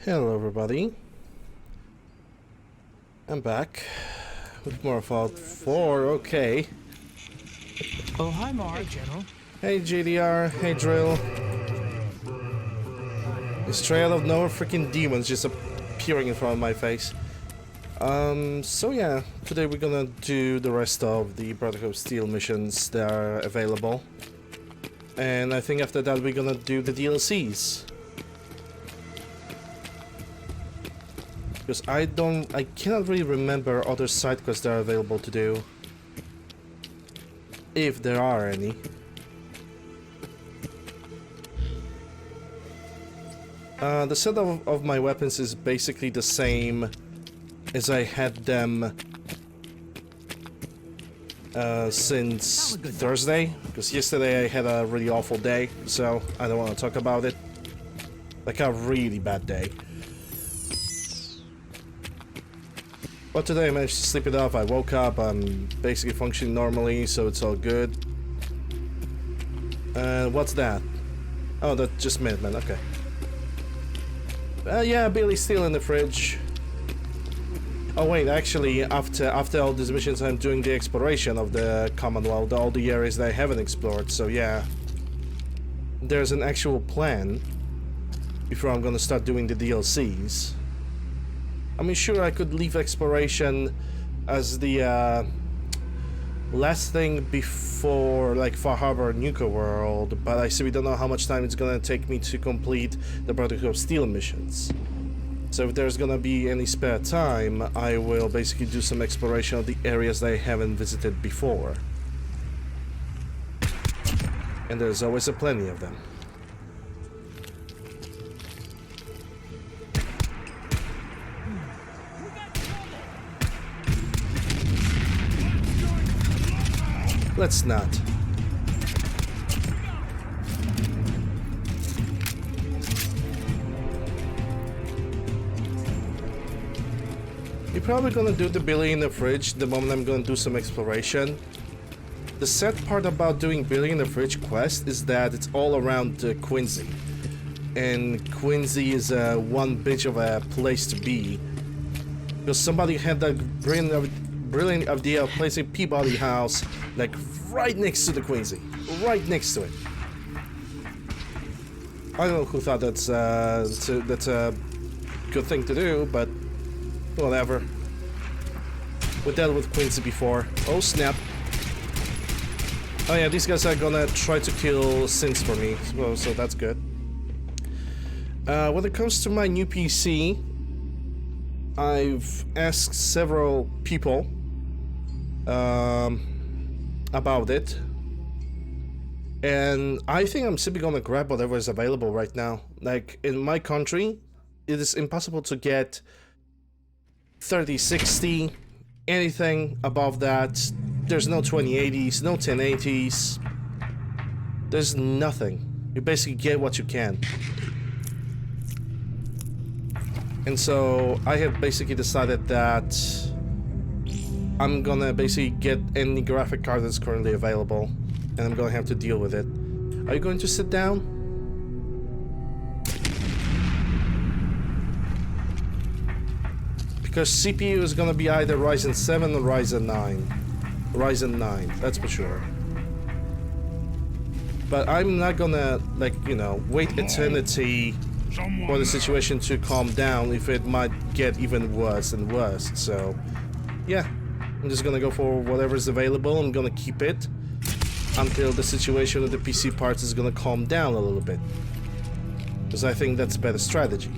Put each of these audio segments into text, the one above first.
Hello everybody, I'm back with more Fallout 4, okay. Oh, hi, Mark. Hey, General. Hey GDR, hey Drill. This trail of no freaking demons just appearing in front of my face. So yeah, today we're gonna do the rest of the Brotherhood of Steel missions that are available. And I think after that we're gonna do the DLCs. Because I cannot really remember other side quests that are available to do. If there are any. The set of my weapons is basically the same as I had them since Thursday. Because yesterday I had a really awful day, so I don't want to talk about it. Like a really bad day. But today I managed to sleep it off. I woke up, I'm basically functioning normally, so it's all good. What's that? Oh, that's just Minutemen, okay. Yeah, Billy's still in the fridge. Oh wait, actually, after all these missions I'm doing the exploration of the Commonwealth, all the areas that I haven't explored, so yeah. There's an actual plan before I'm gonna start doing the DLCs. I mean, sure, I could leave exploration as the last thing before, like, Far Harbor Nuka World, but I see we don't know how much time it's gonna take me to complete the Brotherhood of Steel missions. So if there's gonna be any spare time, I will basically do some exploration of the areas that I haven't visited before. And there's always a plenty of them. Let's not. You're probably gonna do the Billy in the fridge the moment I'm gonna do some exploration. The sad part about doing Billy in the fridge quest is that it's all around Quincy. And Quincy is one bitch of a place to be. Because somebody had that brilliant idea of placing Peabody House like right next to the Quincy, right next to it. I don't know who thought that's a good thing to do, but whatever. We dealt with Quincy before. Oh snap! Oh yeah, these guys are gonna try to kill Sins for me, so that's good. When it comes to my new PC, I've asked several people about it, and I think I'm simply gonna grab whatever is available right now. Like, in my country, it is impossible to get 3060, anything above that. There's no 2080s, no 1080s. There's nothing. You basically get what you can. And so I have basically decided that I'm gonna basically get any graphic card that's currently available, and I'm gonna have to deal with it. Are you going to sit down? Because CPU is gonna be either Ryzen 7 or Ryzen 9. Ryzen 9, that's for sure. But I'm not gonna, like, you know, wait eternity for the situation to calm down if it might get even worse and worse. So, yeah. I'm just gonna go for whatever's available. I'm gonna keep it until the situation with the PC parts is gonna calm down a little bit. Because I think that's a better strategy.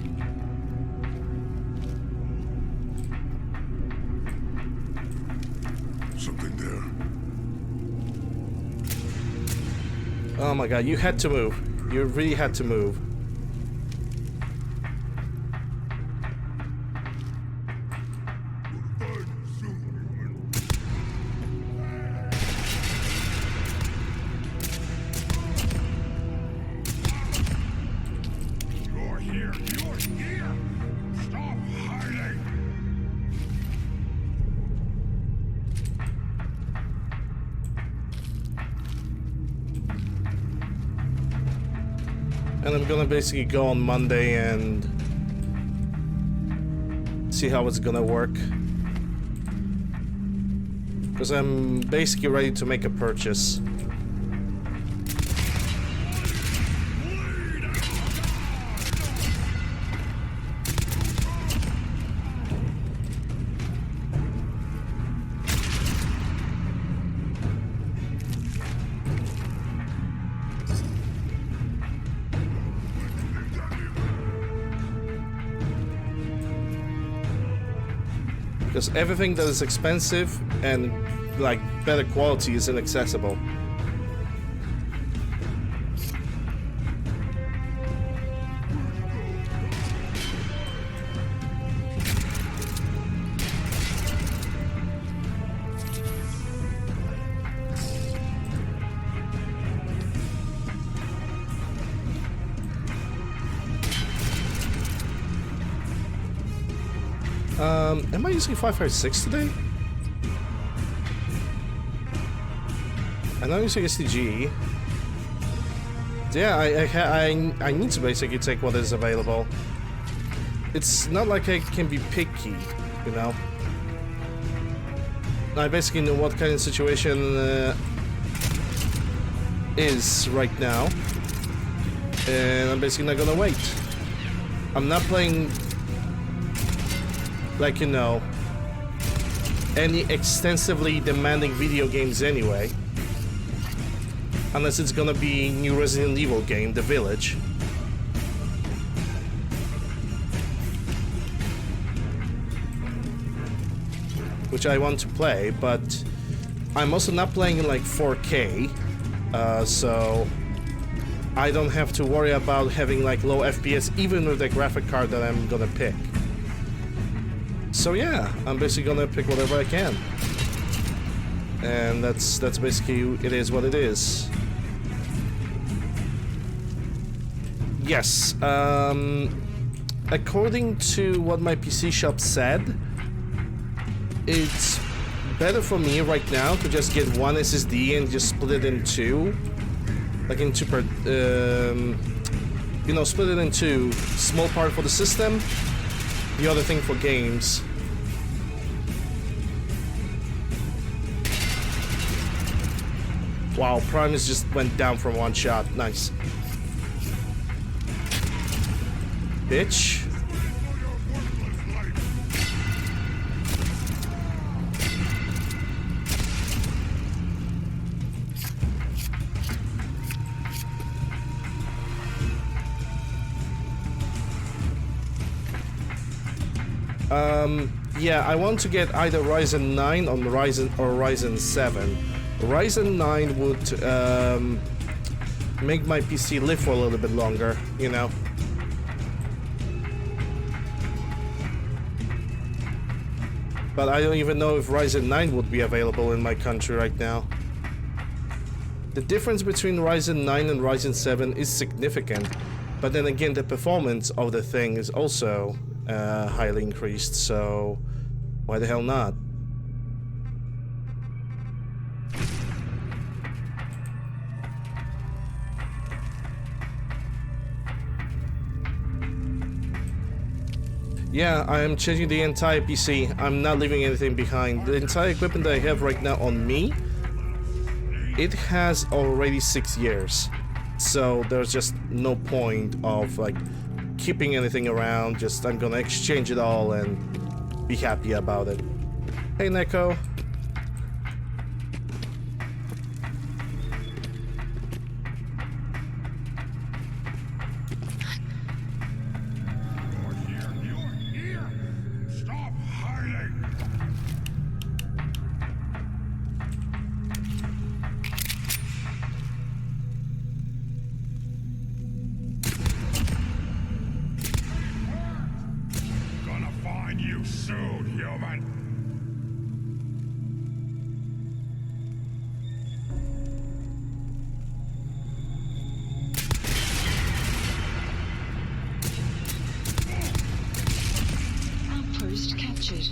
Something there. Oh my god, you had to move. You really had to move. And I'm gonna basically go on Monday and see how it's gonna work. Because I'm basically ready to make a purchase. Because everything that is expensive and like better quality is inaccessible. Am I using 556 today? I'm not using STG. Yeah, I need to basically take what is available. It's not like I can be picky, you know. I basically know what kind of situation is right now, and I'm basically not gonna wait. I'm not playing, like, you know, any extensively demanding video games anyway. Unless it's gonna be new Resident Evil game, The Village. Which I want to play, but I'm also not playing in like 4K, so I don't have to worry about having like low FPS even with the graphic card that I'm gonna pick. So yeah, I'm basically gonna pick whatever I can. And that's basically, it is what it is. Yes, according to what my PC shop said, it's better for me right now to just get one SSD and just split it in two. Like in two per, you know, split it in two. Small part for the system, the other thing for games. Wow, Primus just went down from one shot. Nice. Bitch. Yeah, I want to get either Ryzen 9 or Ryzen 7. Ryzen 9 would make my PC live for a little bit longer, you know. But I don't even know if Ryzen 9 would be available in my country right now. The difference between Ryzen 9 and Ryzen 7 is significant, but then again the performance of the thing is also highly increased, so why the hell not? Yeah, I am changing the entire PC. I'm not leaving anything behind. The entire equipment that I have right now on me, it has already 6 years. So there's just no point of like keeping anything around. Just I'm gonna exchange it all and be happy about it. Hey Neko. Outpost captured.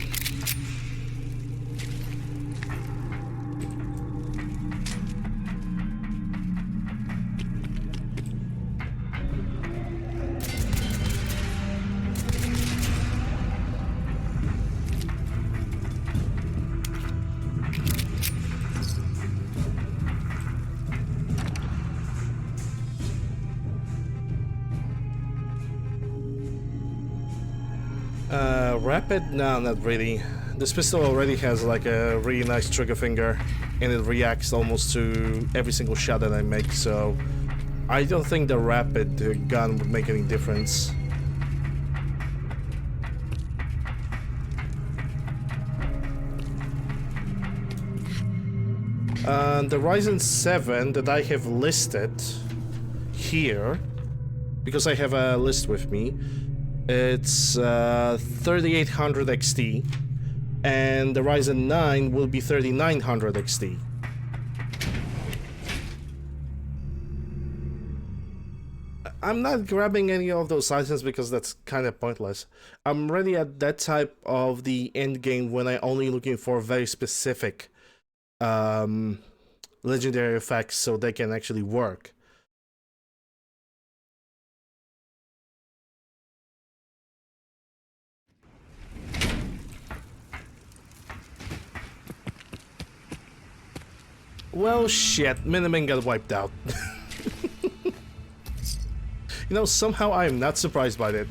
Rapid? No, not really. This pistol already has like a really nice trigger finger, and it reacts almost to every single shot that I make, so I don't think the rapid gun would make any difference. The Ryzen 7 that I have listed here, because I have a list with me, it's 3800 XT, and the Ryzen 9 will be 3900 XT. I'm not grabbing any of those items because that's kind of pointless. I'm already at that type of the end game when I'm only looking for very specific legendary effects so they can actually work. Well, shit, Miniman got wiped out. You know, somehow I am not surprised by that.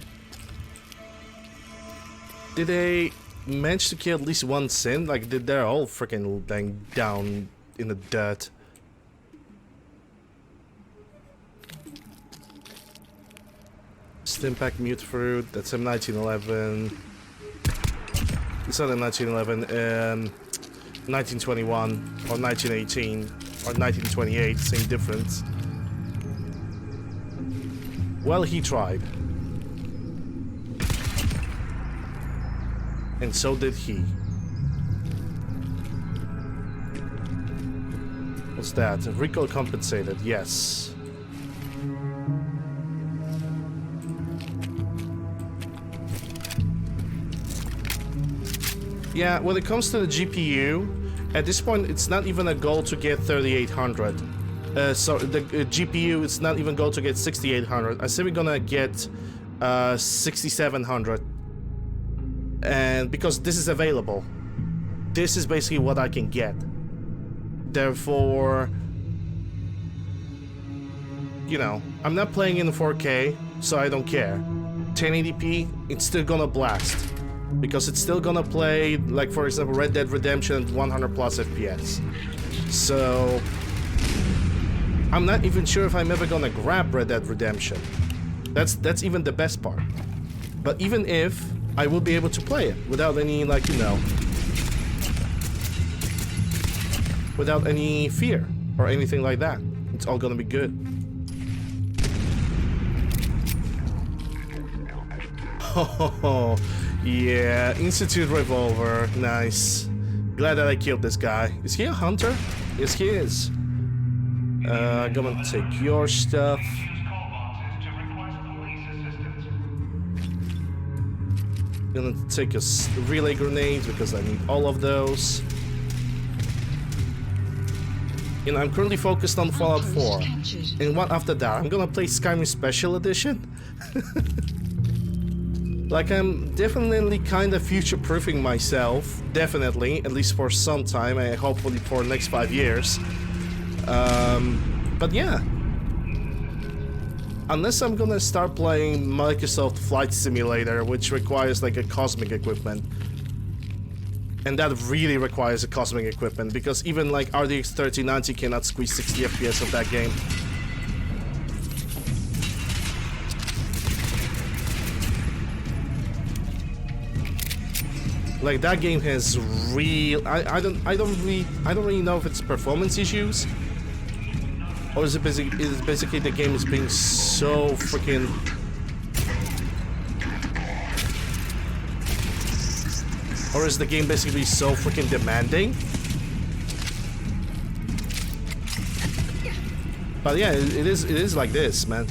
Did they manage to kill at least one Sin? Like, they're all freaking bang down in the dirt. Stimpack Mute Fruit, that's M1911. It's not M1911, 1921, or 1918, or 1928, same difference. Well, he tried. And so did he. What's that? Recoil compensated, yes. Yeah, when it comes to the GPU, at this point it's not even a goal to get 3800. So the GPU, it's not even goal to get 6800. I say we're gonna get 6700. And because this is available, this is basically what I can get. Therefore, you know, I'm not playing in 4K, so I don't care. 1080p, it's still gonna blast. Because it's still gonna play, like for example, Red Dead Redemption at 100 plus FPS. So I'm not even sure if I'm ever gonna grab Red Dead Redemption. That's even the best part. But even if, I will be able to play it without any, like, you know, without any fear or anything like that. It's all gonna be good. Oh, yeah, Institute Revolver, nice. Glad that I killed this guy. Is he a hunter? Yes, he is. Gonna take your stuff. Gonna take a relay grenade because I need all of those. And I'm currently focused on Fallout 4. And what after that? I'm gonna play Skyrim Special Edition. Like, I'm definitely kind of future-proofing myself. Definitely, at least for some time. Hopefully for the next 5 years. But yeah. Unless I'm gonna start playing Microsoft Flight Simulator, which requires like a cosmic equipment. And that really requires a cosmic equipment, because even like RTX 3090 cannot squeeze 60 FPS of that game. Like, that game has real, I don't really know if it's performance issues, or is it basically the game is being so freaking, or is the game basically so freaking demanding? But yeah, it is like this, man.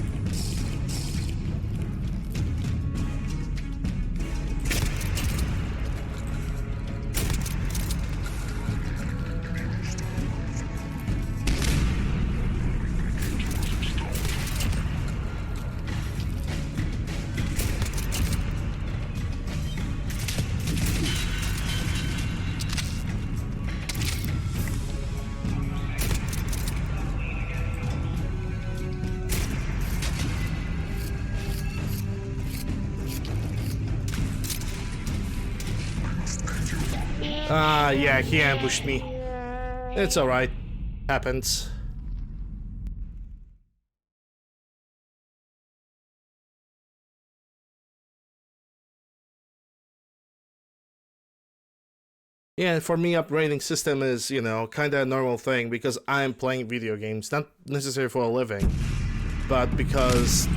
Ah, yeah, he ambushed me. It's alright. Happens. Yeah, for me, upgrading system is, you know, kind of a normal thing because I'm playing video games, not necessarily for a living, but because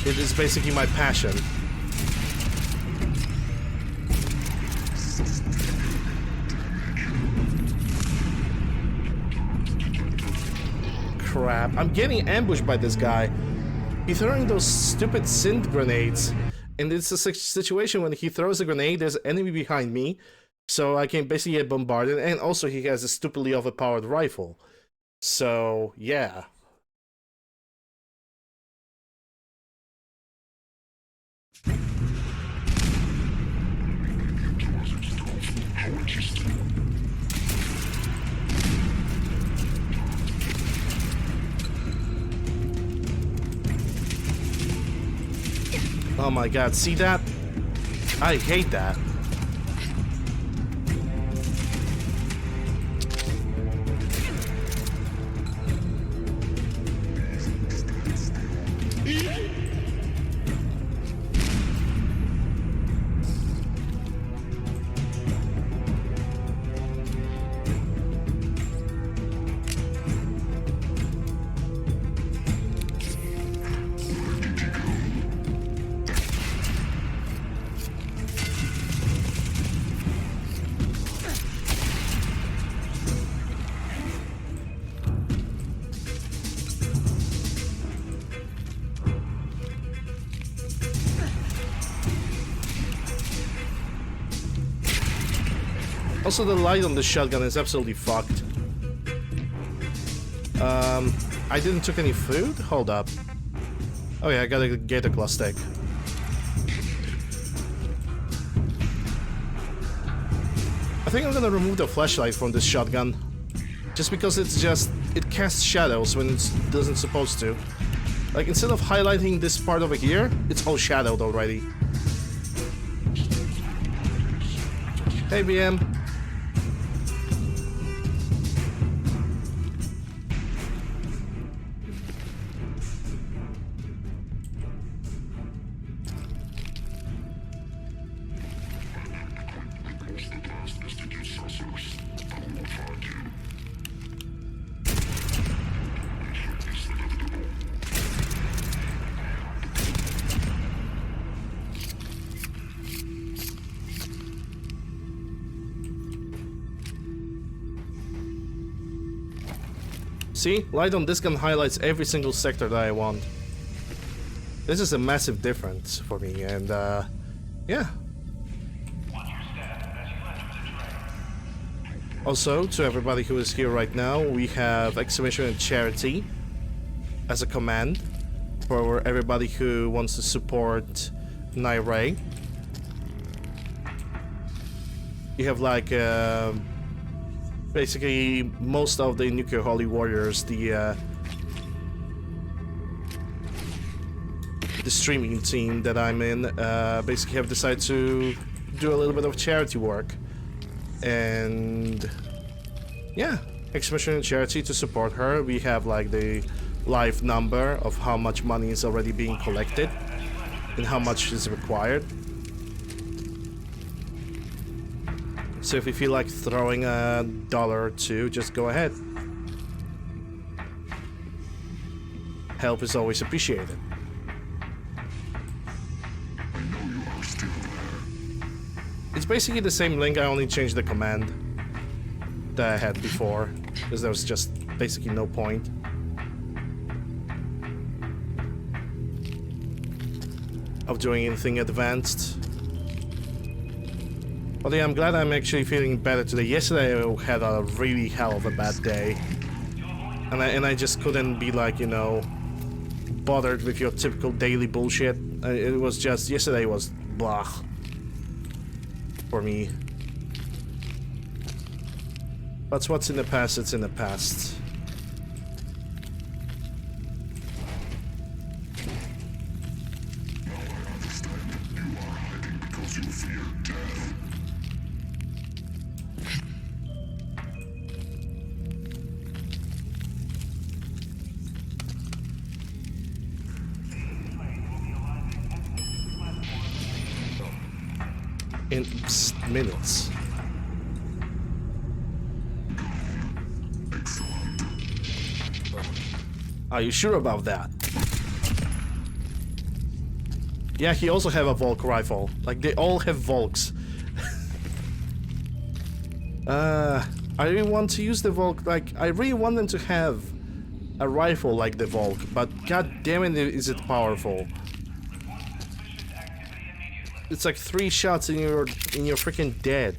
it is basically my passion. Crap, I'm getting ambushed by this guy. He's throwing those stupid synth grenades. And it's a situation when he throws a grenade, there's an enemy behind me, so I can basically get bombarded, and also he has a stupidly overpowered rifle. So, yeah. Oh my god, see that? I hate that. Also, the light on the shotgun is absolutely fucked. I didn't took any food? Hold up. Oh yeah, I gotta get a glow stick. I think I'm gonna remove the flashlight from this shotgun. Just because it casts shadows when it doesn't supposed to. Like, instead of highlighting this part over here, it's all shadowed already. Hey, BM. See? Light on this gun highlights every single sector that I want. This is a massive difference for me, and yeah. Also, to everybody who is here right now, we have exclamation and charity as a command for everybody who wants to support Nairay. You have like basically most of the Nuclear Holy Warriors, the streaming team that I'm in, basically have decided to do a little bit of charity work. And yeah, exclamation and charity to support her. We have like the live number of how much money is already being collected and how much is required. So if you feel like throwing $1 or two, just go ahead. Help is always appreciated. It's basically the same link, I only changed the command that I had before, because there was just basically no point. Of doing anything advanced. But yeah, I'm glad I'm actually feeling better today. Yesterday I had a really hell of a bad day. And I just couldn't be like, you know, bothered with your typical daily bullshit. It was just, yesterday was blah. For me. But what's in the past, it's in the past. In minutes. Are you sure about that? Yeah, he also have a Volk rifle. Like, they all have Volks. I really want to use the Volk. Like, I really want them to have a rifle like the Volk, but god damn it, is it powerful. It's like 3 shots and you're freaking dead.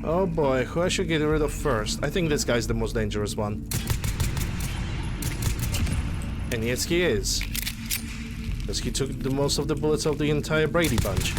Oh boy, who I should get rid of first? I think this guy's the most dangerous one. And yes, he is. Because he took the most of the bullets of the entire Brady bunch.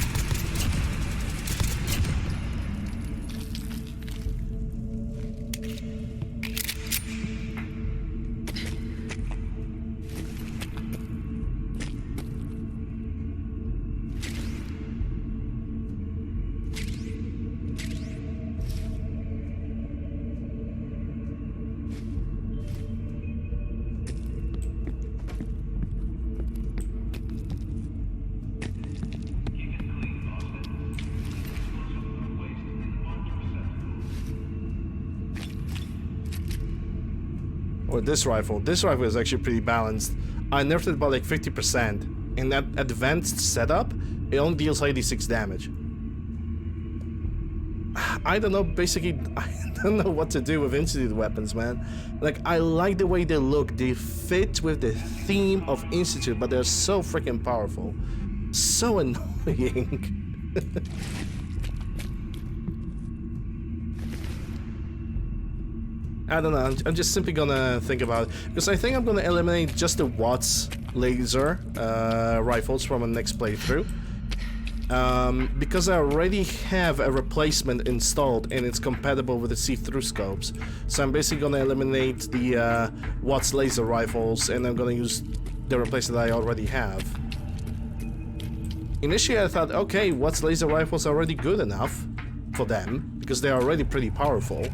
Or this rifle is actually pretty balanced. I nerfed it by like 50%. In that advanced setup, it only deals 86 damage. I don't know, basically, I don't know what to do with Institute weapons, man. Like, I like the way they look. They fit with the theme of Institute, but they're so freaking powerful. So annoying. I don't know, I'm just simply gonna think about it. Because I think I'm gonna eliminate just the Watts laser rifles from a next playthrough. Because I already have a replacement installed and it's compatible with the see-through scopes. So I'm basically gonna eliminate the Watts laser rifles and I'm gonna use the replacement that I already have. Initially I thought, okay, Watts laser rifles are already good enough for them, because they're already pretty powerful.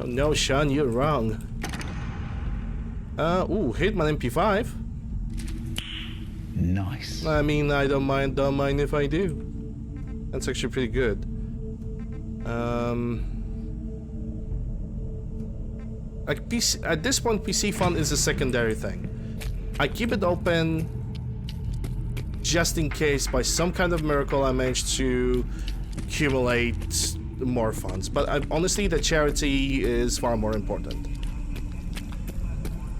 Oh no, Sean, you're wrong. Ooh, Hitman MP5. Nice. I mean, I don't mind if I do. That's actually pretty good. Like PC, at this point, PC fund is a secondary thing. I keep it open just in case by some kind of miracle I manage to accumulate more funds, but honestly the charity is far more important.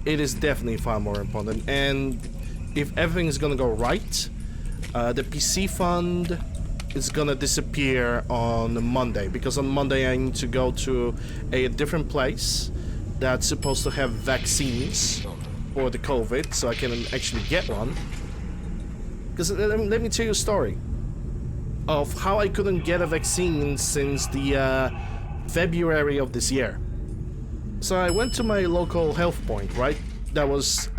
It is definitely far more important, and if everything is gonna go right, the PC fund is gonna disappear on Monday, because on Monday I need to go to a different place that's supposed to have vaccines for the COVID, so I can actually get one. Because let me tell you a story of how I couldn't get a vaccine since the February of this year. So I went to my local health point, right? That was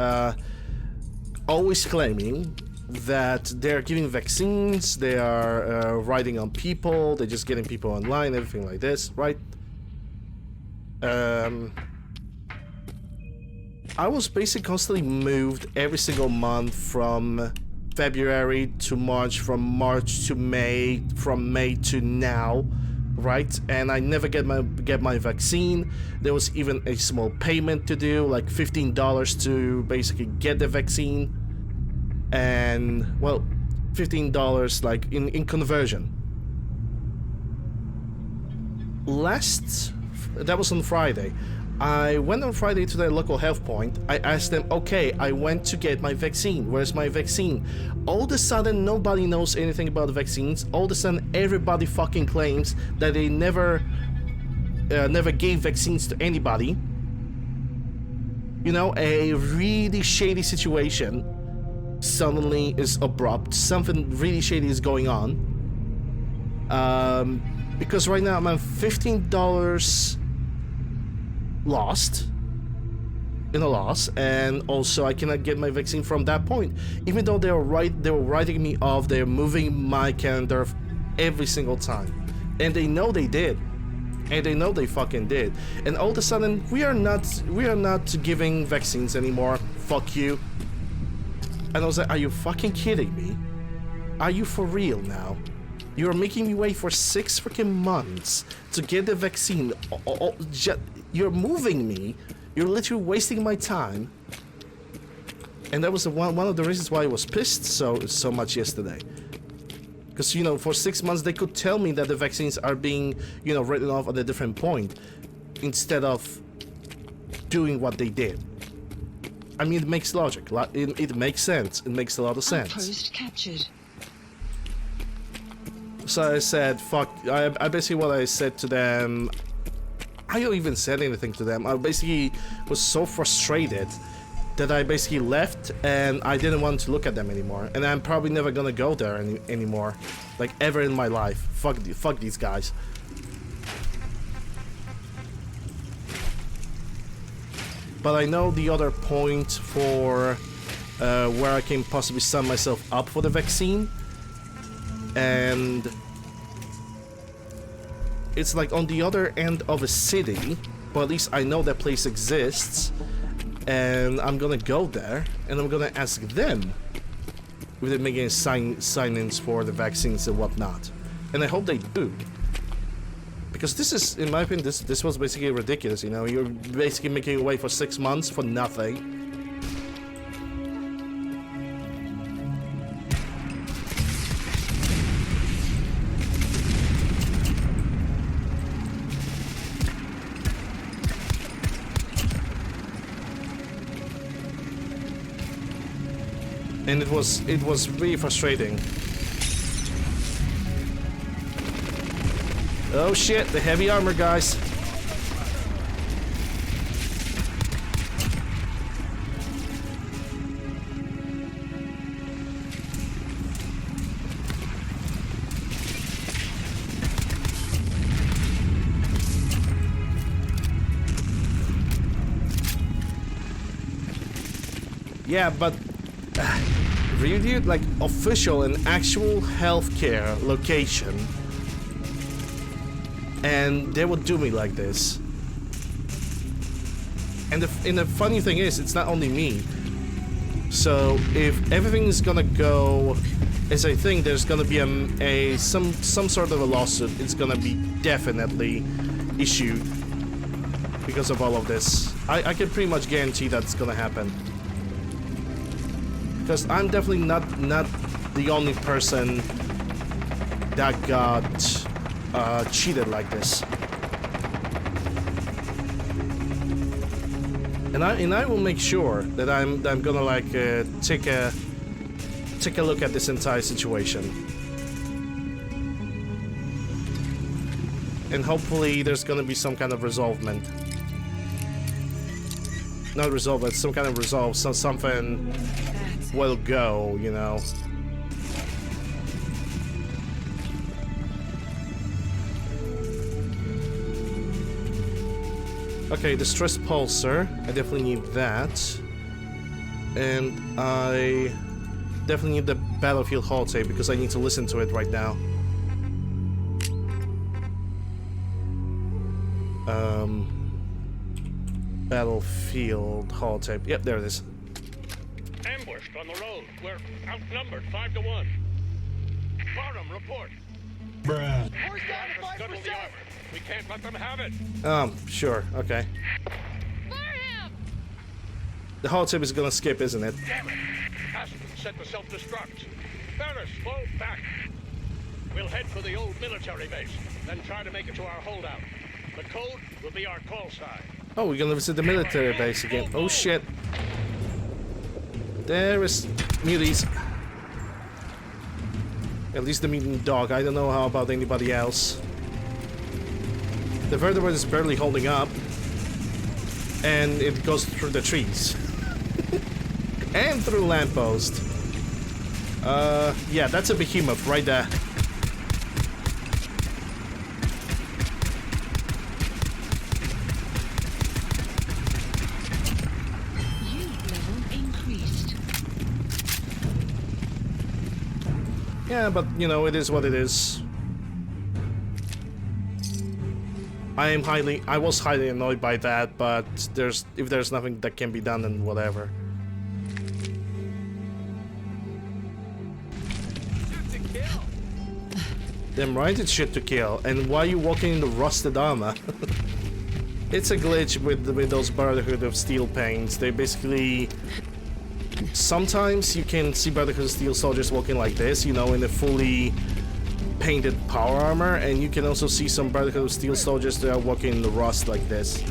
always claiming that they're giving vaccines, they are riding on people, they're just getting people online, everything like this, right? I was basically constantly moved every single month from February to March, from March to May, from May to now, right? And I never get my vaccine. There was even a small payment to do, like $15 to basically get the vaccine, and well, $15 like in conversion. That was on Friday. I went on Friday to the local health point. I asked them, okay, I went to get my vaccine. Where's my vaccine? All of a sudden, nobody knows anything about the vaccines. All of a sudden, everybody fucking claims that they never gave vaccines to anybody. You know, a really shady situation suddenly is abrupt. Something really shady is going on. Because right now I'm at $15 lost in a loss, and also I cannot get my vaccine from that point. Even though they were writing me off, they're moving my calendar every single time, and they know they did, and they know they fucking did. And all of a sudden, we are not giving vaccines anymore. Fuck you. And I was like, are you fucking kidding me? Are you for real now? You're making me wait for 6 freaking months to get the vaccine. You're moving me. You're literally wasting my time. And that was one of the reasons why I was pissed so much yesterday. Because, you know, for 6 months they could tell me that the vaccines are being, you know, written off at a different point, instead of doing what they did. I mean, it makes logic. It makes sense. It makes a lot of sense. Outpost captured. So I said, fuck. I basically, what I said to them, I don't even said anything to them. I basically was so frustrated that I basically left, and I didn't want to look at them anymore. And I'm probably never gonna go there anymore, like ever in my life. Fuck these guys. But I know the other point for where I can possibly sign myself up for the vaccine. And it's like on the other end of a city, but at least I know that place exists, and I'm gonna go there and I'm gonna ask them if they're making sign-ins for the vaccines and whatnot, and I hope they do, because this is, in my opinion, this was basically ridiculous. You know, you're basically making you wait for 6 months for nothing. And it was really frustrating. Oh shit, the heavy armor guys. Yeah, but really, like, official and actual healthcare location, and they would do me like this. And the funny thing is, it's not only me. So if everything is gonna go as I think, there's gonna be some sort of a lawsuit. It's gonna be definitely issued because of all of this. I can pretty much guarantee that's gonna happen. Because I'm definitely not the only person that got cheated like this. And I will make sure that I'm gonna like take a look at this entire situation. And hopefully there's gonna be some kind of resolvement. Not resolve, but some kind of resolve, so something will go, you know. Okay, the stress pulsar, I definitely need that. And I definitely need the Battlefield holotape because I need to listen to it right now. Battlefield holotape. Yep, there it is. Ambushed on the road. We're outnumbered 5 to 1. Barnum, report. Bruh. Horse down to 5%. We can't let them have it. Sure, okay. The holotape is gonna skip, isn't it? Damn it. Hasn't set the self-destruct. Ferris, fall back. We'll head for the old military base, then try to make it to our holdout. The code will be our call sign. Oh, we're gonna visit the military base again. Oh shit. There is muties. At least the mutant dog. I don't know how about anybody else. The vertebrate is barely holding up. And it goes through the trees. And through lamppost. Yeah, that's a behemoth right there. Yeah, but you know, it is what it is. I was highly annoyed by that, but if there's nothing that can be done, then whatever. Damn right, it's shit to kill. And why are you walking in the rusted armor? It's a glitch with those Brotherhood of Steel paints. They basically... Sometimes you can see Brotherhood of Steel soldiers walking like this, you know, in a fully painted power armor, and you can also see some Brotherhood of Steel soldiers that are walking in the rust like this.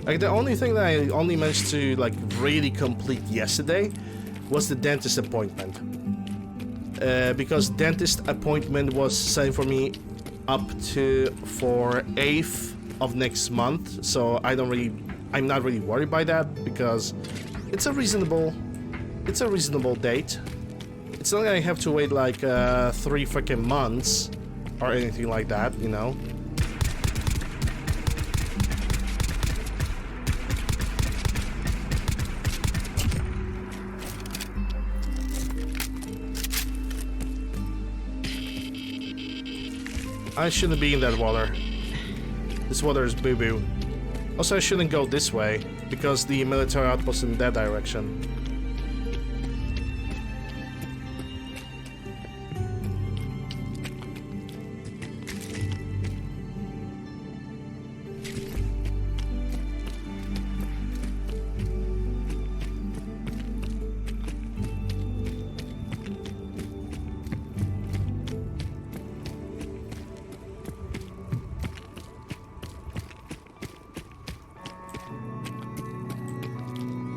Like, the only thing that I only managed to, like, really complete yesterday was the dentist appointment. Because dentist appointment was set for me up for 8th of next month, so I'm not really worried by that, because it's a reasonable date. It's not like I have to wait like 3 freaking months or anything like that, you know. I shouldn't be in that water. This water is boo-boo. Also, I shouldn't go this way, because the military outpost is in that direction.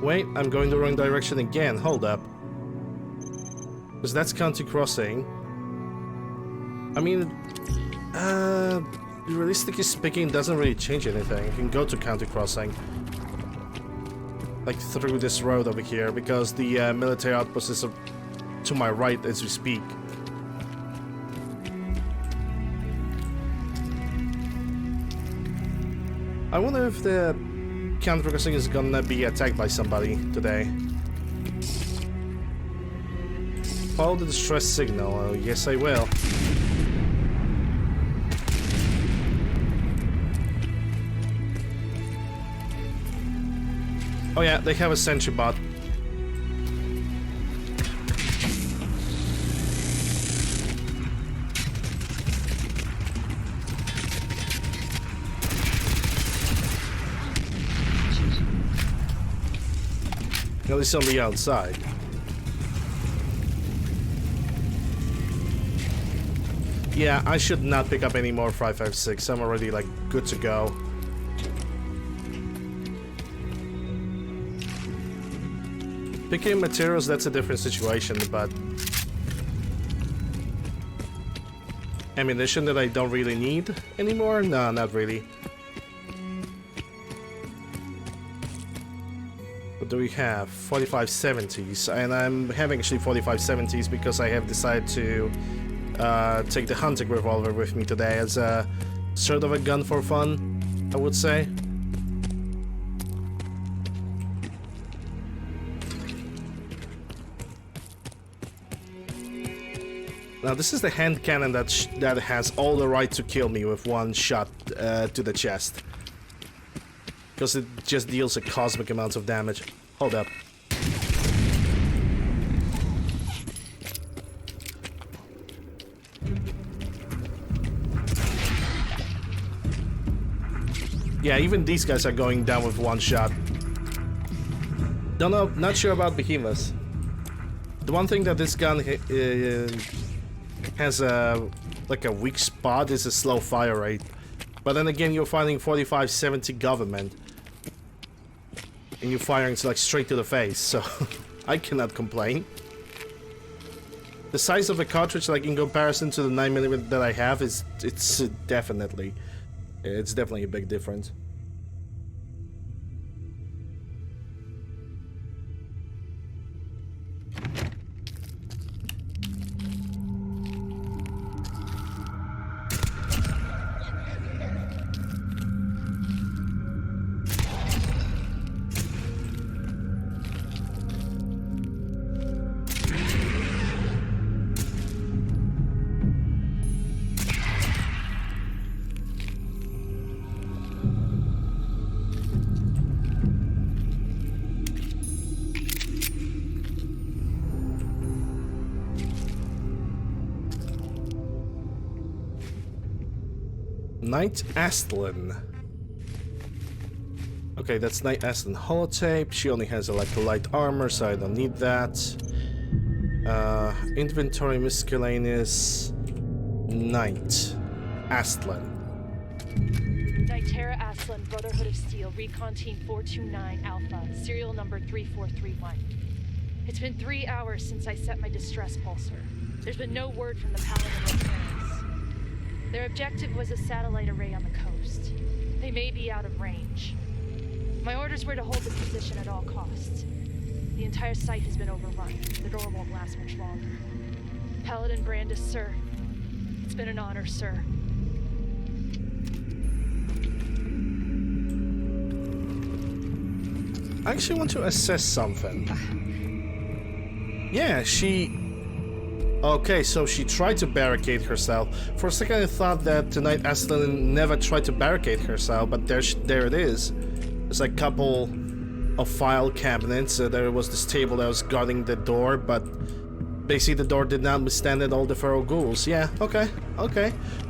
Wait, I'm going the wrong direction again. Hold up. Because that's County Crossing. I mean, realistically speaking, it doesn't really change anything. You can go to County Crossing. Like, through this road over here, because the military outpost is to my right as we speak. I wonder if the County Crossing is gonna be attacked by somebody today. Follow the distress signal. Oh, yes, I will. Oh yeah, they have a sentry bot. At least on the outside. Yeah, I should not pick up any more 5.56. I'm already, like, good to go. Picking materials, that's a different situation, but... Ammunition that I don't really need anymore? No, not really. What do we have? 4570s, and I'm having actually 4570s because I have decided to take the hunting revolver with me today as a sort of a gun for fun, I would say. Now this is the hand cannon that has all the right to kill me with one shot to the chest. Because it just deals a cosmic amount of damage. Hold up. Yeah, even these guys are going down with one shot. Don't know, not sure about behemoths. The one thing that this gun has a like a weak spot is a slow fire rate. But then again, you're fighting 4570 government. And you're firing like straight to the face, so I cannot complain. The size of the cartridge, like in comparison to the 9mm that I have, it's definitely a big difference. Knight Astlin. Okay, that's Knight Astlin holotape. She only has like a light armor, so I don't need that. Inventory miscellaneous. Knight Astlin. Nitera Aslan, Brotherhood of Steel, Recon Team 429 Alpha, serial number 3431. It's been 3 hours since I set my distress pulsar. There's been no word from the Paladin Lieutenants. Their objective was a satellite array on the coast. They may be out of range. My orders were to hold the position at all costs. The entire site has been overrun. The door won't last much longer. Paladin Brandis, sir. It's been an honor, sir. I actually want to assess something. Yeah, she... Okay, so she tried to barricade herself. For a second I thought that tonight Aslan never tried to barricade herself, but there it is. There's like a couple of file cabinets. There was this table that was guarding the door, but basically the door did not withstand all the feral ghouls. Yeah, okay.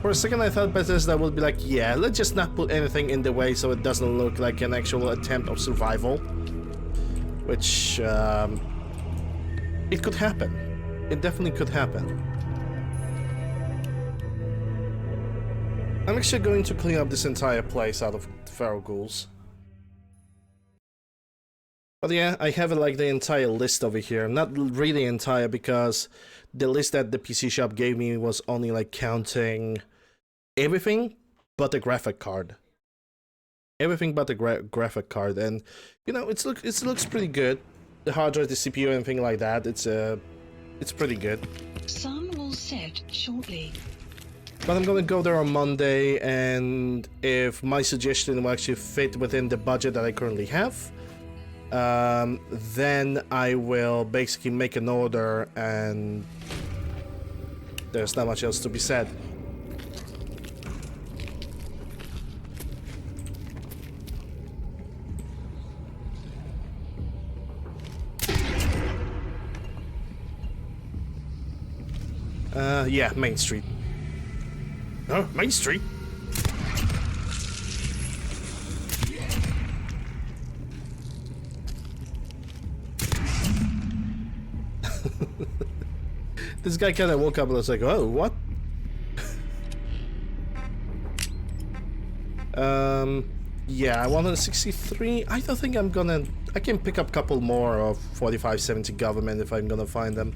For a second I thought Bethesda would be like, yeah, let's just not put anything in the way so it doesn't look like an actual attempt of survival. Which, it could happen. It definitely could happen. I'm actually going to clean up this entire place out of feral ghouls. But yeah, I have like the entire list over here. Not really entire, because the list that the PC shop gave me was only like counting everything but the graphic card. Everything but the graphic card, and you know, it looks pretty good. The hard drive, the CPU, and thing like that. It's pretty good. Sun will set shortly. But I'm gonna go there on Monday, and if my suggestion will actually fit within the budget that I currently have, then I will basically make an order, and there's not much else to be said. Yeah, Main Street. Oh, Main Street? This guy kind of woke up and was like, oh, what? Yeah, I wanted a 63. I don't think I'm gonna... I can pick up a couple more of 4570 government if I'm gonna find them.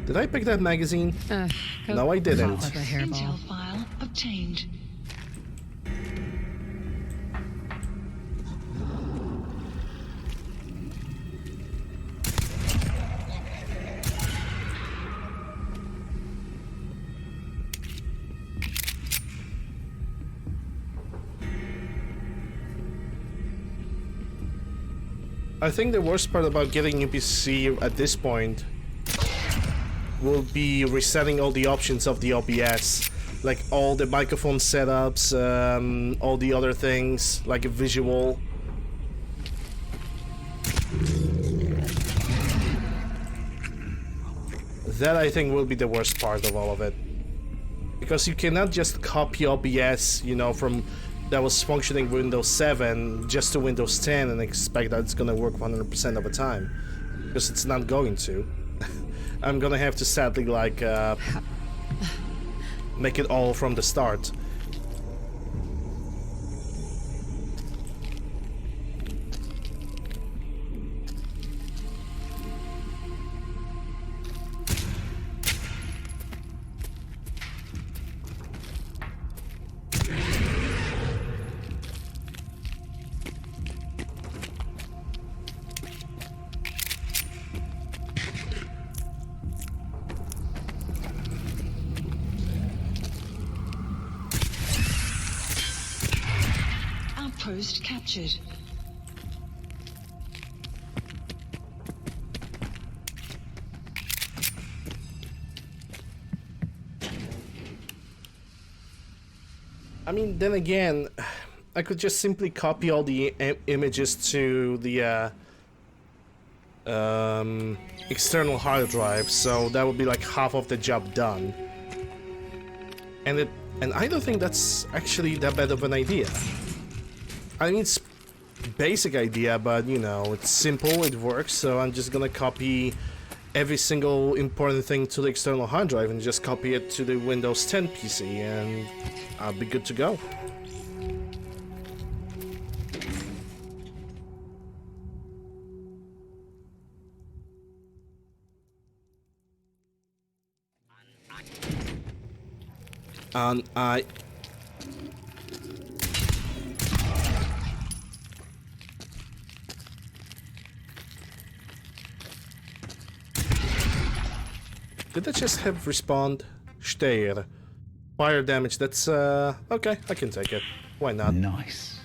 Did I pick that magazine? No, I didn't. Intel file obtained. I think the worst part about getting UPC at this point will be resetting all the options of the OBS, like all the microphone setups, all the other things, like a visual. That I think will be the worst part of all of it. Because you cannot just copy OBS, you know, from that was functioning Windows 7 just to Windows 10 and expect that it's gonna work 100% of the time. Because it's not going to. I'm gonna have to sadly, like, make it all from the start. Outpost captured. I mean, then again, I could just simply copy all the images to the external hard drive, so that would be like half of the job done. And I don't think that's actually that bad of an idea. I mean, it's basic idea, but you know, it's simple, it works, so I'm just gonna copy every single important thing to the external hard drive and just copy it to the Windows 10 PC, and I'll be good to go. And did I just have respond? Steyr. Fire damage, that's okay, I can take it. Why not? Nice.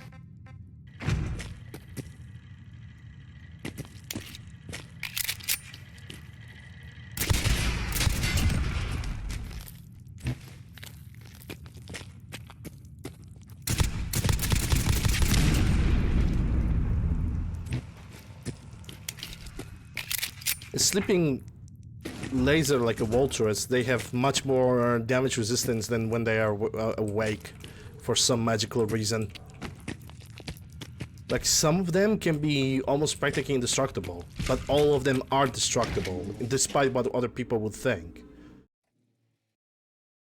Sleeping laser like a Volturus, they have much more damage resistance than when they are awake for some magical reason. Like, some of them can be almost practically indestructible, but all of them are destructible, despite what other people would think.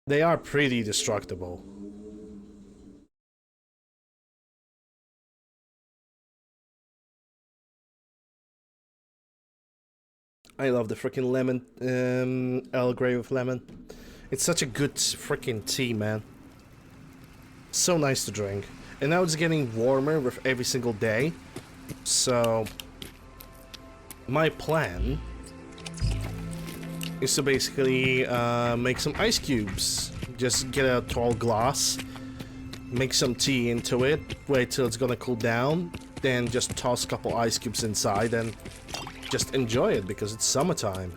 They are pretty destructible. I love the freaking lemon, Earl Grey with lemon. It's such a good freaking tea, man. So nice to drink. And now it's getting warmer with every single day. So my plan is to basically make some ice cubes. Just get a tall glass, make some tea into it, wait till it's gonna cool down, then just toss a couple ice cubes inside and just enjoy it because it's summertime.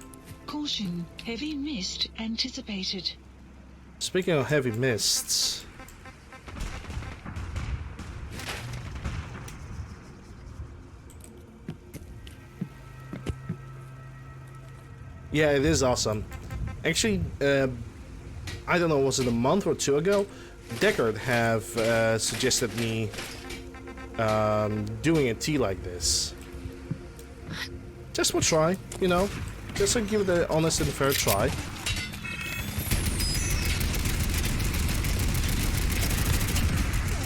Caution, heavy mist anticipated. Speaking of heavy mists, yeah, it is awesome. Actually, I don't know, was it a month or two ago? Deckard have suggested me doing a tea like this. Just for try, you know, just to give it an honest and fair try.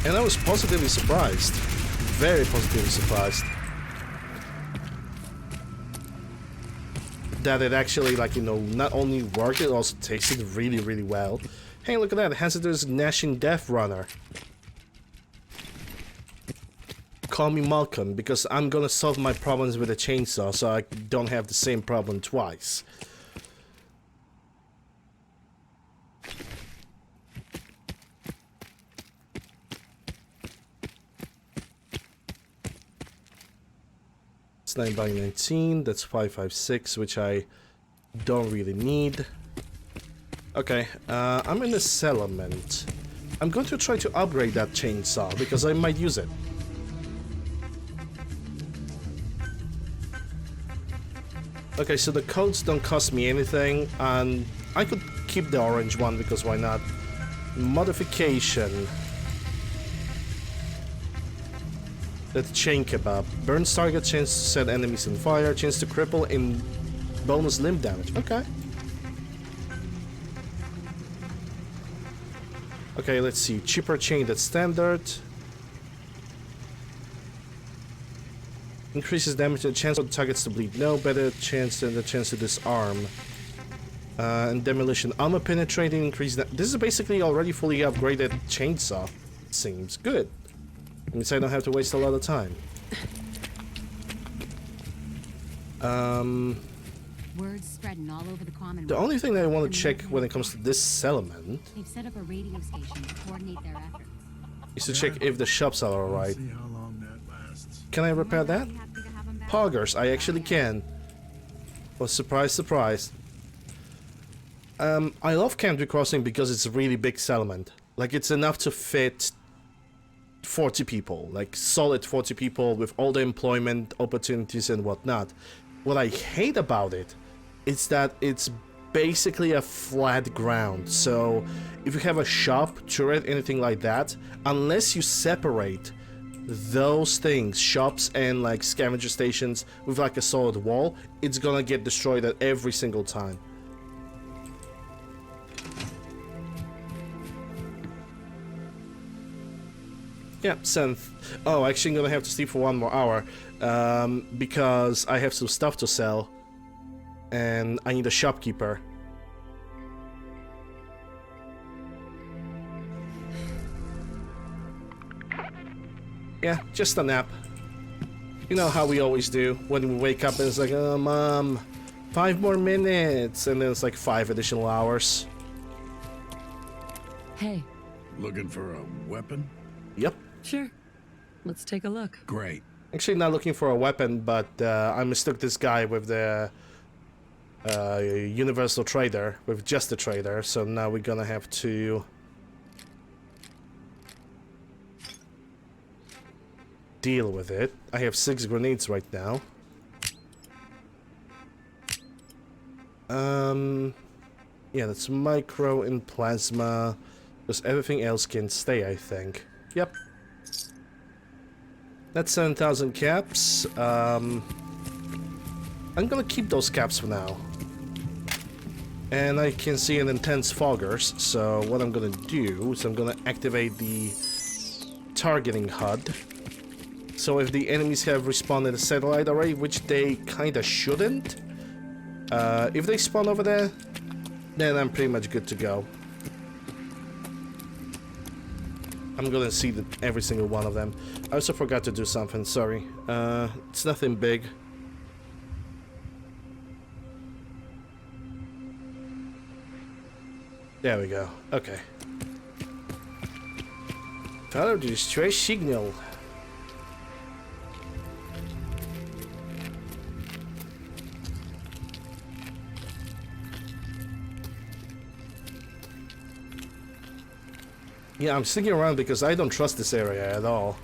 And I was positively surprised. Very positively surprised. That it actually, like, you know, not only worked, it also tasted really, really well. Hey, look at that, Hazardous Gnashing Death Runner. Call me Malcolm, because I'm gonna solve my problems with a chainsaw, so I don't have the same problem twice. It's 9 by 19, that's 556, which I don't really need. Okay, I'm in the settlement. I'm going to try to upgrade that chainsaw, because I might use it. Okay, so the codes don't cost me anything, and I could keep the orange one, because why not? Modification. The chain kebab. Burns target, chance to set enemies on fire, chance to cripple in bonus limb damage. Okay. Okay, let's see. Cheaper chain, that's standard. Increases damage and chance for the targets to bleed. No, better chance than the chance to disarm. And demolition. Armor penetrating, increase that. This is basically already fully upgraded chainsaw. Seems good. Means I don't have to waste a lot of time. Words spreading all over the Commonwealth. The only thing that I want to check when it comes to this settlement They've set up a radio station to coordinate their efforts. is to check if the shops are alright. See how long that lasts. Can I repair that? Very happy to have 'em back. Poggers, I actually can. Well, surprise, surprise. I love Country Crossing because it's a really big settlement. Like, it's enough to fit 40 people. Like, solid 40 people with all the employment opportunities and whatnot. What I hate about it is that it's basically a flat ground. So, if you have a shop, turret, anything like that, unless you separate those things, shops and like scavenger stations with like a solid wall, it's gonna get destroyed at every single time. Yeah, 7th. Oh, actually I'm gonna have to sleep for 1 more hour because I have some stuff to sell and I need a shopkeeper. Yeah, just a nap. You know how we always do when we wake up and it's like, oh, Mom, 5 more minutes, and then it's like 5 additional hours. Hey, Looking for a weapon? Yep. sure. Let's take a look. Great. Actually, not looking for a weapon, but I mistook this guy with the Universal Trader, with just the trader, so now we're gonna have to deal with it. I have 6 grenades right now. Yeah, that's micro and plasma. Because everything else can stay, I think. Yep. That's 7,000 caps. I'm gonna keep those caps for now. And I can see an intense foggers, so what I'm gonna do is I'm gonna activate the targeting HUD. So if the enemies have respawned in a satellite array, which they kinda shouldn't, if they spawn over there, then I'm pretty much good to go. I'm gonna see every single one of them. I also forgot to do something, sorry. It's nothing big. There we go. Okay. Follow the distress signal. Yeah, I'm sticking around because I don't trust this area at all.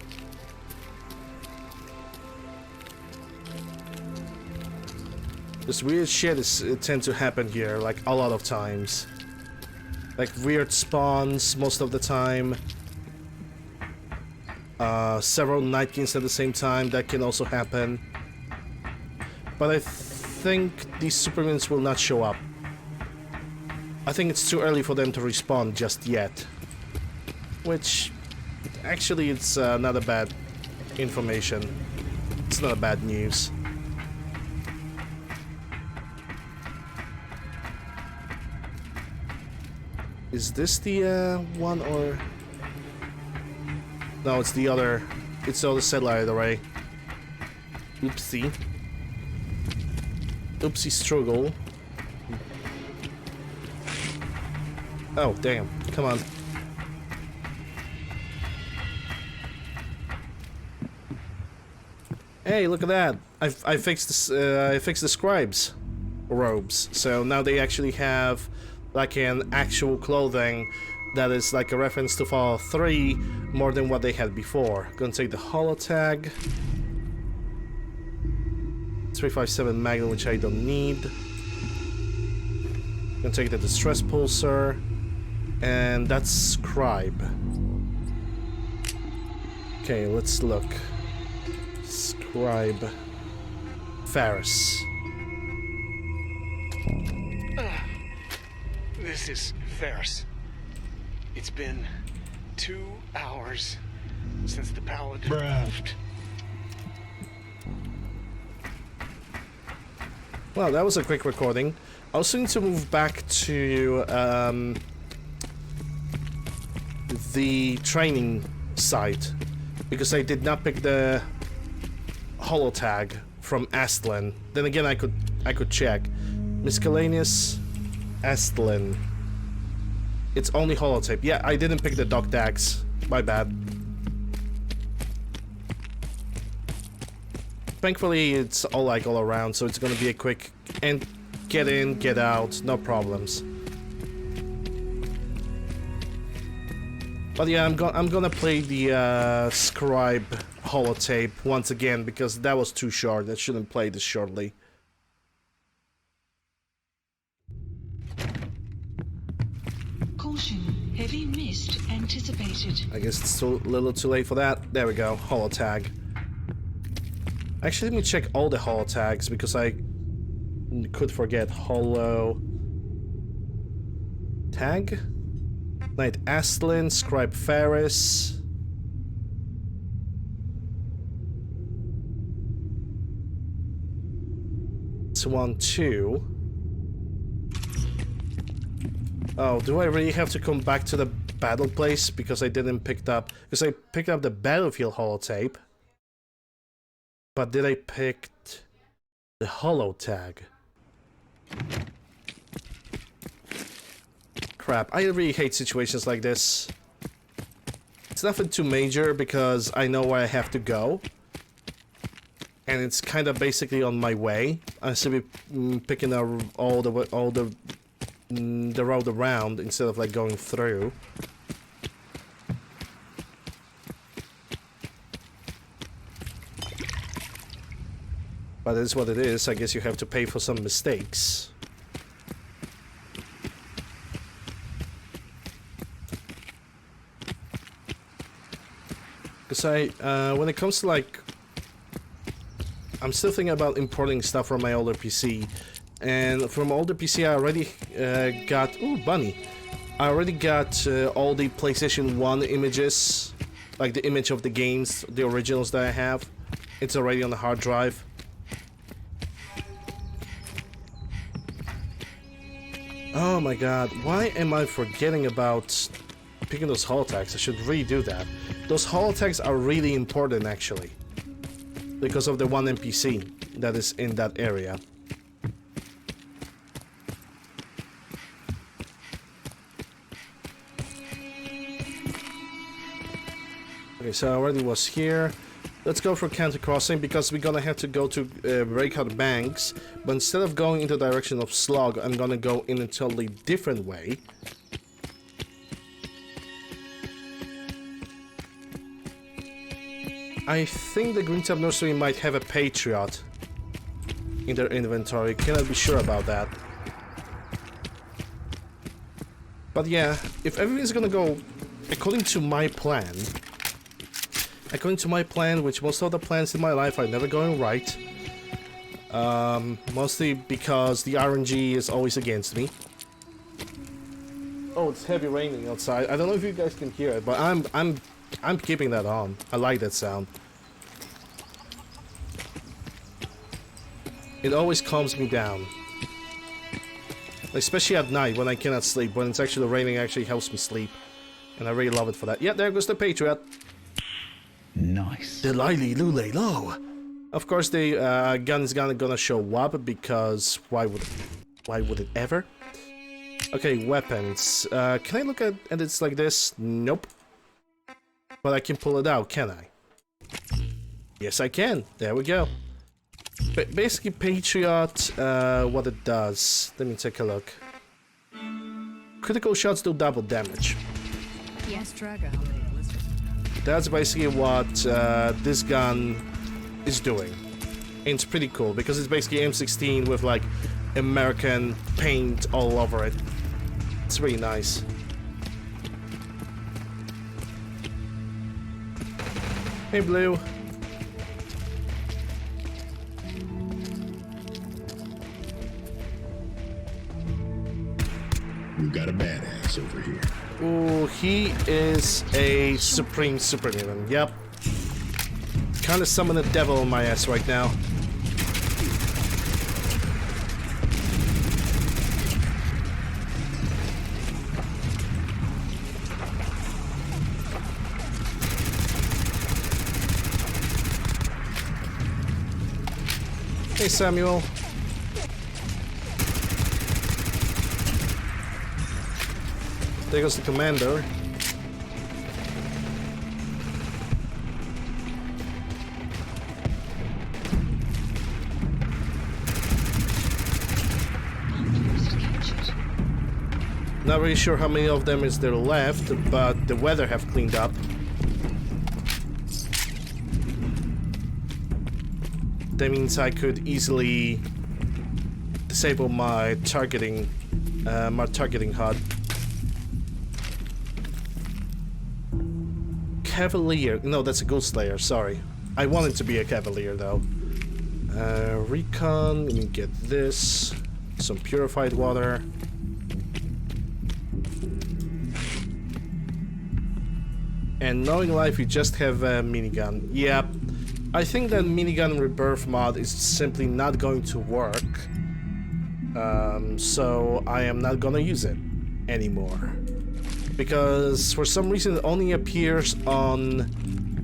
This weird shit tend to happen here, like a lot of times. Like weird spawns most of the time. Several Night Kings at the same time, that can also happen. But I think these supermans will not show up. I think it's too early for them to respawn just yet. Which, actually, it's not a bad information. It's not a bad news. Is this the one, or... No, it's the other. It's the other satellite array. Oopsie. Oopsie struggle. Oh, damn. Come on. Hey, look at that! I fixed this. I fixed the scribes' robes, so now they actually have like an actual clothing that is like a reference to Fallout 3 more than what they had before. Gonna take the holotag, 357 Magnum, which I don't need. Gonna take the distress pulsar, and that's scribe. Okay, let's look. Scribe Ferris. This is Ferris. It's been 2 hours since the Paladin left. Well, that was a quick recording. I also need to move back to the training site because I did not pick the holotag from Astlin. Then again, I could check. Miscellaneous Astlin. It's only holotape. Yeah, I didn't pick the dog tags. My bad. Thankfully, it's all like all around, so it's gonna be a quick and get in, get out, no problems. But yeah, I'm gonna play the Scribe holotape once again because that was too short. I shouldn't play this shortly. Caution, heavy mist anticipated. I guess it's a little too late for that. There we go, holotag. Actually, let me check all the holotags because I could forget. Holo tag. Knight Astlin, Scribe Ferris. Swan 2. Oh, do I really have to come back to the battle place because I didn't pick up? Because I picked up the Battlefield holotape. But did I pick the holotag? Crap, I really hate situations like this. It's nothing too major because I know where I have to go. And it's kind of basically on my way. I should be picking up all the road around instead of like going through. But it is what it is. I guess you have to pay for some mistakes. Because when it comes to like, I'm still thinking about importing stuff from my older PC, and from older PC I already got, ooh, bunny. I already got all the PlayStation 1 images, like the image of the games, the originals that I have. It's already on the hard drive. Oh my god, why am I forgetting about picking those holotags? I should redo that. Those holotags are really important actually, because of the one NPC that is in that area. Okay, so I already was here. Let's go for counter crossing because we're gonna have to go to Breakout Banks, but instead of going in the direction of Slug, I'm gonna go in a totally different way. I think the Green-Tap Nursery might have a Patriot in their inventory, cannot be sure about that. But yeah, if everything's gonna go according to my plan, which most of the plans in my life are never going right, mostly because the RNG is always against me. Oh, it's heavy raining outside. I don't know if you guys can hear it, but I'm keeping that on. I like that sound. It always calms me down. Especially at night when I cannot sleep. When it's actually raining, actually helps me sleep. And I really love it for that. Yeah, there goes the Patriot. Nice. The Lily Lule Low. Of course, the gun is gonna show up because why would it ever? Okay, weapons. Can I look at it like this? Nope. But I can pull it out, can I? Yes, I can. There we go. Basically, Patriot, what it does. Let me take a look. Critical shots do double damage. Yes, Drago. That's basically what this gun is doing. And it's pretty cool because it's basically M16 with like American paint all over it. It's really nice. Hey, Blue. We've got a badass over here. Ooh, he is a supreme supervillain. Yep. Kind of summon the devil on my ass right now. Hey, Samuel. There goes the commander. Not really sure how many of them is there left, but the weather have cleaned up. That means I could easily disable my targeting HUD. Cavalier. No, that's a Ghost Slayer, sorry. I want it to be a Cavalier though. Recon, let me get this. Some purified water. And knowing life, you just have a minigun. Yep. I think that minigun rebirth mod is simply not going to work. So I am not gonna use it anymore. Because for some reason it only appears on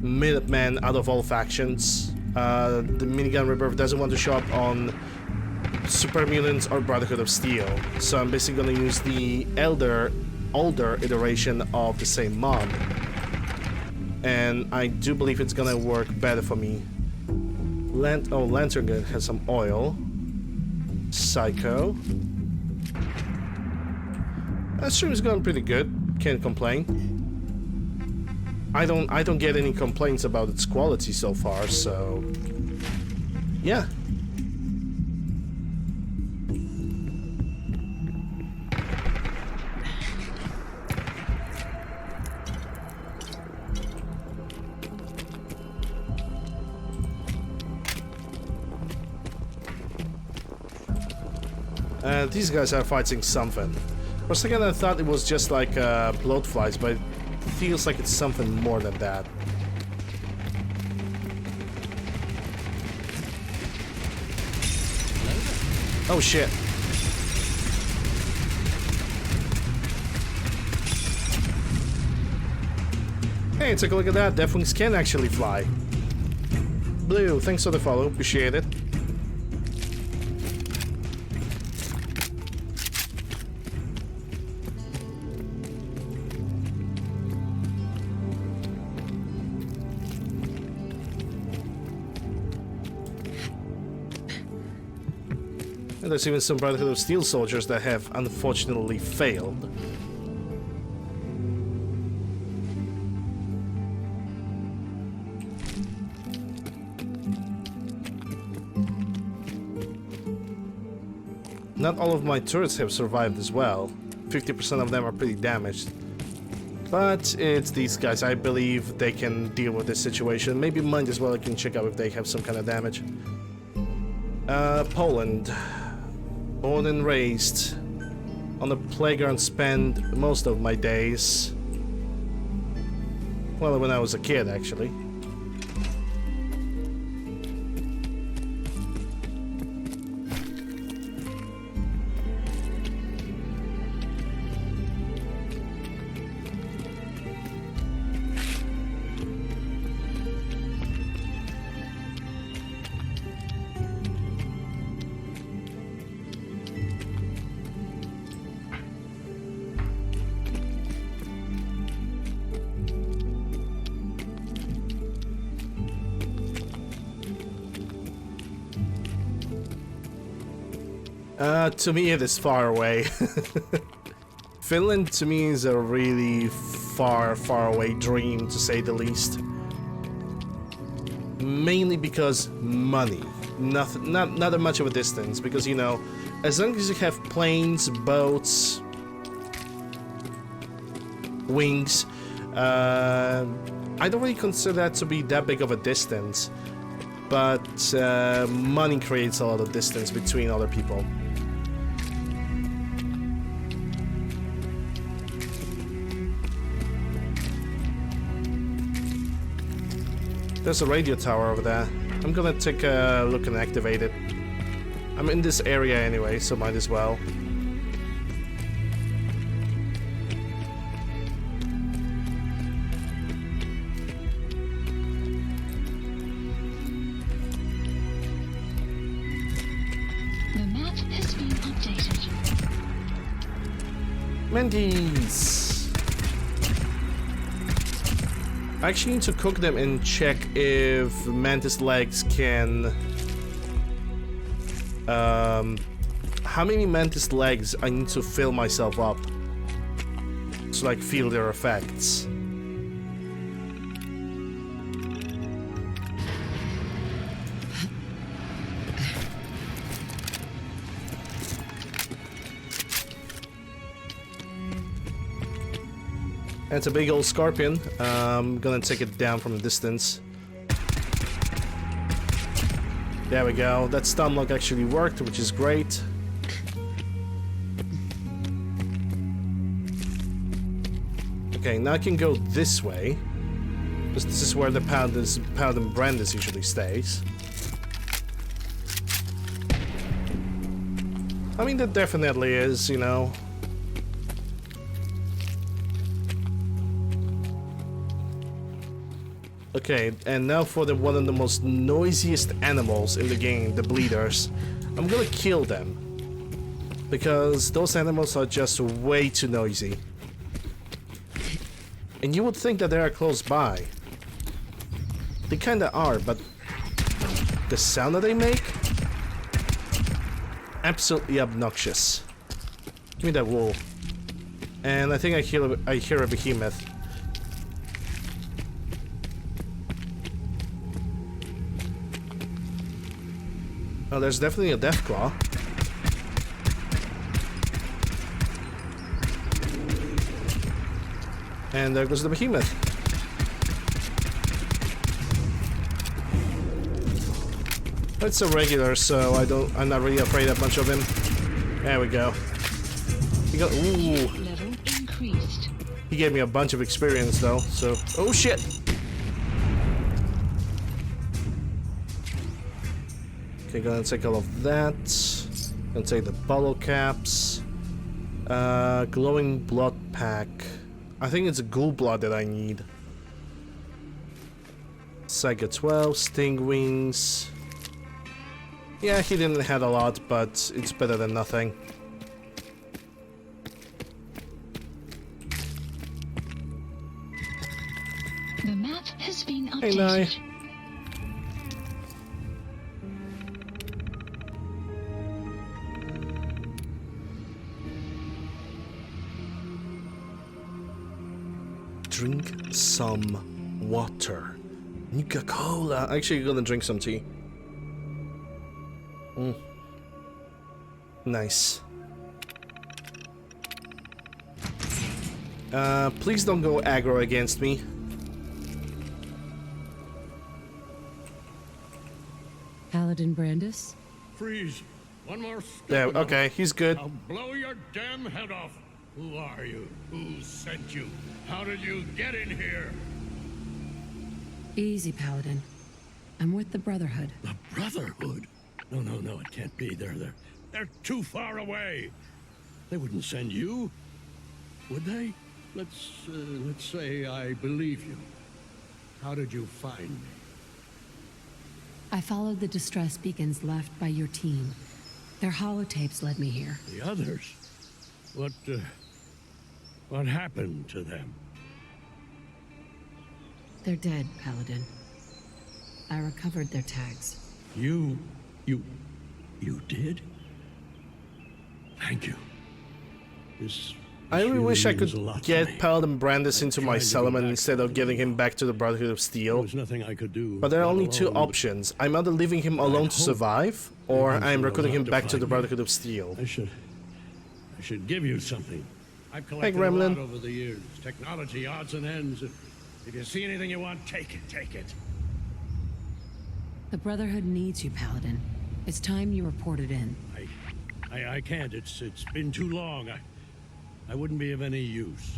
Minutemen out of all factions. The minigun rebirth doesn't want to show up on Super Mutants or Brotherhood of Steel. So I'm basically gonna use the older iteration of the same mod. And I do believe it's gonna work better for me. Lantern Gun has some oil. Psycho. That stream is going pretty good. Can't complain. I don't get any complaints about its quality so far, so yeah. These guys are fighting something. For a second I thought it was just like bloatflies, but it feels like it's something more than that. Oh shit. Hey, take a look at that. Deathwings can actually fly. Blue, thanks for the follow. Appreciate it. And there's even some Brotherhood of Steel soldiers that have unfortunately failed. Not all of my turrets have survived as well. 50% of them are pretty damaged. But it's these guys. I believe they can deal with this situation. Maybe mine as well. I can check out if they have some kind of damage. Poland. Born and raised. On the playground spent most of my days. Well, when I was a kid, actually. To me, it is far away. Finland, to me, is a really far, far away dream, to say the least. Mainly because money. Not that much of a distance, because, you know, as long as you have planes, boats, wings, I don't really consider that to be that big of a distance. But money creates a lot of distance between other people. There's a radio tower over there. I'm gonna take a look and activate it. I'm in this area anyway, so might as well. The map has been updated. Mantis! I actually need to cook them and check if mantis legs can... how many mantis legs I need to fill myself up to like feel their effects. It's a big old scorpion. I'm gonna take it down from a distance. There we go. That stun lock actually worked, which is great. Okay, now I can go this way. Because this is where the Paladin Brandis usually stays. I mean, that definitely is, you know. Okay, and now for one of the most noisiest animals in the game, the bleeders. I'm gonna kill them. Because those animals are just way too noisy. And you would think that they are close by. They kinda are, but the sound that they make? Absolutely obnoxious. Give me that wool. And I think I hear a behemoth. Oh, there's definitely a Deathclaw. And there goes the behemoth. It's a regular, so I'm not really afraid of much of him. There we go. Ooh. Level increased. He gave me a bunch of experience though, so... Oh shit! Okay, gonna take all of that. Gonna take the bottle caps. Glowing blood pack. I think it's a ghoul blood that I need. Psycho 12, sting wings. Yeah, he didn't have a lot, but it's better than nothing. The map has been updated. Hey, Nye. Drink some water. Nuka-Cola. Actually, gonna drink some tea. Nice. Please don't go aggro against me. Paladin Brandis? Freeze. One more step. Yeah, okay, he's good. I'll blow your damn head off. Who are you? Who sent you? How did you get in here? Easy, Paladin. I'm with the Brotherhood. The Brotherhood? No, it can't be. They're too far away. They wouldn't send you, would they? Let's say I believe you. How did you find me? I followed the distress beacons left by your team. Their holotapes led me here. The others? What happened to them? They're dead, Paladin. I recovered their tags. You did? Thank you. I really wish I could means a lot to get me. Paladin Brandis into my tried to go settlement back instead of getting him back to the Brotherhood of There Steel. was nothing I could do. But there are not only two alone. options. I'm either leaving him alone to hope survive, or you're I'm recruiting him allowed to back to find the me. Brotherhood of Steel. I should give you something. I've collected a Gremlin. lot over the years. Technology, odds and ends. If you see anything you want, take it. The Brotherhood needs you, Paladin. It's time you reported in. I can't. It's been too long. I wouldn't be of any use.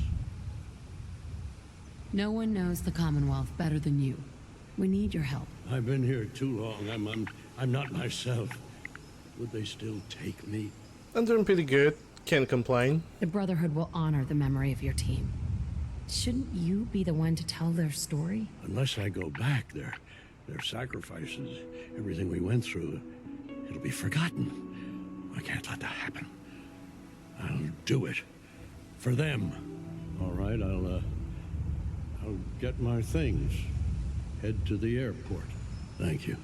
No one knows the Commonwealth better than you. We need your help. I've been here too long. I'm not myself. Would they still take me? I'm doing pretty good. Can't complain. The Brotherhood will honor the memory of your team. Shouldn't you be the one to tell their story? Unless I go back, their sacrifices, everything we went through, it'll be forgotten. I can't let that happen. I'll do it. For them. All right, I'll get my things. Head to the airport. Thank you.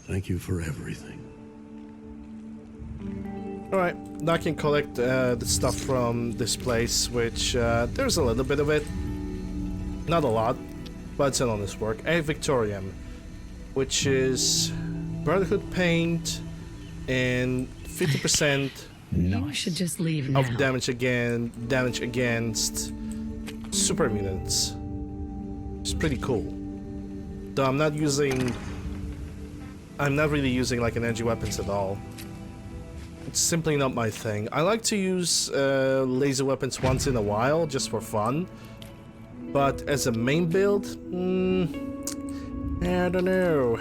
Thank you for everything. Alright, now I can collect the stuff from this place, which there's a little bit of it. Not a lot, but it's an honest work. A Victorium, which is Brotherhood paint and 50% You should just leave now. of damage against super mutants. It's pretty cool. Though I'm not really using like energy weapons at all. It's simply not my thing. I like to use laser weapons once in a while, just for fun. But as a main build, I don't know.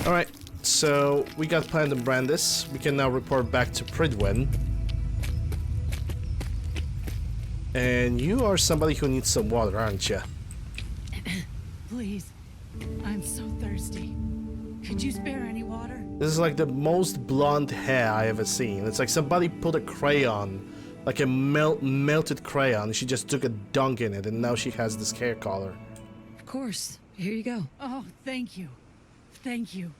Alright, so we got Plant and Brandis. We can now report back to Pridwin. And you are somebody who needs some water, aren't you? Please. I'm so thirsty. Could you spare any water? This is like the most blonde hair I ever seen. It's like somebody put a crayon, like a melted crayon. She just took a dunk in it and now she has this hair color. Of course. Here you go. Oh, thank you. Thank you.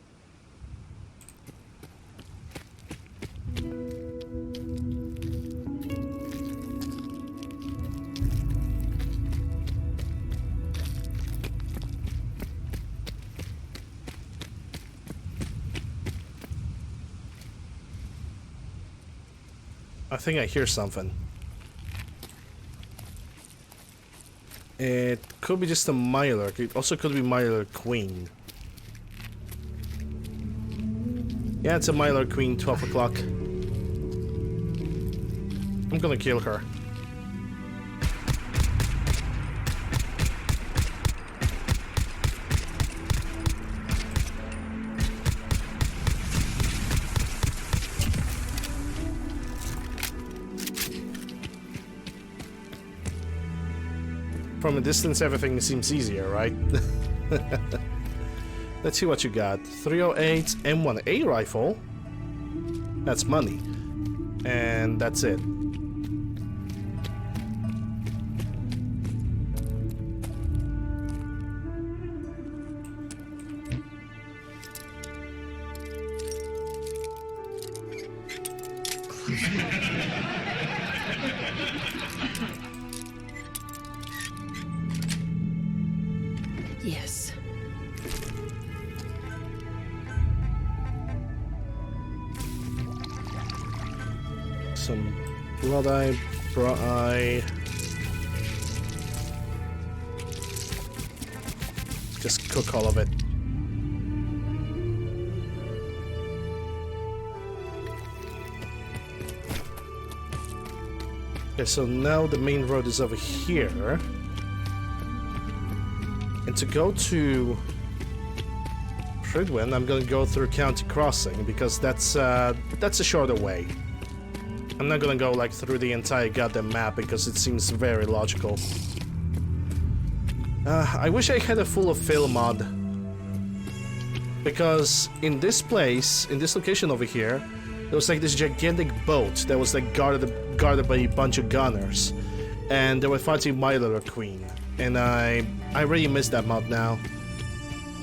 I think I hear something. It could be just a Mirelurk. It also could be Mirelurk Queen. Yeah, it's a Mirelurk Queen, 12 o'clock. I'm gonna kill her. From a distance, everything seems easier, right? Let's see what you got. 308 M1A rifle. That's money. And that's it. Yes. Some blood eye, bra eye. Just cook all of it. Okay, so now the main road is over here. And to go to Pridwin, I'm gonna go through County Crossing because that's a shorter way. I'm not gonna go like through the entire goddamn map because it seems very logical. I wish I had a full of fill mod. Because in this place, in this location over here, there was like this gigantic boat that was like guarded by a bunch of gunners. And they were fighting Mirelurk Queen. And I really miss that mod now.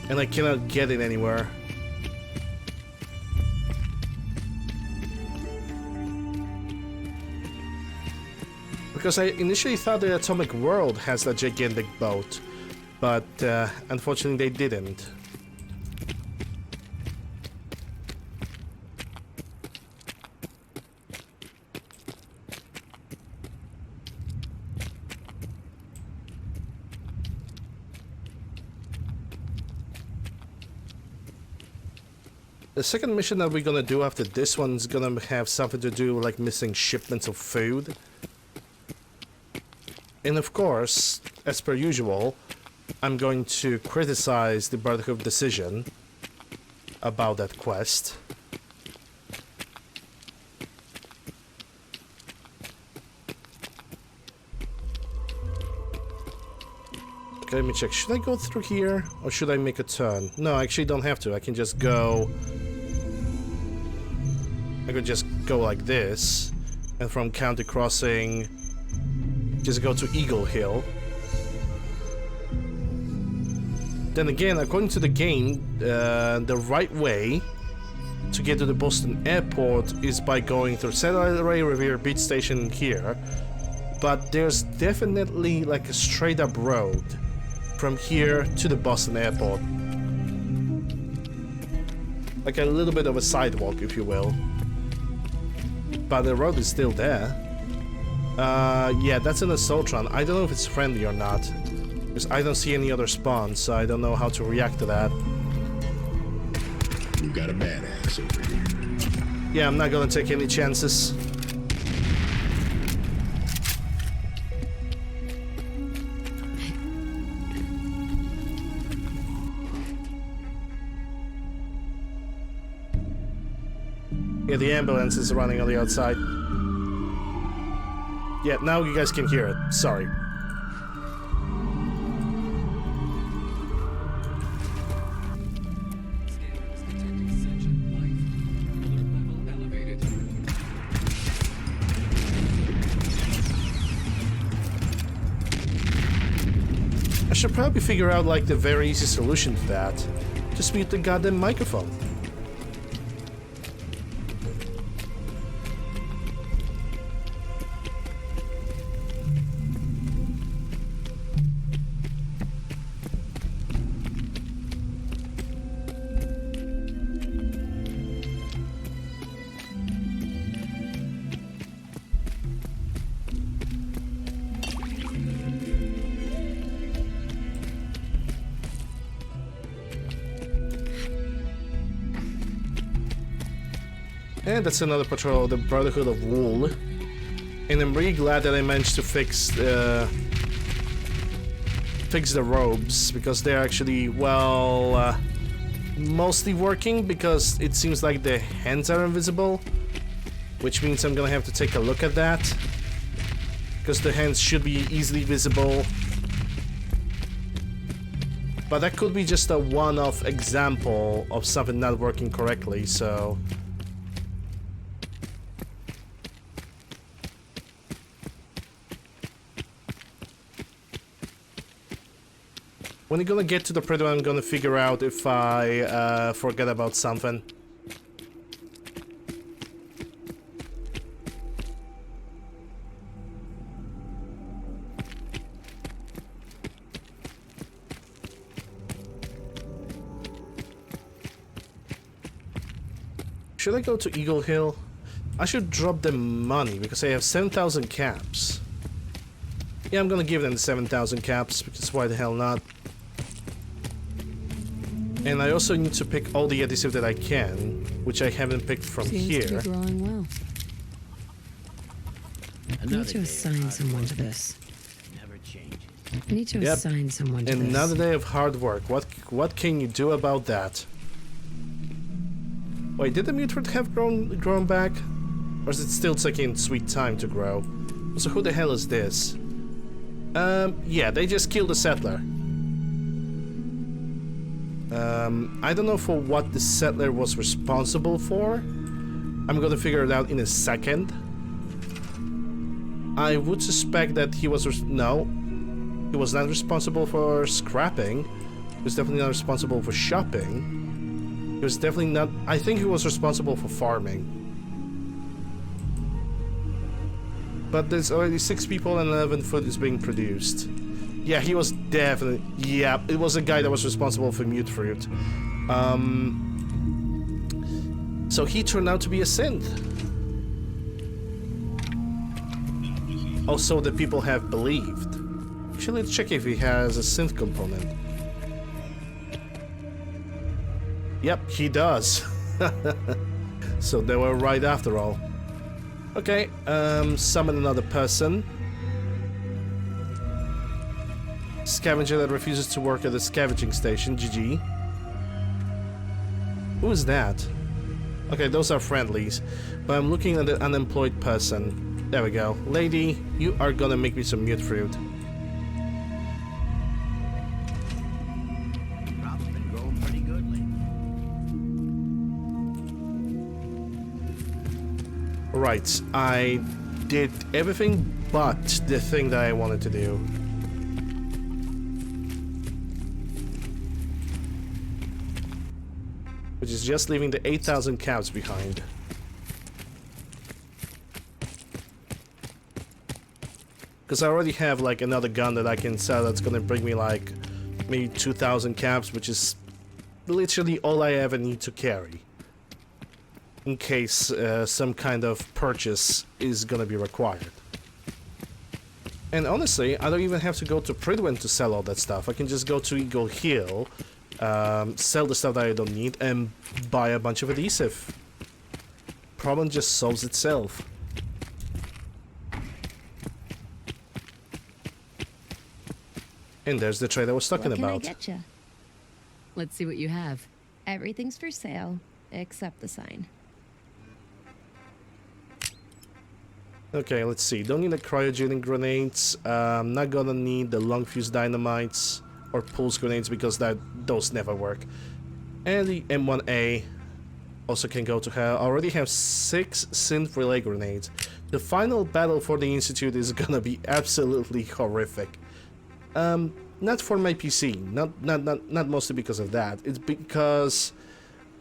And I cannot get it anywhere. Because I initially thought the Atomic World has that gigantic boat. But unfortunately they didn't. The second mission that we're gonna do after this one's gonna have something to do with like missing shipments of food. And of course, as per usual, I'm going to criticize the Brotherhood decision about that quest. Okay, let me check. Should I go through here or should I make a turn? No, I actually don't have to. I can just go... I could just go like this, and from County Crossing, just go to Eagle Hill. Then again, according to the game, the right way to get to the Boston Airport is by going through Satellite Array, Revere Beach Station here. But there's definitely like a straight up road from here to the Boston Airport. Like a little bit of a sidewalk, if you will. But the road is still there. Yeah, that's an Assaultron. I don't know if it's friendly or not. Because I don't see any other spawns, so I don't know how to react to that. We've got a badass over here. Yeah, I'm not gonna take any chances. Yeah, the ambulance is running on the outside. Yeah, now you guys can hear it. Sorry. I should probably figure out like the very easy solution to that. Just mute the goddamn microphone. And that's another patrol of the Brotherhood of Wool. And I'm really glad that I managed to fix the robes, because they're actually, well, mostly working, because it seems like the hands are invisible, which means I'm gonna have to take a look at that, because the hands should be easily visible. But that could be just a one-off example of something not working correctly, so... When you're gonna get to the Predator, I'm gonna figure out if I forget about something. Should I go to Eagle Hill? I should drop them money because I have 7,000 caps. Yeah, I'm gonna give them the 7,000 caps because why the hell not? And I also need to pick all the adhesive that I can, which I haven't picked from here. Seems to be growing well. I need to assign someone to this. I need to assign someone to this. Another day of hard work. What can you do about that? Wait, did the mutant have grown back? Or is it still taking sweet time to grow? So who the hell is this? Yeah, they just killed a settler. I don't know for what the settler was responsible for. I'm gonna figure it out in a second. I would suspect that he was no, he was not responsible for scrapping. He was definitely not responsible for shopping. He was definitely not. I think he was responsible for farming. But there's already 6 people and 11 food is being produced. Yeah, he was definitely... Yeah, it was a guy that was responsible for mute fruit. So he turned out to be a synth. Also, the people have believed. Actually, let's check if he has a synth component. Yep, he does. So they were right after all. Okay, summon another person. Scavenger that refuses to work at the scavenging station. GG. Who is that? Okay, those are friendlies. But I'm looking at the unemployed person. There we go. Lady, you are gonna make me some mute fruit. Crop's been growing pretty good lately. Right, I did everything but the thing that I wanted to do. Which is just leaving the 8,000 calves behind. Because I already have like another gun that I can sell that's gonna bring me like maybe 2,000 calves, which is literally all I ever need to carry. In case some kind of purchase is gonna be required. And honestly, I don't even have to go to Prydwen to sell all that stuff. I can just go to Eagle Hill, sell the stuff that I don't need, and buy a bunch of adhesive. Problem just solves itself. And there's the trade I was talking about. What can I get you? Let's see what you have. Everything's for sale, except the sign. Okay, let's see. Don't need the cryogenic grenades. Not gonna need the long fuse dynamites or pulse grenades because those never work. And the M1A also can go to hell. I already have 6 synth relay grenades. The final battle for the Institute is gonna be absolutely horrific. Not for my PC. Not mostly because of that. It's because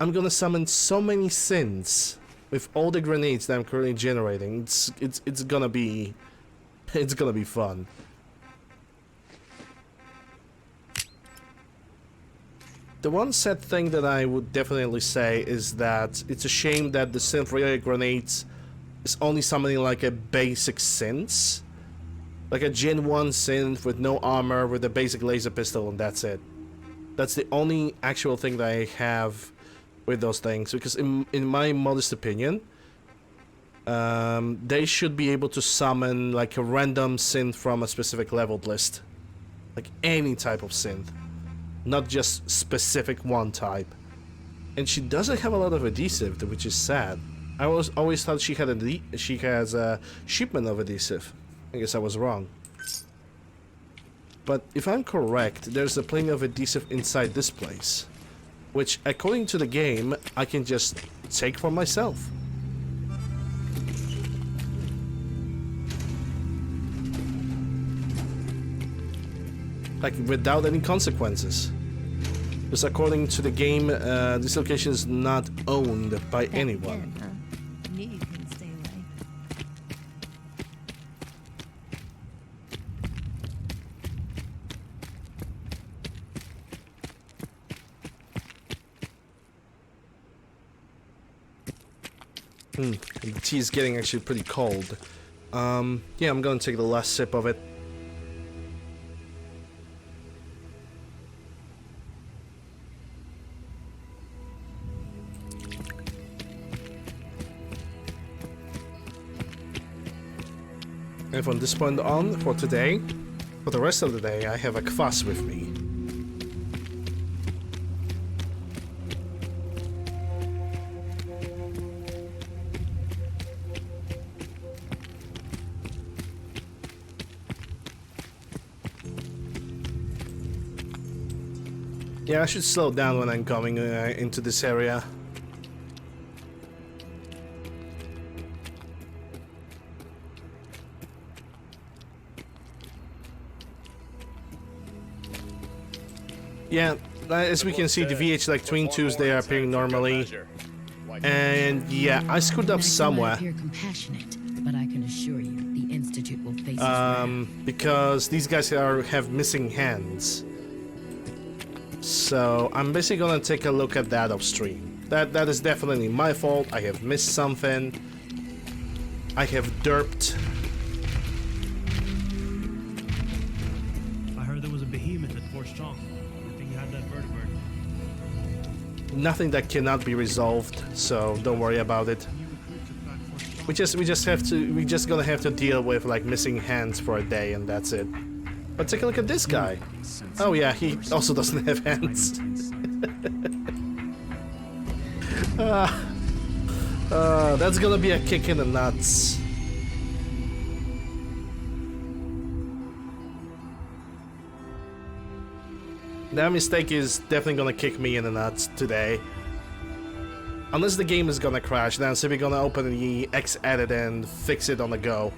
I'm gonna summon so many synths with all the grenades that I'm currently generating. It's gonna be fun. The one sad thing that I would definitely say is that it's a shame that the synth relay grenades is only summoning like a basic synths. Like a Gen 1 synth with no armor, with a basic laser pistol, and that's it. That's the only actual thing that I have with those things, because in my modest opinion, they should be able to summon like a random synth from a specific leveled list. Like any type of synth. Not just specific one type. And she doesn't have a lot of adhesive, which is sad. I always thought she has a shipment of adhesive. I guess I was wrong. But if I'm correct, there's a plenty of adhesive inside this place, which according to the game I can just take for myself. Like without any consequences. Because according to the game, this location is not owned by anyone. Knew you couldn't stay away. The tea is getting actually pretty cold. Yeah, I'm gonna take the last sip of it. And from this point on, for today, for the rest of the day, I have a kvass with me. Yeah, I should slow down when I'm coming into this area. Yeah, as we can see, the VH like Twin 2s, they are appearing normally. And yeah, I screwed up somewhere. Appear compassionate, but I can assure you, the Institute will face because these guys have missing hands. So I'm basically gonna take a look at that upstream. That is definitely my fault. I have missed something. I have derped. I heard there was a behemoth at Fort Strong. I think you had that vertebrate. Nothing that cannot be resolved, so don't worry about it. We're just gonna have to deal with like missing hands for a day, and that's it. But take a look at this guy. Oh yeah, he also doesn't have hands. That's gonna be a kick in the nuts. That mistake is definitely gonna kick me in the nuts today. Unless the game is gonna crash, then so we're gonna open the X-Edit and fix it on the go.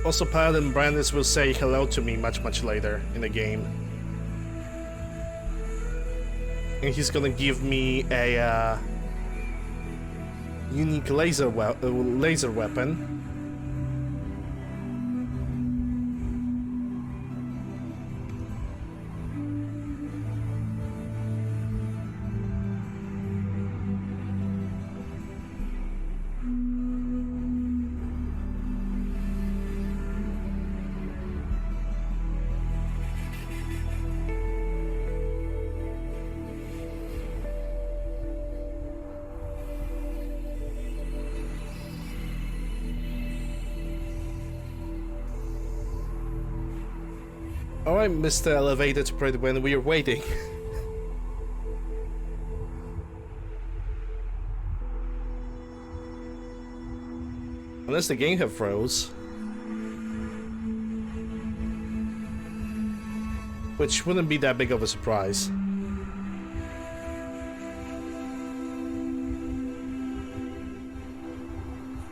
Also, Paladin Brandis will say hello to me much later in the game. And he's gonna give me a unique laser weapon. Alright, Mr. Elevated Spread, when we are waiting. Unless the game have froze. Which wouldn't be that big of a surprise.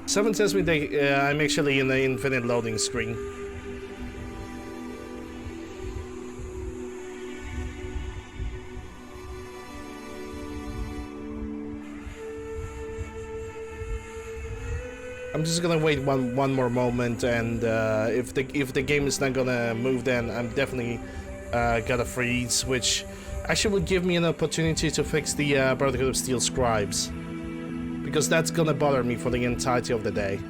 Someone tells me I'm actually in the infinite loading screen. I'm just gonna wait one more moment, and if the game is not gonna move, then I'm definitely gonna freeze, which actually will give me an opportunity to fix the Brotherhood of Steel scribes, because that's gonna bother me for the entirety of the day.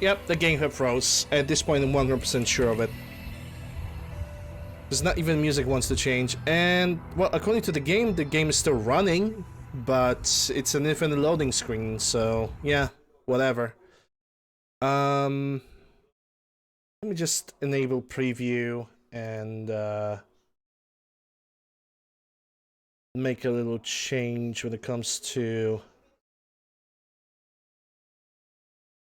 Yep, the game have froze. At this point, I'm 100% sure of it. There's not even music wants to change, and well, according to the game is still running, but it's an infinite loading screen, so yeah, whatever. Let me just enable preview and make a little change when it comes to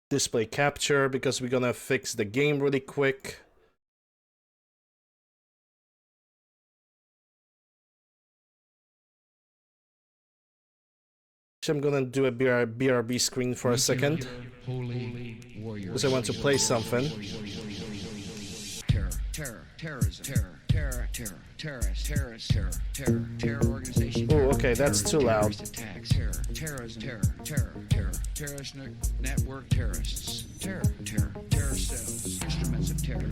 display capture, because we're gonna fix the game really quick. I'm gonna do a BRB screen for a second, because I want to play something. Oh, okay, that's too loud. Terrorist network terrorists. Terror cells. Instruments of terror.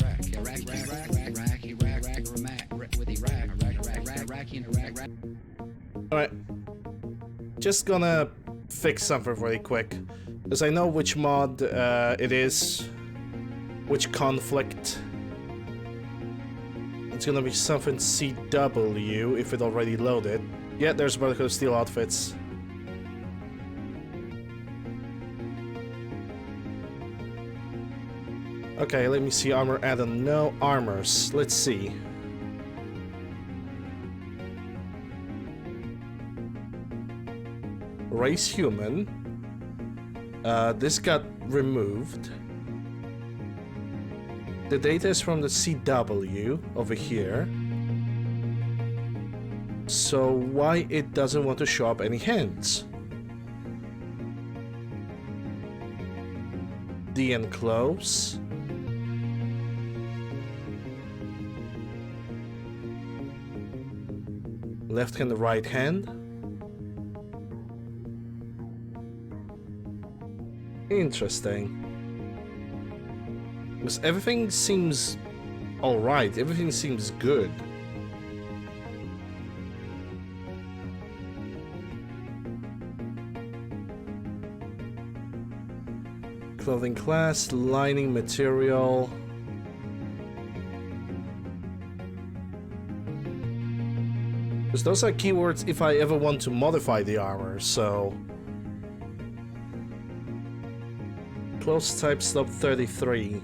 Alright. Just gonna fix something really quick, because I know which mod it is, which conflict. It's gonna be something CW if it already loaded. Yeah, there's Brotherhood of Steel outfits. Okay, let me see. Armor add-on. No armors. Let's see. Race human. This got removed. The data is from the CW over here. So why it doesn't want to show up any hands? The enclose. Left hand, right hand. Interesting. Because everything seems alright, everything seems good. Clothing class, lining material. Because those are keywords if I ever want to modify the armor, so... Close type stop 33.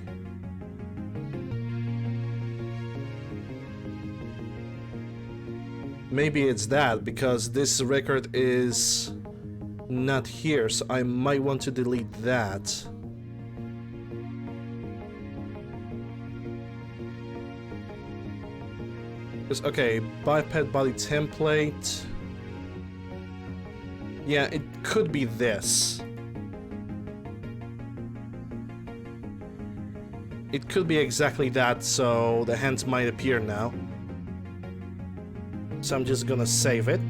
Maybe it's that, because this record is not here, so I might want to delete that. Okay, biped body template. Yeah, it could be this. It could be exactly that, so the hands might appear now. So I'm just gonna save it.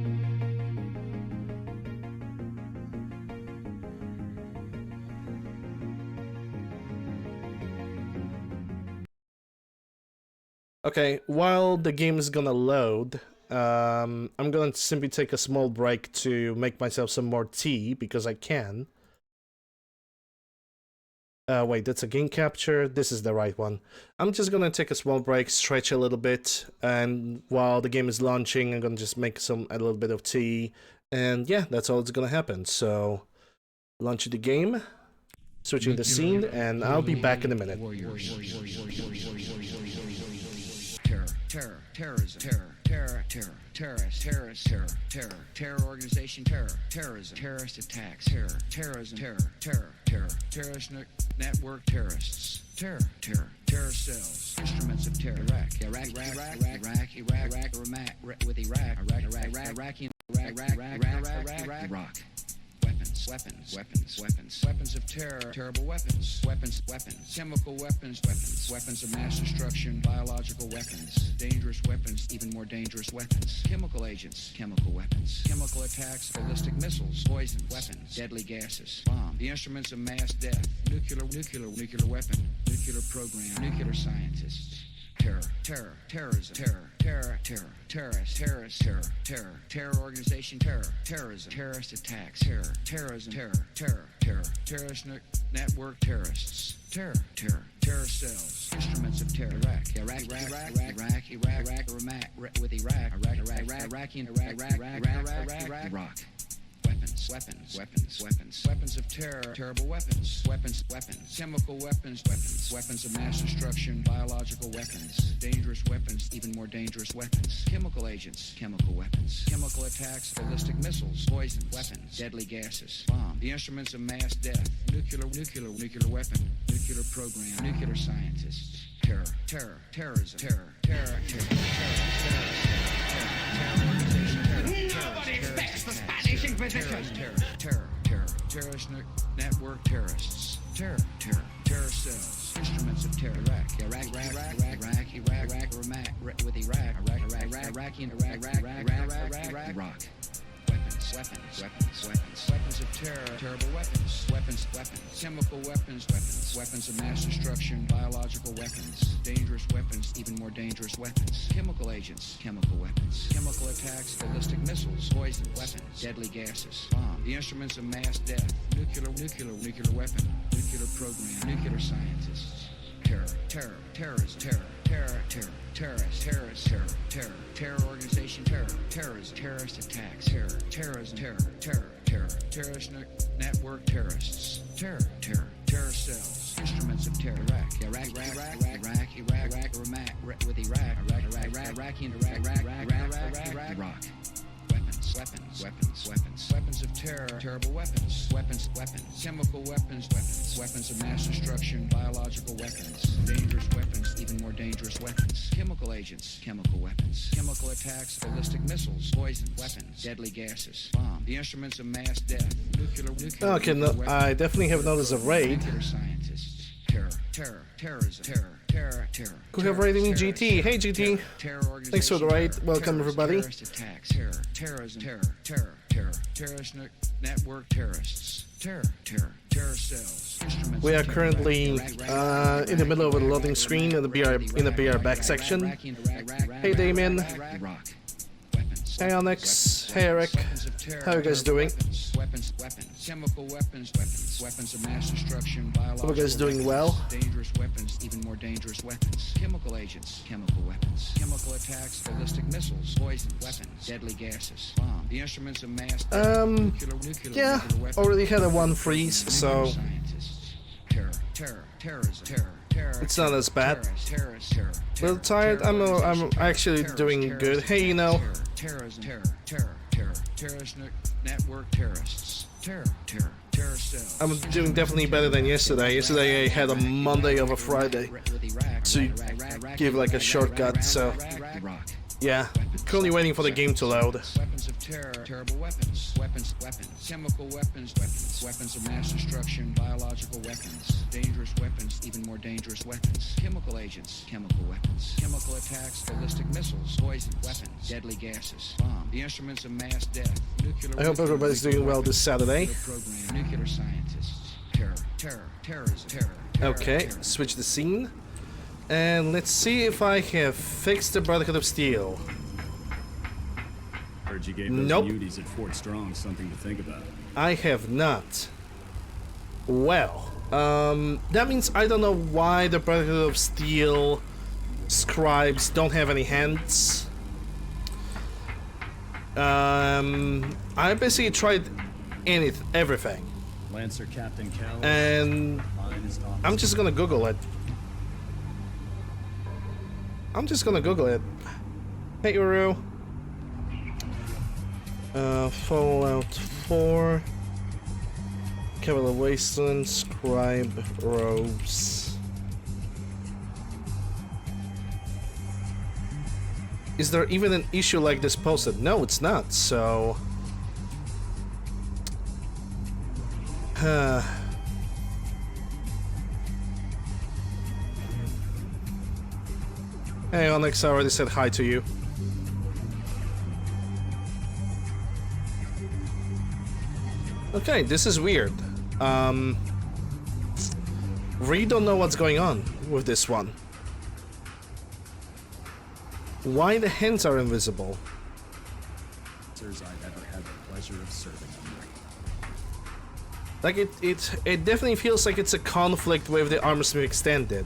Okay, while the game is gonna load, I'm gonna simply take a small break to make myself some more tea, because I can. Wait, that's a game capture. This is the right one. I'm just gonna take a small break, stretch a little bit, and while the game is launching, I'm gonna just make a little bit of tea, and yeah, that's all that's gonna happen. So, launching the game, switching the scene, and I'll be back in a minute. Terror, terrorism, terror organization, terrorism, terrorist attacks, terrorism, terrorist network, terrorists, terror cells, instruments of terror, Iraq, weapons of terror, terrible weapons, chemical weapons of mass destruction, biological weapons, dangerous weapons, even more dangerous weapons, chemical agents, chemical weapons, chemical attacks, ballistic missiles, poison weapons, deadly gases, bomb, the instruments of mass death, nuclear weapon, nuclear program, nuclear scientists. Terrorism, terror organization, terrorism, terrorist attacks, terrorism, terrorist network, terrorists, terror cells, instruments of terror, Iraq. Weapons of terror, terrible weapons, chemical weapons of mass destruction, biological weapons, dangerous weapons, even more dangerous weapons, chemical agents, chemical weapons, chemical attacks, ballistic missiles, poison weapons, deadly gases, bomb, the instruments of mass death, nuclear weapon, nuclear program, nuclear scientists, terrorism, terrorist network, terrorists, terror cells, instruments of terror, Iraq. Weapons of terror, terrible weapons, chemical weapons of mass destruction, biological weapons, dangerous weapons, even more dangerous weapons, chemical agents, chemical weapons, chemical attacks, ballistic missiles, poison weapons, deadly gases, bomb, the instruments of mass death, nuclear weapon, nuclear program, nuclear scientists, terrorism, terror organization, terrorism, terrorist attacks, terrorism, terrorist network, terrorists, terror cells, instruments of terror, Iraq. Weapons of terror, terrible weapons, chemical weapons of mass destruction, biological weapons, dangerous weapons, even more dangerous weapons, chemical agents, chemical weapons, chemical attacks, ballistic missiles, poison weapons, deadly gases, bomb, the instruments of mass death, nuclear okay, no, I definitely have noticed a raid. Terror. Go have raiding GT. Hey GT. Thanks for the raid. Welcome everybody. Terrorist attacks, terrorism, terrorist network, terrorists, terror. Terror cells. Instruments We are of terror. currently in the middle of a loading screen in the BR back section. Hey Damien. Iraq. Hey Onyx. Hey Eric. How are you guys doing? Weapons, chemical weapons, weapons of mass destruction, biological Hope you guys doing weapons, well. dangerous weapons, even more dangerous weapons, chemical agents, chemical weapons, chemical attacks, ballistic missiles, poison weapons, deadly gases, bomb, the instruments of mass nuclear Yeah, weapons, already had a one freeze, so scientists, terrorism, it's not as bad. terrorists, A little tired. I'm actually doing good. Hey, you know, terrorism, terrorist network, terrorists, terror cells. I'm doing definitely better than yesterday. Yesterday I had a Monday of a Friday to give like a shortcut, so yeah. Currently waiting for the game to load. Weapons of terror, terrible weapons, chemical weapons, weapons of mass destruction, biological weapons, dangerous weapons, even more dangerous weapons, chemical agents, chemical weapons, chemical attacks, ballistic missiles, poison weapons, deadly gases, bomb, the instruments of mass death, nuclear. I hope everybody's doing well this Saturday. Program, nuclear scientists, terrorism. Okay, switch the scene. And let's see if I have fixed the Brotherhood of Steel. Heard you gave those Nope. beauties at Fort Strong something to think about. I have not. Well, that means I don't know why the Brotherhood of Steel scribes don't have any hands. I basically tried everything. Lancer Captain Kell. And I'm just gonna Google it. Hey, Uru. Fallout 4. Cavalier Wasteland. Scribe Robes. Is there even an issue like this posted? No, it's not, so... Hey Onyx, I already said hi to you. Okay, this is weird. Really don't know what's going on with this one. Why the hands are invisible? I've ever had the pleasure of serving under. Like it definitely feels like it's a conflict with the Armor Smith Extended.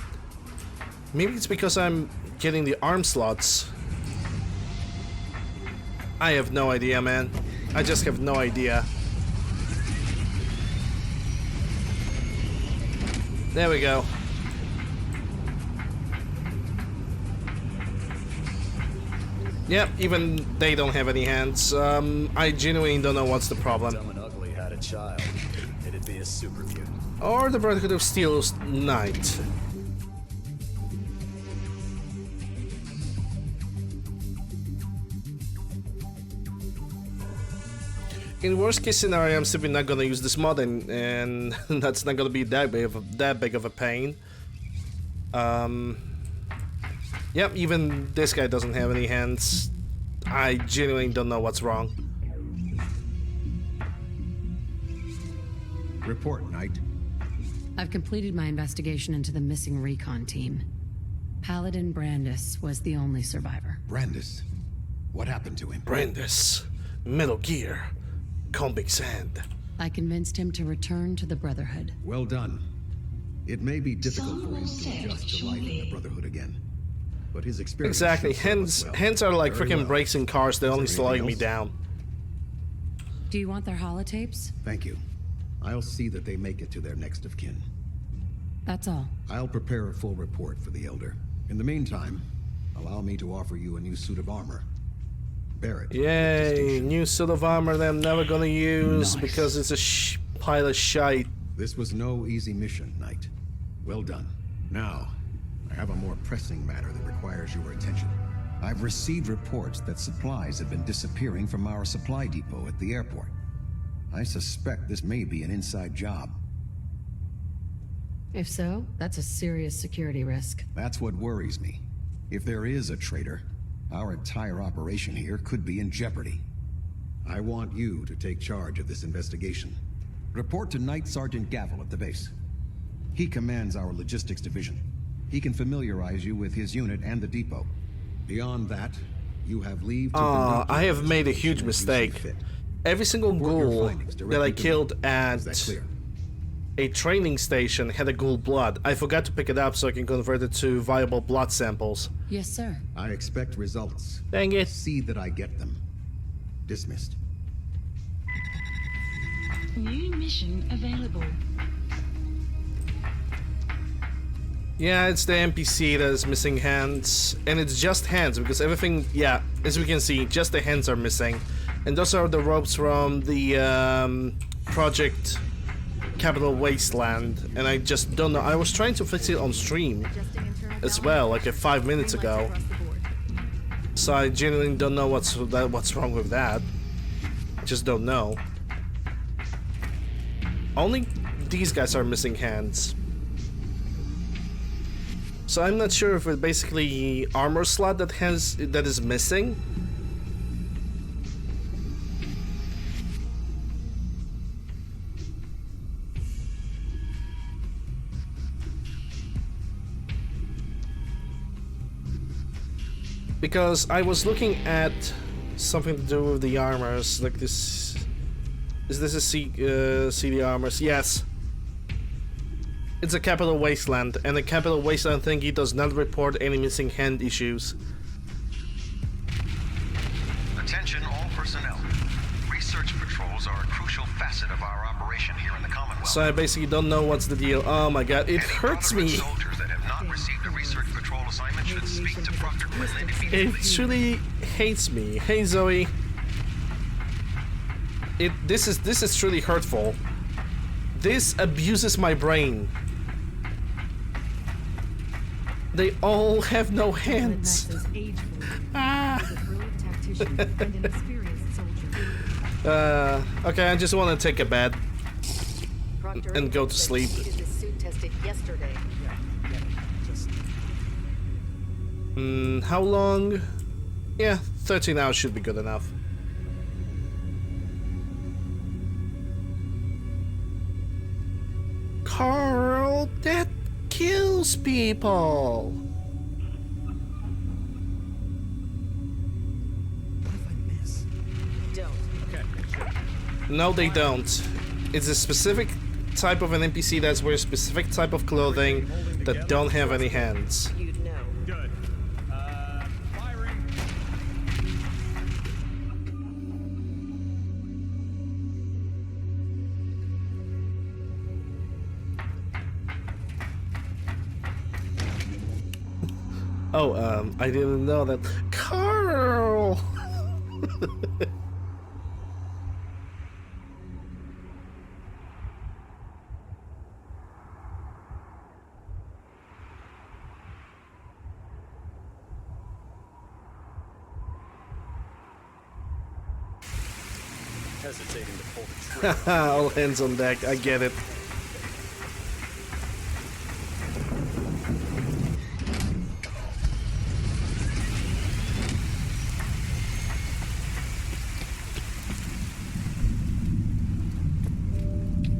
Maybe it's because I'm getting the arm slots. I have no idea, man. I just have no idea. There we go. Yep, even they don't have any hands. I genuinely don't know what's the problem. Dumb and Ugly had a child. It'd be a super mutant. Or the Brotherhood of Steel's knight. In worst case scenario, I'm simply not gonna use this mod, and that's not gonna be that big of a pain. Yep, even this guy doesn't have any hands. I genuinely don't know what's wrong. Report, Knight. I've completed my investigation into the missing recon team. Paladin Brandis was the only survivor. Brandis. What happened to him? Brandis, Metal Gear, Comic Sand. I convinced him to return to the Brotherhood. Well done. It may be difficult for him to adjust to life in the Brotherhood again. But his experience... Exactly, hands are like Very freaking well. brakes in cars, they're only Is there slowing anything me else? down. Do you want their holotapes? Thank you. I'll see that they make it to their next of kin. That's all. I'll prepare a full report for the Elder. In the meantime, allow me to offer you a new suit of armor. Bear it. Yay, new suit of armor that I'm never gonna use Nice. because it's a pile of shite. This was no easy mission, Knight. Well done. Now, I have a more pressing matter that requires your attention. I've received reports that supplies have been disappearing from our supply depot at the airport. I suspect this may be an inside job. If so, that's a serious security risk. That's what worries me. If there is a traitor, our entire operation here could be in jeopardy. I want you to take charge of this investigation. Report to Night Sergeant Gavel at the base. He commands our logistics division. He can familiarize you with his unit and the depot. Beyond that, you have leave to conduct I your have made a huge investigation as you mistake. see fit. Every single Report your ghoul findings that I directly to me. killed at Is that clear? a training station had a ghoul blood. I forgot to pick it up so I can convert it to viable blood samples. Yes, sir. I expect results. Dang it. See that I get them. Dismissed. New mission available. Yeah, it's the NPC that is missing hands. And it's just hands, because everything, yeah, as we can see, just the hands are missing. And those are the ropes from the Project Capital Wasteland. And I just don't know. I was trying to fix it on stream as well, like 5 minutes ago. So I genuinely don't know what's wrong with that. I just don't know. Only these guys are missing hands. So I'm not sure if it's basically armor slot that is missing. Because I was looking at something to do with the armors, like this. Is this a CD armors? Yes. It's a Capital Wasteland, and the Capital Wasteland thingy does not report any missing hand issues. Attention all personnel. Research patrols are a crucial facet of our operation here in the Commonwealth. So I basically don't know what's the deal. Oh my god, it hurts me. Soldiers that have not received a research patrol assignment should speak to Proctor Quinlan It immediately. truly hates me. Hey Zoe. This is truly hurtful. This abuses my brain. They all have no hands. Ah. Okay, I just want to take a bed and go to sleep. How long? Yeah, 13 hours should be good enough. Carl, that kills people. No, they don't. It's a specific type of an NPC that's wears specific type of clothing that don't have any hands. Good. Firing. Oh, I didn't know that. Carl! Hesitating to pull the trigger. All hands on deck, I get it.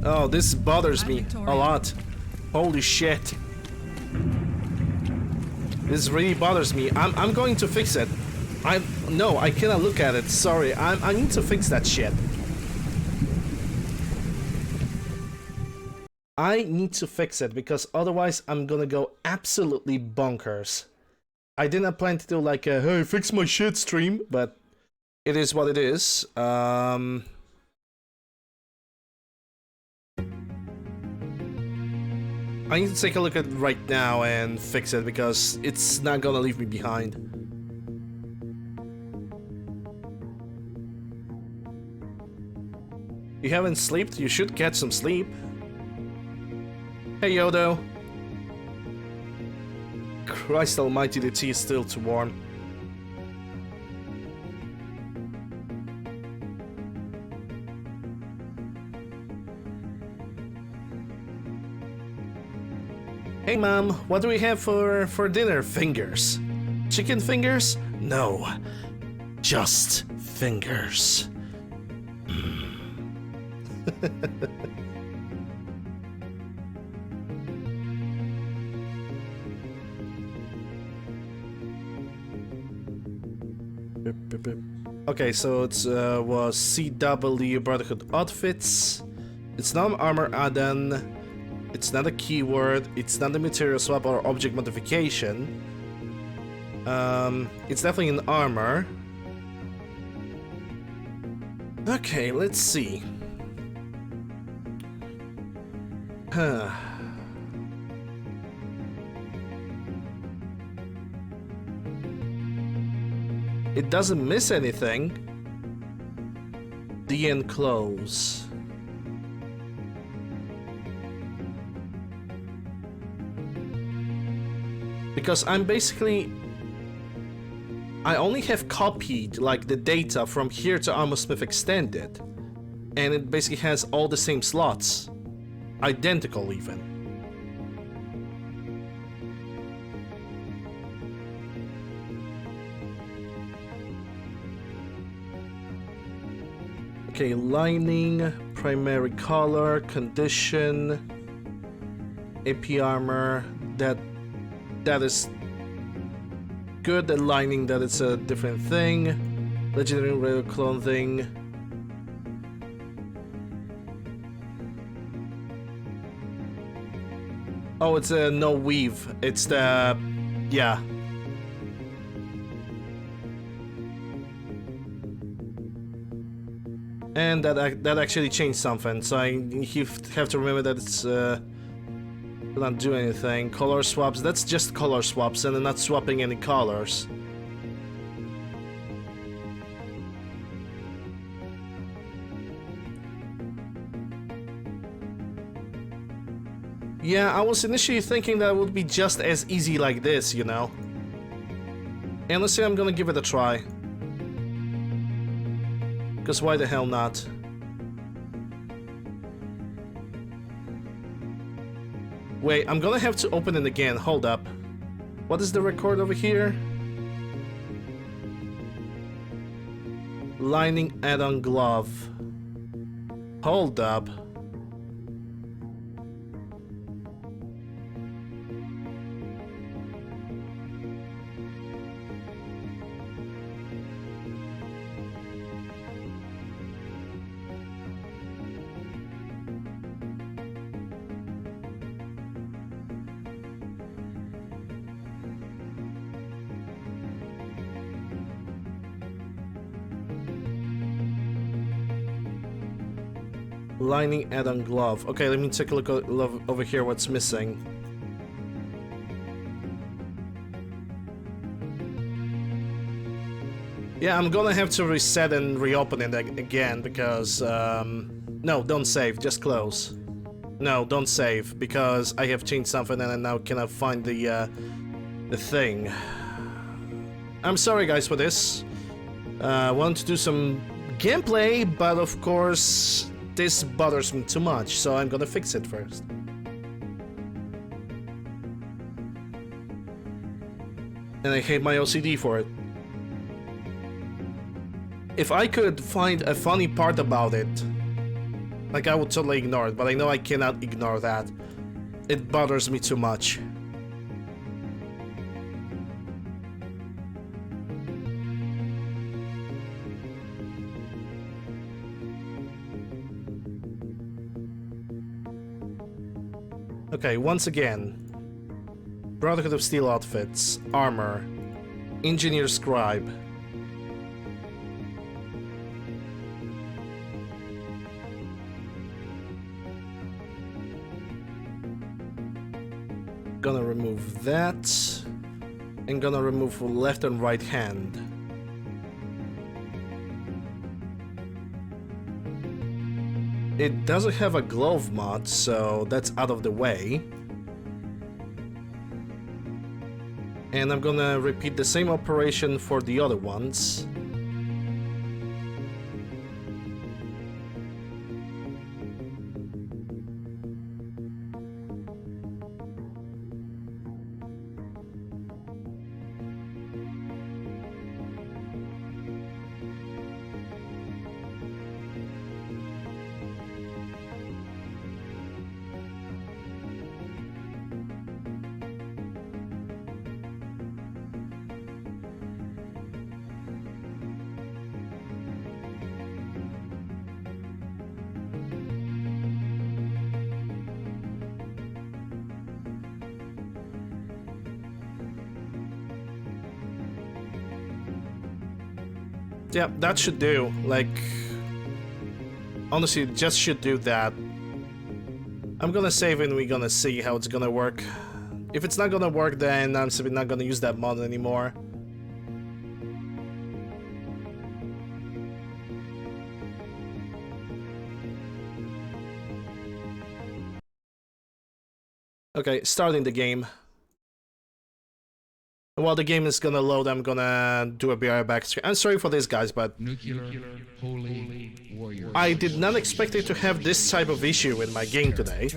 Oh, this bothers me a lot. Holy shit. This really bothers me. I'm going to fix it. No, I cannot look at it. Sorry. I need to fix that shit. I need to fix it because otherwise I'm gonna go absolutely bonkers. I didn't plan to do like a hey, fix my shit stream, but it is what it is. I need to take a look at it right now and fix it because it's not gonna leave me behind. You haven't slept? You should get some sleep. Hey Yodo. Christ almighty, the tea is still too warm. Hey mom, what do we have for dinner? Fingers. Chicken fingers? No. Just fingers. Okay, so it was CW Brotherhood outfits. It's not an armor add-on. It's not a keyword. It's not a material swap or object modification. It's definitely an armor. Okay, let's see. Huh. It doesn't miss anything. The enclose. Because I'm basically... I only have copied like the data from here to Armorsmith Extended. And it basically has all the same slots. Identical even. Okay, lining, primary color, condition, AP armor, that is good. The lining, that it's a different thing. Legendary rare clothing. Oh, it's a no weave. It's the... yeah. And that actually changed something, so you have to remember that it's not do anything. Color swaps, that's just color swaps, and they're not swapping any colors. Yeah, I was initially thinking that it would be just as easy like this, you know. And let's say I'm gonna give it a try. Because why the hell not? Wait, I'm gonna have to open it again. Hold up. What is the record over here? Lining add-on glove. Hold up. Lining add-on glove. Okay, let me take a look over here what's missing. Yeah, I'm gonna have to reset and reopen it again because no, don't save, just close. No, don't save because I have changed something and I now cannot find the thing. I'm sorry guys for this. I want to do some gameplay, but of course this bothers me too much, so I'm gonna fix it first. And I hate my OCD for it. If I could find a funny part about it, like I would totally ignore it, but I know I cannot ignore that. It bothers me too much. Okay, once again, Brotherhood of Steel outfits, armor, engineer scribe. Gonna remove that, and gonna remove left and right hand. It doesn't have a glove mod, so that's out of the way. And I'm gonna repeat the same operation for the other ones. Yeah, that should do. Like, honestly, just should do that. I'm gonna save and we're gonna see how it's gonna work. If it's not gonna work, then I'm simply not gonna use that mod anymore. Okay, starting the game. While the game is gonna load, I'm gonna do a BR back screen. I'm sorry for this, guys, but Nuclear holy warrior. I did not expect it to have this type of issue in my game today.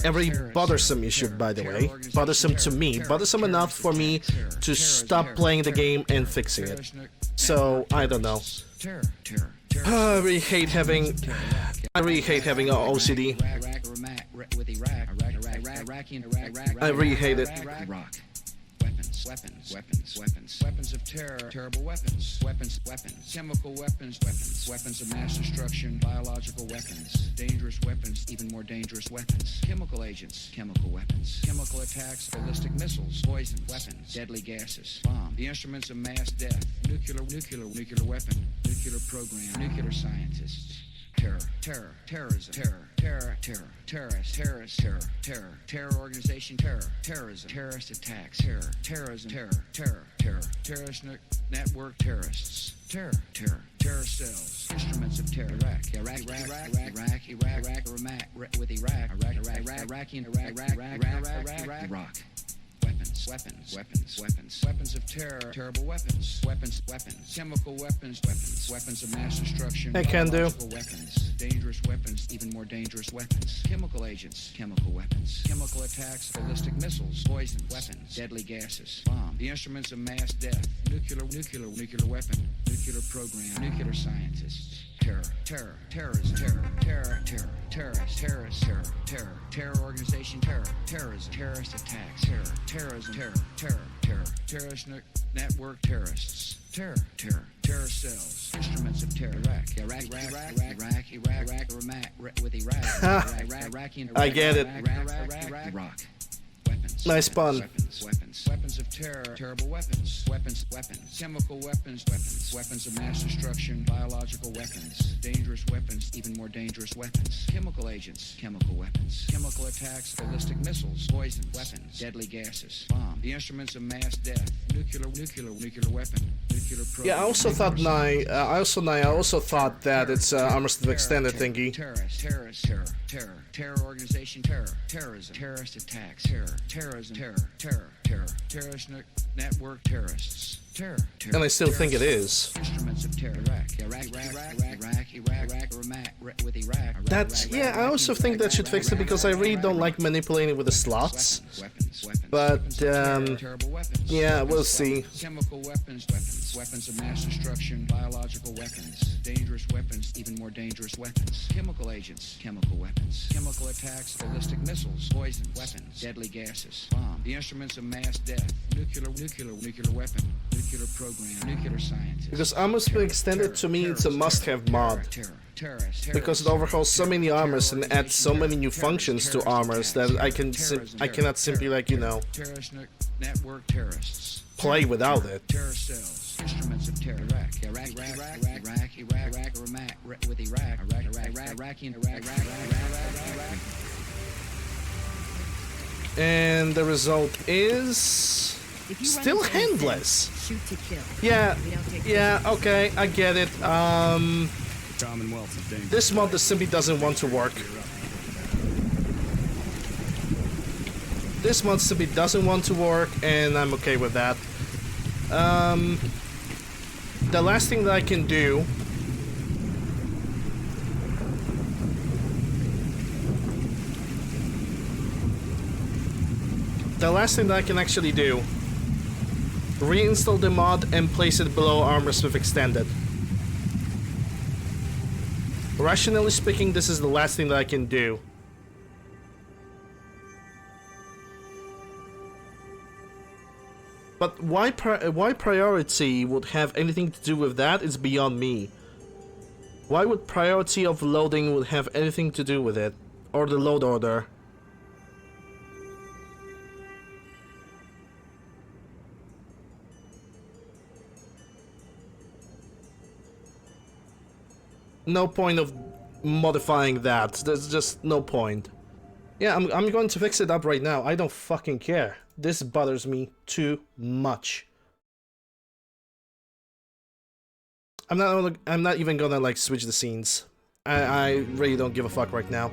A very bothersome issue, by the way. Bothersome to me. Bothersome enough for me to stop playing the game and fixing it. So, I don't know. I really hate having a OCD. I really hate it. Weapons of terror, terrible weapons, chemical weapons of mass destruction, biological weapons, dangerous weapons, even more dangerous weapons, chemical agents, chemical weapons, chemical attacks, ballistic missiles, poison weapons, deadly gases, bomb, the instruments of mass death, nuclear weapon, nuclear program, nuclear scientists. Terrorism, terror organization, terrorism, terrorist attacks, terrorism, terrorist network, terrorists, terror cells, instruments of terror, Iraq, weapons of terror, terrible weapons, chemical weapons of mass destruction, I can do. weapons, dangerous weapons, even more dangerous weapons, chemical agents, chemical weapons, chemical attacks, ballistic missiles, poison weapons, deadly gases, bomb, the instruments of mass death, nuclear weapon, nuclear program, nuclear scientists. Terrorism, terror organization, terrorism, terrorist attacks, terrorism, terrorist network, terrorists, terror cells, instruments of terror, Iraq, I get it. Iraq. Nice pun. Weapons of terror, terrible weapons, chemical weapons of mass destruction, biological weapons, dangerous weapons, even more dangerous weapons, chemical agents, chemical weapons, chemical attacks, ballistic missiles, poison weapons, deadly gases, bomb, the instruments of mass death, nuclear weapon, nuclear program. Yeah, I also thought that it's Armored Extended thingy. Terror organization, terrorism, terrorist attacks, terrorism, terrorist network, terrorists, And I still think it is. Instruments of terror, Iraq, with Iraq. That's, yeah, I also think that should fix it because I really don't like manipulating with the slots. But, yeah, we'll see. Chemical weapons of mass destruction, biological weapons, dangerous weapons, even more dangerous weapons, chemical agents, chemical weapons, chemical attacks, ballistic missiles, poison weapons, deadly gases, bomb, the instruments of mass death, nuclear weapon, nuclear program, nuclear scientists. Because Armored Extended, to me, it's a must-have mod. Because it overhauls so many armors and adds so many new functions to armors that I cannot simply, like, you know, play without it. Terror cells. Instruments of terror. And the result is still handless. Shoot to kill. Yeah, okay, I get it. This mod just simply doesn't want to work. This mod simply doesn't want to work, and I'm okay with that. The last thing that I can do actually do, reinstall the mod and place it below Armor Smith Extended. Rationally speaking, this is the last thing that I can do. But why priority would have anything to do with that is beyond me. Why would priority of loading would have anything to do with it? Or the load order? No point of modifying that. There's just no point. Yeah, I'm going to fix it up right now. I don't fucking care. This bothers me too much. I'm not even gonna like switch the scenes. I really don't give a fuck right now.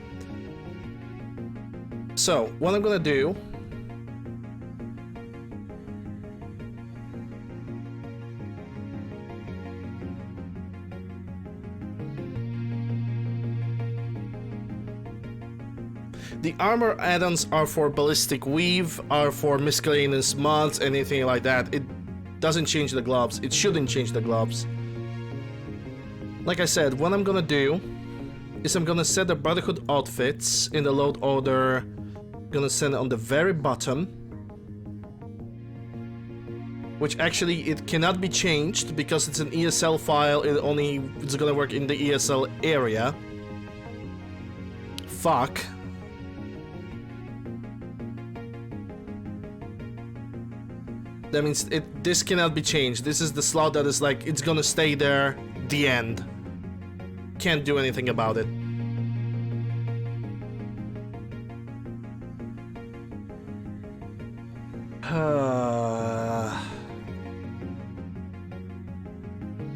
So, what I'm gonna do... The armor add-ons are for ballistic weave, are for miscellaneous mods, anything like that. It doesn't change the gloves. It shouldn't change the gloves. Like I said, what I'm gonna do is I'm gonna set the Brotherhood outfits in the load order. Gonna send it on the very bottom. Which actually it cannot be changed because it's an ESL file. It's gonna work in the ESL area. Fuck. That means this cannot be changed. This is the slot that is like, it's gonna stay there, the end. Can't do anything about it.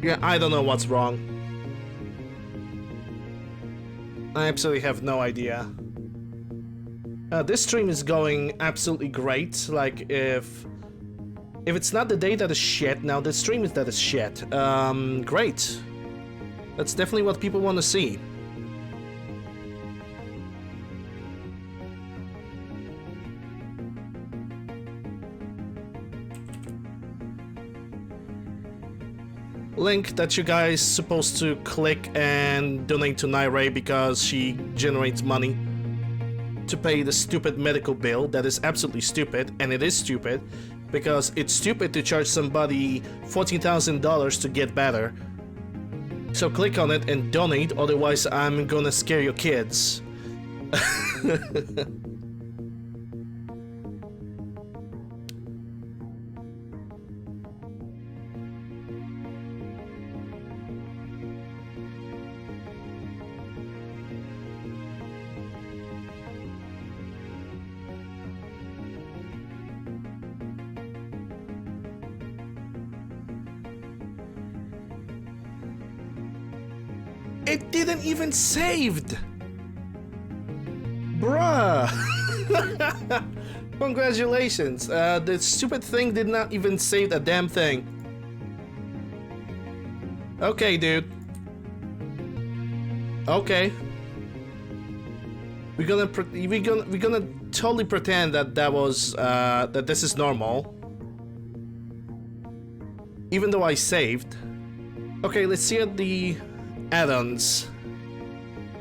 Yeah, I don't know what's wrong. I absolutely have no idea. This stream is going absolutely great. Like, if it's not the day that is shit, now the stream is that is shit. Great. That's definitely what people want to see. Link that you guys supposed to click and donate to Nairei because she generates money to pay the stupid medical bill. That is absolutely stupid, and it is stupid because it's stupid to charge somebody $14,000 to get better. So click on it and donate, otherwise I'm gonna scare your kids. It didn't even saved! Bruh! Congratulations, the stupid thing did not even save a damn thing. Okay, dude. Okay. We're gonna totally pretend that that was that this is normal. Even though I saved. Okay, let's see at the add-ons.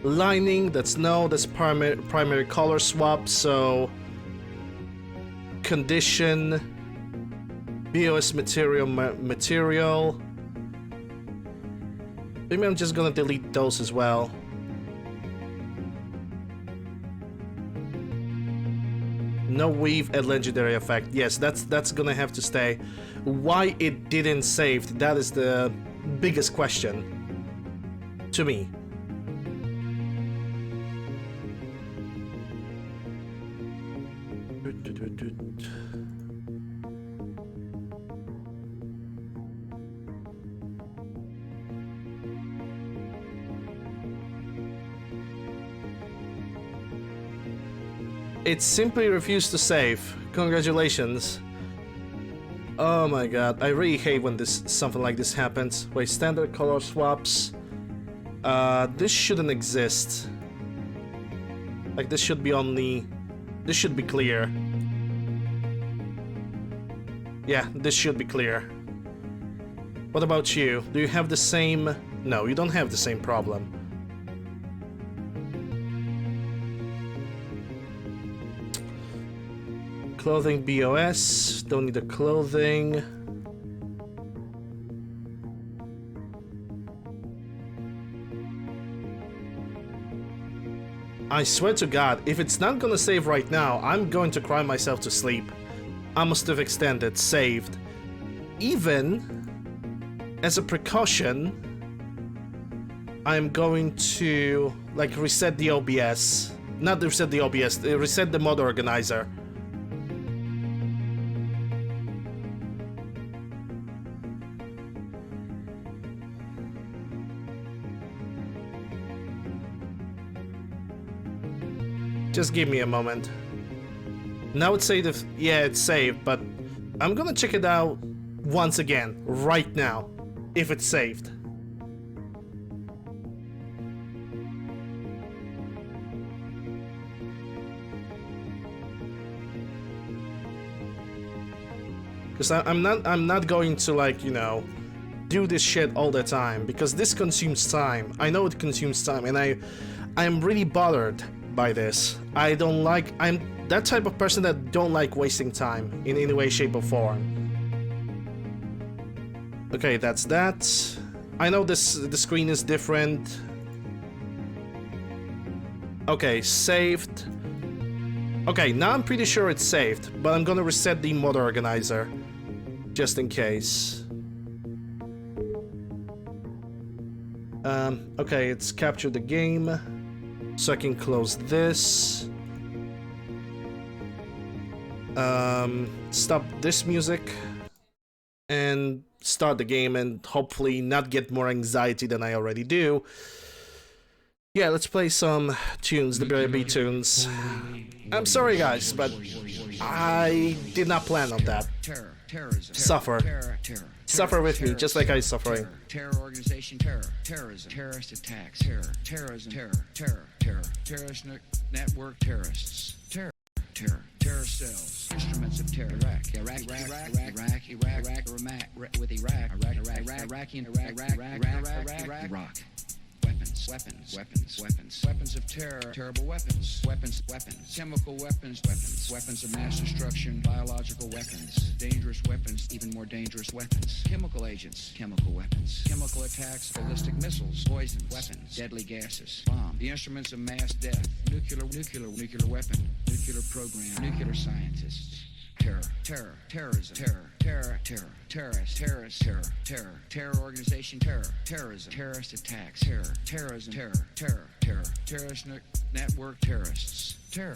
Lining, that's no, that's primary color swap, so condition, BOS material. Maybe I'm just gonna delete those as well. No weave and legendary effect. Yes, that's gonna have to stay. Why it didn't save, that is the biggest question to me. It simply refused to save. Congratulations. Oh my god, I really hate when something like this happens. Wait, standard color swaps. This shouldn't exist. Like, this should be only... This should be clear. Yeah, this should be clear. What about you? Do you have the same... No, you don't have the same problem. Clothing BOS, don't need the clothing. I swear to God, if it's not gonna save right now, I'm going to cry myself to sleep. I must have extended, saved. Even as a precaution, I'm going to like reset the OBS. Not reset the OBS, reset the mod organizer. Just give me a moment. Now it's saved. Yeah, it's saved, but I'm gonna check it out once again, right now, if it's saved. Because I'm not going to, like, you know, do this shit all the time, because this consumes time. I know it consumes time, and I'm really bothered by this. I'm that type of person that don't like wasting time in any way, shape, or form. Okay, that's that. I know the screen is different. Okay, saved. Okay, now I'm pretty sure it's saved, but I'm gonna reset the mod organizer just in case. Okay, it's captured the game, so I can close this. Stop this music and start the game, and hopefully not get more anxiety than I already do. Yeah, let's play some tunes, the BRB tunes. I'm sorry guys, but I did not plan on that. Suffer. Suffer with me, just like I'm suffering. Terror organization, terrorism, terrorist attacks, terrorism, terrorist network, terrorists, terror cells, instruments of terror, Iraq, weapons of terror, terrible weapons, chemical weapons, weapons of mass destruction, biological weapons, dangerous weapons, even more dangerous weapons, chemical agents, chemical weapons, chemical attacks, ballistic missiles, poisons, weapons, deadly gases, bomb, the instruments of mass death, nuclear weapon, nuclear program, nuclear scientists. Terrorism, terror organization, terrorism, terrorist attacks, terrorism, terrorist network, terrorists, terror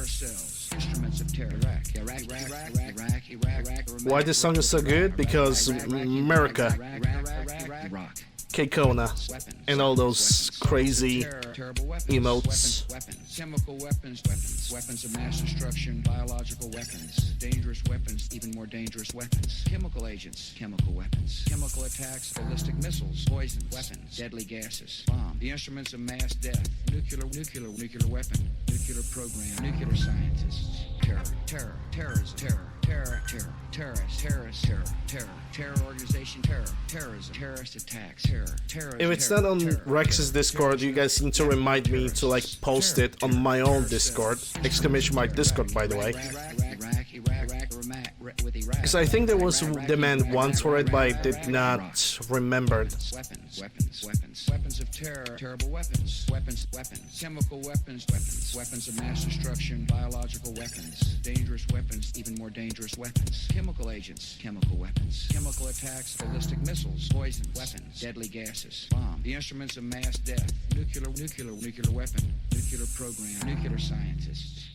cells, instruments of terror, Iraq. Why this song is so good? Because America, K-Kona, and all those crazy emotes. Chemical weapons of mass destruction, biological weapons, dangerous weapons, even more dangerous weapons, chemical agents, chemical weapons, chemical attacks, ballistic missiles, poisons, weapons, deadly gases, bomb, the instruments of mass death, nuclear weapon, nuclear program, nuclear scientists, terrorism, terror organization, terrorism, terrorist attacks, terrorism. If it's not on Rex's Discord, you guys need to remind me to like post it on my own Discord, !Discord by the way. Because I think there was demand once for it, but I did not remember. Weapons of terror, terrible weapons, chemical weapons, weapons of mass destruction, biological weapons, dangerous weapons, even more dangerous weapons, chemical agents, chemical weapons, chemical attacks, ballistic missiles, poisons, weapons, deadly gases, bomb, the instruments of mass death, nuclear weapon, nuclear program, nuclear scientists.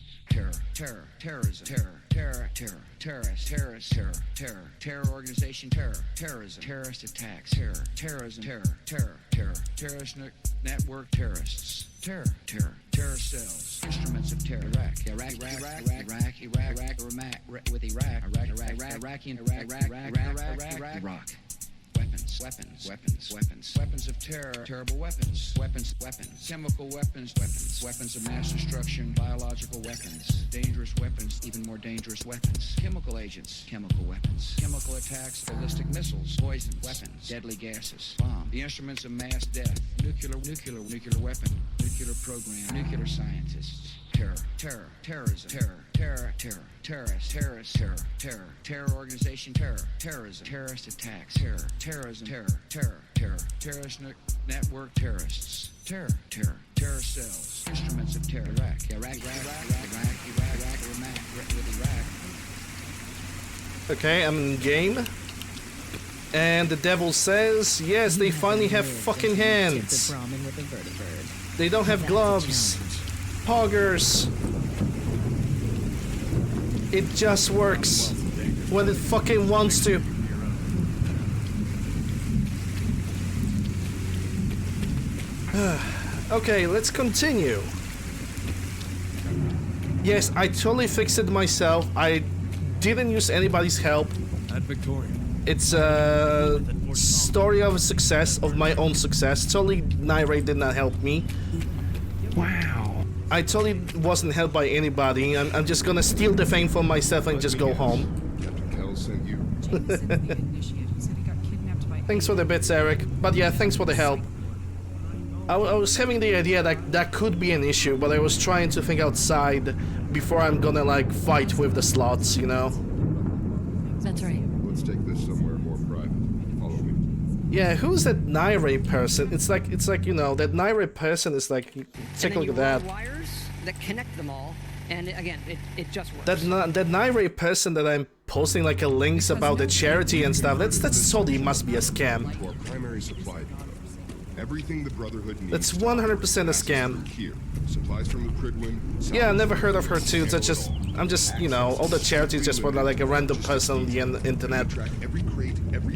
Terrorism, terror organization, terrorism, terrorist attacks, terrorism, terrorist network, terrorists, terror cells, instruments of terror, Iraq. Weapons of terror, terrible weapons, chemical weapons, weapons of mass destruction, biological weapons, dangerous weapons, even more dangerous weapons, chemical agents, chemical weapons, chemical attacks, ballistic missiles, poisons, weapons, deadly gases, bomb, the instruments of mass death, nuclear weapon, nuclear program, nuclear scientists. Terrorism, terror organization, terrorism, terrorist attacks, terrorism, terrorist network, terrorists, terror cells, instruments of terror, Iraq. Okay, I'm in game. And the devil says, yes, they finally have fucking hands. They don't have gloves. Poggers. It just works when it fucking wants to. Okay, let's continue. Yes, I totally fixed it myself. I didn't use anybody's help. At Victoria. It's a story of a success, of my own success. Totally, Naire did not help me. Wow. I totally wasn't helped by anybody. I'm just gonna steal the fame for myself and just go home. Captain Kell sent you. Thanks for the bits, Eric. But yeah, thanks for the help. I was having the idea that that could be an issue, but I was trying to think outside before I'm gonna like fight with the slots, you know? That's right. Let's take this somewhere more private. Follow me. Yeah, who's that Naire person? It's like you know, that Naire person is like, take a look at that. Wires that connect them all, and again, it just works. That Naire person that I'm posting like a links about the charity and stuff. That's totally must be a scam. To our primary supply depot. Everything the Brotherhood needs. That's 100% a scam. Here. Supplies from the Pridwin. Yeah, I never heard of her too. That's I'm just, you know, all the charities just for like a random person on the internet.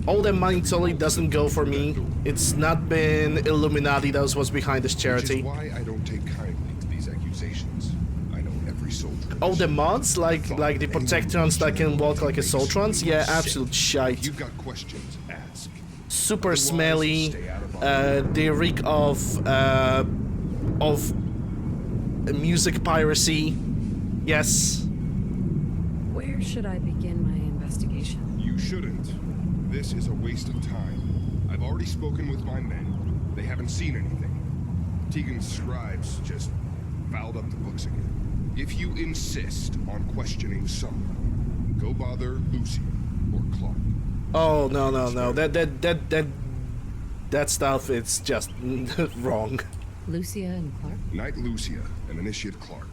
All the money totally doesn't go for me. It's not been Illuminati that was what's behind this charity. Which is why I don't take kindly to these accusations. I know every soldier. Oh, the mods, like the Protectrons that can walk like a Soltrons? Yeah, absolute shite. You've got questions, ask. Super smelly. They reek of music piracy. Yes. Where should I begin my investigation? You shouldn't. This is a waste of time. I've already spoken with my men. They haven't seen anything. Tegan's scribes just fouled up the books again. If you insist on questioning someone, go bother Lucia or Clark. Oh no. That stuff is just wrong. Lucia and Clark? Knight Lucia and Initiate Clark.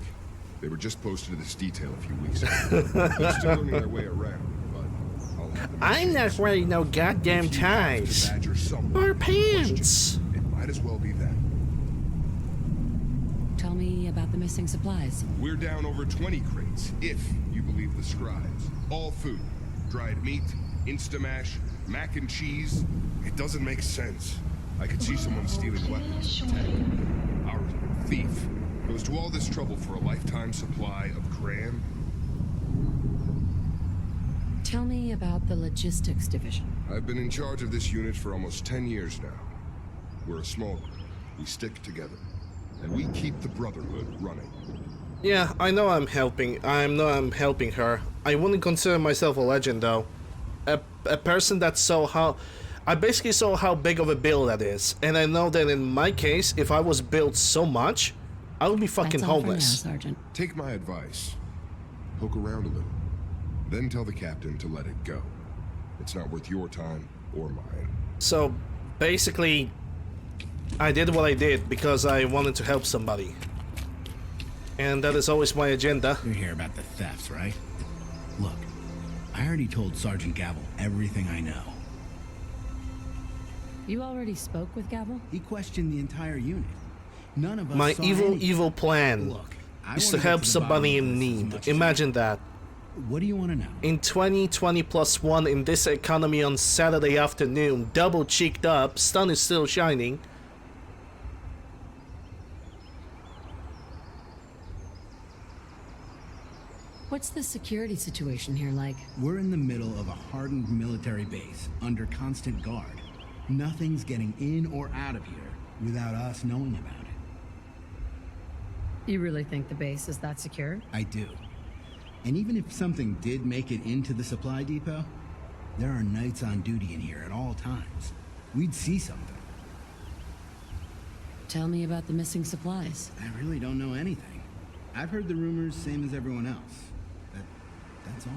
They were just posted to this detail a few weeks ago. They're still learning their way around, but I'll have them. I'm not wearing no goddamn ties. Or pants. It might as well be them. Tell me about the missing supplies. We're down over 20 crates, if you believe the scribes. All food. Dried meat, Instamash, mac and cheese. It doesn't make sense. I could see someone stealing weapons. Our thief goes to all this trouble for a lifetime supply of cram. Tell me about the logistics division. I've been in charge of this unit for almost 10 years now. We're a small group. We stick together. And we keep the Brotherhood running. Yeah, I know I'm helping. I know I'm helping her. I wouldn't consider myself a legend though. A person that saw how... I basically saw how big of a bill that is. And I know that in my case, if I was built so much, I would be fucking homeless. Now, Sergeant. Take my advice. Poke around a little. Then tell the captain to let it go. It's not worth your time or mine. So, basically, I did what I did because I wanted to help somebody. And that is always my agenda. You're here about the thefts, right? Look, I already told Sergeant Gavel everything I know. You already spoke with Gavel? He questioned the entire unit. None of us My saw evil, anything. evil plan Look, is to help somebody in need. Imagine that. What do you want to know? In 2020+1 in this economy on Saturday afternoon, double cheeked up, sun is still shining. What's the security situation here like? We're in the middle of a hardened military base, under constant guard. Nothing's getting in or out of here without us knowing about it. You really think the base is that secure? I do. And even if something did make it into the supply depot, there are knights on duty in here at all times. We'd see something. Tell me about the missing supplies. I really don't know anything. I've heard the rumors, same as everyone else. That's all.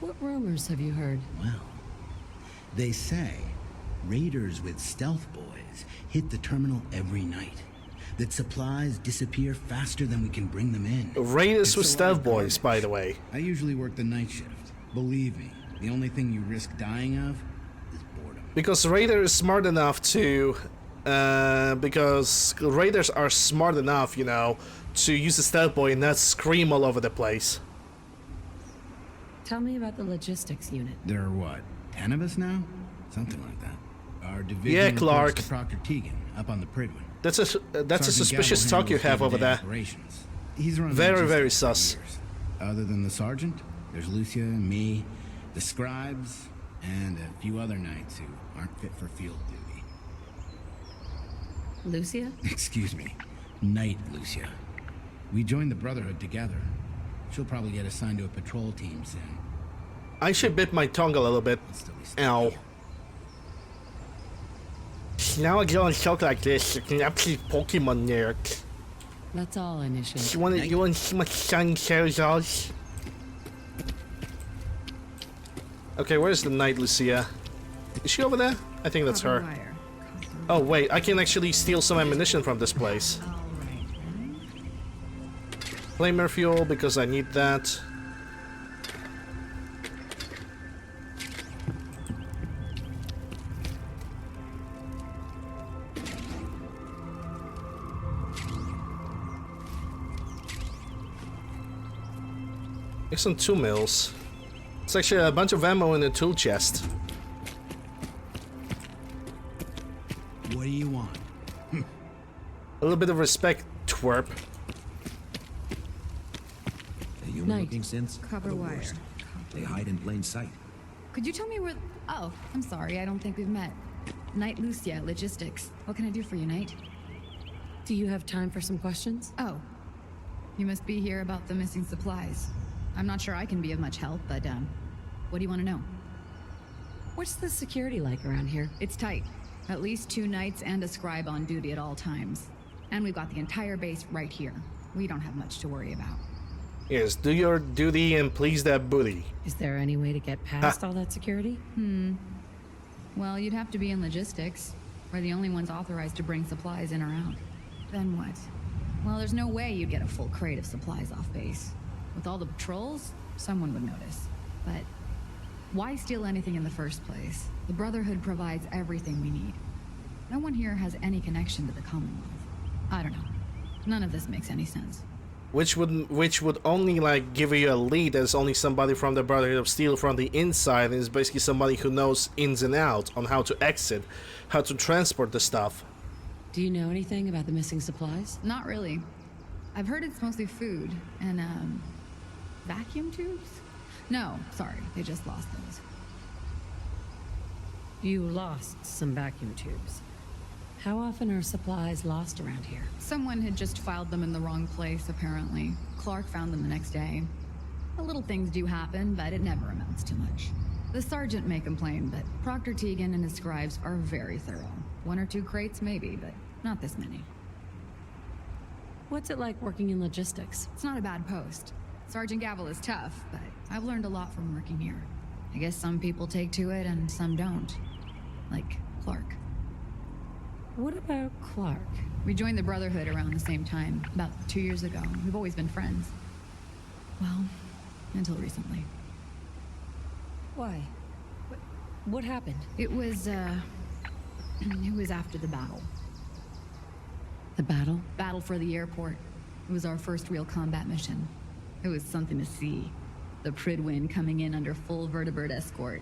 What rumors have you heard? Well, they say raiders with stealth boys hit the terminal every night. That supplies disappear faster than we can bring them in. Raiders with stealth boys, by the way. I usually work the night shift. Believe me, The only thing you risk dying of is boredom. Because Raider is smart enough to... because Raiders are smart enough, you know, to use the stealth boy and not scream all over the place. Tell me about the logistics unit. There are what, 10 of us now? Something like that. Our division Yeah, reports Clark. to Proctor Tegan up on the Pridwin. That's a Sergeant suspicious Gavel talk you have handles over there. day-to-day operations. He's run Very, logistics very for sus. years. Other than the sergeant, there's Lucia, me, the scribes, and a few other knights who aren't fit for field duty. Lucia? Excuse me, Knight Lucia. We joined the Brotherhood together. She'll probably get assigned to a patrol team soon. I should bit my tongue a little bit. Ow. Now I get on talk like this, like an absolute Pokemon nerd. That's all, Initiate. You wanna see my son Charizard? Okay, where's the Knight Lucia? Is she over there? I think that's her. Oh wait, I can actually steal some ammunition from this place. Flamer fuel, because I need that. Excellent 2 mils. It's actually a bunch of ammo in the tool chest. What do you want? A little bit of respect, twerp. The human-looking synths are Copper the wire. worst. They hide in plain sight. Could you tell me where... Oh, I'm sorry, I don't think we've met. Knight Lucia, Logistics. What can I do for you, Knight? Do you have time for some questions? Oh. You must be here about the missing supplies. I'm not sure I can be of much help, but, what do you want to know? What's the security like around here? It's tight. At least 2 knights and a scribe on duty at all times. And we've got the entire base right here. We don't have much to worry about. Yes, do your duty and please that booty. Is there any way to get past all that security? Well, you'd have to be in logistics. We're the only ones authorized to bring supplies in or out. Then what? Well, there's no way you'd get a full crate of supplies off base. With all the patrols, someone would notice. But why steal anything in the first place? The Brotherhood provides everything we need. No one here has any connection to the Commonwealth. I don't know. None of this makes any sense. Which would only like give you a lead as only somebody from the Brotherhood of Steel from the inside, and is basically somebody who knows ins and outs on how to exit, how to transport the stuff. Do you know anything about the missing supplies? Not really. I've heard it's mostly food and, vacuum tubes? No, sorry, they just lost those. You lost some vacuum tubes. How often are supplies lost around here? Someone had just filed them in the wrong place, apparently. Clark found them the next day. The little things do happen, but it never amounts to much. The sergeant may complain, but Proctor Tegan and his scribes are very thorough. 1 or 2 crates, maybe, but not this many. What's it like working in logistics? It's not a bad post. Sergeant Gavel is tough, but I've learned a lot from working here. I guess some people take to it and some don't. Like Clark. What about Clark? We joined the Brotherhood around the same time, about 2 years ago. We've always been friends. Well, until recently. Why? What happened? It was after the battle. The battle? Battle for the airport. It was our first real combat mission. It was something to see. The Pridwin coming in under full vertibird escort.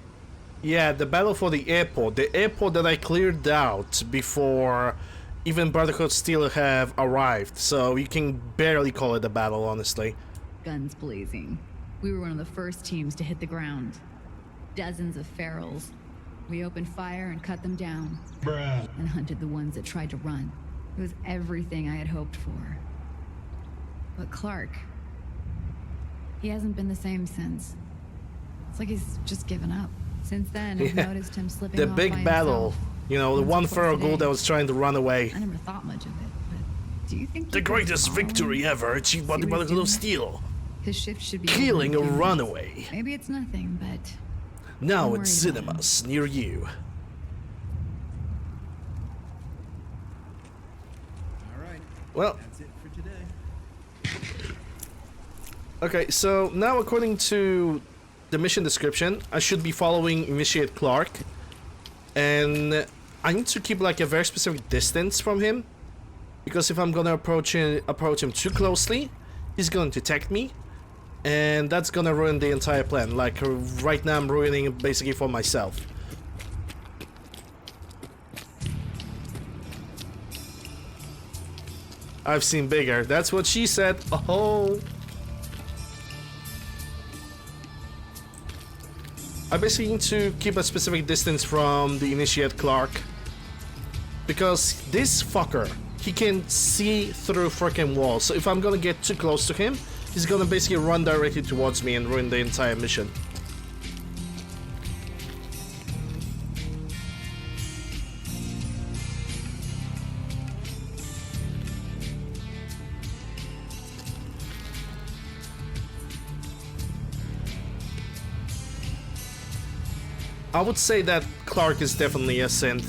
Yeah, the battle for the airport that I cleared out before even Brotherhood Steel have arrived, so you can barely call it a battle, honestly. Guns blazing. We were one of the first teams to hit the ground. Dozens of ferals. We opened fire and cut them down. Bruh. And hunted the ones that tried to run. It was everything I had hoped for. But Clark... he hasn't been the same since. It's like he's just given up. Since then, I've noticed him slipping The off big by battle. himself. You know, the one Once or feral twice a ghoul day. that was trying to run away. I never thought much of it, but do you think The you could greatest follow him? victory ever achieved by the See what he's Brotherhood of doing? Steel. His shift should be Killing a over in few minutes. runaway. Maybe it's nothing, but Now I'm in worried cinemas near you. Alright. Well, That's it for today. okay, so now according to the mission description, I should be following Initiate Clark, and I need to keep like a very specific distance from him, because if I'm gonna approach him too closely, he's gonna detect me, and that's gonna ruin the entire plan. Like right now, I'm ruining it basically for myself. I've seen bigger. That's what she said. Oh. I basically need to keep a specific distance from the Initiate Clark, because this fucker, he can see through freaking walls. So if I'm gonna get too close to him, he's gonna basically run directly towards me and ruin the entire mission. I would say that Clark is definitely a synth.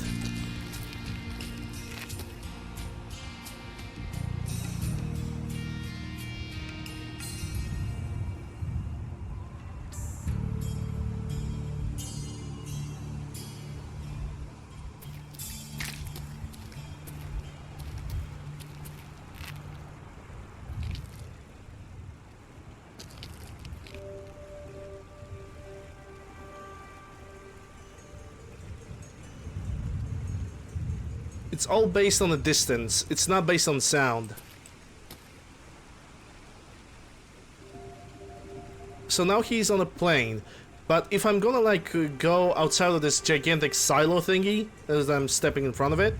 It's all based on the distance. It's not based on sound. So now he's on a plane. But if I'm gonna like go outside of this gigantic silo thingy as I'm stepping in front of it,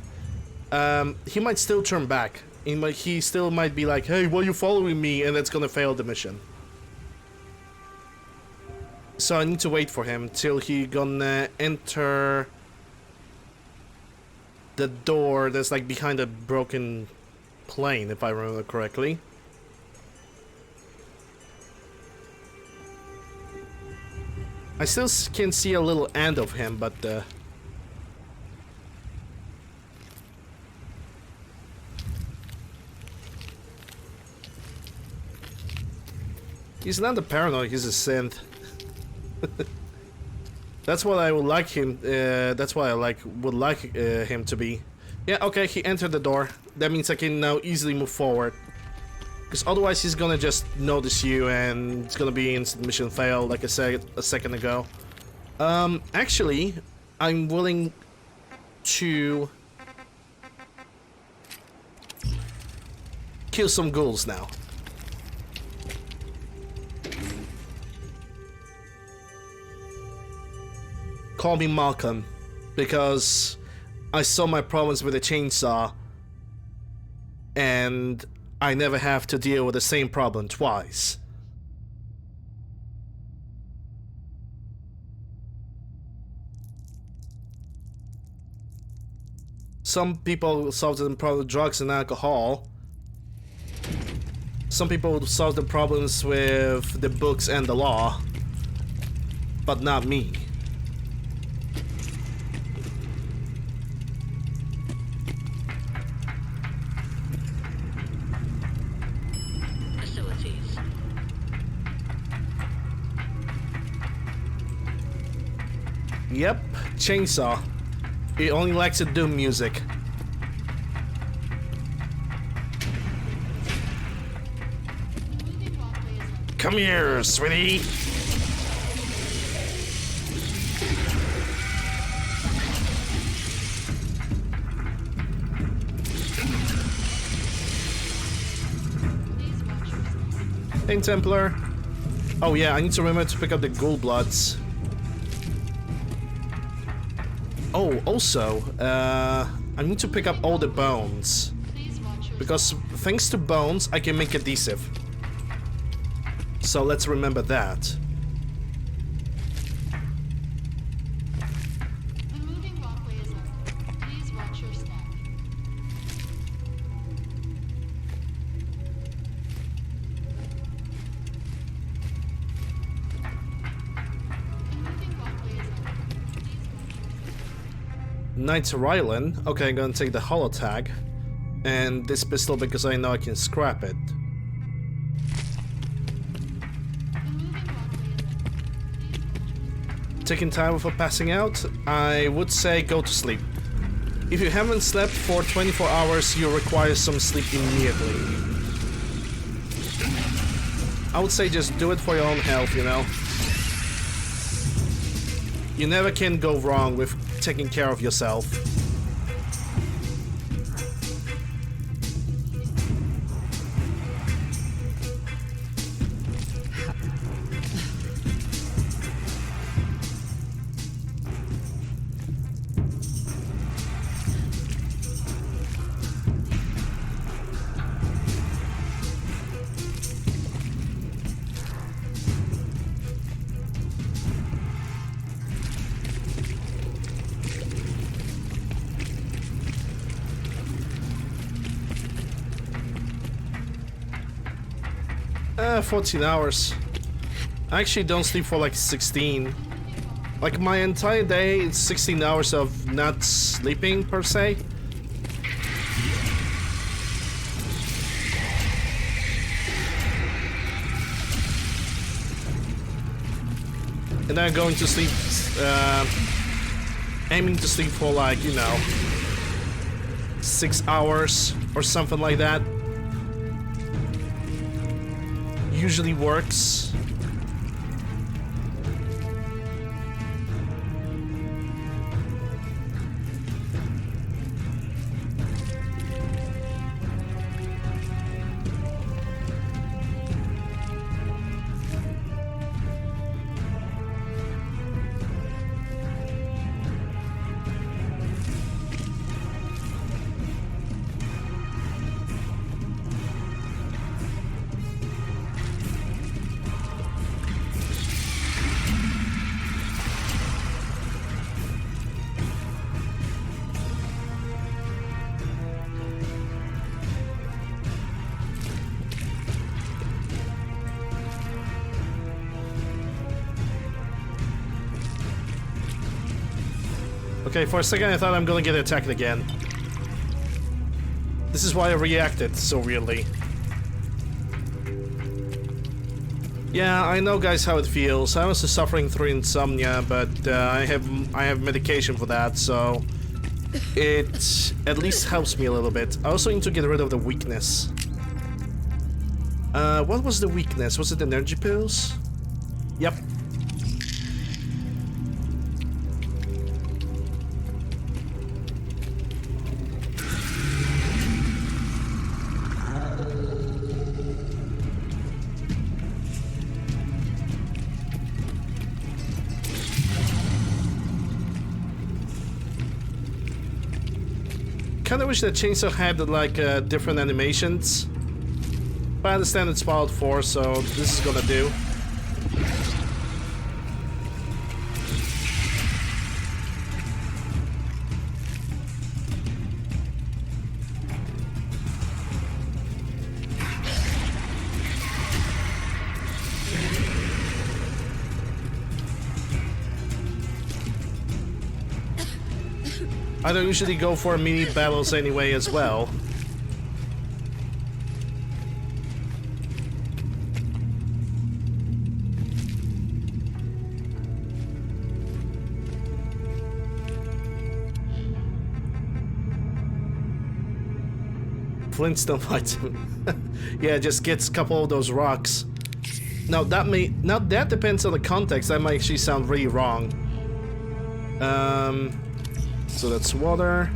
he might still turn back. He still might be like, hey, why are you following me? And that's gonna fail the mission. So I need to wait for him till he gonna enter the door that's like behind a broken plane, if I remember correctly. I still can see a little end of him, but he's not a paranoid, he's a synth. That's what I would like him. That's what I would like him to be. Yeah, okay. He entered the door. That means I can now easily move forward. Because otherwise, he's gonna just notice you, and it's gonna be instant mission fail, like I said a second ago. Actually, I'm willing to kill some ghouls now. Call me Malcolm, because I saw my problems with the chainsaw, and I never have to deal with the same problem twice. Some people solve the problem with drugs and alcohol. Some people solve the problems with the books and the law, but not me. Yep, chainsaw. It only likes to do music. Come here, sweetie. Hey, Templar. Oh yeah, I need to remember to pick up the ghoul bloods. Oh, also, I need to pick up all the bones, because thanks to bones, I can make adhesive. So let's remember that. Knights Rylan. Okay, I'm gonna take the holotag and this pistol because I know I can scrap it. taking time before passing out, I would say go to sleep. If you haven't slept for 24 hours, you require some sleep immediately. I would say just do it for your own health, you know? You never can go wrong with taking care of yourself. Uh, 14 hours. I actually don't sleep for like 16. Like my entire day, it's 16 hours of not sleeping per se. And then going to sleep, aiming to sleep for like, you know, 6 hours or something like that. Usually works. Okay, for a second I thought I'm gonna get attacked again. This is why I reacted so weirdly. Yeah, I know guys how it feels. I was suffering through insomnia, but I have medication for that, so it at least helps me a little bit. I also need to get rid of the weakness. What was the weakness? Was it energy pills? Yep. Kinda wish that Chainsaw had like different animations, but I understand it's Fallout 4, so this is gonna do. I don't usually go for mini battles anyway as well. Flintstone fights him. Yeah, just gets a couple of those rocks. Now that depends on the context. That might actually sound really wrong. So that's water.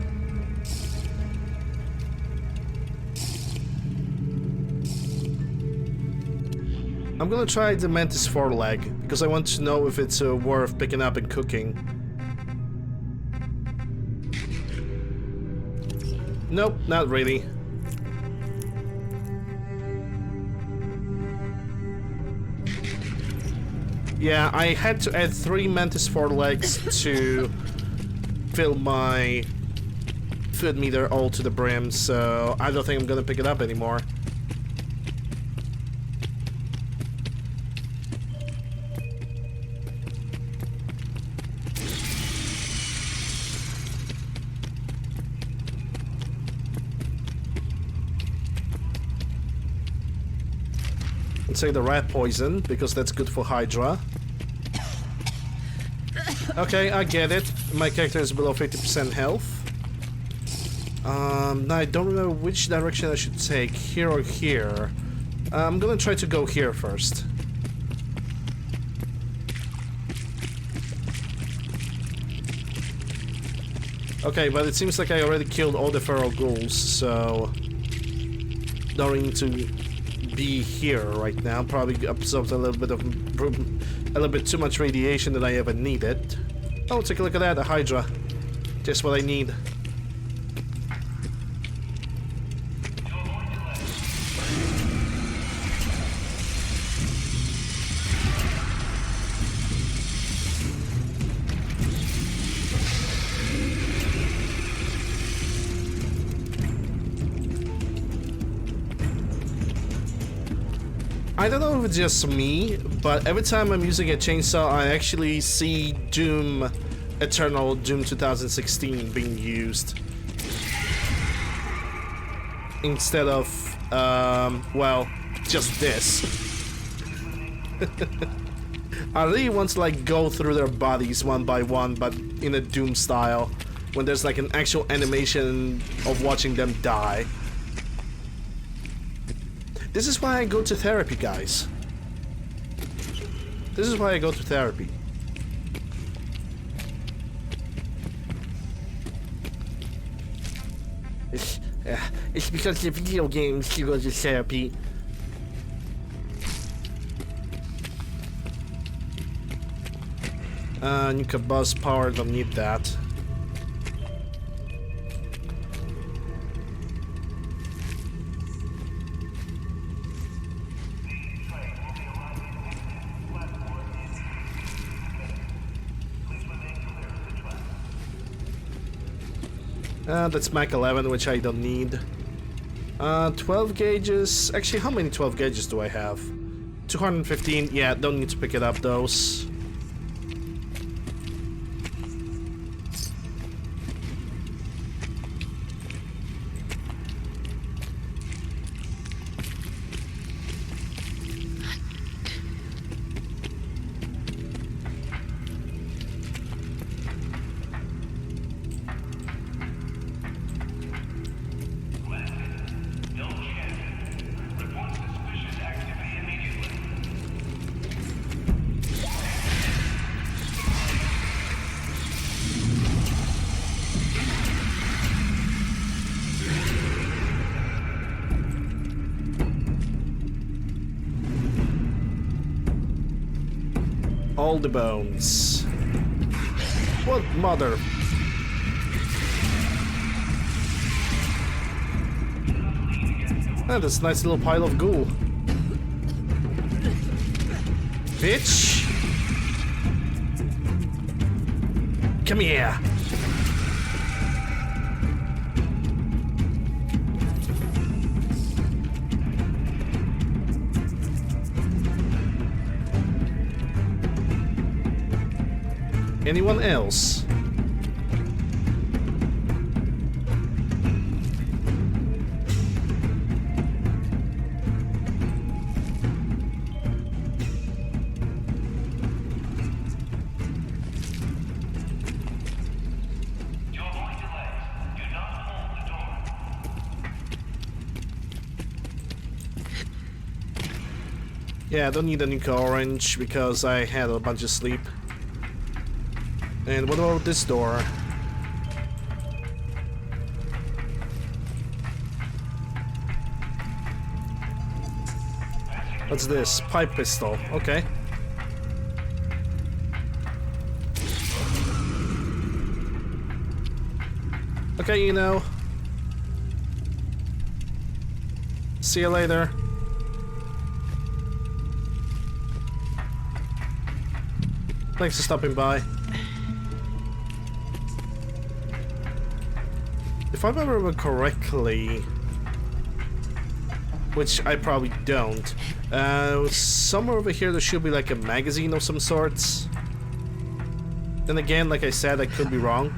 I'm gonna try the Mantis foreleg because I want to know if it's worth picking up and cooking. Nope, not really. Yeah, I had to add 3 Mantis forelegs to fill my food meter all to the brim, so I don't think I'm gonna pick it up anymore. Let's say the rat poison, because that's good for Hydra. Okay, I get it. My character is below 50% health. Now I don't remember which direction I should take, here or here. I'm gonna try to go here first. Okay, but it seems like I already killed all the feral ghouls, so don't need to be here right now. Probably absorbed a little bit too much radiation than I ever needed. Oh, take a look at that, a Hydra. Just what I need. I don't know if it's just me, but every time I'm using a chainsaw, I actually see Doom Eternal, Doom 2016 being used. Instead of, well, just this. I really want to like go through their bodies one by one, but in a Doom style, when there's like an actual animation of watching them die. This is why I go to therapy, guys. This is why I go to therapy. It's because of video games you go to therapy. Nuka buzz power, don't need that. That's Mach 11, which I don't need. 12 gauges. Actually, how many 12 gauges do I have? 215. Yeah, don't need to pick it up, those. All the bones. What mother? Ah, that's a nice little pile of goo. Bitch! Come here! Anyone else? Yeah, I don't need a Nuka Orange because I had a bunch of sleep. And what about this door? What's this? Pipe pistol. Okay. Okay, you know. See you later. Thanks for stopping by. If I remember correctly, which I probably don't, somewhere over here there should be like a magazine of some sorts. Then again, like I said, I could be wrong.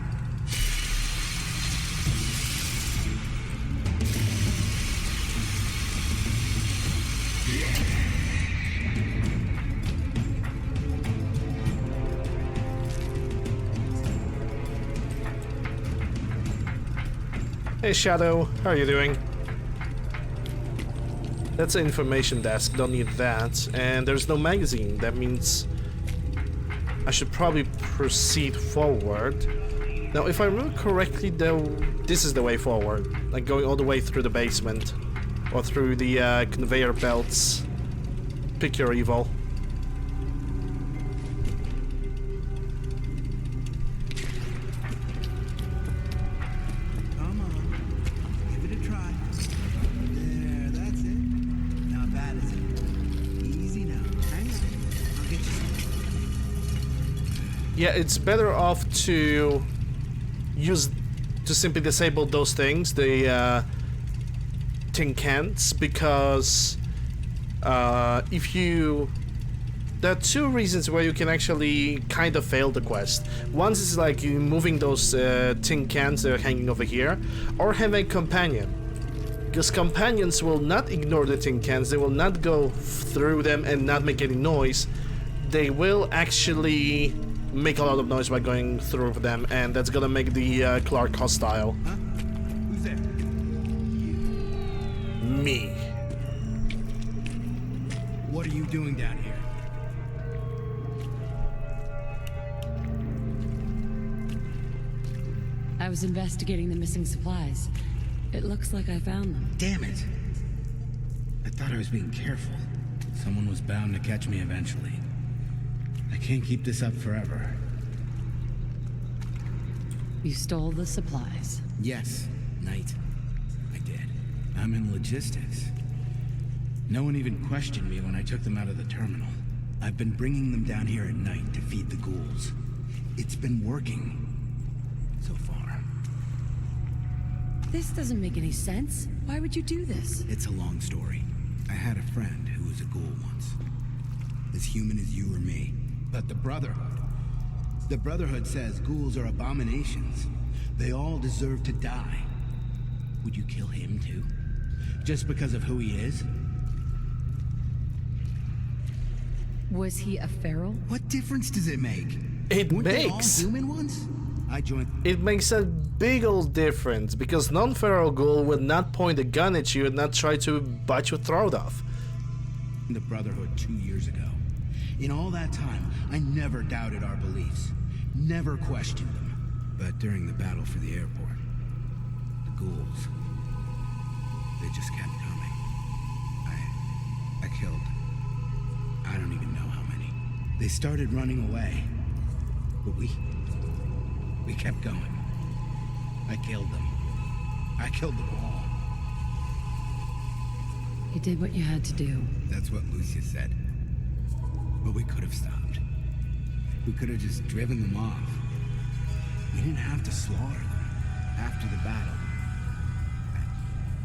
Hey Shadow, how are you doing? That's an information desk, don't need that. And there's no magazine, that means I should probably proceed forward. Now, if I remember correctly, though, this is the way forward. Like going all the way through the basement. Or through the conveyor belts. Pick your evil. Come on. Give it a try. There, that's it. Not bad, is it? Easy now. Hang on. I'll get you some. Yeah, it's better off to simply disable those things, the tin cans, because if you... There are two reasons where you can actually kind of fail the quest. One is like you moving those tin cans that are hanging over here, or having a companion. Because companions will not ignore the tin cans, they will not go through them and not make any noise. They will actually make a lot of noise by going through them, and that's gonna make the Clark hostile. Huh? Who's there? Me. What are you doing down here? I was investigating the missing supplies. It looks like I found them. Damn it! I thought I was being careful. Someone was bound to catch me eventually. I can't keep this up forever. You stole the supplies. Yes, Knight. I did. I'm in logistics. No one even questioned me when I took them out of the terminal. I've been bringing them down here at night to feed the ghouls. It's been working. So far. This doesn't make any sense. Why would you do this? It's a long story. I had a friend who was a ghoul once. As human as you or me. But the Brotherhood says ghouls are abominations. They all deserve to die. Would you kill him too? Just because of who he is? Was he a feral? What difference does it make? It Weren't they all makes. human ones? I joined. It makes a big old difference, because non-feral ghoul would not point a gun at you and not try to bite your throat off. The Brotherhood 2 years ago. In all that time, I never doubted our beliefs. Never questioned them. But during the battle for the airport, the ghouls, they just kept coming. I killed, I don't even know how many. They started running away. But we kept going. I killed them. I killed them all. You did what you had to do. That's what Lucia said. But we could have stopped. We could have just driven them off. We didn't have to slaughter them after the battle.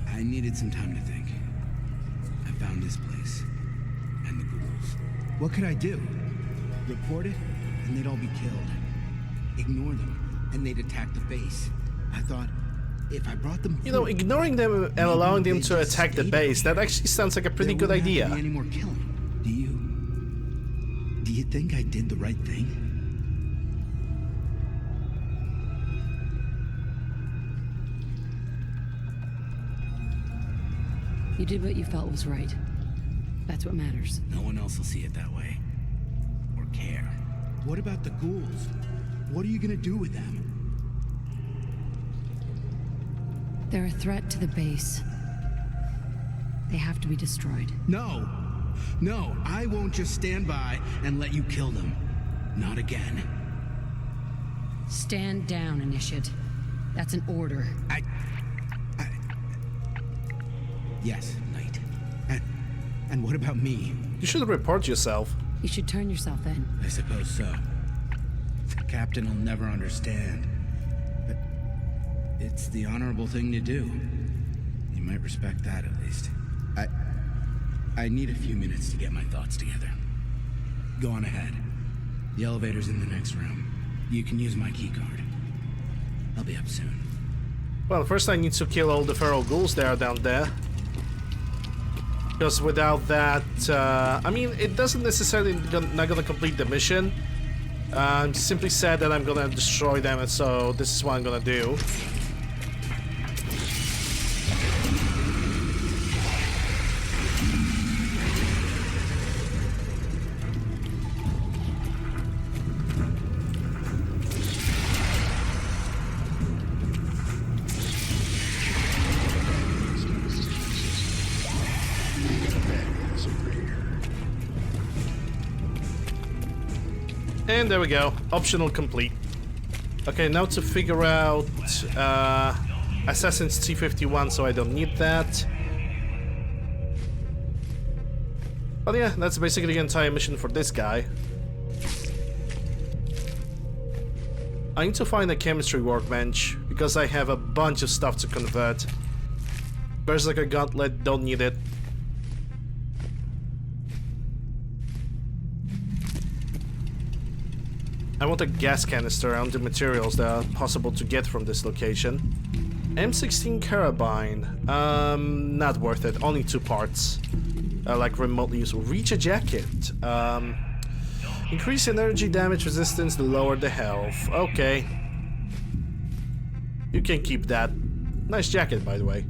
I needed some time to think. I found this place. And the ghouls. What could I do? Report it, and they'd all be killed. Ignore them, and they'd attack the base. I thought, if I brought them... You know, ignoring them and allowing them to attack the base, that actually sounds like a pretty good idea. Any more killing, do you? Do you think I did the right thing? You did what you felt was right. That's what matters. No one else will see it that way. Or care. What about the ghouls? What are you gonna do with them? They're a threat to the base. They have to be destroyed. No! No, I won't just stand by and let you kill them. Not again. Stand down, Initiate. That's an order. Yes, Knight. And what about me? You should report yourself. You should turn yourself in. I suppose so. The captain will never understand. But it's the honorable thing to do. You might respect that, at least. I need a few minutes to get my thoughts together. Go on ahead. The elevator's in the next room. You can use my keycard. I'll be up soon. Well, first I need to kill all the feral ghouls that are down there. Because without that, I mean, it doesn't necessarily not gonna complete the mission. Simply said that I'm gonna destroy them, and so this is what I'm gonna do. And there we go. Optional complete. Okay, now to figure out Assassin's T51, so I don't need that. But yeah, that's basically the entire mission for this guy. I need to find a chemistry workbench, because I have a bunch of stuff to convert. Berserker Gauntlet, don't need it. I want a gas canister and the materials that are possible to get from this location. M16 carabine, not worth it, only 2 parts. Like remotely useful. Reach a jacket. Increase energy damage resistance, lower the health. Okay. You can keep that. Nice jacket, by the way.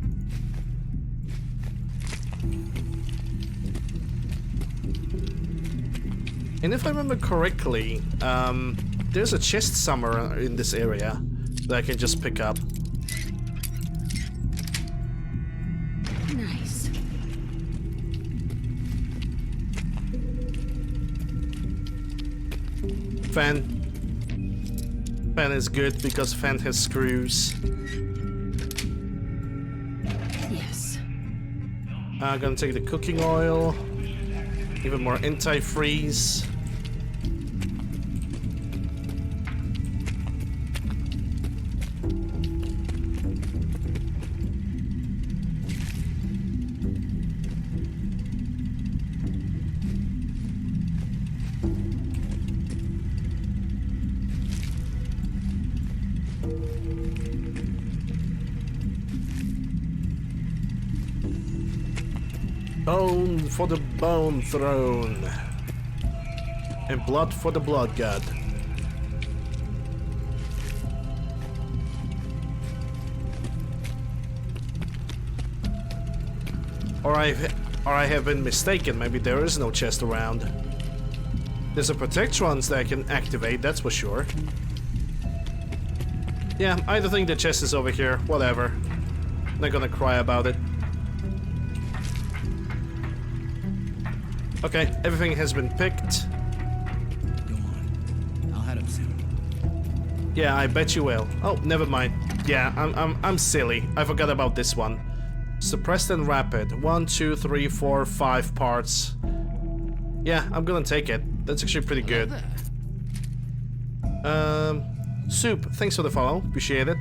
And if I remember correctly, there's a chest somewhere in this area that I can just pick up. Nice. Fan. Fan is good because fan has screws. Yes. I'm gonna take the cooking oil. Even more anti-freeze. Bone for the bone throne. And blood for the blood god. Or I have been mistaken, maybe there is no chest around. There's a Protectrons that I can activate, that's for sure. Yeah, I don't think the chest is over here, whatever. Not gonna cry about it. Okay, everything has been picked. Go on. I'll head up soon. Yeah, I bet you will. Oh, never mind. Yeah, I'm silly. I forgot about this one. Suppressed and rapid. 1, 2, 3, 4, 5 parts. Yeah, I'm gonna take it. That's actually pretty good. Soup, thanks for the follow. Appreciate it.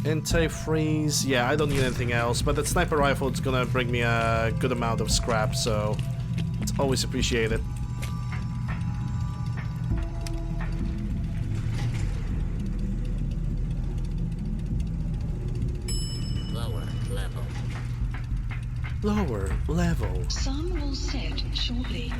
Anti-freeze. Yeah, I don't need anything else, but that sniper rifle is gonna bring me a good amount of scrap, so it's always appreciated. Lower level. Lower level. Sun will set shortly.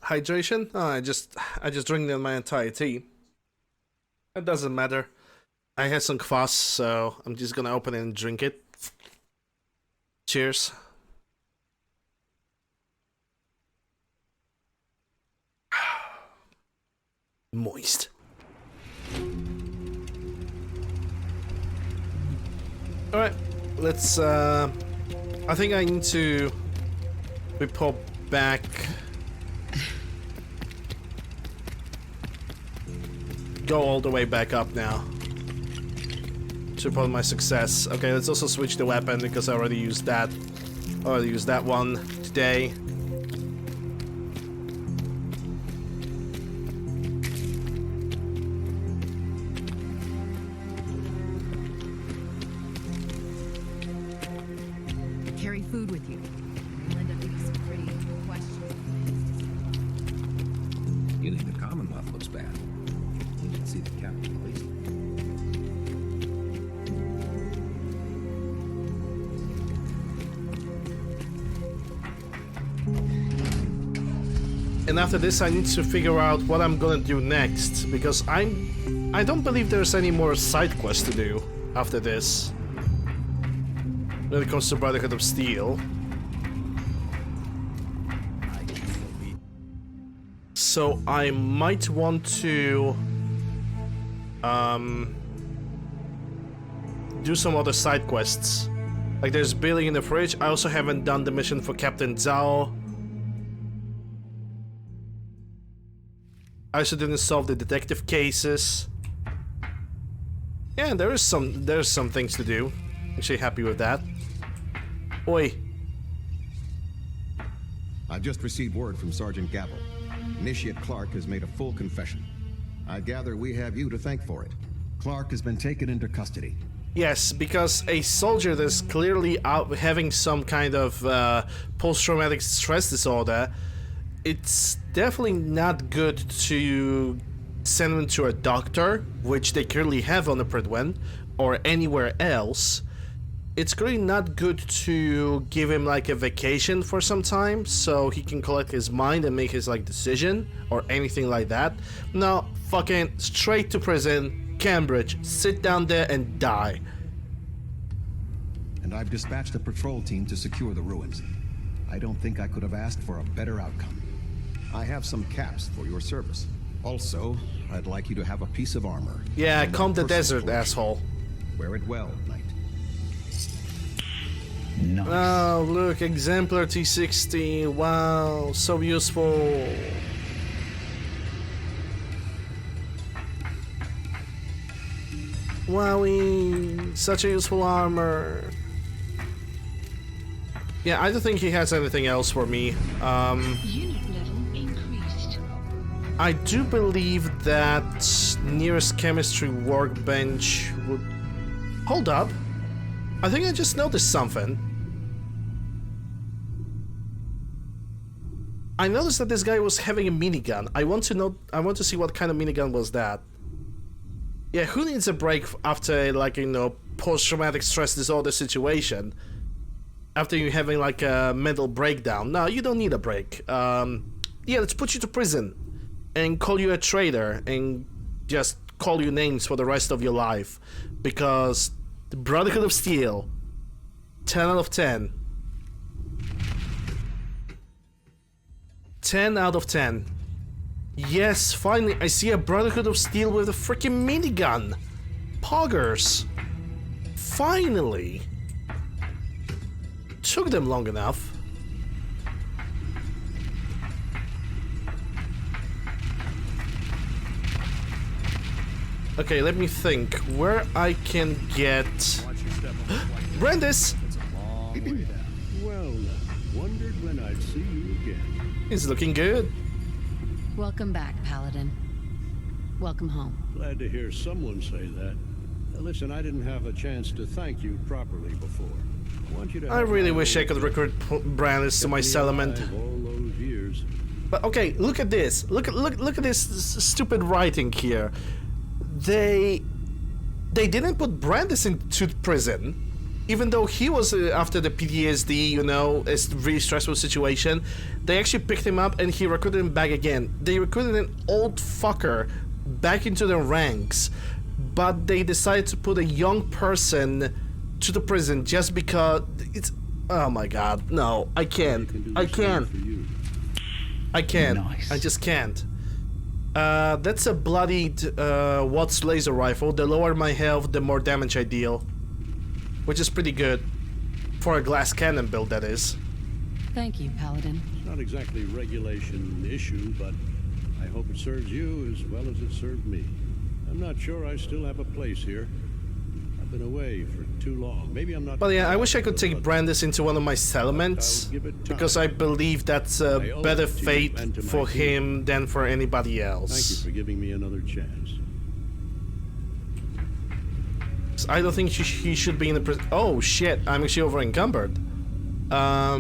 Hydration? Oh, I just drink my entire tea. It doesn't matter. I had some kvass, so I'm just gonna open it and drink it. Cheers. Moist. Alright, let's I think I need to report back. Go all the way back up now to report my success. Okay, let's also switch the weapon because I already used that. I already used that one today. Carry food with you. You'll end up with some pretty questions. You think the Commonwealth looks bad? You can see the captain at least. And after this, I need to figure out what I'm gonna do next, because I don't believe there's any more side quests to do after this. When it comes to Brotherhood of Steel. So I might want to do some other side quests. Like there's Billy in the fridge. I also haven't done the mission for Captain Zhao. I also didn't solve the detective cases. Yeah, there's some things to do. Actually happy with that. Oi. I've just received word from Sergeant Gabble. Initiate Clark has made a full confession. I gather we have you to thank for it. Clark has been taken into custody. Yes, because a soldier that's clearly out having some kind of post-traumatic stress disorder, it's definitely not good to send him to a doctor, which they currently have on the Prydwen, or anywhere else. It's really not good to give him like a vacation for some time so he can collect his mind and make his like decision or anything like that. No, fucking straight to prison, Cambridge, sit down there and die. And I've dispatched a patrol team to secure the ruins. I don't think I could have asked for a better outcome. I have some caps for your service. Also, I'd like you to have a piece of armor. Yeah, And comb the personal desert, fortune. asshole. Wear it well, Knight. Nice. Oh, look, Exemplar T60. Wow, so useful. Wowie, such a useful armor. Yeah, I don't think he has anything else for me. Unit level increased. I do believe that nearest chemistry workbench would... Hold up. I think I just noticed something. I noticed that this guy was having a minigun. I want to see what kind of minigun was that. Yeah, who needs a break after like, you know, post-traumatic stress disorder situation? After you having like a mental breakdown. No, you don't need a break. Yeah, let's put you to prison and call you a traitor and just call you names for the rest of your life. Because the Brotherhood of Steel, 10 out of 10. 10 out of 10. Yes, finally, I see a Brotherhood of Steel with a freaking minigun. Poggers. Finally. Took them long enough. Okay, let me think where I can get Brandis. Well, wondered when I'd see you again. He's looking good. Welcome back, Paladin. Welcome home. Glad to hear someone say that. Listen, I didn't have a chance to thank you properly before. I want you to I have really my wish I could recruit Brandis to my settlement. all those years. But okay, look at this. Look at this stupid writing here. They didn't put Brandis into prison, even though he was after the PTSD, you know, it's a really stressful situation. They actually picked him up and he recruited him back again. They recruited an old fucker back into their ranks, but they decided to put a young person to the prison just because it's... Oh my god, no, I can't. I can't. I can't. Nice. I just can't. That's a bloodied Watts laser rifle. The lower my health, the more damage I deal. Which is pretty good. For a glass cannon build, that is. Thank you, Paladin. It's not exactly a regulation issue, but I hope it serves you as well as it served me. I'm not sure I still have a place here. I've been away for too long. Maybe I'm not... But yeah, I wish I could take Brandis into one of my settlements, because I believe that's a better fate for him than for anybody Thank you else. for giving me another chance. I don't think he should be in the prison. Oh shit, I'm actually over encumbered. By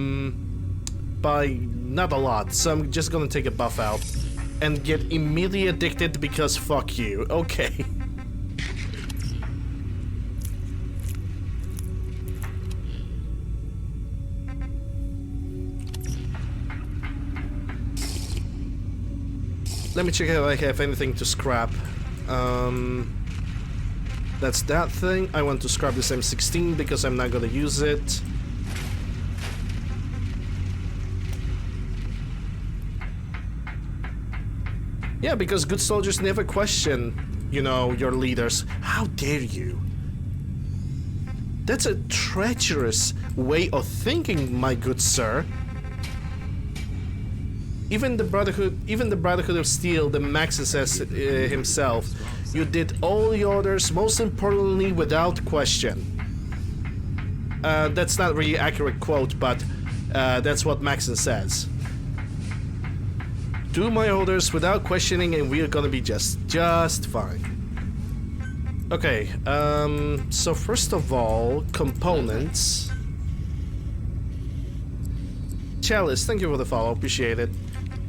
not a lot, so I'm just gonna take a buff out and get immediately addicted because fuck you. Okay. Let me check if I have anything to scrap. That's that thing. I want to scrap this M16 because I'm not gonna use it. Yeah, because good soldiers never question, you know, your leaders. How dare you? That's a treacherous way of thinking, my good sir. Even the Brotherhood of Steel, the Maxon says himself, you did all the orders, most importantly, without question. That's not really accurate quote, but that's what Maxon says. Do my orders without questioning, and we're gonna be just fine. Okay, so first of all, components. Chalice, thank you for the follow, appreciate it.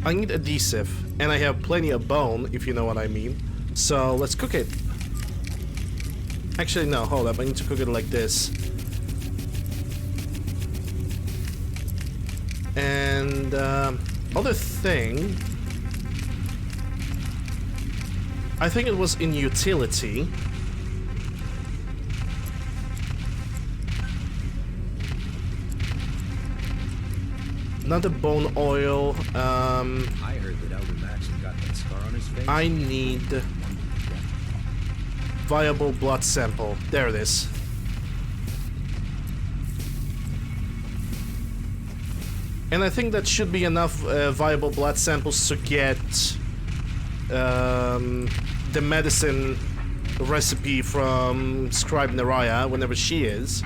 I need adhesive, and I have plenty of bone, if you know what I mean. So let's cook it. Actually, no, hold up, I need to cook it like this. And other thing, I think it was in utility. Another bone oil. I heard that Elder Maxon got that scar on his face. I need viable blood sample. There it is. And I think that should be enough viable blood samples to get the medicine recipe from Scribe Naraya whenever she is.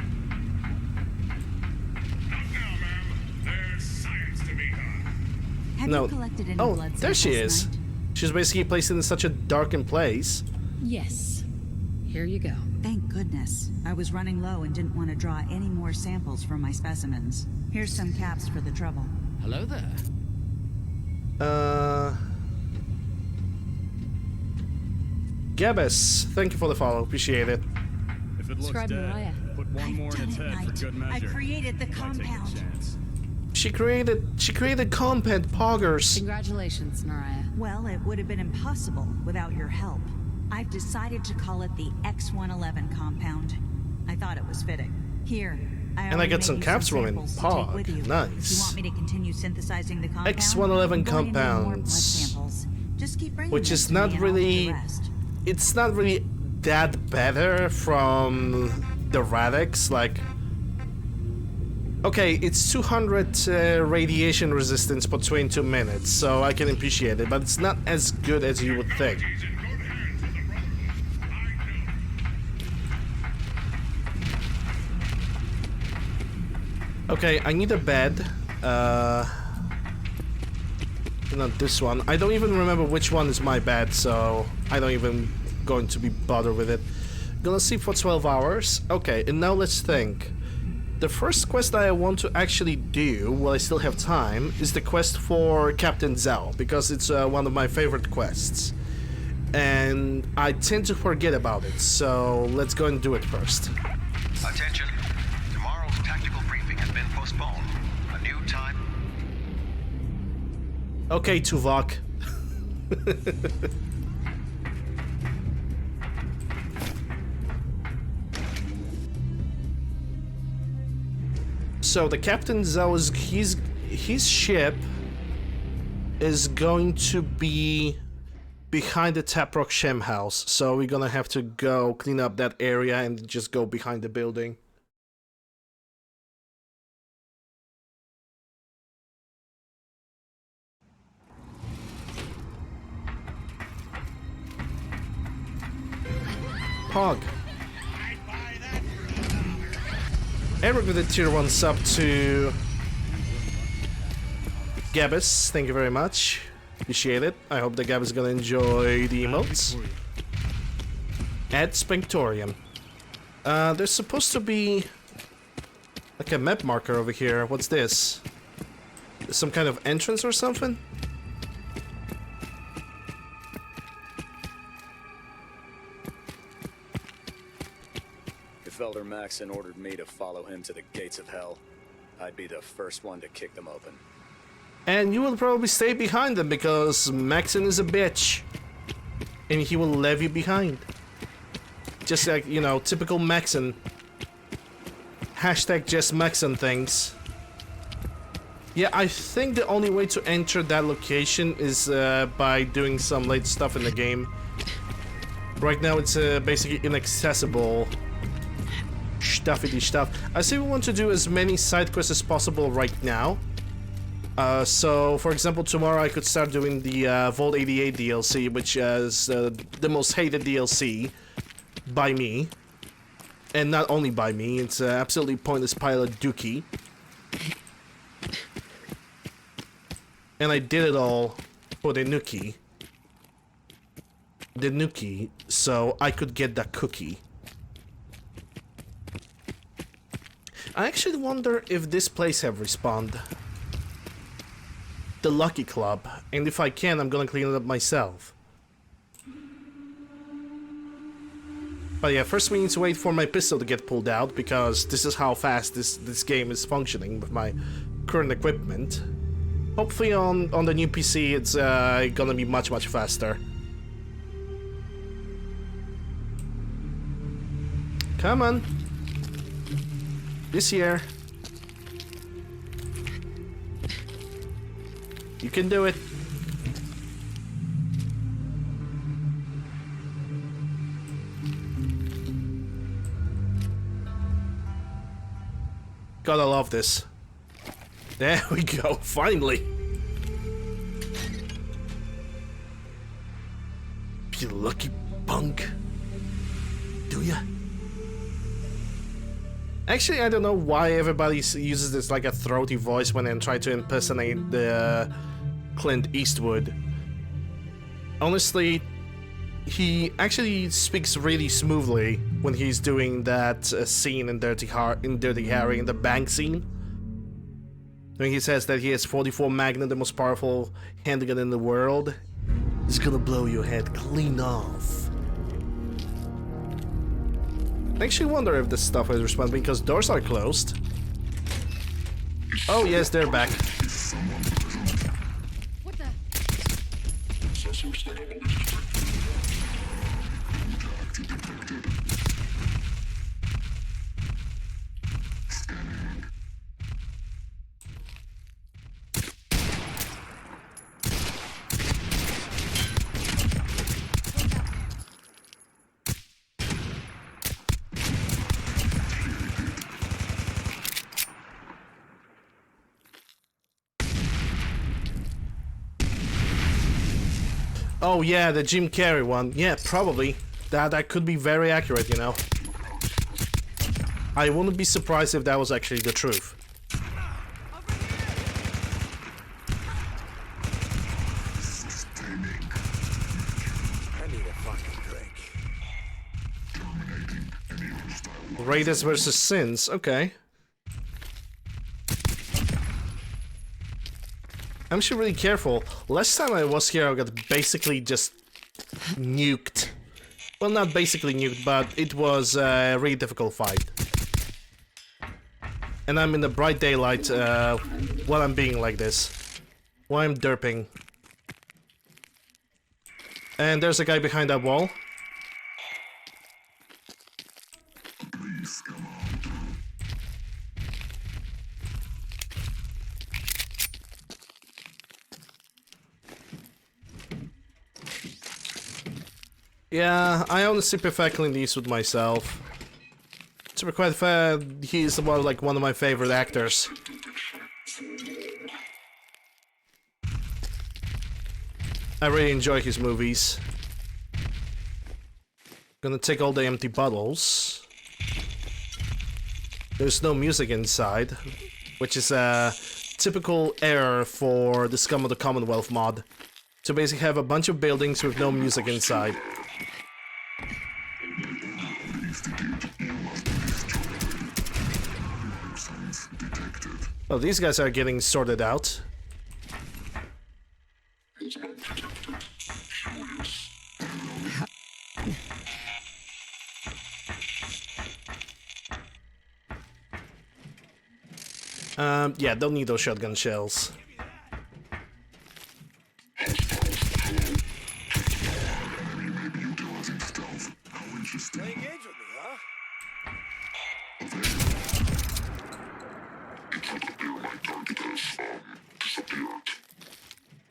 Have No. you collected any Oh, blood there she samples, is. Knight? She's basically placed in such a darkened place. Yes. Here you go. Thank goodness. I was running low and didn't want to draw any more samples from my specimens. Here's some caps for the trouble. Hello there. Gabus, thank you for the follow. Appreciate it. If it looks Scribe dead, Mariah. put one more in its head for good I measure. created the Might take a compound. chance. She created compound poggers. Congratulations, Naraya. Well, it would have been impossible without your help. I've decided to call it the X-111 compound. I thought it was fitting. Here, I And I already get made some you caps from it. samples to take Pog. with you. Nice. If you want me to continue synthesizing the compound, X-111 I'm going to need more blood compounds. samples. Just keep bringing Which them is to not me and I'll do the really... rest. It's not really that better from the Radix, like... Okay, it's 200 radiation resistance per 22 minutes, so I can appreciate it, but it's not as good as you would think. Okay, I need a bed. Not this one. I don't even remember which one is my bed, so I don't even going to be bothered with it. Gonna sleep for 12 hours. Okay, and now let's think. The first quest that I want to actually do, while I still have time, is the quest for Captain Zhao, because it's one of my favorite quests. And I tend to forget about it, so let's go and do it first. Attention. Tomorrow's tactical briefing has been postponed. A new time. Okay, Tuvok. So the Captain Zhao is his ship is going to be behind the Taprock Shem house, so we're gonna have to go clean up that area and just go behind the building. Pog. Eric with the tier 1 sub to Gabus, thank you very much. Appreciate it. I hope that Gabus is gonna enjoy the emotes. Add Spectorium. There's supposed to be like a map marker over here. What's this? Some kind of entrance or something? If Elder Maxon ordered me to follow him to the gates of hell, I'd be the first one to kick them open. And you will probably stay behind them because Maxon is a bitch. And he will leave you behind. Just like, you know, typical Maxon. Hashtag just Maxon things. Yeah, I think the only way to enter that location is by doing some late stuff in the game. Right now it's basically inaccessible. Stuffy stuff. I say we want to do as many side quests as possible right now. So, for example, tomorrow I could start doing the Vault 88 DLC, which is the most hated DLC by me. And not only by me, it's absolutely pointless pile of dookie. And I did it all for the Nuki. The Nuki, so I could get that cookie. I actually wonder if this place have respawned. The Lucky Club, and if I can, I'm gonna clean it up myself. But yeah, first we need to wait for my pistol to get pulled out, because this is how fast this game is functioning with my current equipment. Hopefully on the new PC it's gonna be much faster. Come on. This year. You can do it. Gotta love this. There we go, finally. You lucky punk. Do ya? Actually, I don't know why everybody uses this like a throaty voice when they try to impersonate the Clint Eastwood. Honestly, he actually speaks really smoothly when he's doing that scene in Dirty Harry in the bank scene. When he says that he has 44 Magnum, the most powerful handgun in the world. It's gonna blow your head clean off. I actually wonder if this stuff is responding because doors are closed. Oh yes, they're back. What the? Oh yeah, the Jim Carrey one. Yeah, probably. That could be very accurate, you know. I wouldn't be surprised if that was actually the truth. I need a fucking drink. Raiders versus Sins, okay. I'm actually really careful. Last time I was here, I got basically just nuked. Well, not basically nuked, but it was a really difficult fight. And I'm in the bright daylight while I'm being like this. While I'm derping. And there's a guy behind that wall. Yeah, I honestly prefer Clint Eastwood myself. To be quite fair, he's like one of my favorite actors. I really enjoy his movies. Gonna take all the empty bottles. There's no music inside, which is a typical error for the Scum of the Commonwealth mod. To basically have a bunch of buildings with no music inside. Oh, these guys are getting sorted out. Yeah, don't need those shotgun shells. Playing games with me, huh?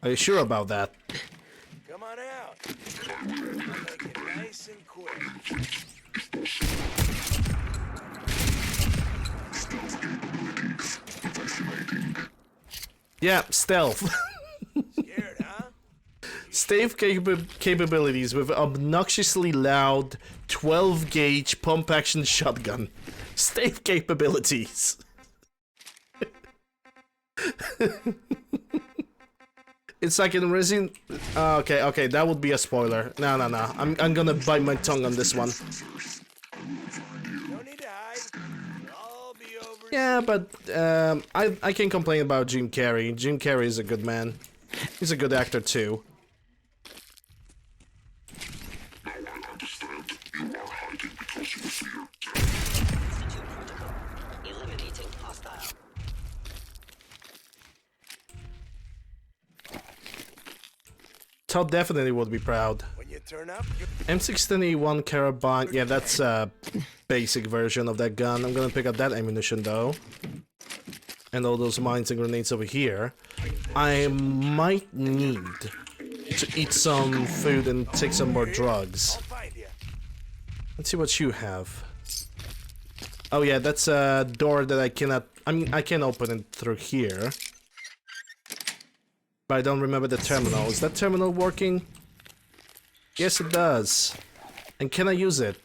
Are you sure about that? Come on out. I'll make it nice and quick. Yeah, stealth. Scared, huh? Stealth capabilities with obnoxiously loud 12-gauge pump-action shotgun. Stealth capabilities. It's like in Resident... okay, that would be a spoiler. No. I'm gonna bite my tongue on this one. No need to hide. It'll all be over. Yeah, but I can't complain about Jim Carrey. Jim Carrey is a good man. He's a good actor too. Todd definitely would be proud. When you turn up, M16A1 Carabine, yeah, that's a basic version of that gun. I'm gonna pick up that ammunition though. And all those mines and grenades over here. I might need to eat some food and take some more drugs. Let's see what you have. Oh yeah, that's a door that I cannot... I can open it through here. But I don't remember the terminal. Is that terminal working? Yes, it does. And can I use it?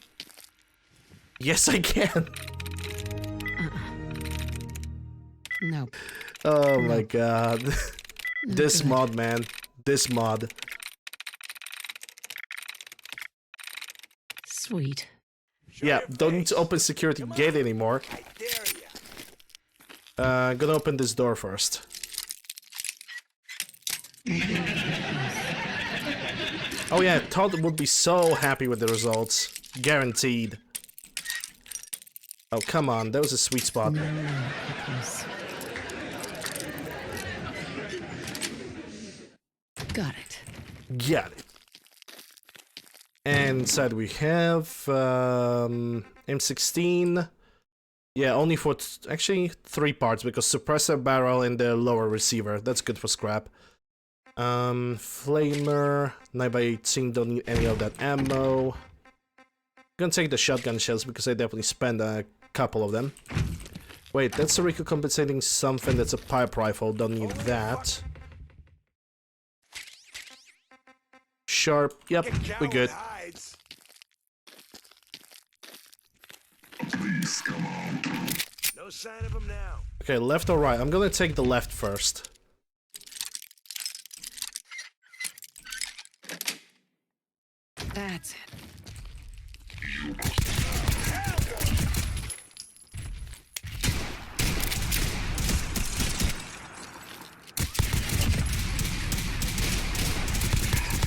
Yes, I can. Nope. Oh my god. This mod, man. This mod. Sweet. Yeah, don't need to open security gate anymore. Gonna open this door first. Oh yeah, Todd would be so happy with the results. Guaranteed. Oh, come on, that was a sweet spot. Got it. Got it. And inside we have M16. Yeah, only for actually 3 parts because suppressor barrel and the lower receiver. That's good for scrap. Flamer, 9x18, don't need any of that ammo. Gonna take the shotgun shells because I definitely spent a couple of them. Wait, that's a recompensating something, that's a pipe rifle, don't need that. Sharp, yep, we're good. Please come on. No sign of him now. Okay, left or right? I'm gonna take the left first. That's it.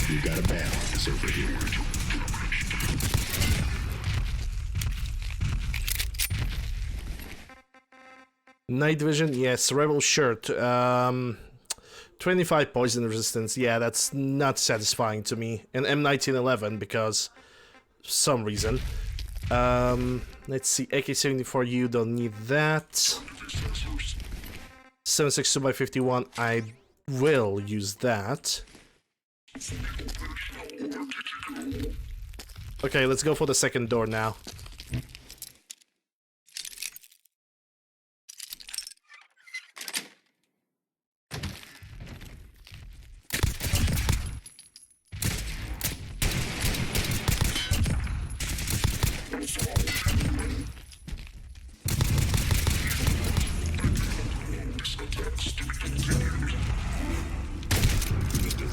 You got a balance over here. Night vision, yes. Rebel shirt. 25 poison resistance. Yeah, that's not satisfying to me. And M1911 because some reason. Let's see. AK-74U, don't need that. 7.62x51. I will use that. Okay, let's go for the second door now.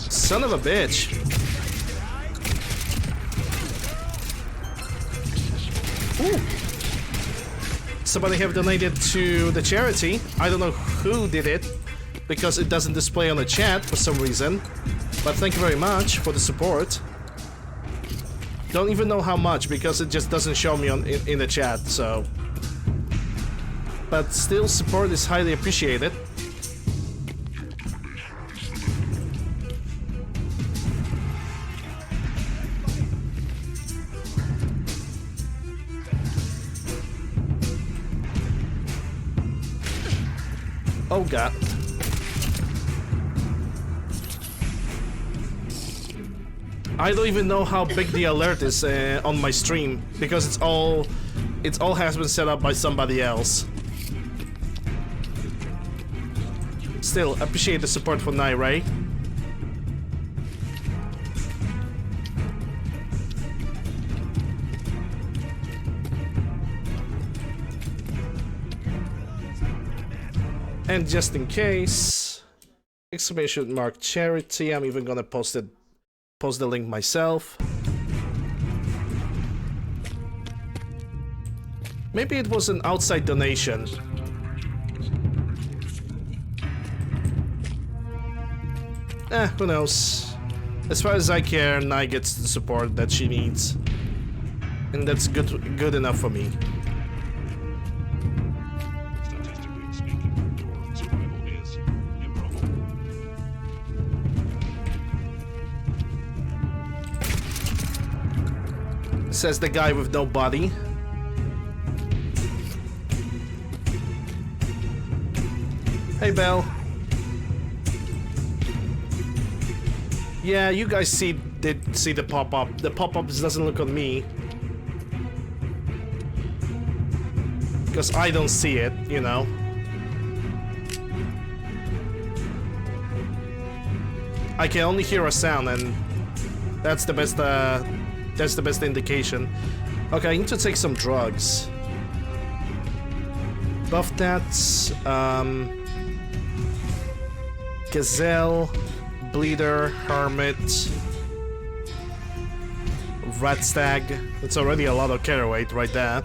Son of a bitch. Ooh. Somebody have donated to the charity. I don't know who did it because it doesn't display on the chat for some reason. But thank you very much for the support. Don't even know how much because it just doesn't show me in the chat, so. But still, support is highly appreciated. Oh god. I don't even know how big the alert is on my stream because it's all has been set up by somebody else. Still, appreciate the support for Nairay. And just in case, exclamation mark charity. I'm even gonna post the link myself. Maybe it was an outside donation. Who knows? As far as I care, Nai gets the support that she needs. And that's good enough for me. Says the guy with no body. Hey, Belle. Yeah, you guys did see the pop-up. The pop-up doesn't look on me. Because I don't see it, you know. I can only hear a sound, and that's the best indication. Okay, I need to take some drugs. Buff Tats, Gazelle, Bleeder, Hermit, Rat Stag. That's already a lot of carry weight right there.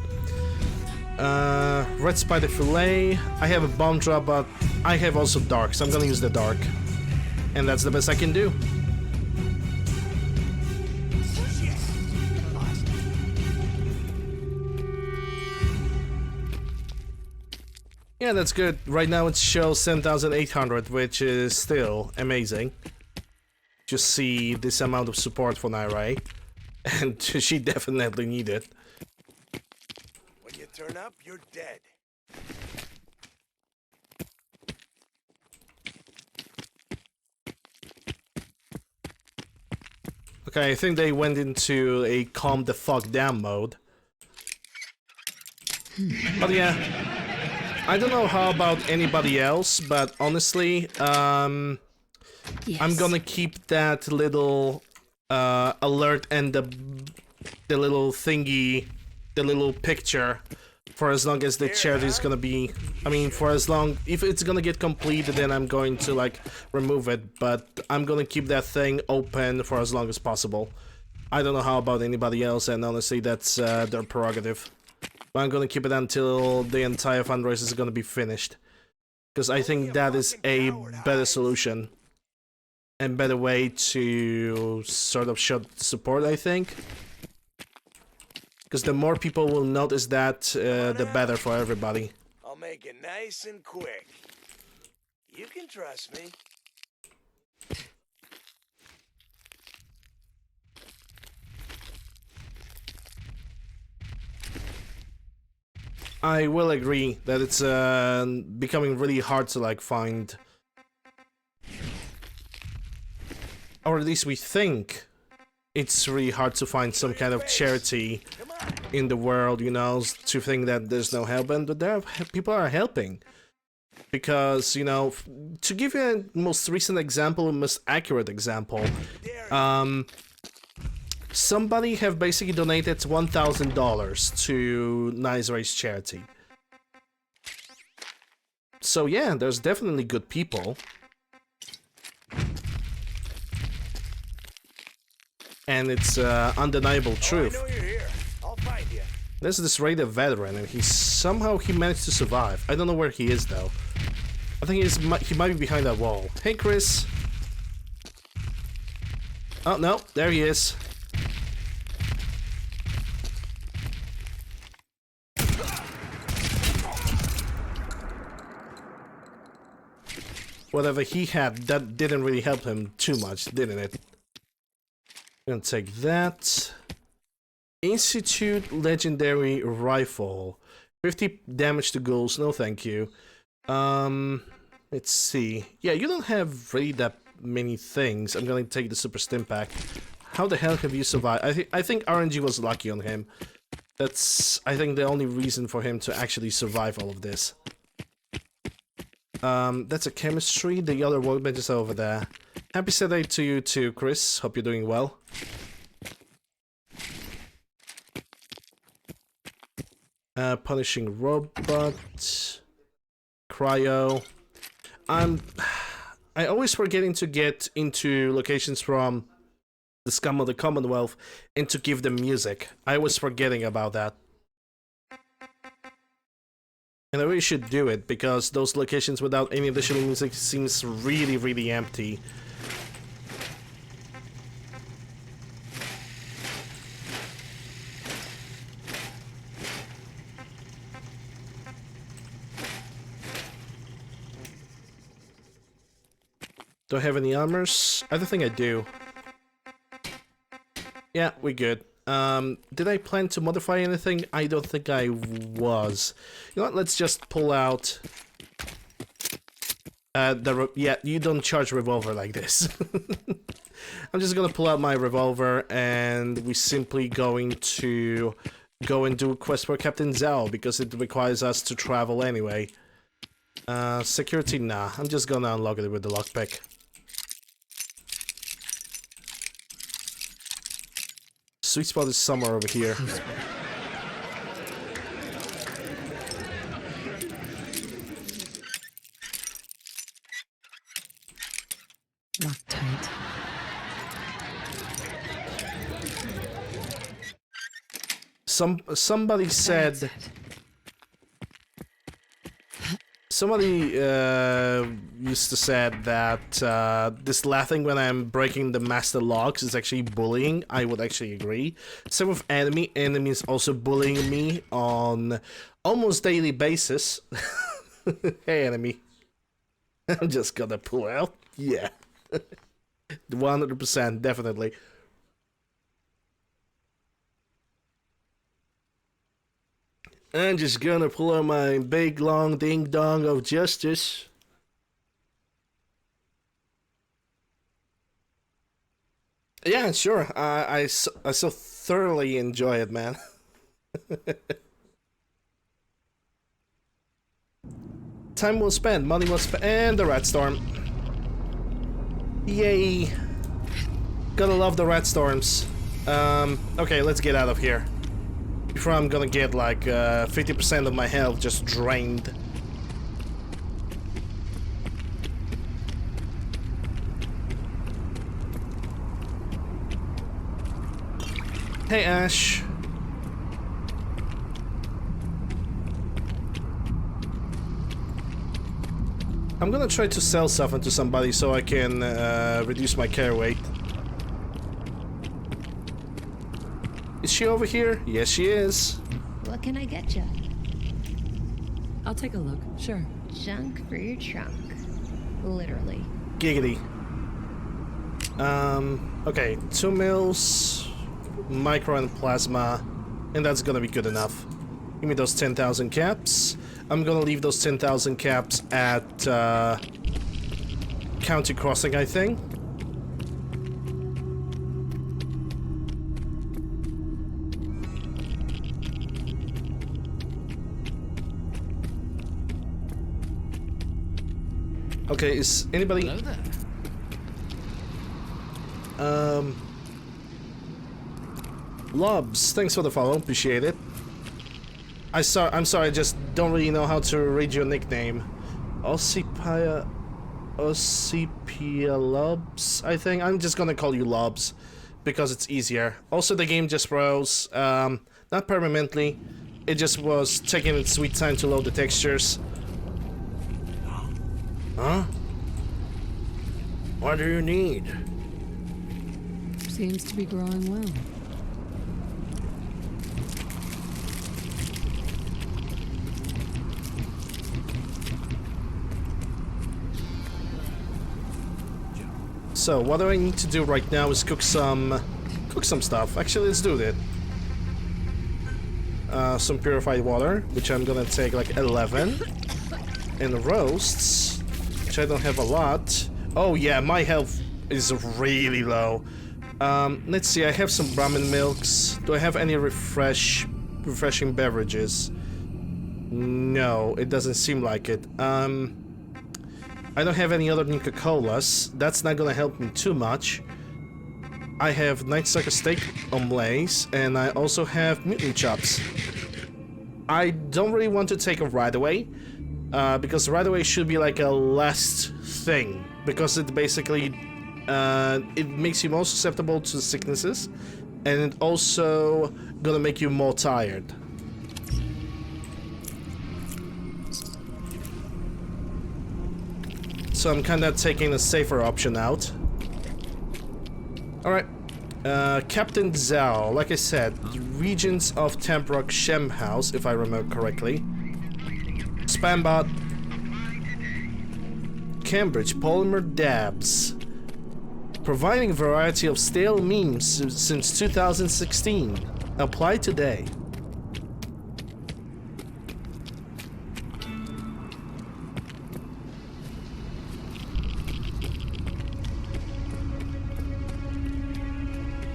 Red Spider Fillet. I have a bomb drop, but I have also Dark, so I'm gonna use the Dark. And that's the best I can do. Yeah, that's good. Right now it shows 7,800, which is still amazing. Just see this amount of support for Nairay. And she definitely needs it. When you turn up, you're dead. Okay, I think they went into a calm the fuck down mode. But yeah. I don't know how about anybody else, but honestly, yes. I'm gonna keep that little alert and the little thingy, the little picture, for as long as the charity is gonna be. I mean, for as long, if it's gonna get completed, then I'm going to like remove it. But I'm gonna keep that thing open for as long as possible. I don't know how about anybody else, and honestly, that's their prerogative. But I'm gonna keep it until the entire fundraiser is gonna be finished. Because I think that is a better solution. And better way to sort of show support, I think. Because the more people will notice that, the better for everybody. I'll make it nice and quick. You can trust me. I will agree that it's becoming really hard to like find, or at least we think it's really hard to find some kind of charity in the world, you know, to think that there's no help, and there people are helping. Because, you know, to give you a most recent example, a most accurate example, somebody have basically donated $1,000 to Nice Race charity. So yeah, there's definitely good people. And it's undeniable truth. I know you're here. I'll find you. There's this raider veteran, and somehow he managed to survive. I don't know where he is though. I think he might be behind that wall. Hey, Chris. Oh no, there he is. Whatever he had, that didn't really help him too much, didn't it? I'm gonna take that. Institute Legendary Rifle. 50 damage to ghouls, no thank you. Let's see. Yeah, you don't have really that many things. I'm gonna take the Super Stim Pack. How the hell have you survived? I think RNG was lucky on him. That's, I think, the only reason for him to actually survive all of this. That's a chemistry. The other workbenches are over there. Happy Saturday to you too, Chris. Hope you're doing well. Punishing robot. Cryo. I always forgetting to get into locations from the Scum of the Commonwealth and to give them music. I was forgetting about that. And I really should do it, because those locations without any additional music seems really, really empty. Do I have any armors? I don't think I do. Yeah, we're good. Did I plan to modify anything? I don't think I was. You know what, let's just pull out... yeah, you don't charge revolver like this. I'm just gonna pull out my revolver, and we're simply going to go and do a quest for Captain Zhao, because it requires us to travel anyway. Security, nah. I'm just gonna unlock it with the lockpick. Sweet spot is somewhere over here. Lock tight. Somebody said... Somebody used to say that this laughing when I'm breaking the master locks is actually bullying. I would actually agree. Same with enemies also bullying me on almost daily basis. Hey enemy. I'm just gonna pull out. Yeah. 100%, definitely. I'm just gonna pull out my big long ding dong of justice. Yeah, sure. I so thoroughly enjoy it, man. Time well spent, money well spent, and the rat storm. Yay! Gotta love the rat storms. Okay, let's get out of here. Before I'm gonna get like 50% of my health just drained. Hey Ash. I'm gonna try to sell something to somebody so I can reduce my carry weight. Is she over here? Yes, she is. What can I get you? I'll take a look, sure. Junk for your trunk. Literally. Giggity. Okay, 2 mils, micro and plasma, and that's gonna be good enough. Give me those 10,000 caps. I'm gonna leave those 10,000 caps at County Crossing, I think. Okay, is anybody... Hello there. Lobs, thanks for the follow, appreciate it. I'm sorry, I just don't really know how to read your nickname. Ossipia Lobs, I think. I'm just gonna call you Lobs, because it's easier. Also, the game just froze, not permanently. It just was taking its sweet time to load the textures. Huh? What do you need? Seems to be growing well. So, what do I need to do right now is cook some stuff. Actually, let's do that. Some purified water, which I'm gonna take like 11. And roasts. which I don't have a lot. Oh yeah, my health is really low. Let's see, I have some ramen milks. Do I have any refreshing beverages? No, it doesn't seem like it. I don't have any other Nuka-Colas. That's not gonna help me too much. I have Night Sucker Steak Omelets, and I also have Mutant Chops. I don't really want to take a Right Away, because Right Away should be like a last thing, because it basically it makes you more susceptible to sicknesses, and it also gonna make you more tired. So I'm kinda taking a safer option out. Alright. Captain Zhao, like I said, Regents of Tamprock Shem House, if I remember correctly. Spambot. Cambridge Polymer Dabs. Providing a variety of stale memes since 2016. Apply today.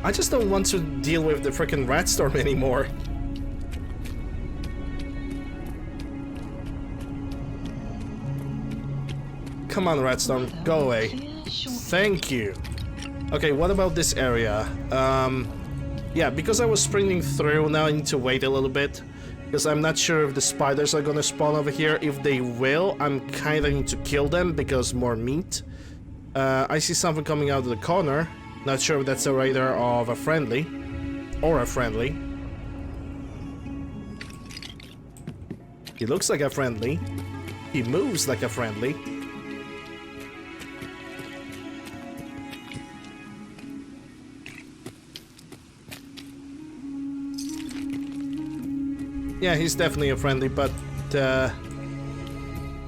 I just don't want to deal with the frickin' rat storm anymore. Come on, rat storm, go away. Thank you. Okay, what about this area? Yeah, because I was sprinting through, now I need to wait a little bit. Because I'm not sure if the spiders are gonna spawn over here. If they will, I'm kinda need to kill them because more meat. I see something coming out of the corner. Not sure if that's a raider of a friendly. Or a friendly. He looks like a friendly. He moves like a friendly. Yeah, he's definitely a friendly, but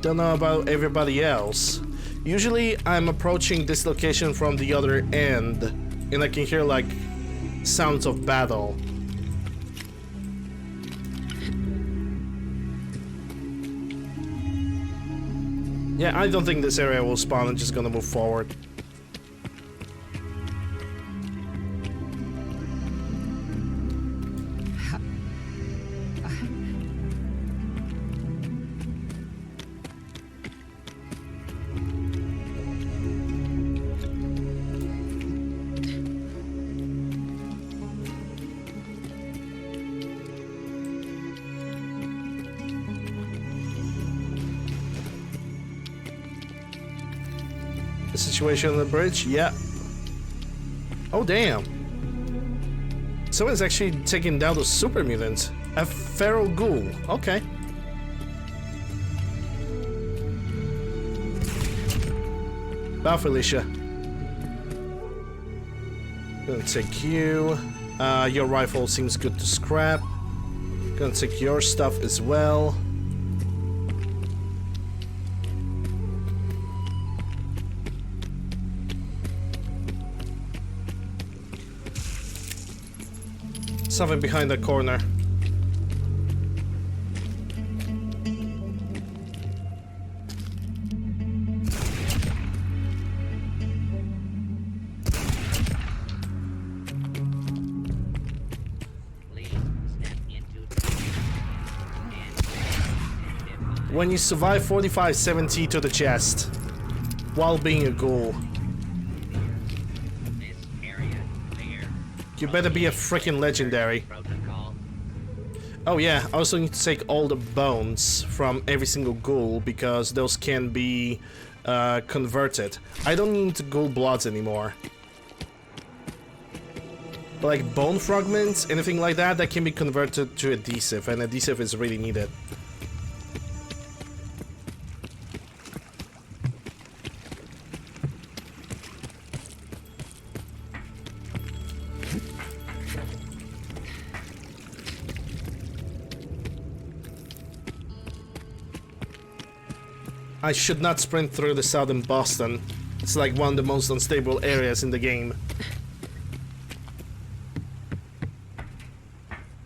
don't know about everybody else. Usually I'm approaching this location from the other end, and I can hear like sounds of battle. Yeah, I don't think this area will spawn. I'm just gonna move forward. Situation on the bridge, yeah. Oh damn. Someone's actually taking down the super mutant. A feral ghoul. Okay. Bye, Felicia. Gonna take you. Your rifle seems good to scrap. Gonna take your stuff as well. Something behind the corner. When you survive 45-70 to the chest while being a ghoul. You better be a freaking legendary. Oh yeah, I also need to take all the bones from every single ghoul because those can be converted. I don't need the ghoul bloods anymore. But like bone fragments, anything like that, that can be converted to adhesive, and adhesive is really needed. I should not sprint through the southern Boston. It's like one of the most unstable areas in the game.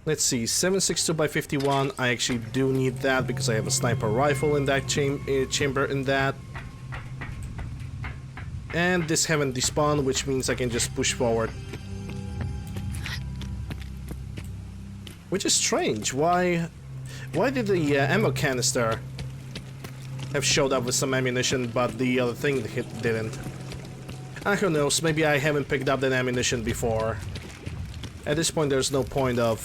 Let's see, 7.62x51. I actually do need that because I have a sniper rifle in that chamber in that. And this haven't despawned, which means I can just push forward. Which is strange. Why did the ammo canister have showed up with some ammunition, but the other thing didn't? Who knows, maybe I haven't picked up that ammunition before. At this point, there's no point of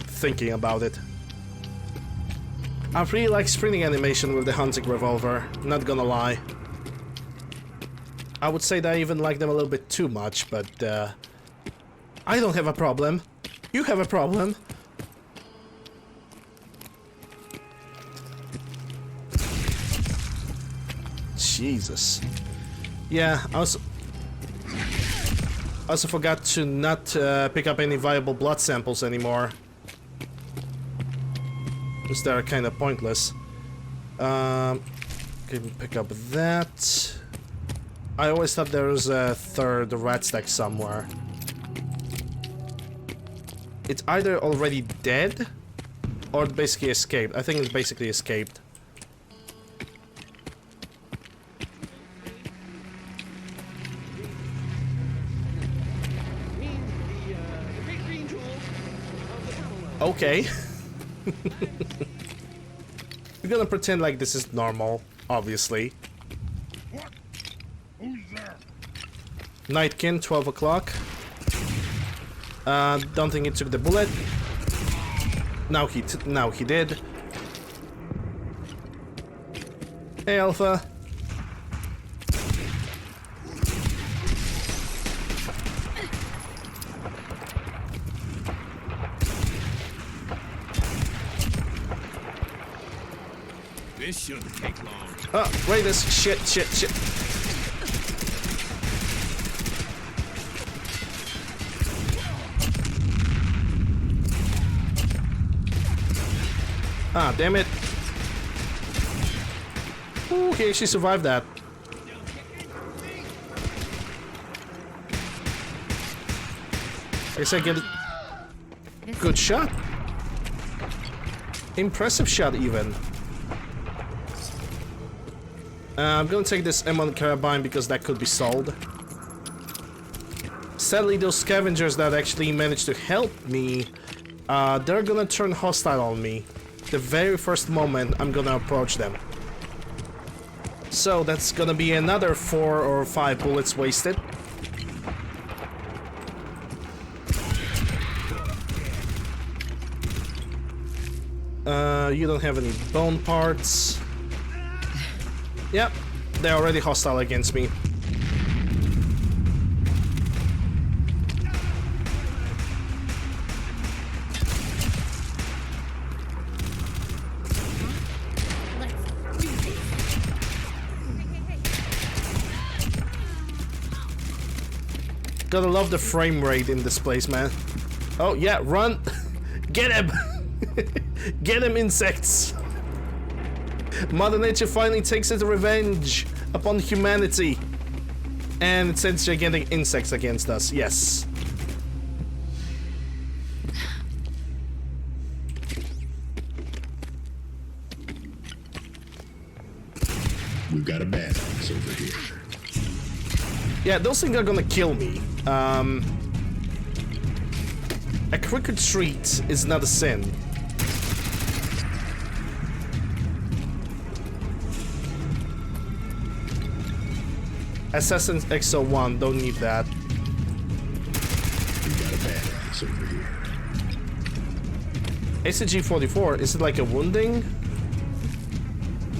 thinking about it. I really like sprinting animation with the hunting revolver, not gonna lie. I would say that I even like them a little bit too much, but I don't have a problem. You have a problem. Jesus. Yeah, I also forgot to not pick up any viable blood samples anymore. Because they're kind of pointless. Can we pick up that? I always thought there was a third rat stack somewhere. It's either already dead or it basically escaped. I think it's basically escaped. Okay. We're gonna pretend like this is normal, obviously. Who's there? Nightkin, 12 o'clock. Don't think he took the bullet. Now he did. Hey, Alpha. This shouldn't take long. Oh, raiders! Shit! Ah, damn it. Ooh, he actually survived that. I guess I get a good shot. Impressive shot, even. I'm gonna take this M1 carabine because that could be sold. Sadly, those scavengers that actually managed to help me, they're gonna turn hostile on me the very first moment I'm gonna approach them. So that's gonna be another 4 or 5 bullets wasted. You don't have any bone parts. Yep, they're already hostile against me. Gotta love the frame rate in this place, man. Oh yeah, run! Get him! Get him, insects! Mother Nature finally takes its revenge upon humanity. And it sends gigantic insects against us, yes. We've got a badass over here. Yeah, those things are gonna kill me. A crooked street is not a sin. Assassin's XO1, don't need that. We got a badass over here. ACG-44, is it like a wounding?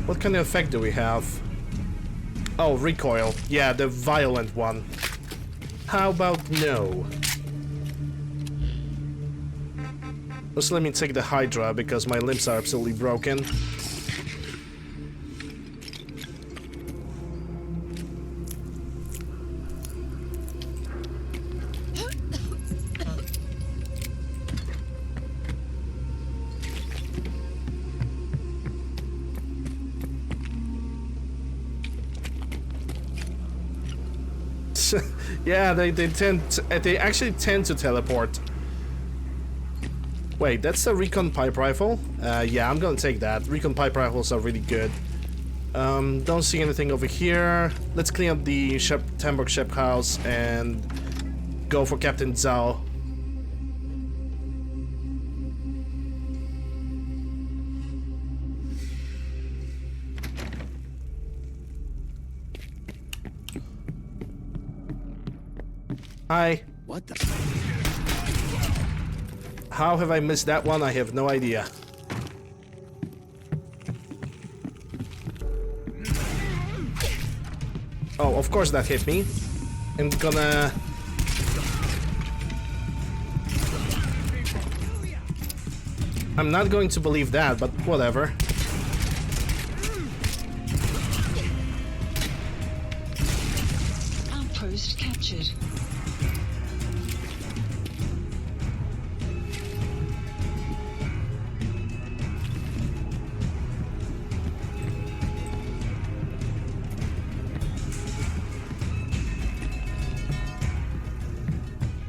What kind of effect do we have? Oh, recoil. Yeah, the violent one. How about no? Just let me take the Hydra because my limbs are absolutely broken. Yeah, they actually tend to teleport. Wait, that's the recon pipe rifle? Yeah, I'm gonna take that. Recon pipe rifles are really good. Don't see anything over here. Let's clean up the Tamburg ship house and go for Captain Zhao. Hi. What the? How have I missed that one? I have no idea. Oh, of course that hit me. I'm gonna... I'm not going to believe that, but whatever. Outpost captured.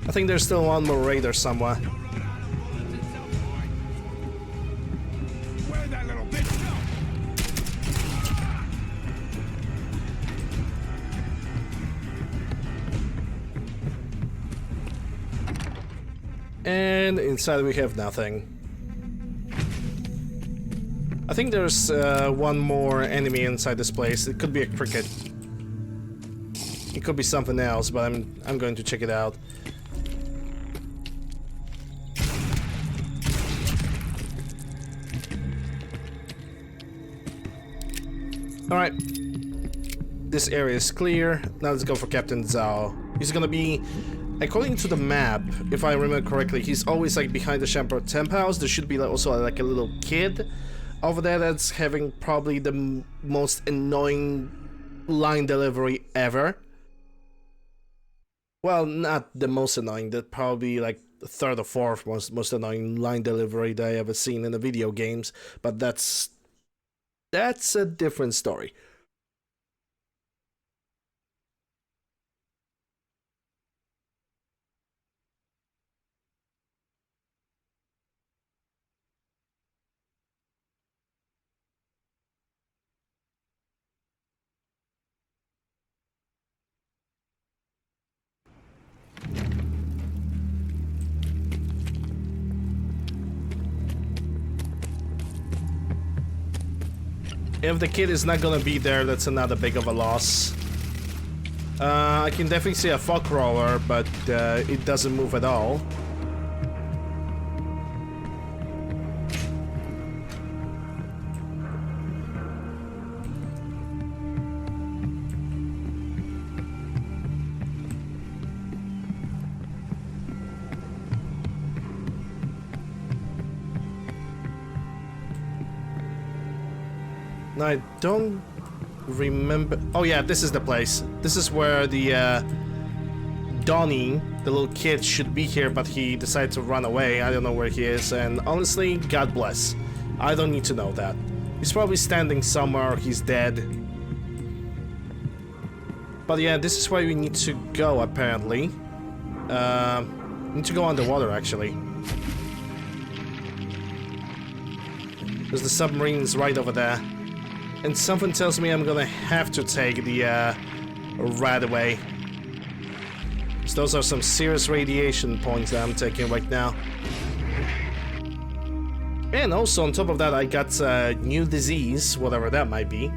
I think there's still one more raider somewhere. Where'd that little bitch go? And inside we have nothing. I think there's one more enemy inside this place. It could be a cricket. It could be something else, but I'm going to check it out. Alright, this area is clear. Now let's go for Captain Zhao. He's gonna be, according to the map, if I remember correctly, he's always like behind the Shamper Temp House. There should be also like a little kid over there that's having probably the most annoying line delivery ever. Well, not the most annoying, that probably like the third or fourth most annoying line delivery that I ever seen in the video games, but that's a different story. If the kid is not gonna be there, that's another big of a loss. I can definitely see a fog roller, but it doesn't move at all. I don't remember. Oh yeah, this is the place. This is where the Donnie, the little kid, should be here, but he decided to run away. I don't know where he is, and honestly, God bless. I don't need to know that. He's probably standing somewhere, or he's dead. But yeah, this is where we need to go, apparently. We need to go underwater, actually. There's the submarines right over there. And something tells me I'm gonna have to take the rat away. So those are some serious radiation points that I'm taking right now. And also on top of that, I got a new disease, whatever that might be.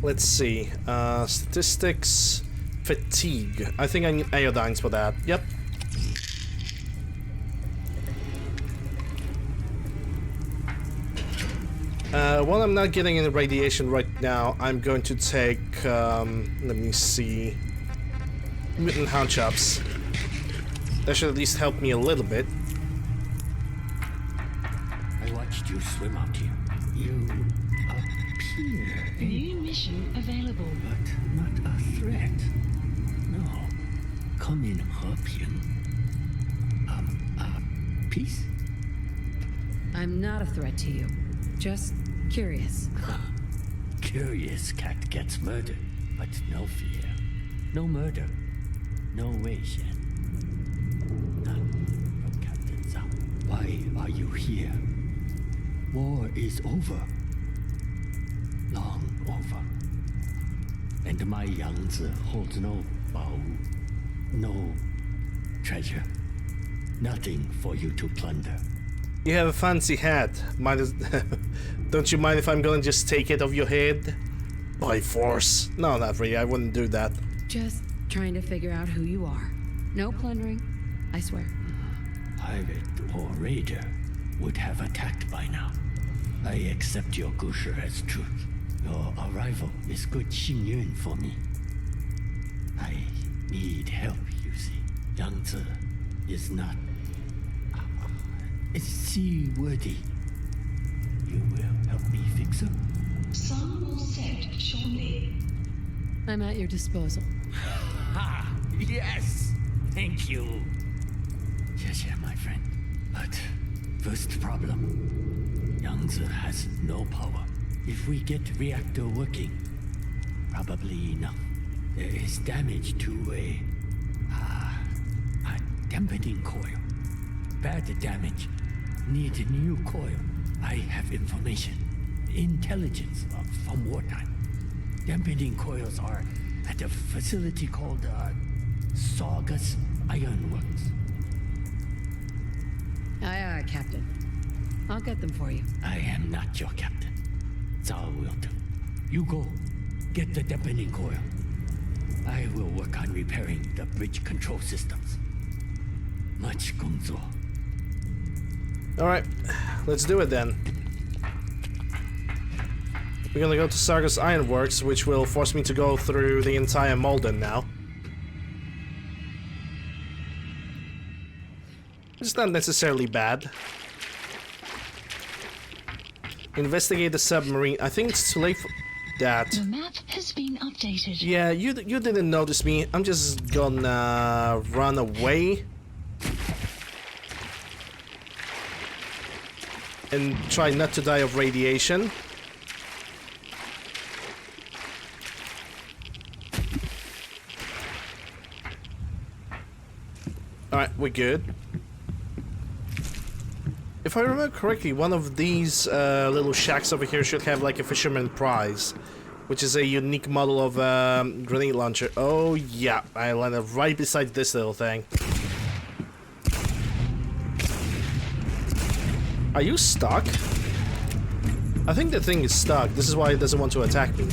Let's see, statistics. Fatigue. I think I need iodines for that. Yep. While I'm not getting any radiation right now, I'm going to take, let me see, mutant hound chops. That should at least help me a little bit. I watched you swim out here. You appear. New mission available. But not a threat. No. Come in, Hopian. Peace? I'm not a threat to you. Just curious. Curious cat gets murdered, but no fear. No murder. No way, Shen. None from Captain Zhao. Why are you here? War is over. Long over. And my Yangzi holds no Bao, no treasure. Nothing for you to plunder. You have a fancy hat. Don't you mind if I'm gonna just take it off your head? By force. No, not really. I wouldn't do that. Just trying to figure out who you are. No plundering, I swear. Pirate or raider would have attacked by now. I accept your gusher as truth. Your arrival is good Xingyun for me. I need help, you see. Yangzi is not seaworthy. You will help me fix her? Sun will set shortly. I'm at your disposal. Ha! Yes! Thank you. Yes, my friend. But first problem. Yangzi has no power. If we get reactor working, probably enough. There is damage to a dampening coil. Bad damage. Need a new coil. I have information. Intelligence from wartime. Dampening coils are at a facility called Saugus Ironworks. Aye, Captain. I'll get them for you. I am not your captain. Zhao will do. You go. Get the dampening coil. I will work on repairing the bridge control systems. Much gongzuo. Alright, let's do it then. We're gonna go to Saugus Ironworks, which will force me to go through the entire Malden now. It's not necessarily bad. Investigate the submarine. I think it's too late for that. The map has been updated. Yeah, you didn't notice me. I'm just gonna run away. And try not to die of radiation. Alright, we're good. If I remember correctly, one of these little shacks over here should have like a fisherman prize, which is a unique model of grenade launcher. Oh yeah, I landed right beside this little thing. Are you stuck? I think the thing is stuck. This is why it doesn't want to attack me.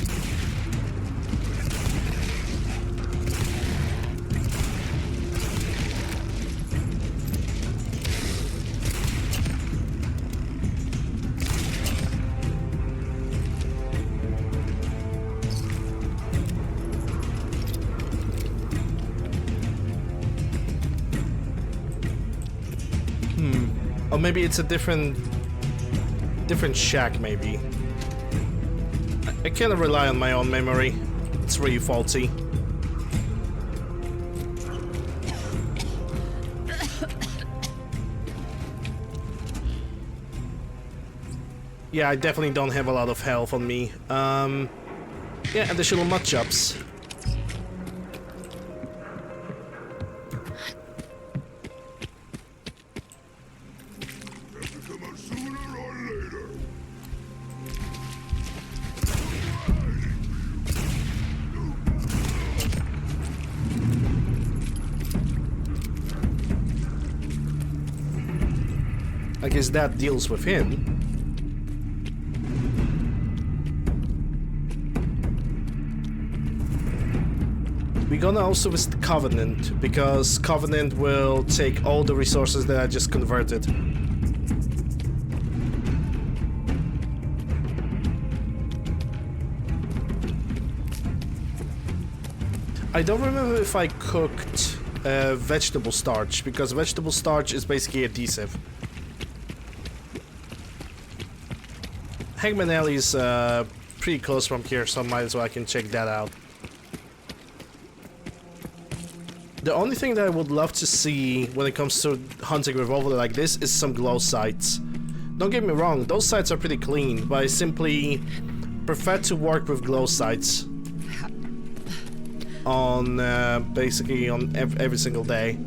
Or maybe it's a different shack, maybe. I cannot rely on my own memory. It's really faulty. Yeah, I definitely don't have a lot of health on me. Yeah, additional mud chops. I guess that deals with him. We're gonna also visit Covenant, because Covenant will take all the resources that I just converted. I don't remember if I cooked vegetable starch, because vegetable starch is basically adhesive. Hangman Alley is pretty close from here, so might as well I can check that out. The only thing that I would love to see when it comes to hunting revolver like this is some glow sights. Don't get me wrong, those sights are pretty clean, but I simply prefer to work with glow sights. on basically on every single day.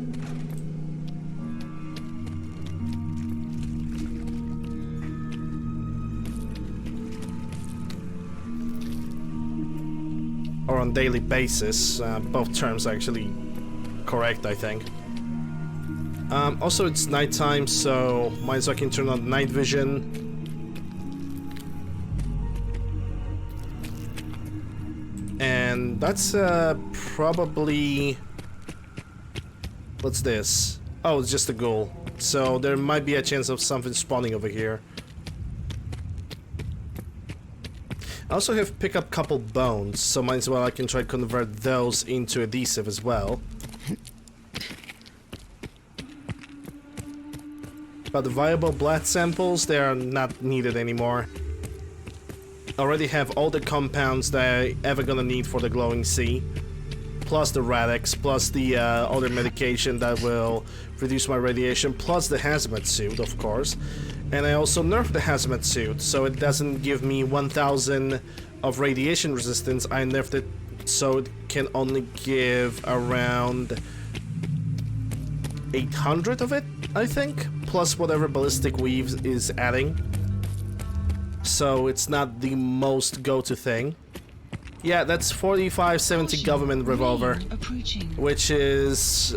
Or on daily basis. Both terms are actually correct, I think. Also, it's nighttime, so might as well can turn on night vision. And that's probably... What's this? Oh, it's just a ghoul. So there might be a chance of something spawning over here. I also have picked up a couple bones, so might as well I can try to convert those into adhesive as well. But the viable blood samples, they are not needed anymore. I already have all the compounds that I ever gonna need for the glowing sea. Plus the Radix, plus the other medication that will reduce my radiation, plus the hazmat suit, of course. And I also nerfed the hazmat suit, so it doesn't give me 1000 of radiation resistance. I nerfed it so it can only give around 800 of it, I think, plus whatever ballistic weave is adding. So it's not the most go-to thing. Yeah, that's 4570 government revolver, which is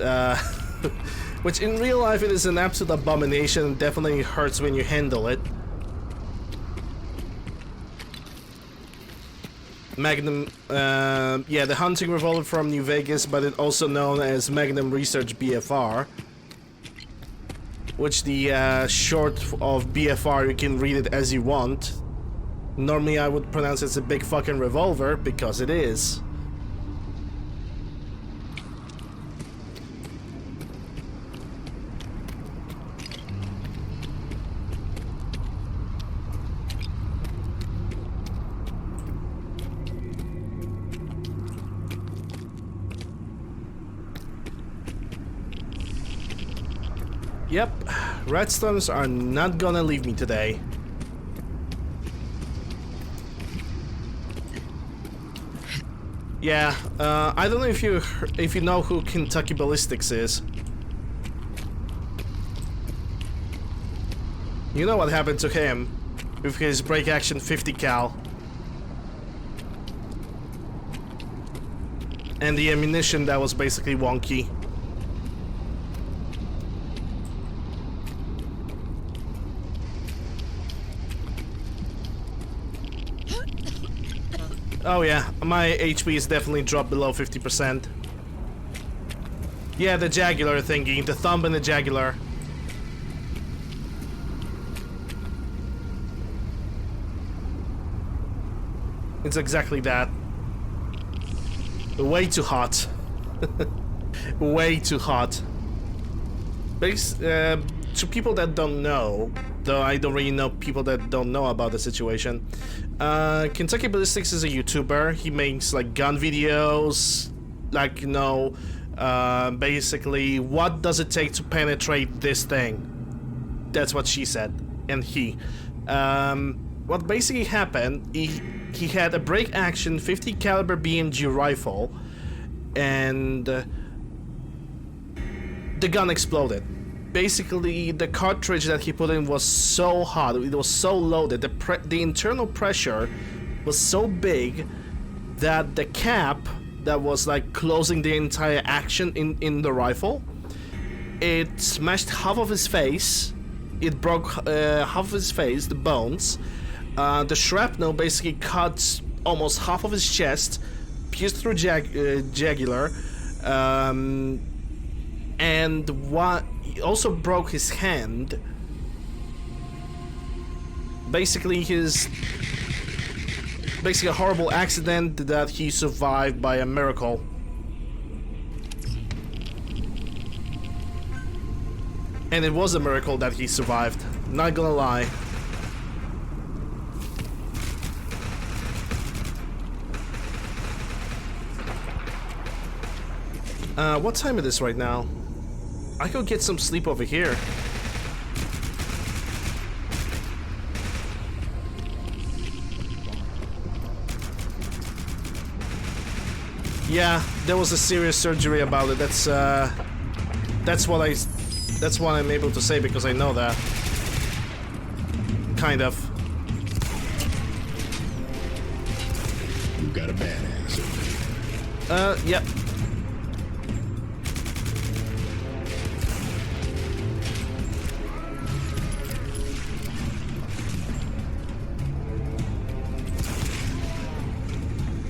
which in real life it is an absolute abomination and definitely hurts when you handle it. Magnum, yeah, the hunting revolver from New Vegas, but it's also known as Magnum Research BFR. Which the short of BFR, you can read it as you want. Normally I would pronounce it a big fucking revolver, because it is. Yep, redstones are not gonna leave me today. Yeah, I don't know if you know who Kentucky Ballistics is. You know what happened to him with his break action 50 cal. And the ammunition that was basically wonky. Oh yeah, my HP is definitely dropped below 50%. Yeah, the Jagular thingy, the thumb and the Jagular. It's exactly that. Way too hot. Way too hot. To people that don't know, though I don't really know people that don't know about the situation, Kentucky Ballistics is a YouTuber. He makes like gun videos, like, you know, basically what does it take to penetrate this thing. That's what she said, and he. What basically happened, he had a break action 50 caliber BMG rifle, and the gun exploded. Basically, the cartridge that he put in was so hot, it was so loaded, the internal pressure was so big that the cap that was like closing the entire action in the rifle, it smashed half of his face, it broke half of his face, the bones. The shrapnel basically cut almost half of his chest, pierced through Jagular, and what also broke his hand. Basically a horrible accident that he survived by a miracle. And it was a miracle that he survived, not gonna lie. What time it is right now? I could get some sleep over here. Yeah, there was a serious surgery about it. That's what I'm able to say because I know that. Kind of. You got a badass. Yep.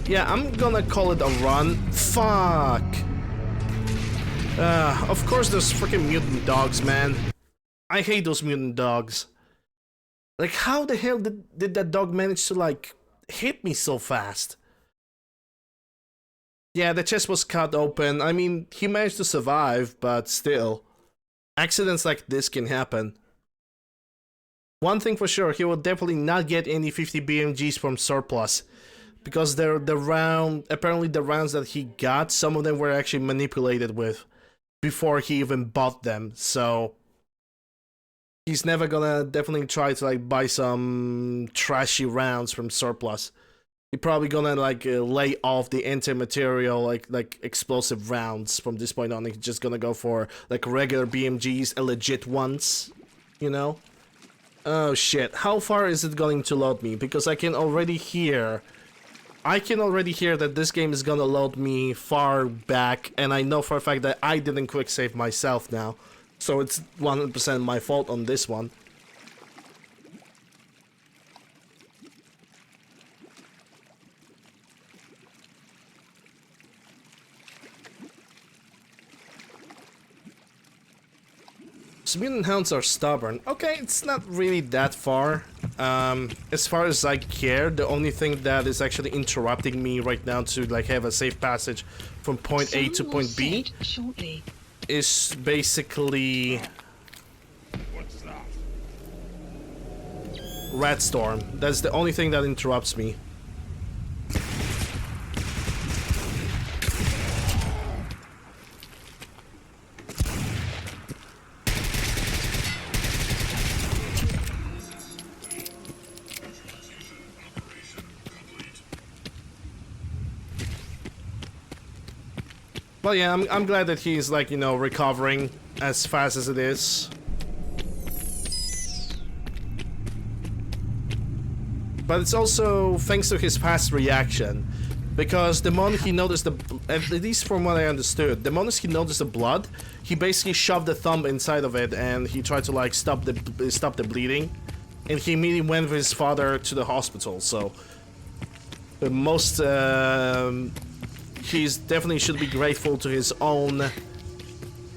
Yeah, I'm gonna call it a run. Fuck. Of course there's freaking mutant dogs, man. I hate those mutant dogs. Like, how the hell did that dog manage to, like, hit me so fast? Yeah, the chest was cut open. I mean, he managed to survive, but still. Accidents like this can happen. One thing for sure, he will definitely not get any 50 BMGs from surplus. Because apparently the rounds that he got, some of them were actually manipulated with before he even bought them, so he's never gonna definitely try to like buy some trashy rounds from surplus. He's probably gonna like lay off the anti-material like explosive rounds from this point on. He's just gonna go for like regular BMGs, legit ones, you know? Oh shit, how far is it going to load me? Because I can already hear that this game is gonna load me far back, and I know for a fact that I didn't quick save myself now, so it's 100% my fault on this one. So mutant hounds are stubborn. Okay, it's not really that far. As far as I care, the only thing that is actually interrupting me right now to like have a safe passage from point A to point B is basically Rat Storm. That's the only thing that interrupts me. Well, yeah, I'm glad that he's, like, you know, recovering as fast as it is. But it's also thanks to his fast reaction. Because the moment he noticed at least from what I understood, the moment he noticed the blood, he basically shoved the thumb inside of it and he tried to, like, stop the bleeding. And he immediately went with his father to the hospital, so... He's definitely should be grateful to his own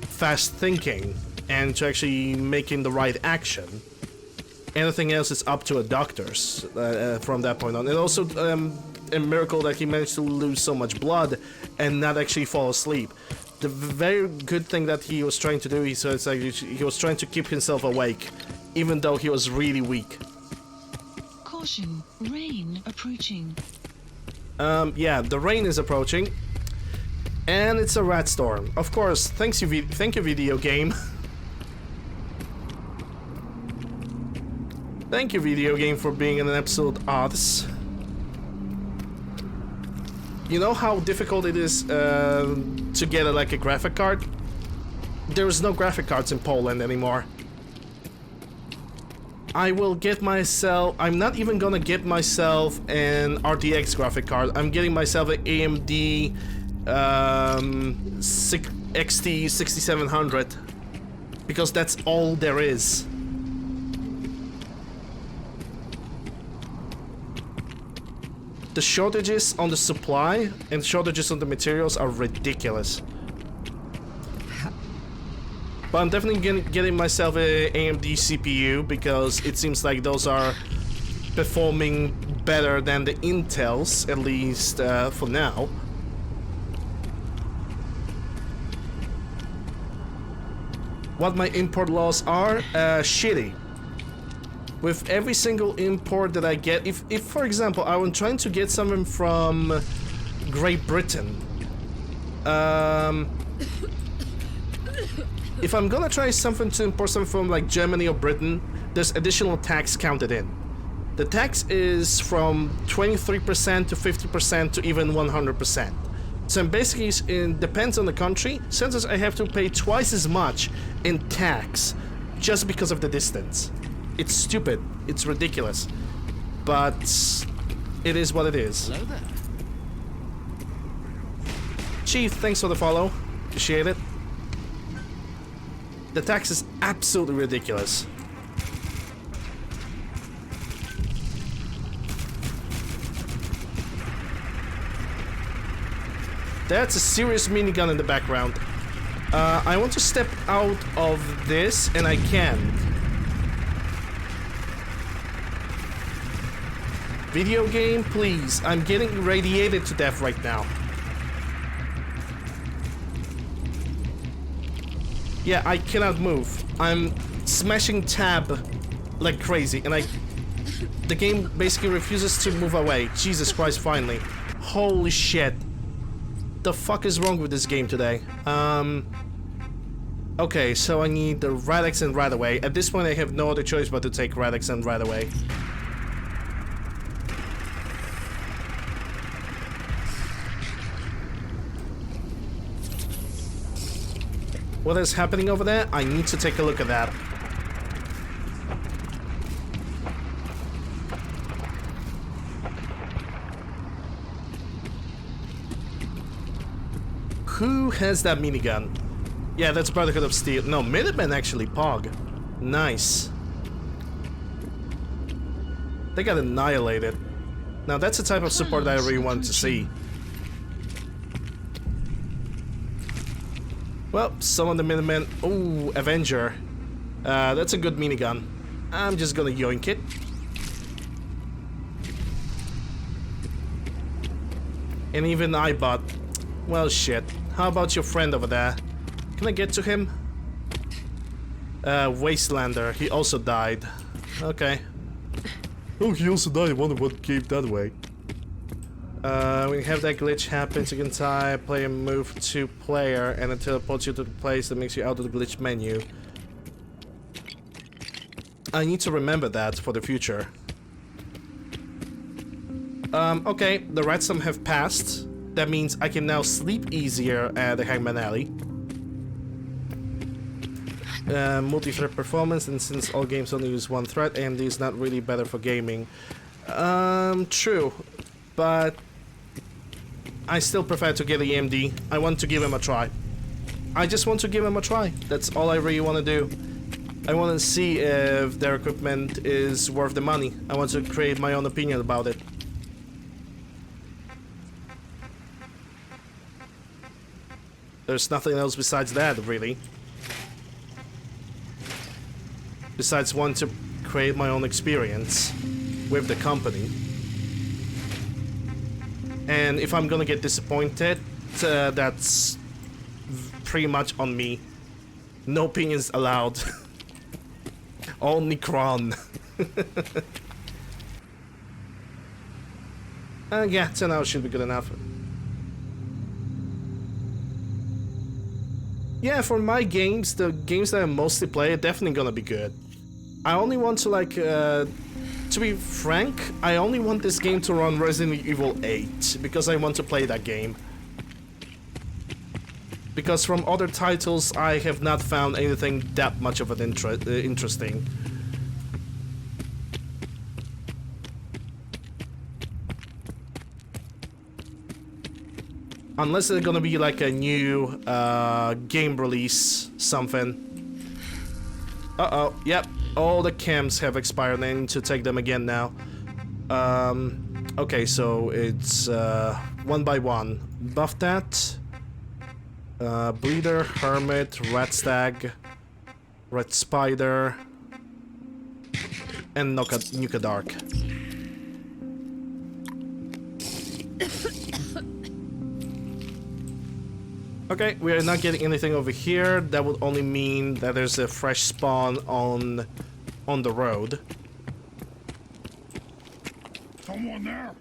fast thinking and to actually making the right action. Anything else is up to a doctor's from that point on. And also a miracle that he managed to lose so much blood and not actually fall asleep. The very good thing that he was trying to do is like he was trying to keep himself awake, even though he was really weak. Caution, rain approaching. Yeah, the rain is approaching, and it's a rat storm. Of course, thank you, video game. Thank you, video game, for being an absolute odds. You know how difficult it is to get like a graphic card? There is no graphic cards in Poland anymore. I will get myself... I'm not even gonna get myself an RTX graphic card. I'm getting myself an AMD XT 6700. Because that's all there is. The shortages on the supply and shortages on the materials are ridiculous. But I'm definitely getting myself a AMD CPU because it seems like those are performing better than the Intels, at least for now. What my import laws are? Shitty. With every single import that I get, if for example I'm trying to get something from Great Britain, if I'm gonna try something to import something from like Germany or Britain, there's additional tax counted in. The tax is from 23% to 50% to even 100%. So basically, it depends on the country. Sometimes I have to pay twice as much in tax just because of the distance. It's stupid. It's ridiculous. But it is what it is. Hello there. Chief, thanks for the follow. Appreciate it. The tax is absolutely ridiculous. That's a serious minigun in the background. I want to step out of this, and I can't. Video game, please. I'm getting radiated to death right now. Yeah, I cannot move. I'm smashing tab like crazy, and the game basically refuses to move away. Jesus Christ, finally. Holy shit. The fuck is wrong with this game today? Okay, so I need the Rad-X and Radaway. At this point I have no other choice but to take Rad-X and Radaway. What is happening over there? I need to take a look at that. Who has that minigun? Yeah, that's Brotherhood of Steel. No, Minutemen actually, Pog. Nice. They got annihilated. Now that's the type of support that I really want to see. Well, some of the Minutemen... Ooh, Avenger. That's a good minigun. I'm just gonna yoink it. And even Eyebot. Well, shit. How about your friend over there? Can I get to him? Wastelander. He also died. Okay. Oh, he also died. I wonder what gave that away. When you have that glitch happens, you can type player move to player and it teleports you to the place that makes you out of the glitch menu. I need to remember that for the future. Okay, the ransom have passed. That means I can now sleep easier at the Hangman Alley. Multi-thread performance, and since all games only use one thread, AMD is not really better for gaming. True, but I still prefer to get the AMD. I want to give him a try. I just want to give him a try. That's all I really want to do. I want to see if their equipment is worth the money. I want to create my own opinion about it. There's nothing else besides that, really. Besides want to create my own experience with the company. And if I'm gonna get disappointed, that's pretty much on me. No opinions allowed. Only Kron. Yeah, 10 hours should be good enough. Yeah, for my games, the games that I mostly play are definitely gonna be good. I only want to to be frank, I only want this game to run Resident Evil 8 because I want to play that game. Because from other titles, I have not found anything that much of an interesting. Unless there's gonna be like a new game release, something. Uh-oh, yep. All the chems have expired, I need to take them again now. Okay, so it's one by one. Buff that. Bleeder, Hermit, Rat Stag, Red Spider, and Nuka Dark. Okay, we are not getting anything over here. That would only mean that there's a fresh spawn on the road. Someone there?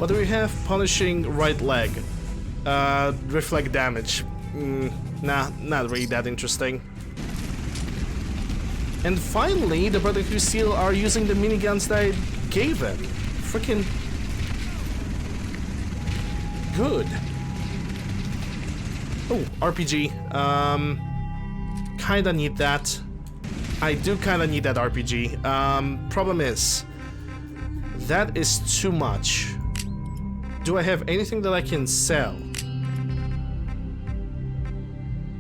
What do we have? Punishing right leg. Reflect damage. Nah, not really that interesting. And finally, the Brotherhood of Steel are using the miniguns that I gave them. Freaking good. Oh, RPG. Kinda need that. I do kinda need that RPG. Problem is, that is too much. Do I have anything that I can sell?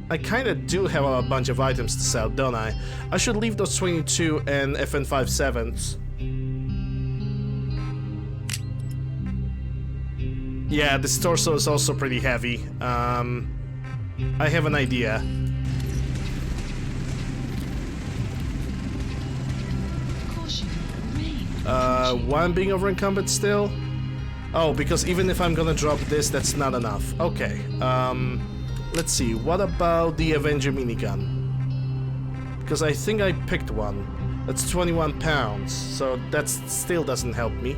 I kinda do have a bunch of items to sell, don't I? I should leave those 22 and FN57s. Yeah, this torso is also pretty heavy. I have an idea. Why I'm being over encumbered still? Oh, because even if I'm gonna drop this, that's not enough. Okay, let's see, what about the Avenger minigun? Because I think I picked one. That's 21 pounds, so that still doesn't help me.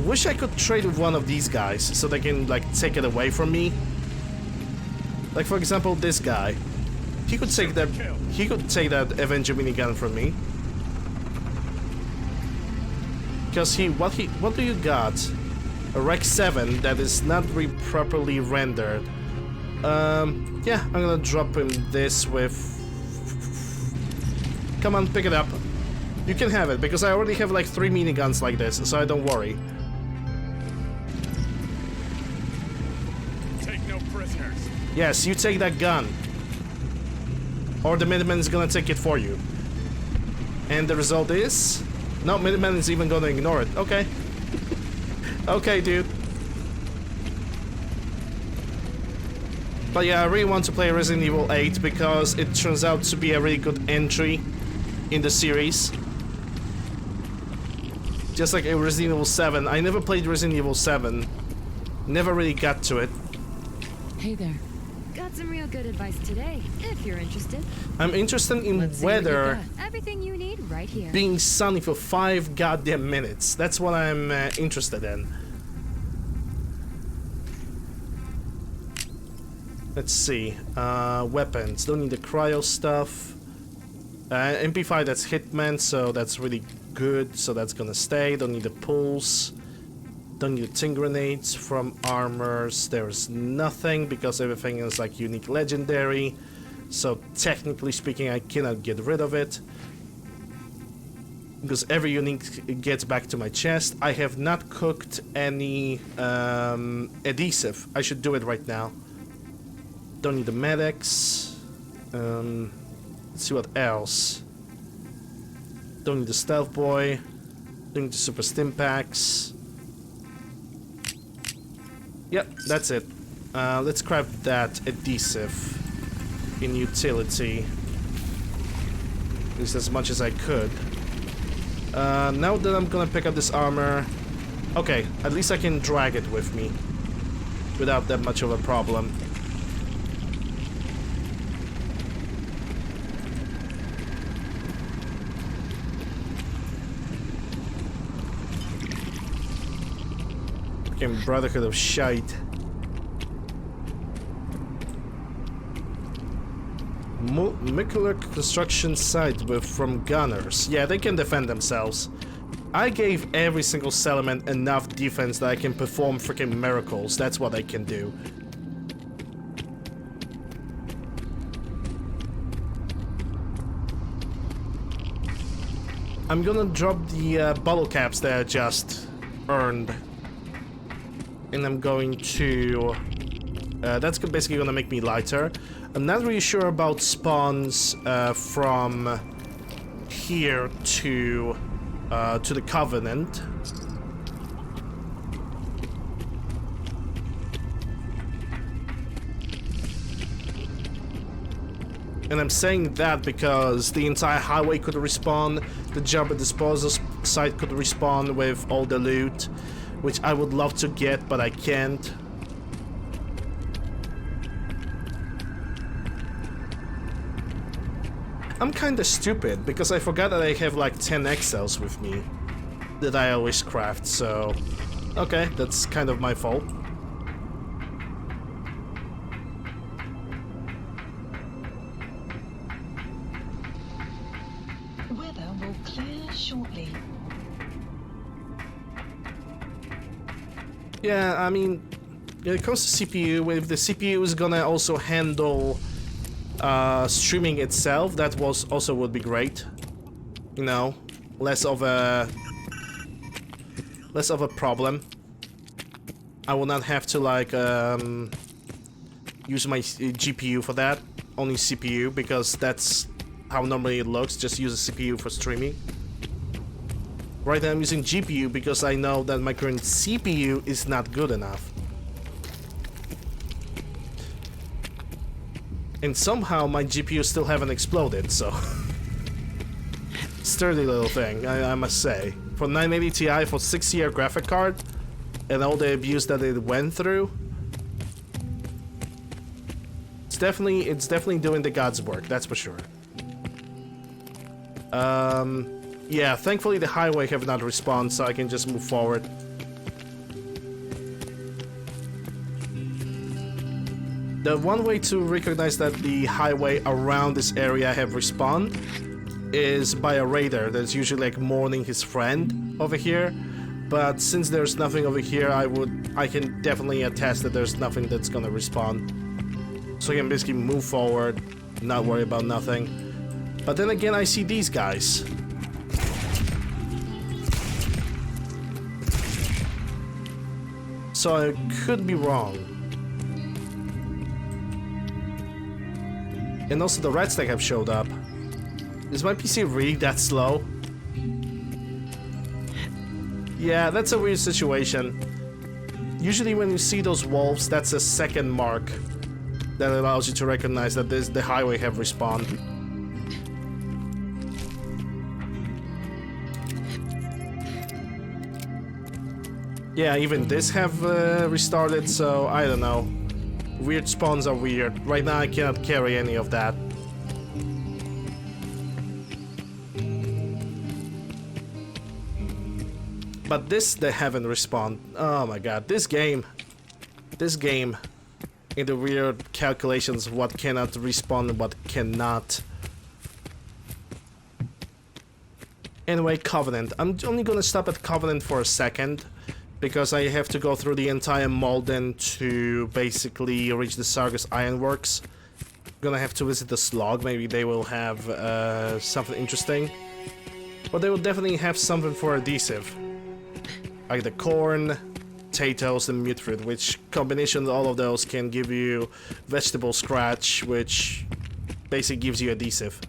Wish I could trade with one of these guys, so they can, like, take it away from me. Like, for example, this guy. He could take that Avenger minigun from me. Because what do you got? A Rec 7 that is not properly rendered. Yeah, I'm gonna drop him this with... Come on, pick it up. You can have it, because I already have like 3 miniguns like this, so I don't worry. Take no prisoners. Yes, you take that gun. Or the Minuteman is gonna take it for you. And the result is... No, Minuteman is even gonna ignore it. Okay. Okay, dude. But yeah, I really want to play Resident Evil 8 because it turns out to be a really good entry in the series. Just like a Resident Evil 7. I never played Resident Evil 7. Never really got to it. Hey there. Got some real good advice today, if you're interested. I'm interested in whether everything you need right here. Being sunny for 5 goddamn minutes. That's what I'm interested in. Let's see. Weapons. Don't need the cryo stuff. MP5, that's Hitman, so that's really good. So that's gonna stay. Don't need the pulse. Don't need the tin grenades from armors. There's nothing because everything is like unique legendary. So technically speaking, I cannot get rid of it. Because every unique gets back to my chest. I have not cooked any adhesive. I should do it right now. Don't need the medics. Let's see what else. Don't need the stealth boy. Don't need the super stim packs. Yep, that's it. Let's grab that adhesive in utility. At least as much as I could. Now that I'm gonna pick up this armor, okay, at least I can drag it with me without that much of a problem. Fucking Brotherhood of Shite. Nuclear construction site from gunners. Yeah, they can defend themselves. I gave every single settlement enough defense that I can perform freaking miracles. That's what I can do. I'm gonna drop the bottle caps that I just earned. And I'm going to... that's basically gonna make me lighter. I'm not really sure about spawns from here to the Covenant. And I'm saying that because the entire highway could respawn, the Jumper Disposal site could respawn with all the loot, which I would love to get, but I can't. I'm kinda stupid, because I forgot that I have like 10 XLs with me. that I always craft, so okay, that's kind of my fault. Weather will clear shortly. Yeah, I mean, when it comes to CPU, if the CPU is gonna also handle streaming itself, that was also would be great. You know, less of a problem. I will not have to like use my GPU for that, only CPU, because that's how normally it looks. Just use a CPU for streaming. Right now I'm using GPU because I know that my current CPU is not good enough. And somehow my GPU still haven't exploded, so sturdy little thing, I must say. For 980 Ti, for 6-year graphic card, and all the abuse that it went through, it's definitely doing the God's work, that's for sure. Yeah, thankfully the highway have not respawned, so I can just move forward. The one way to recognize that the highway around this area have respawned is by a raider that's usually like mourning his friend over here. But since there's nothing over here, I can definitely attest that there's nothing that's gonna respawn. So I can basically move forward, not worry about nothing. But then again, I see these guys. So I could be wrong. And also the red stack have showed up. Is my PC really that slow? Yeah, that's a weird situation. Usually when you see those wolves, that's a second mark that allows you to recognize that the highway have respawned. Yeah, even this have restarted, so I don't know. Weird spawns are weird. Right now I cannot carry any of that. But this, they haven't respawned. Oh my god, this game, in the weird calculations, what cannot respawn and what cannot. Anyway, Covenant. I'm only gonna stop at Covenant for a second, because I have to go through the entire Malden to basically reach the Sargus Ironworks. I'm gonna have to visit the Slog, maybe they will have something interesting. But they will definitely have something for adhesive. Like the corn, potatoes, and mutfruit, which combination of all of those can give you vegetable scratch, which basically gives you adhesive.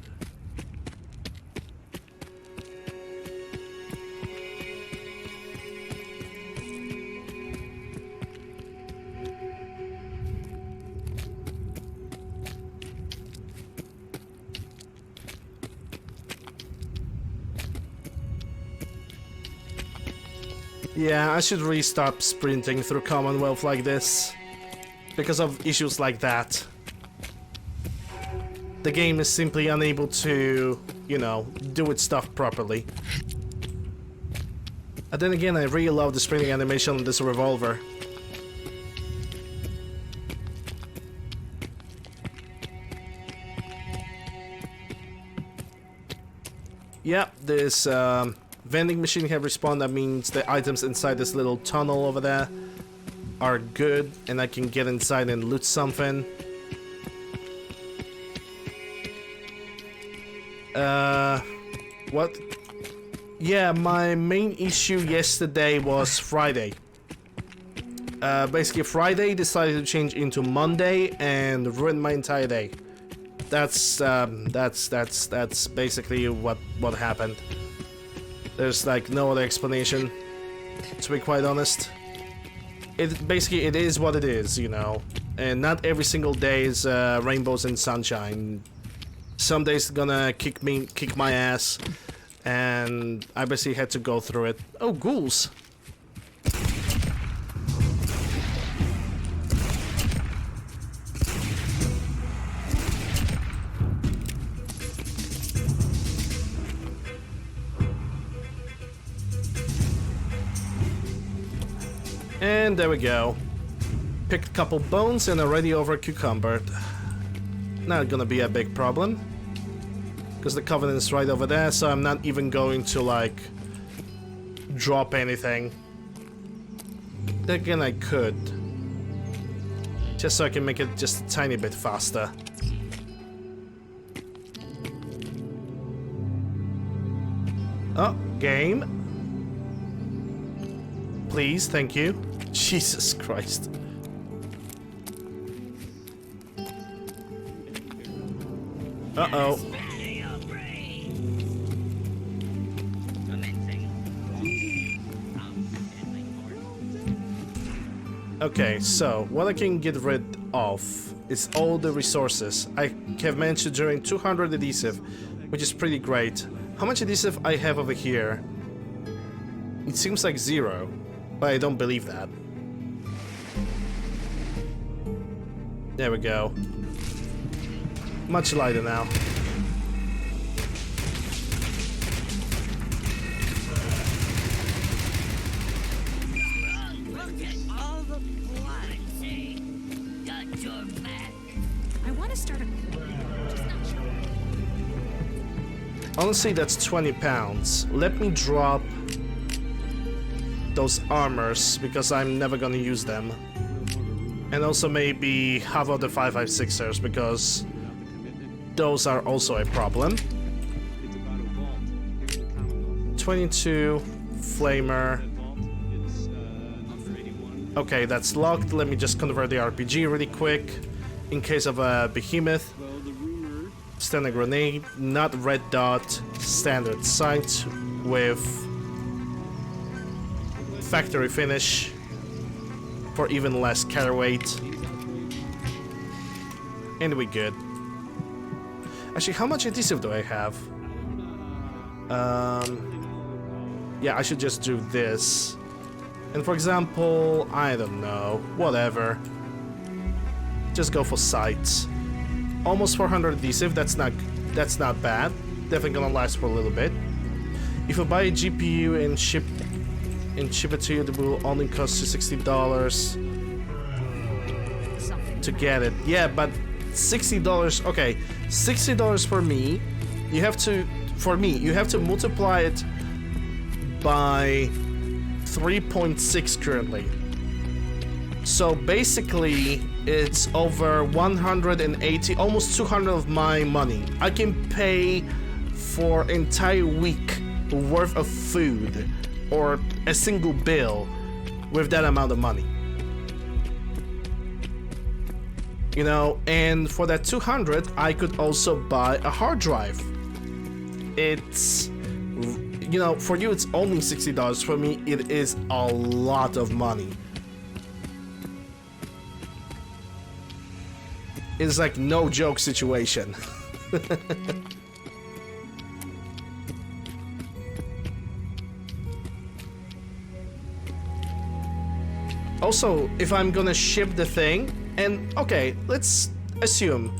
Yeah, I should really stop sprinting through Commonwealth like this, because of issues like that. The game is simply unable to, you know, do its stuff properly. And then again, I really love the sprinting animation on this revolver. Yeah, this vending machine have respawned. That means the items inside this little tunnel over there are good, and I can get inside and loot something. What? Yeah, my main issue yesterday was Friday. Basically Friday decided to change into Monday and ruin my entire day. That's basically what happened. There's like no other explanation, to be quite honest. It is what it is, you know. And not every single day is rainbows and sunshine. Some days gonna kick my ass, and I basically had to go through it. Oh, ghouls! And there we go. Picked a couple bones and already over a cucumber. Not gonna be a big problem. Because the Covenant is right over there, so I'm not even going to, like, drop anything. Then again, I could. Just so I can make it just a tiny bit faster. Oh, game. Please, thank you. Jesus Christ. Uh-oh. Okay, so what I can get rid of is all the resources. I have mentioned during 200 adhesive, which is pretty great. How much adhesive I have over here? It seems like 0, but I don't believe that. There we go. Much lighter now. Look at all the blood. Got your back. I want to start a just not sure. Honestly, that's 20 pounds. Let me drop those armors because I'm never gonna use them. And also maybe half of the 5.56ers because those are also a problem. 22 flamer. Okay, that's locked. Let me just convert the RPG really quick in case of a behemoth. Standard grenade, not red dot, standard sight with factory finish for even less carry weight. And we good. Actually, how much adhesive do I have? Yeah, I should just do this. And for example, I don't know, whatever. Just go for sights. Almost 400 adhesive, that's not bad. Definitely gonna last for a little bit. If you buy a GPU and ship it to you, it will only cost you $60 to get it. Yeah, but $60, okay, $60 for me. You have to multiply it by 3.6 currently. So basically, it's over 180, almost 200 of my money. I can pay for an entire week worth of food or a single bill with that amount of money. You know, and for that 200, I could also buy a hard drive. It's, you know, for you it's only $60. For me, it is a lot of money. It's like no joke situation. Also, if I'm gonna ship the thing, and okay, let's assume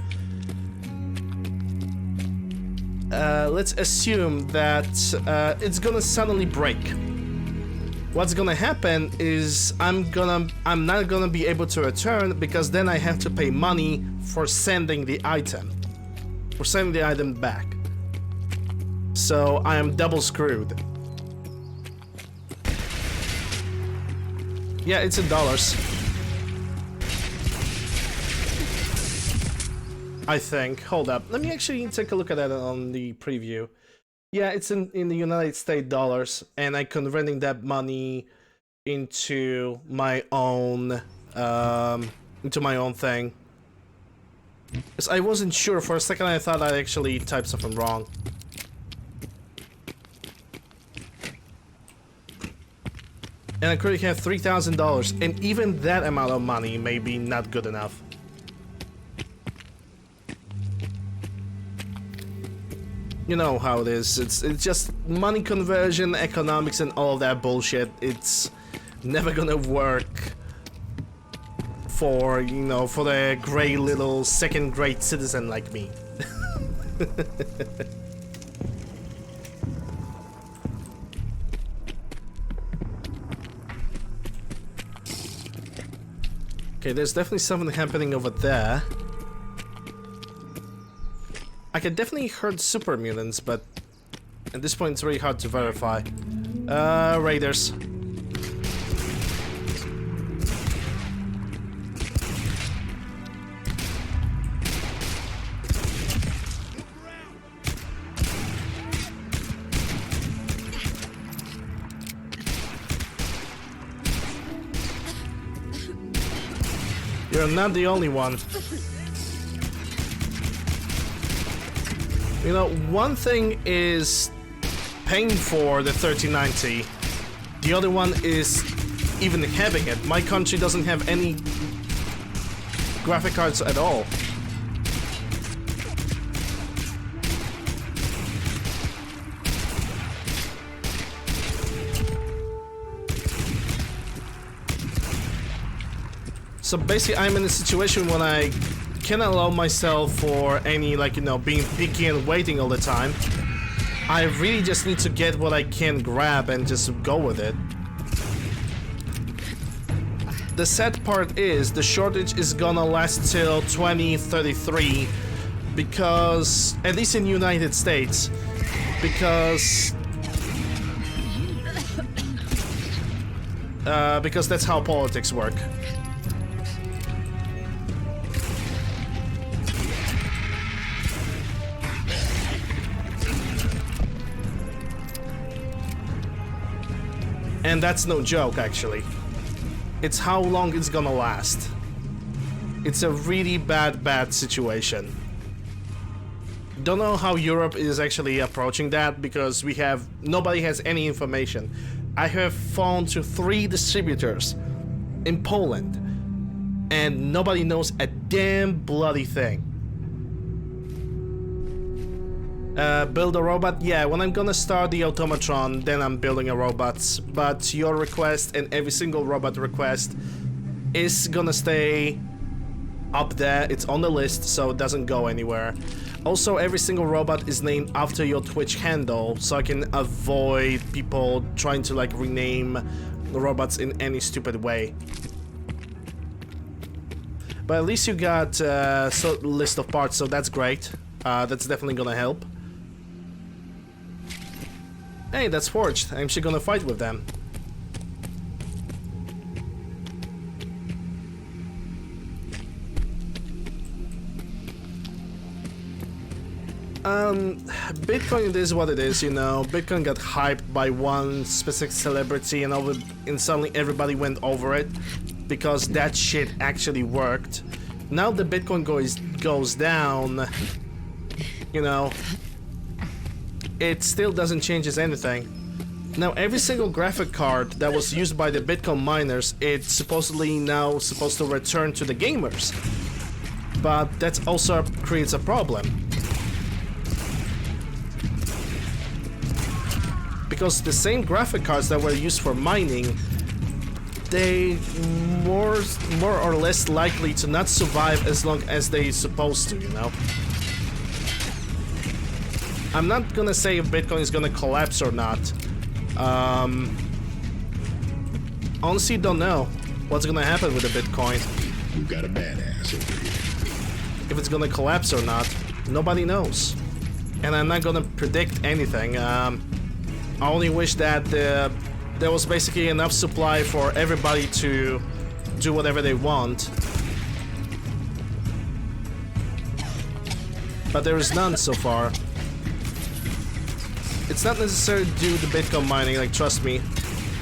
that it's gonna suddenly break. What's gonna happen is I'm not gonna be able to return because then I have to pay money for sending the item, back. So I am double screwed. Yeah, it's in dollars. I think. Hold up. Let me actually take a look at that on the preview. Yeah, it's in the United States dollars, and I'm converting that money into my own thing. Because I wasn't sure for a second. I thought I actually typed something wrong. And I currently have $3,000, and even that amount of money may be not good enough. You know how it is. It's just money conversion, economics, and all of that bullshit. It's never gonna work for, you know, for the gray little second-grade citizen like me. Okay, there's definitely something happening over there. I can definitely hurt super mutants, but at this point it's really hard to verify. Raiders. You're not the only one. You know, one thing is paying for the 3090. The other one is even having it. My country doesn't have any graphic cards at all. So basically, I'm in a situation when I cannot allow myself for any, like, you know, being picky and waiting all the time. I really just need to get what I can grab and just go with it. The sad part is the shortage is gonna last till 2033 because, at least in the United States, because that's how politics work. And that's no joke, actually. It's how long it's gonna last. It's a really bad situation. Don't know how Europe is actually approaching that because nobody has any information. I have phoned to 3 distributors in Poland and nobody knows a damn bloody thing. Build a robot? Yeah, when I'm gonna start the automatron, then I'm building a robot. But your request and every single robot request is gonna stay up there. It's on the list, so it doesn't go anywhere. Also, every single robot is named after your Twitch handle, so I can avoid people trying to, like, rename the robots in any stupid way. But at least you got a list of parts, so that's great. That's definitely gonna help. Hey, that's Forged. I'm actually gonna fight with them. Bitcoin is what it is, you know. Bitcoin got hyped by one specific celebrity and suddenly everybody went over it because that shit actually worked. Now the Bitcoin goes down, you know, it still doesn't change anything. Now every single graphic card that was used by the Bitcoin miners, it's supposedly now supposed to return to the gamers. But that also creates a problem. Because the same graphic cards that were used for mining, they more or less likely to not survive as long as they supposed to, you know. I'm not gonna say if Bitcoin is gonna collapse or not. Honestly, don't know what's gonna happen with the Bitcoin. You got a badass over here. If it's gonna collapse or not, nobody knows. And I'm not gonna predict anything. I only wish that there was basically enough supply for everybody to do whatever they want. But there is none so far. It's not necessary due to Bitcoin mining, like, trust me.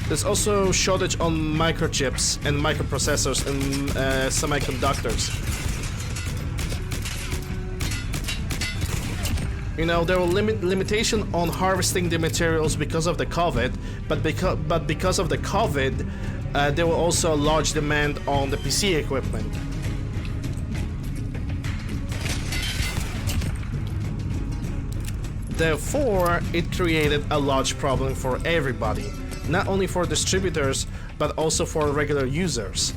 There's also shortage on microchips and microprocessors and semiconductors. You know, there were limitation on harvesting the materials because of the COVID, but because of the COVID, there were also a large demand on the PC equipment. Therefore, it created a large problem for everybody, not only for distributors, but also for regular users.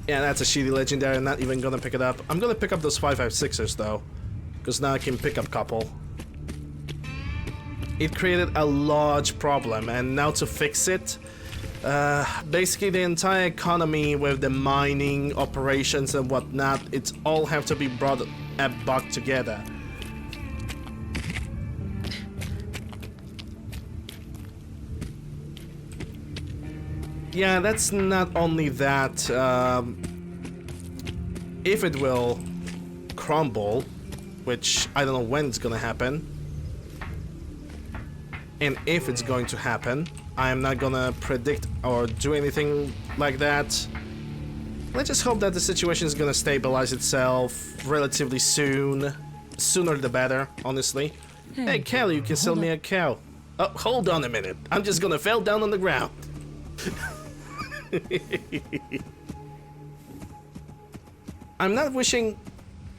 Yeah, that's a shitty legendary, I'm not even gonna pick it up. I'm gonna pick up those 556ers though, because now I can pick up a couple. It created a large problem, and now to fix it, Basically the entire economy with the mining operations and whatnot, it's all have to be brought back together. Yeah, that's not only that, if it will crumble, which I don't know when it's gonna happen, and if it's going to happen, I am not gonna predict or do anything like that. Let's just hope that the situation is gonna stabilize itself relatively soon. Sooner the better, honestly. Hey, Kelly, you can sell me a cow. Oh, hold on a minute. I'm just gonna fall down on the ground. I'm not wishing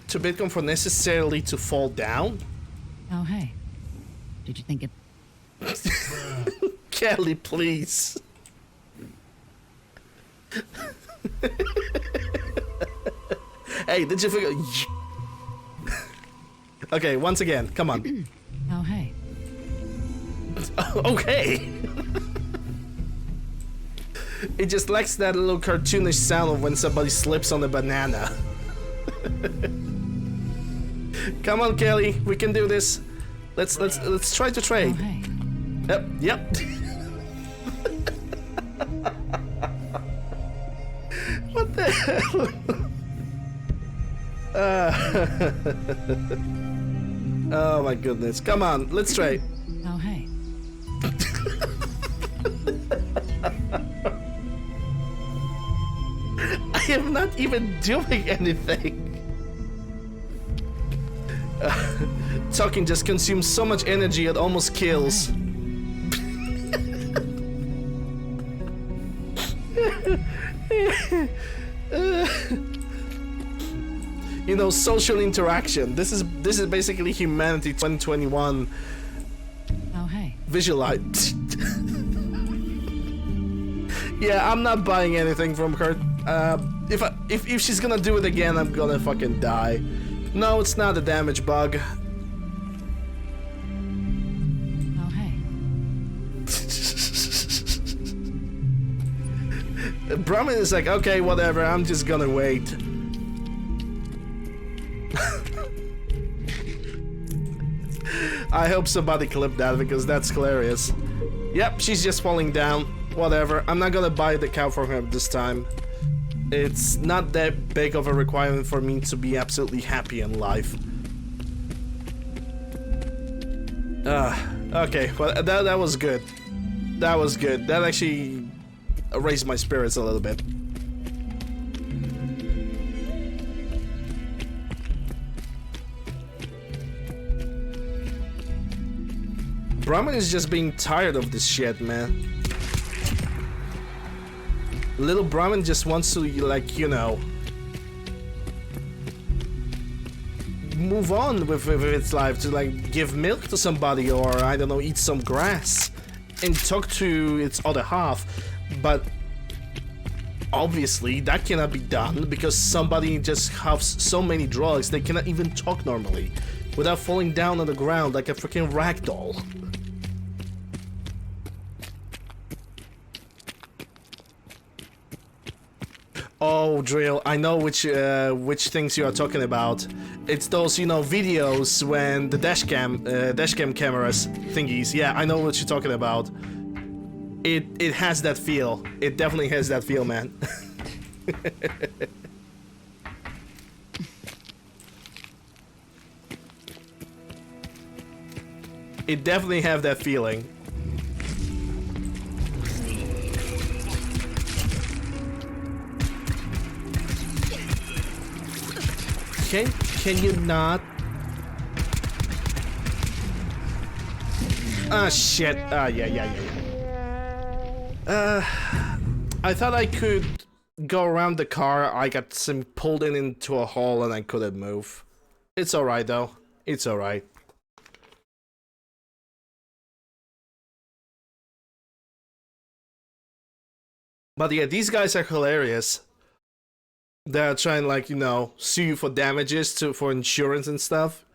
to Bitcoin for necessarily to fall down. Oh, hey. Did you think it... Kelly, please. Hey, did you figure... Okay, once again, come on. Oh, hey. Okay. It just lacks that little cartoonish sound of when somebody slips on a banana. Come on, Kelly, we can do this. Let's try to trade. Oh, hey. Yep. What the hell? Oh my goodness. Come on, let's trade. Oh, hey. I am not even doing anything. Talking just consumes so much energy it almost kills. You know, social interaction. This is basically humanity 2021. Oh, hey. Visualize. Yeah, I'm not buying anything from her. If she's gonna do it again, I'm gonna fucking die. No, it's not a damage bug. Oh, hey. Brahmin is like, okay, whatever, I'm just gonna wait. I hope somebody clipped that because that's hilarious. Yep, she's just falling down. Whatever, I'm not gonna buy the cow from her this time. It's not that big of a requirement for me to be absolutely happy in life. Okay, well that was good. That was good. That actually raised my spirits a little bit. Brahmin is just being tired of this shit, man. Little Brahmin just wants to, like, you know, move on with its life, to like give milk to somebody, or I don't know, eat some grass and talk to its other half. But obviously that cannot be done because somebody just has so many drugs they cannot even talk normally without falling down on the ground like a freaking ragdoll. Oh, Drill, I know which things you are talking about. It's those, you know, videos when the dashcam cameras thingies. Yeah, I know what you're talking about. It has that feel. It definitely has that feel, man. It definitely have that feeling. Can you not? Ah, shit. Yeah. I thought I could go around the car. I got pulled into a hole and I couldn't move. It's alright though. It's alright. But yeah, these guys are hilarious. They're trying, like, you know, sue you for damages for insurance and stuff.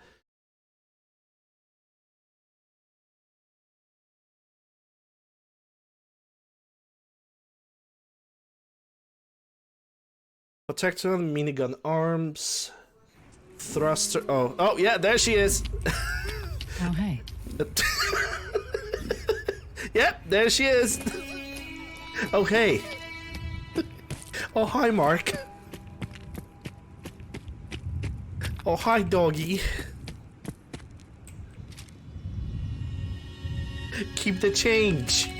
Protector, minigun arms, thruster. Oh, yeah, there she is. Oh, hey. Yep, there she is. Oh, hey. Oh, hi, Mark. Oh, hi, doggy. Keep the change.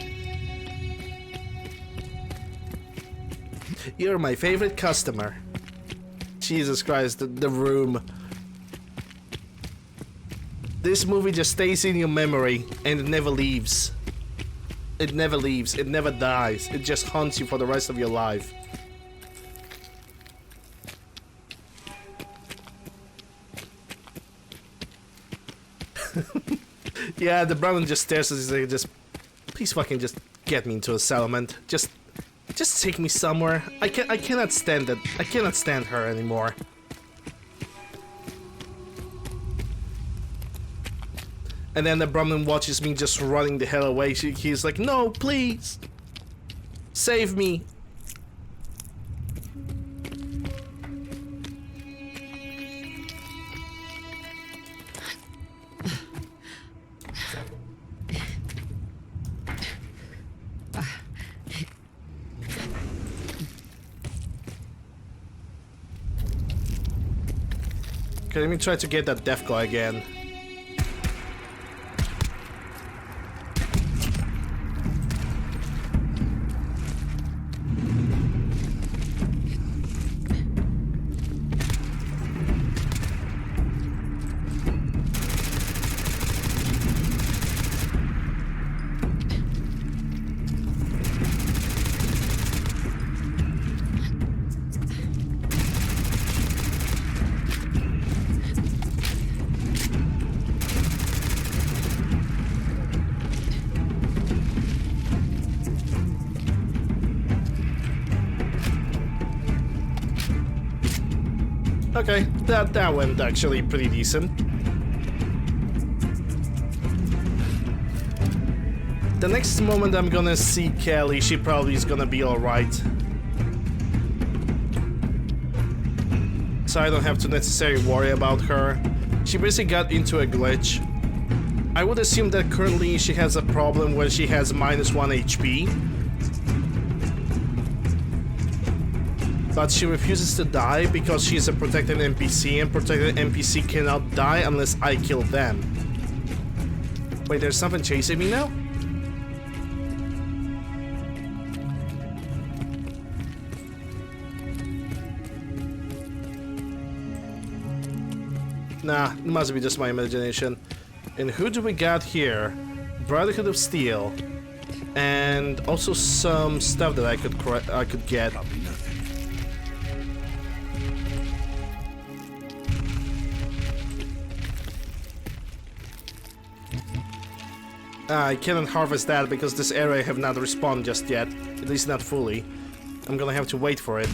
You're my favorite customer. Jesus Christ, the room. This movie just stays in your memory and it never leaves. It never leaves. It never dies. It just haunts you for the rest of your life. Yeah, the Brahmin just stares at us like, just please fucking just get me into a settlement. Just take me somewhere. I cannot stand it. I cannot stand her anymore. And then the Brahmin watches me just running the hell away. He's like, no, please. Save me. Okay, let me try to get that deaf guy again. Okay, that went actually pretty decent. The next moment I'm gonna see Kelly, she probably is gonna be alright. So I don't have to necessarily worry about her. She basically got into a glitch. I would assume that currently she has a problem where she has -1 HP. But she refuses to die because she's a protected NPC, and protected NPC cannot die unless I kill them. Wait, there's something chasing me now? Nah, it must be just my imagination. And who do we got here? Brotherhood of Steel. And also some stuff that I could get. I cannot harvest that because this area have not respawned just yet. At least not fully. I'm gonna have to wait for it.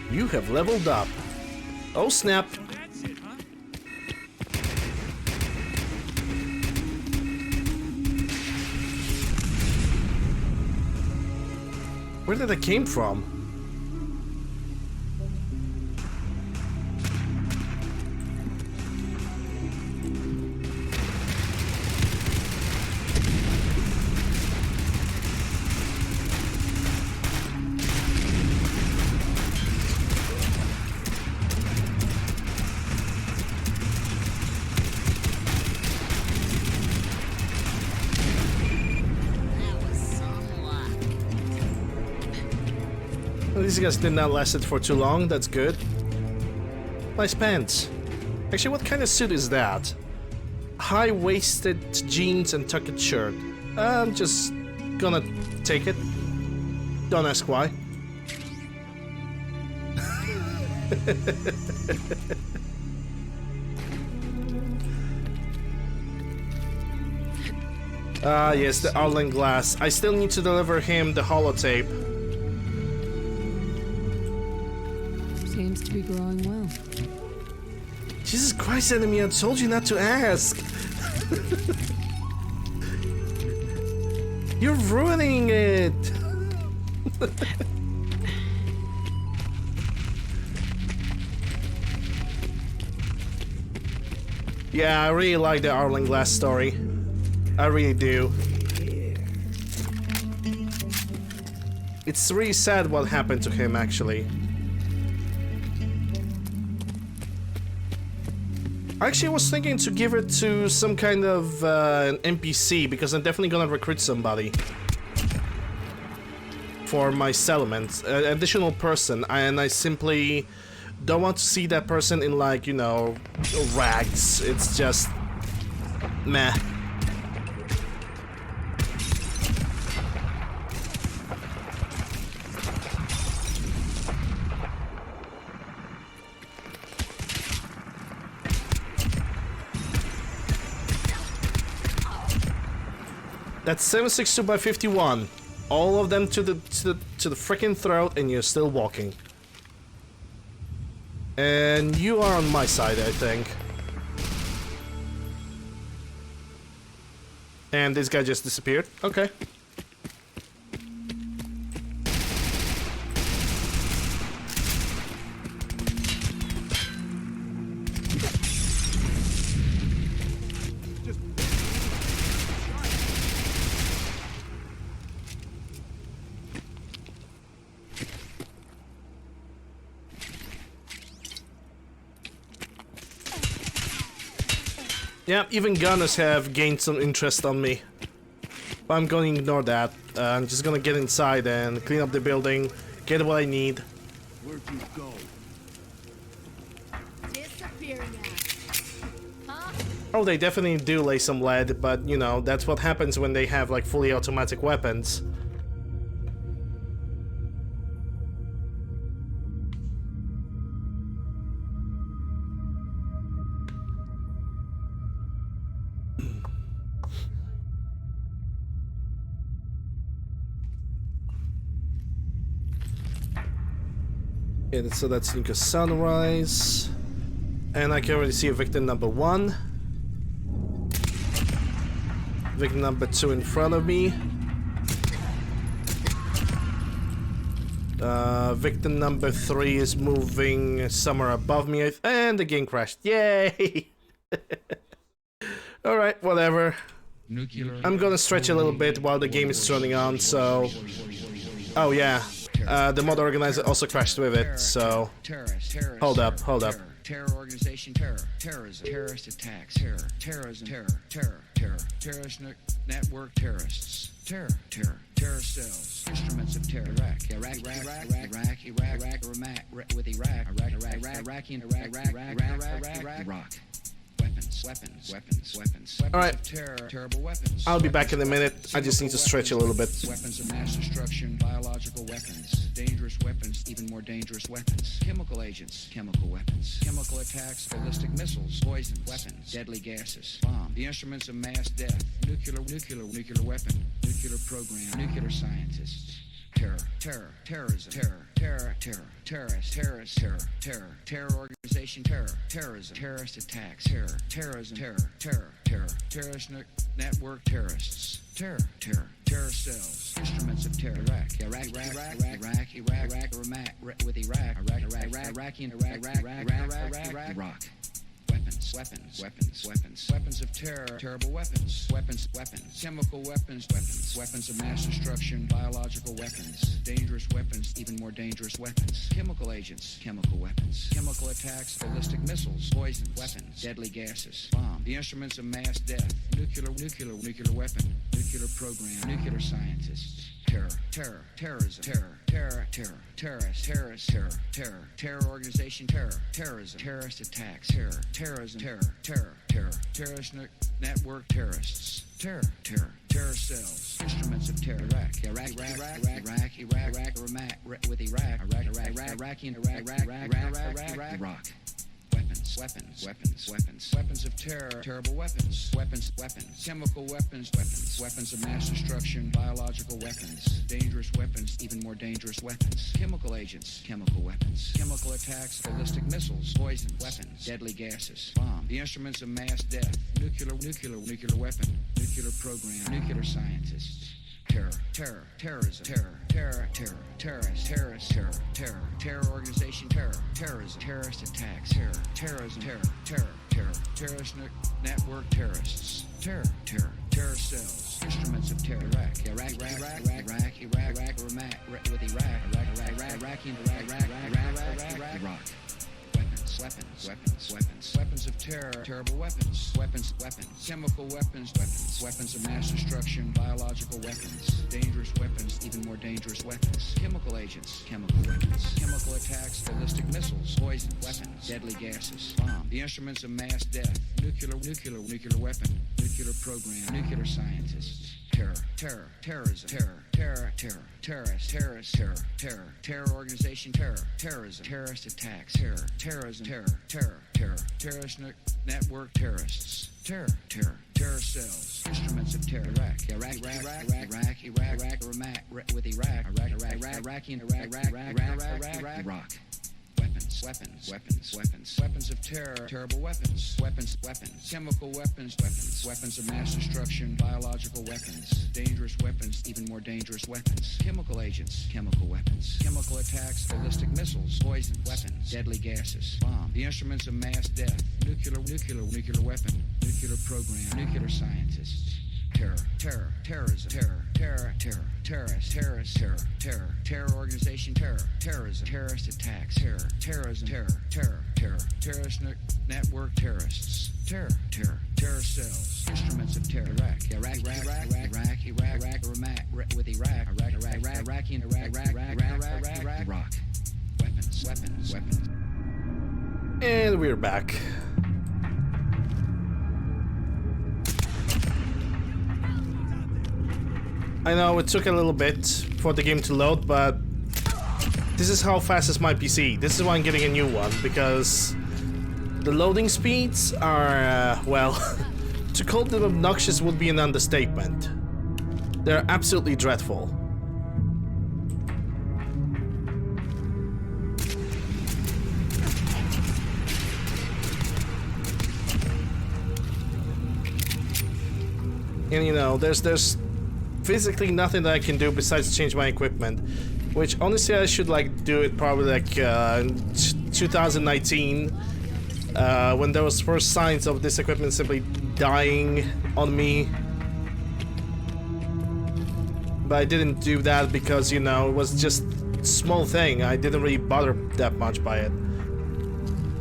You have leveled up. Oh snap. Where did it came from? These guys did not last it for too long, that's good. Nice pants. Actually, what kind of suit is that? High-waisted jeans and tucked shirt. I'm just gonna take it. Don't ask why. Ah, yes, the Arlen Glass. I still need to deliver him the holotape. Seems to be growing well. Jesus Christ, enemy, I told you not to ask. You're ruining it! Yeah, I really like the Arlen Glass story. I really do. It's really sad what happened to him, actually. I actually was thinking to give it to some kind of an NPC, because I'm definitely gonna recruit somebody for my settlement, an additional person, and I simply don't want to see that person in, like, you know, rags. It's just meh. That's 762 by 51. All of them to the freaking throat, and you're still walking. And you are on my side, I think. And this guy just disappeared. Okay. Yeah, even gunners have gained some interest on me. But I'm going to ignore that. I'm just gonna get inside and clean up the building, get what I need. Where'd you go? Oh, they definitely do lay some lead, but you know, that's what happens when they have like fully automatic weapons. Yeah, so that's Nuka Sunrise. And I can already see a victim number 1. Victim number 2 in front of me. Victim number 3 is moving somewhere above me, and the game crashed. Yay! Alright, whatever. I'm gonna stretch a little bit while the game is turning on, so... Oh yeah. The mod organizer also crashed with it, so... Hold up. Terror organization, terrorism, terrorist attacks, terrorism, terrorist network, terrorists, terror cells, instruments of terror, Iraq, weapons. Alright. Terrible weapons. I'll be back in a minute. I just need to stretch a little bit. Weapons of mass destruction, biological weapons, dangerous weapons, even more dangerous weapons, chemical agents, chemical weapons, chemical attacks, ballistic missiles, poison weapons, deadly gases, bomb, the instruments of mass death, nuclear weapon, nuclear program, nuclear scientists. Terrorism, terror organization, terrorism, terrorist attacks, terrorism, terrorist network, terrorists, terror cells, instruments of terror, Iraq. Weapons of terror, terrible weapons, chemical weapons, weapons of mass destruction, biological weapons, dangerous weapons, even more dangerous weapons, chemical agents, chemical weapons, chemical attacks, ballistic missiles, poison weapons, deadly gases, bomb, the instruments of mass death, nuclear weapon, nuclear program, nuclear scientists. Terrorism, terror organization, terrorism, terrorist attacks, terrorism, terrorist network, terrorists, terror cells, instruments of terror, Iraq. Weapons of terror, terrible weapons, chemical weapons, weapons of mass destruction, biological weapons, dangerous weapons, even more dangerous weapons, chemical agents, chemical weapons, chemical attacks, ballistic missiles, poison weapons, deadly gases, bomb, the instruments of mass death, nuclear weapon, nuclear program, nuclear scientists. terrorism, terror organization, terrorism, terrorist attacks, terrorism, terrorist network, terrorists, terror cells, instruments of terror, Iraq, weapons of terror, terrible weapons, chemical weapons, weapons of mass destruction, biological weapons, dangerous weapons, even more dangerous weapons, chemical agents, chemical weapons, chemical attacks, ballistic missiles, poison weapons, deadly gases, bomb, the instruments of mass death, nuclear weapon, nuclear program, nuclear scientists, terrorism, terror organization, terrorism, terrorist attacks, terrorism, terrorist network, terrorists, terror cells, instruments of terror, Iraq, weapons of terror, terrible weapons, chemical weapons, weapons of mass destruction, biological weapons, dangerous weapons, even more dangerous weapons, chemical agents, chemical weapons, chemical attacks, ballistic missiles, poison weapons, deadly gases, bomb, the instruments of mass death, nuclear weapon, nuclear program, nuclear scientists, terrorism, terror organization, terrorism, terrorist attacks, terrorism, terrorist network, terrorists, terror cells, instruments of terror, Iraq, weapons. And we're back. I know it took a little bit for the game to load, but this is how fast is my PC. This is why I'm getting a new one, because the loading speeds are, well, to call them obnoxious would be an understatement. They're absolutely dreadful. And you know, there's physically nothing that I can do besides change my equipment, which honestly I should like do it probably like in 2019, when there was first signs of this equipment simply dying on me. But I didn't do that because, you know, it was just a small thing. I didn't really bother that much by it.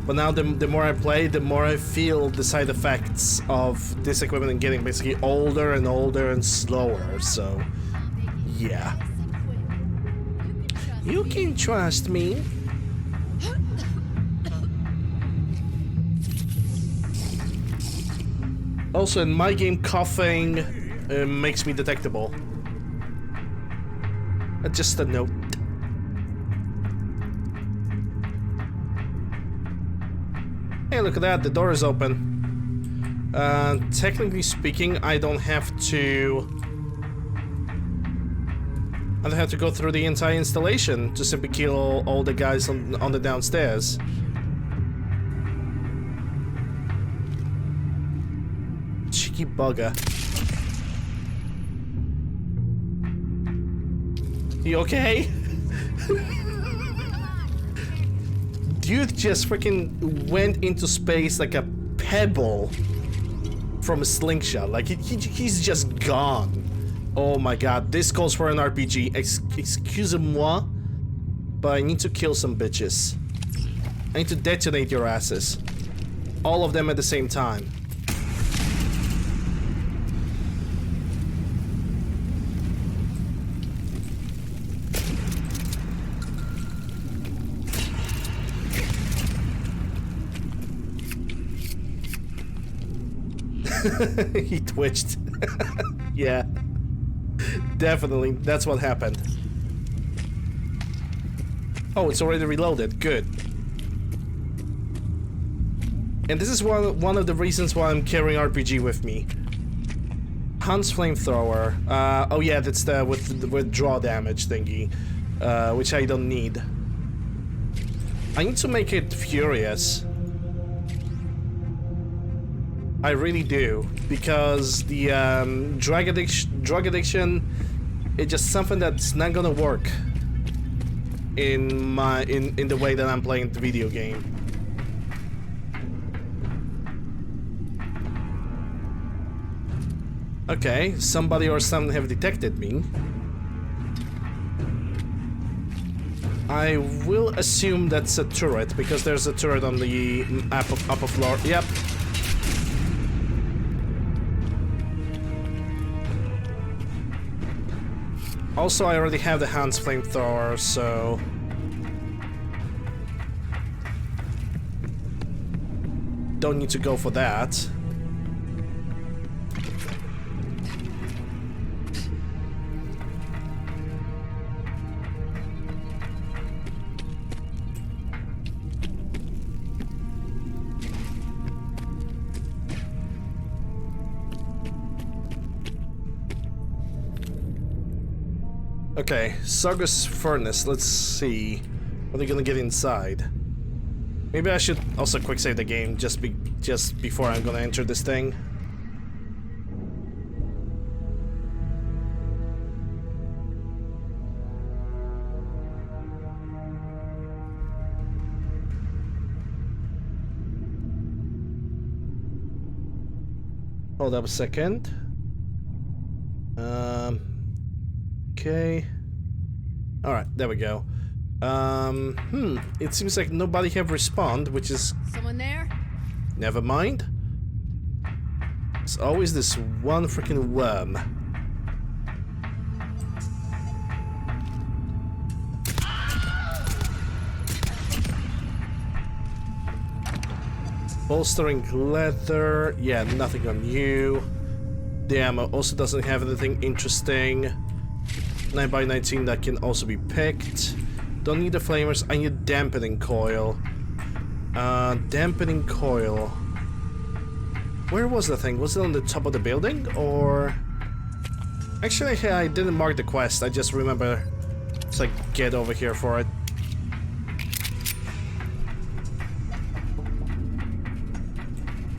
But now the more I play, the more I feel the side effects of this equipment getting basically older and older and slower, so yeah. You can trust me. Also, in my game, coughing makes me detectable. Just a note. Hey, look at that, the door is open. Technically speaking, I don't have to go through the entire installation to simply kill all the guys on the downstairs. Cheeky bugger. You okay? Dude just freaking went into space like a pebble from a slingshot. Like he's just gone. Oh my god, this calls for an RPG. Excusez-moi, but I need to kill some bitches. I need to detonate your asses. All of them at the same time. He twitched. Yeah. Definitely, that's what happened. Oh, it's already reloaded. Good. And this is one of the reasons why I'm carrying RPG with me. Hunt's flamethrower. Oh yeah, that's the with draw damage thingy, which I don't need. I need to make it furious. I really do, because the drug addiction It's just something that's not gonna work in the way that I'm playing the video game. Okay, somebody or something have detected me. I will assume that's a turret, because there's a turret on the upper floor. Yep. Also, I already have the Hans flamethrower, so... don't need to go for that. Okay, Sargus Furnace, let's see. What are you gonna get inside? Maybe I should also quick save the game just before I'm gonna enter this thing. Hold up a second. Okay. Alright, there we go. It seems like nobody have respawned, which is... Someone there? Never mind. There's always this one freaking worm. Bolstering leather. Yeah, nothing on you. The ammo also doesn't have anything interesting. 9x19 that can also be picked. Don't need the flamers. I need dampening coil. Dampening coil. Where was the thing? Was it on the top of the building, or? Actually, I didn't mark the quest. I just remember to like get over here for it.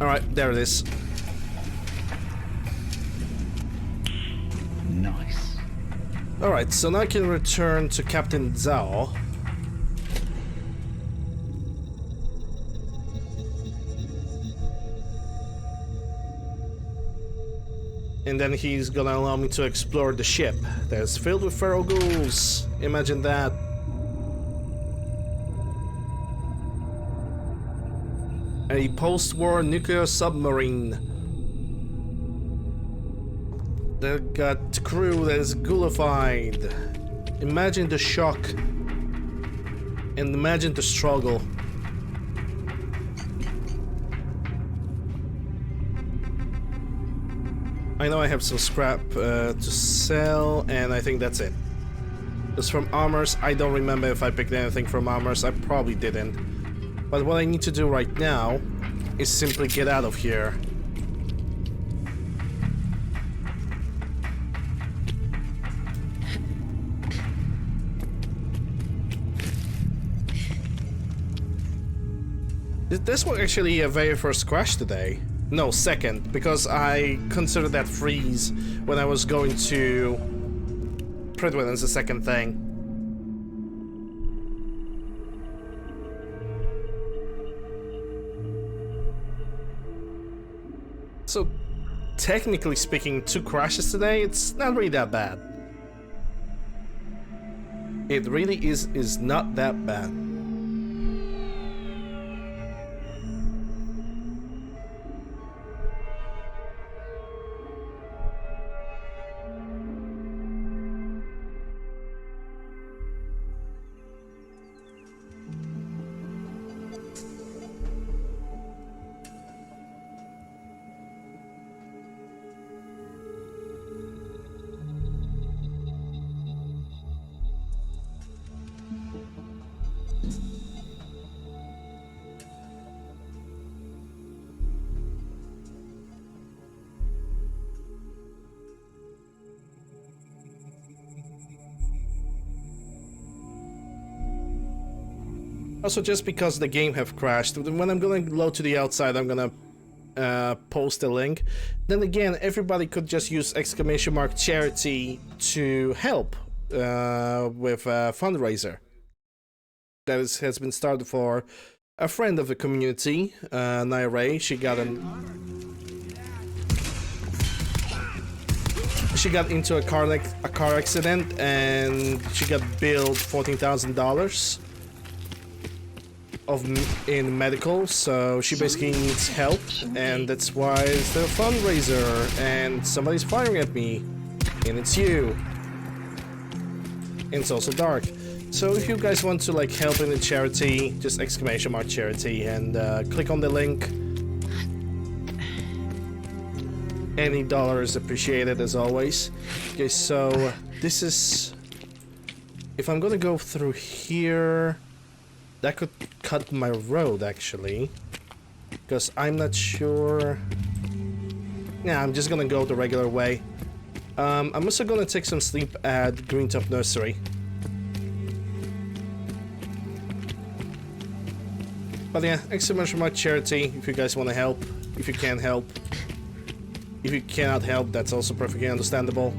All right, there it is. Nice. Alright, so now I can return to Captain Zhao. And then he's gonna allow me to explore the ship that's filled with feral ghouls. Imagine that. A post-war nuclear submarine. They've got crew that is ghoulified. Imagine the shock. And imagine the struggle. I know I have some scrap to sell, and I think that's it. Just from armors, I don't remember if I picked anything from armors. I probably didn't. But what I need to do right now is simply get out of here. This was actually a very first crash today. No, second, because I considered that freeze when I was going to Prydwen as the second thing. So, technically speaking, 2 crashes today, it's not really that bad. It really is not that bad. Also, just because the game have crashed, when I'm gonna load to the outside, I'm gonna post a link. Then again, everybody could just use !charity to help with a fundraiser that has been started for a friend of the community, Naire. She got into a car accident and she got billed $14,000 in medical, so she basically needs help, and that's why it's the fundraiser. And somebody's firing at me, and it's you. And it's also dark. So if you guys want to like help in the charity, just !charity and click on the link. Any dollar is appreciated as always. Okay, so this is, if I'm gonna go through here, that could cut my road actually, because I'm not sure. Yeah, I'm just gonna go the regular way. I'm also gonna take some sleep at Greentop Nursery. But yeah, thanks so much for my charity if you guys want to help, if you can help. If you cannot help, that's also perfectly understandable.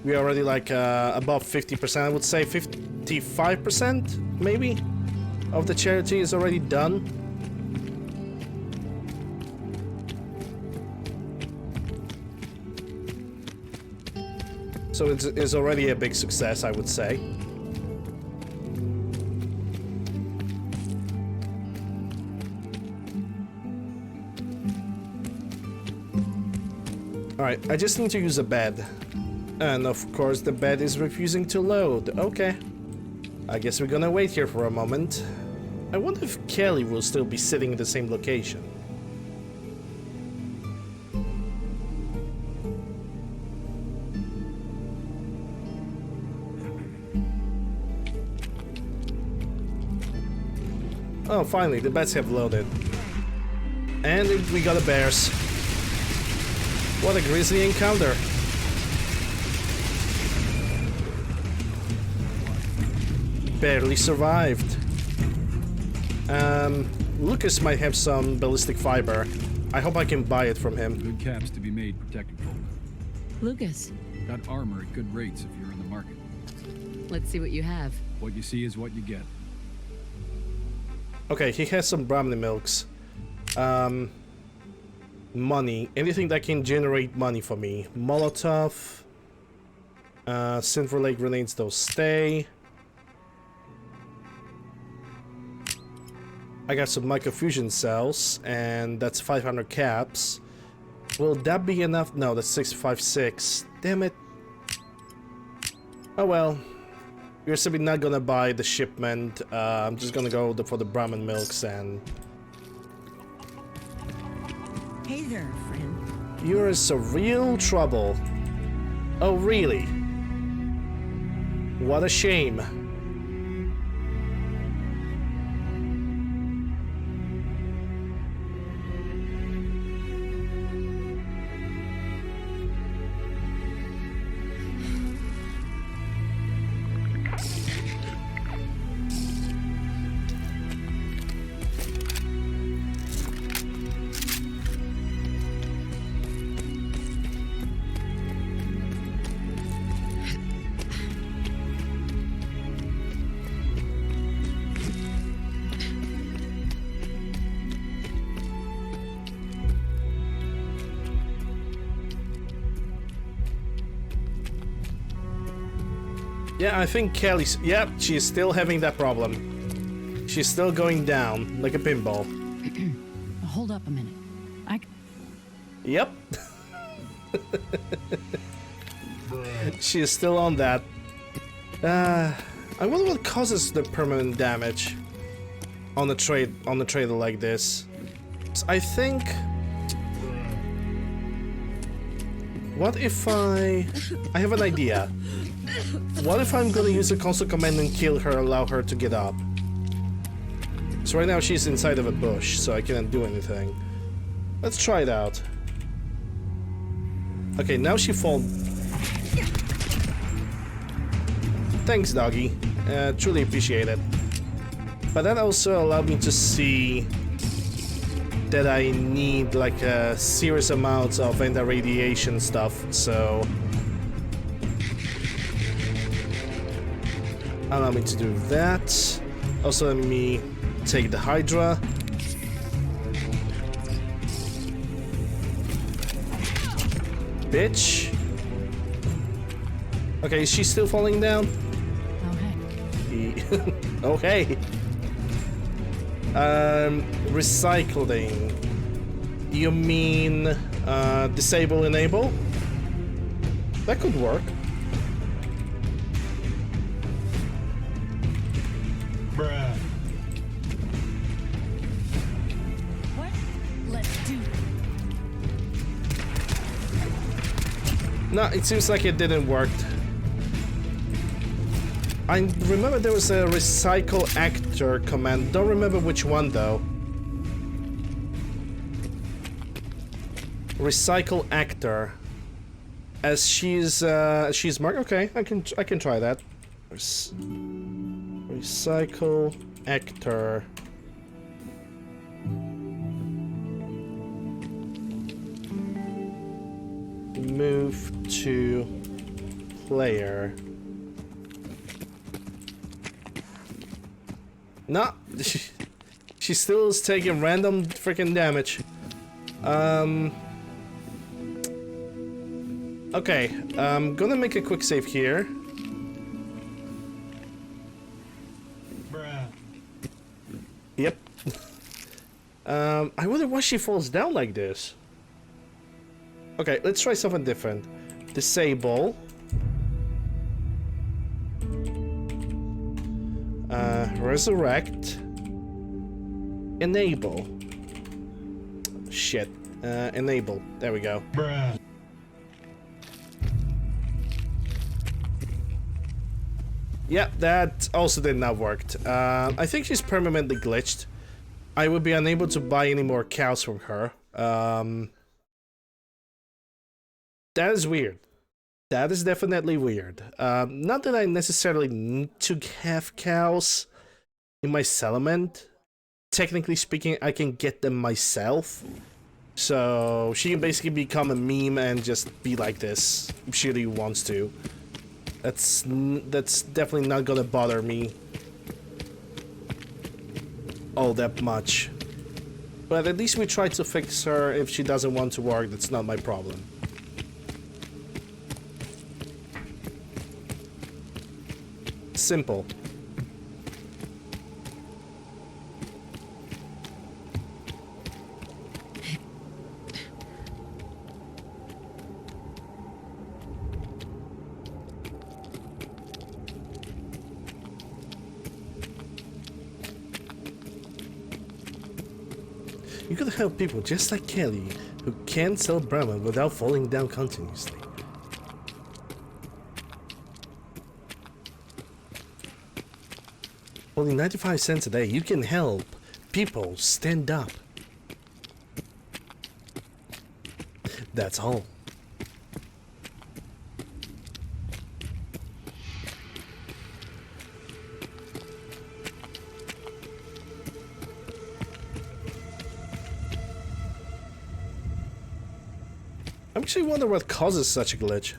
We're already like above 50%, I would say 55% maybe of the charity is already done. So it's already a big success, I would say. Alright, I just need to use a bed. And of course the bed is refusing to load. Okay. I guess we're gonna wait here for a moment. I wonder if Kelly will still be sitting in the same location. Oh, finally, the beds have loaded. And we got a bears. What a grisly encounter. Barely survived. Lucas might have some ballistic fiber. I hope I can buy it from him. Good caps to be made, protected folk. Lucas. Got armor at good rates if you're in the market. Let's see what you have. What you see is what you get. Okay, he has some Brahmin milks. Money. Anything that can generate money for me. Molotov. Silver Lake grenades, those stay. I got some microfusion cells, and that's 500 caps. Will that be enough? No, that's 656. Damn it. Oh well. We're simply not gonna buy the shipment. I'm just gonna go for the Brahmin milks and... Hey there, friend. You're in some real trouble. Oh, really? What a shame. Yeah, I think Kelly's... Yep, she's still having that problem. She's still going down, like a pinball. Hold up a minute. Yep. She is still on that. I wonder what causes the permanent damage on a trailer like this. I think... What if I have an idea. What if I'm gonna use a console command and kill her, allow her to get up? So right now she's inside of a bush, so I cannot do anything. Let's try it out. Okay, now she falls. Thanks, doggy. Truly appreciate it. But that also allowed me to see that I need like a serious amounts of anti-radiation stuff, so allow me to do that. Also, let me take the Hydra. Bitch. Okay, is she still falling down? Oh hey. Recycling. You mean disable, enable? That could work. Bruh. What? Let's do it. No, it seems like it didn't work. I remember there was a recycle actor command. Don't remember which one though. Recycle actor. As she's marked. Okay, I can try that. Recycle actor. Move to player. No, she still is taking random freaking damage. Okay, I'm gonna make a quick save here. Bruh. Yep. I wonder why she falls down like this. Okay, let's try something different. Disable. Resurrect. Enable. Shit. Enable. There we go. Bruh. Yeah, that also did not work. I think she's permanently glitched. I would be unable to buy any more cows from her. That is weird. That is definitely weird. Not that I necessarily need to have cows in my settlement. Technically speaking, I can get them myself. So she can basically become a meme and just be like this if she really wants to. That's definitely not gonna bother me all that much. But at least we tried to fix her. If she doesn't want to work, that's not my problem. Simple. You could help people just like Kelly, who can't sell Brahma without falling down continuously. Only 95 cents a day, you can help people stand up. That's all. I actually wonder what causes such a glitch.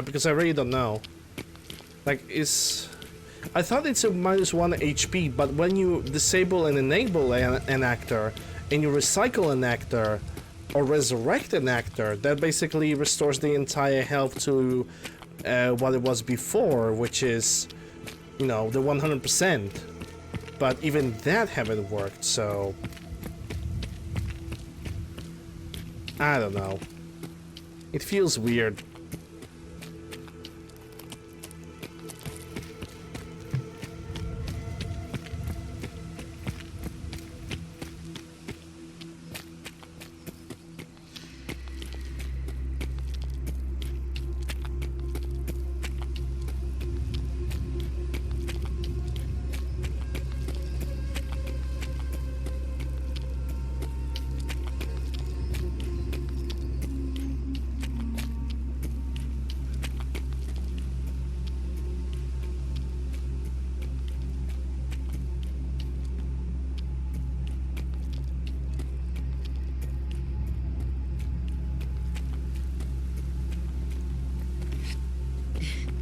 Because I really don't know. Like, I thought it's a -1 HP, but when you disable and enable an actor, and you recycle an actor, or resurrect an actor, that basically restores the entire health to what it was before, which is, you know, the 100%. But even that haven't worked, so I don't know. It feels weird.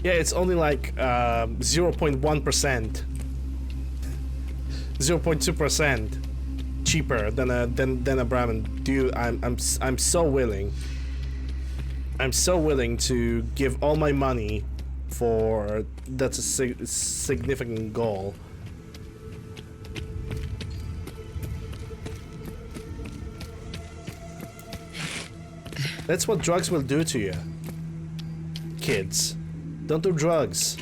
Yeah, it's only like 0.1%, 0.2% cheaper than a Brahmin. Dude, I'm so willing. I'm so willing to give all my money for that's a significant goal. That's what drugs will do to you. Kids, don't do drugs,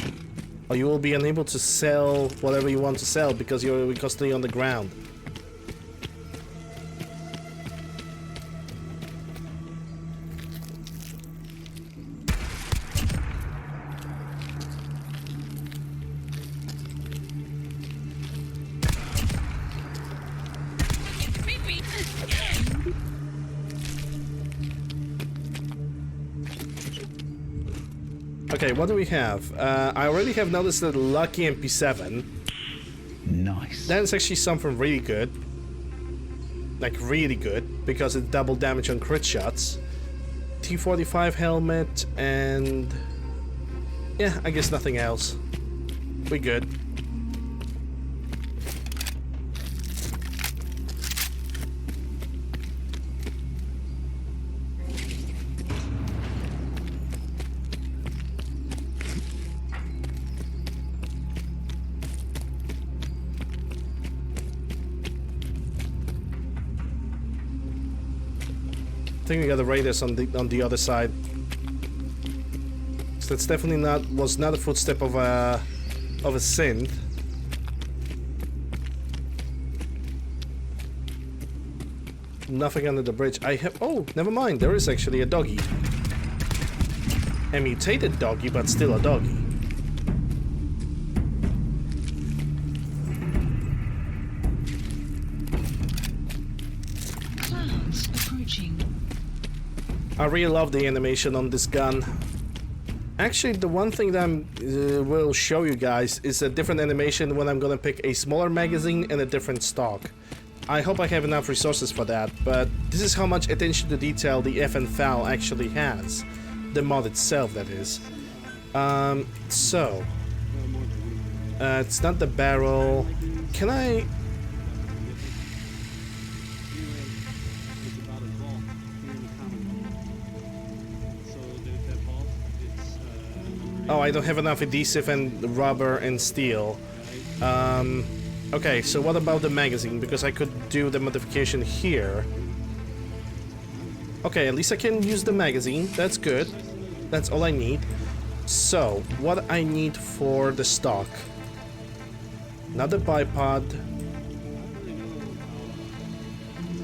or you will be unable to sell whatever you want to sell because you're constantly on the ground. Okay, what do we have? I already have noticed that Lucky MP7. Nice. That is actually something really good. Like, really good, because it's double damage on crit shots. T45 helmet, and... yeah, I guess nothing else. We good. I think we got the raiders on the other side. So that's definitely was not a footstep of a synth. Nothing under the bridge. I have. Oh, never mind. There is actually a doggy. A mutated doggy, but still a doggy. Clouds approaching. I really love the animation on this gun. Actually, the one thing that I will show you guys is a different animation when I'm gonna pick a smaller magazine and a different stock. I hope I have enough resources for that, but this is how much attention to detail the FN FAL actually has. The mod itself, that is. It's not the barrel. Can I... Oh, I don't have enough adhesive and rubber and steel. Okay, so what about the magazine? Because I could do the modification here. Okay, at least I can use the magazine. That's good. That's all I need. So, what I need for the stock. Another bipod.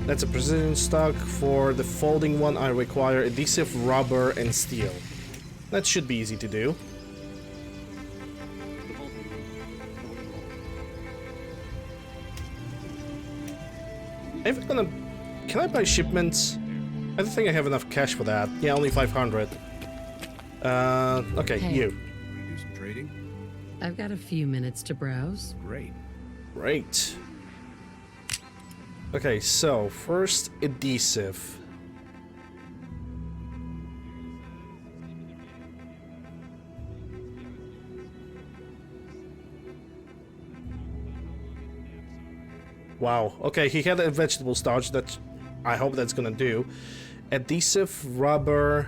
That's a precision stock. For the folding one, I require adhesive, rubber, and steel. That should be easy to do. Can I buy shipments? I don't think I have enough cash for that. Yeah, only 500. Okay, Hey. you. Do some trading? I've got a few minutes to browse. Great. Great. Okay, so first adhesive. Wow. Okay, he had a vegetable starch that I hope that's gonna do. Adhesive, rubber.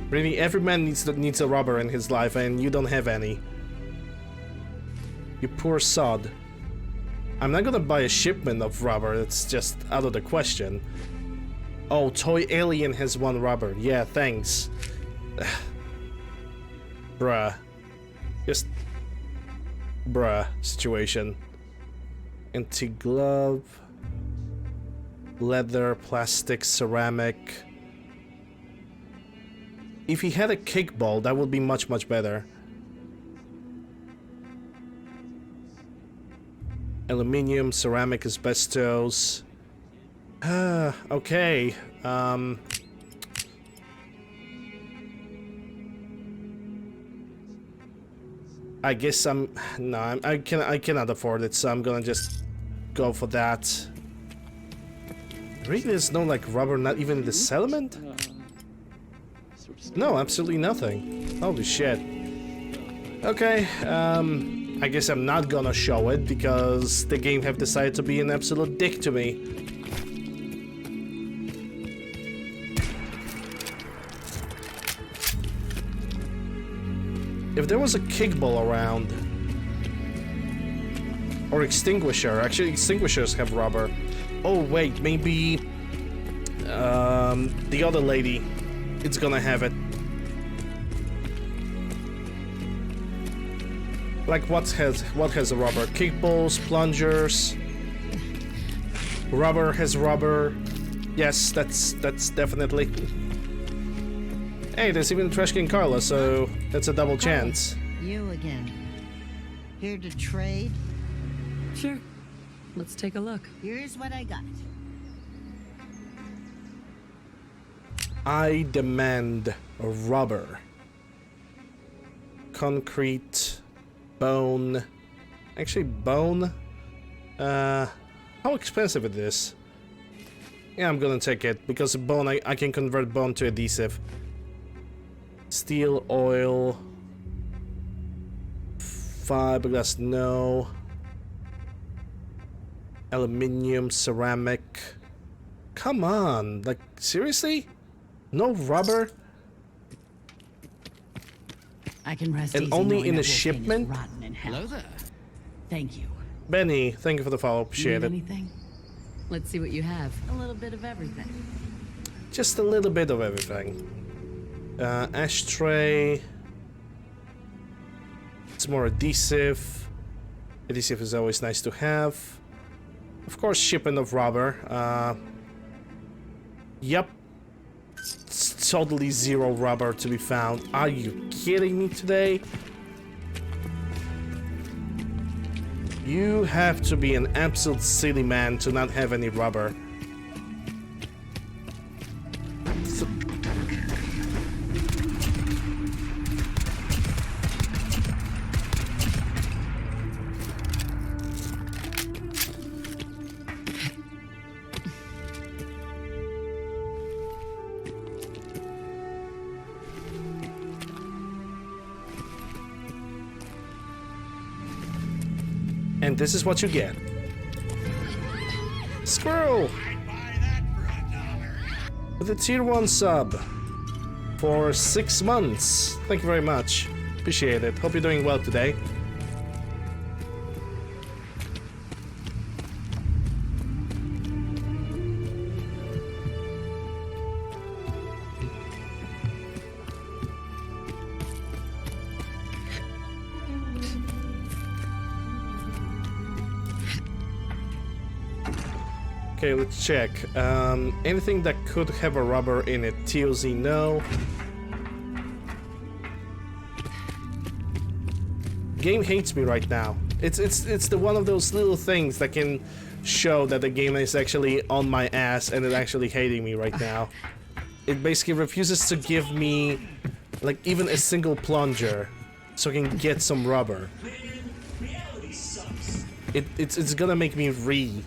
Really, every man needs a rubber in his life, and you don't have any. You poor sod. I'm not gonna buy a shipment of rubber, that's just out of the question. Oh, Toy Alien has one rubber. Yeah, thanks. Bruh. Just... bruh situation. Anti-glove. Leather, plastic, ceramic. If he had a kickball, that would be much, much better. Aluminium, ceramic, asbestos. Okay. I guess I cannot afford it, so I'm gonna just go for that. Really, there's no like rubber, not even in the settlement? No, absolutely nothing. Holy shit. Okay, I guess I'm not gonna show it because the game have decided to be an absolute dick to me. If there was a kickball around, or extinguisher, actually extinguishers have rubber. Oh wait, maybe the other lady, it's gonna have it. Like what has a rubber? Kickballs, plungers. Rubber has rubber. Yes, that's definitely. Hey, there's even Trash King Carla, so that's a double chance. You again. Here to trade? Sure. Let's take a look. Here's what I got. I demand rubber. Concrete. Bone. Actually, bone. How expensive it is? Yeah, I'm gonna take it because bone. I can convert bone to adhesive. Steel, oil, fiberglass, no. Aluminium, ceramic. Come on, like seriously? No rubber? I can rest and easy only knowing in a that Wolfgang is shipment? rotten in hell. Hello there. Thank you. Benny, thank you for the follow. Appreciate Need it. anything? Let's see what you have. A little bit of everything. Just a little bit of everything. Ashtray. It's more adhesive. Adhesive is always nice to have. Of course, shipment of rubber. Yep. It's totally zero rubber to be found. Are you kidding me today? You have to be an absolute silly man to not have any rubber. And this is what you get. Squirrel! With a tier 1 sub for 6 months. Thank you very much. Appreciate it. Hope you're doing well today. Okay, let's check. Anything that could have a rubber in it. TOZ, no. Game hates me right now. It's the one of those little things that can show that the game is actually on my ass and it's actually hating me right now. It basically refuses to give me like even a single plunger so I can get some rubber. It's gonna make me re.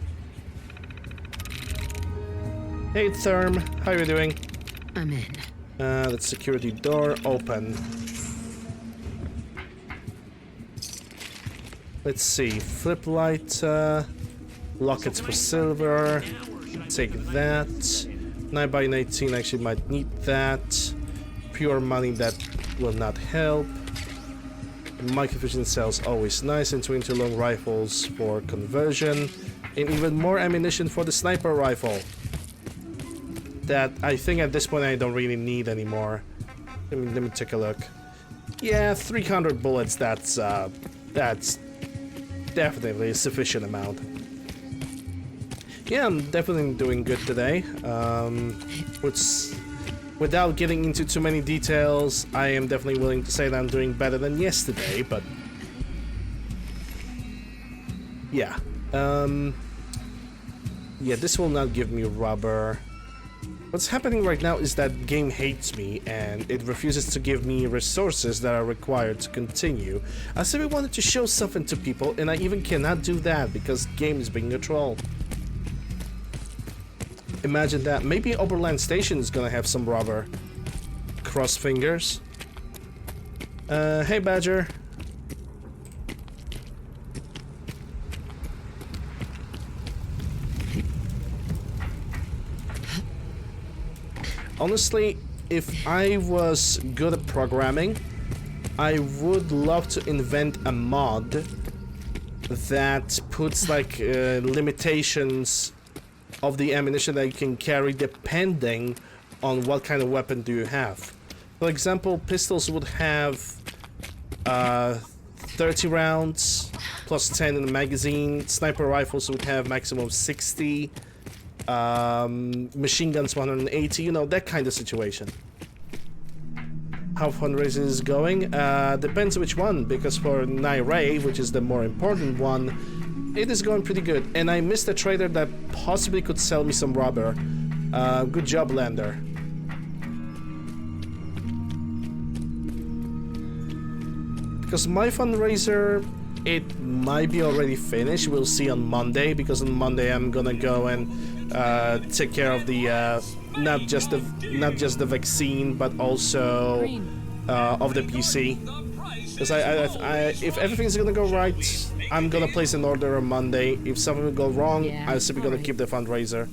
Hey Therm, how you doing? I'm in. The security door open. Let's see, flip light, lockets for silver. Take that. 9x19 actually might need that. Pure money, that will not help. Microfusion cells always nice, and twin long rifles for conversion, and even more ammunition for the sniper rifle. That I think at this point I don't really need anymore. Let me take a look. Yeah, 300 bullets. That's definitely a sufficient amount. Yeah, I'm definitely doing good today. Without getting into too many details, I am definitely willing to say that I'm doing better than yesterday. But yeah, yeah, this will not give me rubber. What's happening right now is that game hates me and it refuses to give me resources that are required to continue. I said we wanted to show something to people and I even cannot do that because game is being a troll. Imagine that. Maybe Oberland Station is gonna have some rubber. Cross fingers. Hey Badger. Honestly, if I was good at programming, I would love to invent a mod that puts like limitations of the ammunition that you can carry depending on what kind of weapon do you have. For example, pistols would have 30 rounds plus 10 in the magazine. Sniper rifles would have maximum 60. Machine guns 180, you know, that kind of situation. How fundraising is going? Depends which one, because for Nairae, which is the more important one, it is going pretty good. And I missed a trader that possibly could sell me some rubber. Good job, Lander. Because my fundraiser, it might be already finished. We'll see on Monday, because on Monday I'm gonna go and take care of the not just the vaccine, but also of the PC. Because if everything's gonna go right, I'm gonna place an order on Monday. If something will go wrong, I'm simply gonna keep the fundraiser,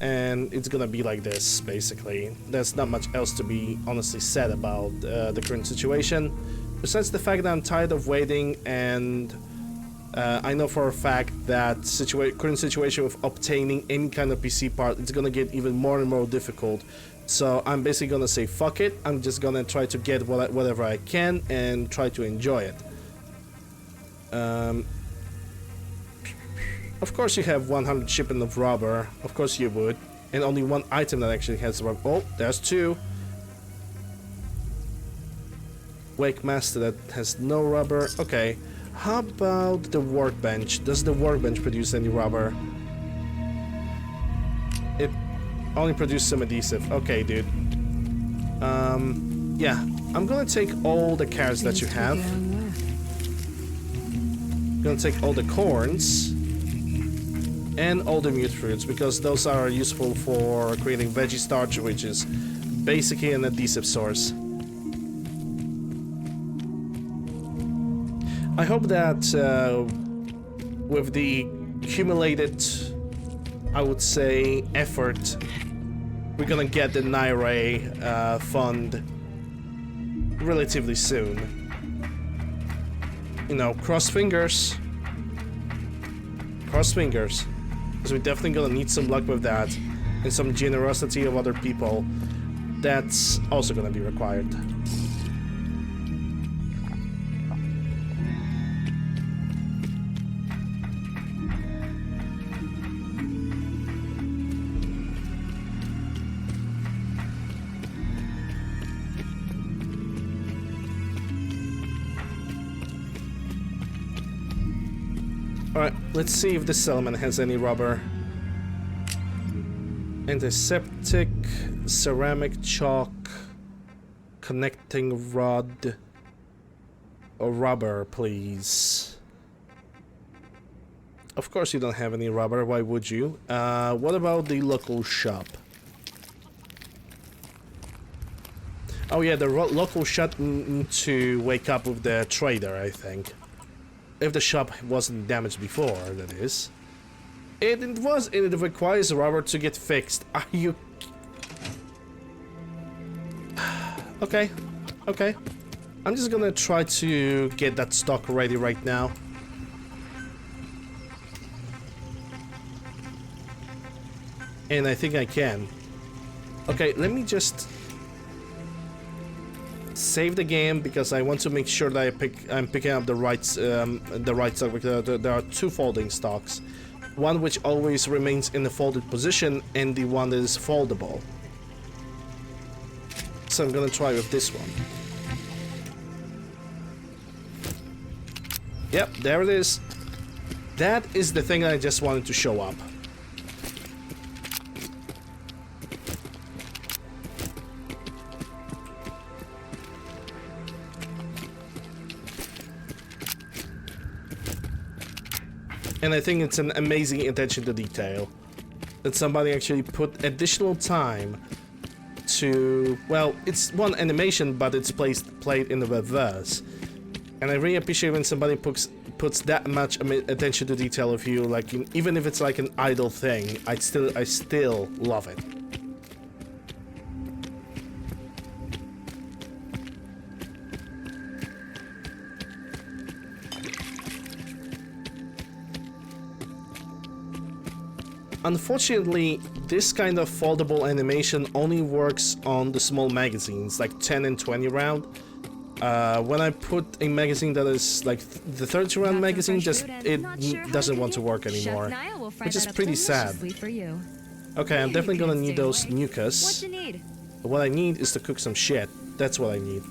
and it's gonna be like this basically. There's not much else to be honestly said about the current situation, besides the fact that I'm tired of waiting, and I know for a fact that current situation with obtaining any kind of PC part, it's gonna get even more and more difficult. So I'm basically gonna say fuck it. I'm just gonna try to get whatever I can and try to enjoy it. Of course you have 100 shipment of rubber. Of course you would. And only one item that actually has rubber. Oh, there's two. Wake Master that has no rubber. Okay. How about the workbench? Does the workbench produce any rubber? It only produces some adhesive. Okay, dude. Yeah. I'm gonna take all the carrots that you have. I'm gonna take all the corns. And all the mute fruits, because those are useful for creating veggie starch, which is basically an adhesive source. I hope that with the accumulated, I would say, effort, we're gonna get the Nairae fund relatively soon. You know, cross fingers. Cross fingers. Because we're definitely gonna need some luck with that, and some generosity of other people. That's also gonna be required. Alright, let's see if this settlement has any rubber. Antiseptic, ceramic chalk, connecting rod, or rubber, please. Of course you don't have any rubber, why would you? What about the local shop? Oh yeah, the local shop needs to wake up with the trader, I think. If the shop wasn't damaged before, that is. It requires rubber to get fixed. Are you... Okay. Okay. I'm just gonna try to get that stock ready right now. And I think I can. Okay, let me just... save the game, because I want to make sure that I'm picking up the right stock, because there are two folding stocks. One which always remains in the folded position, and the one that is foldable. So I'm gonna try with this one. Yep, there it is. That is the thing I just wanted to show up. And I think it's an amazing attention to detail that somebody actually put additional time to, well, it's one animation, but it's played in the reverse. And I really appreciate when somebody puts that much attention to detail of you, like even if it's like an idle thing, I still love it. Unfortunately, this kind of foldable animation only works on the small magazines, like 10 and 20 round. When I put a magazine that is like the 30 round magazine, it doesn't want to work anymore, which is pretty sad. Okay, I'm definitely gonna need those nukas. What you need? What I need is to cook some shit. That's what I need.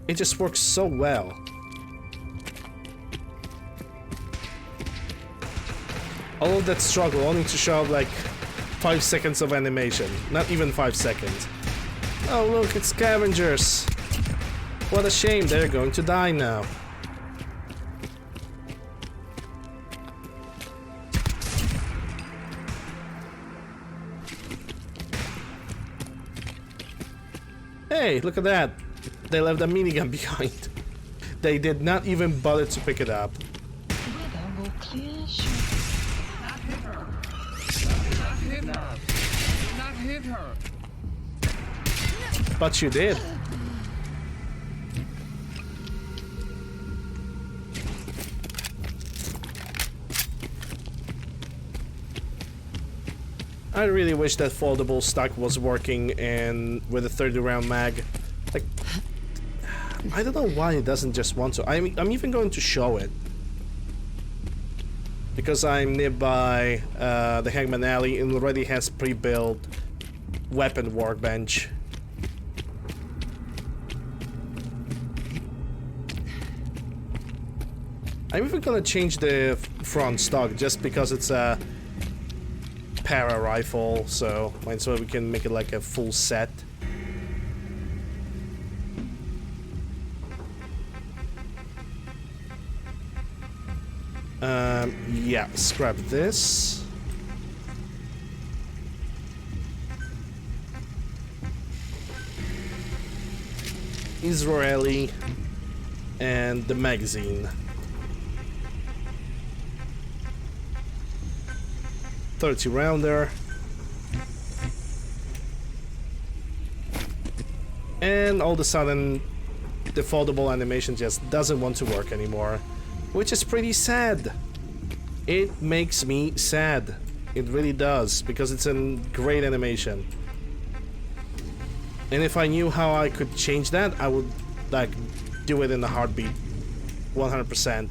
It just works so well. All of that struggle only to show up like 5 seconds of animation. Not even 5 seconds. Oh look, it's scavengers. What a shame, they're going to die now. Hey, look at that. They left a minigun behind. They did not even bother to pick it up. But you did. I really wish that foldable stock was working and with a 30 round mag. Like, I don't know why it doesn't just want to. I'm even going to show it. Because I'm nearby the Hangman Alley and already has pre-built weapon workbench. I'm even gonna change the front stock just because it's a para rifle, so might as well we can make it like a full set. Yeah, scrap this. Israeli and the magazine. 30 rounder. And all of a sudden the foldable animation just doesn't want to work anymore, which is pretty sad. It makes me sad. It really does, because it's a great animation. And if I knew how I could change that, I would like do it in a heartbeat. 100%.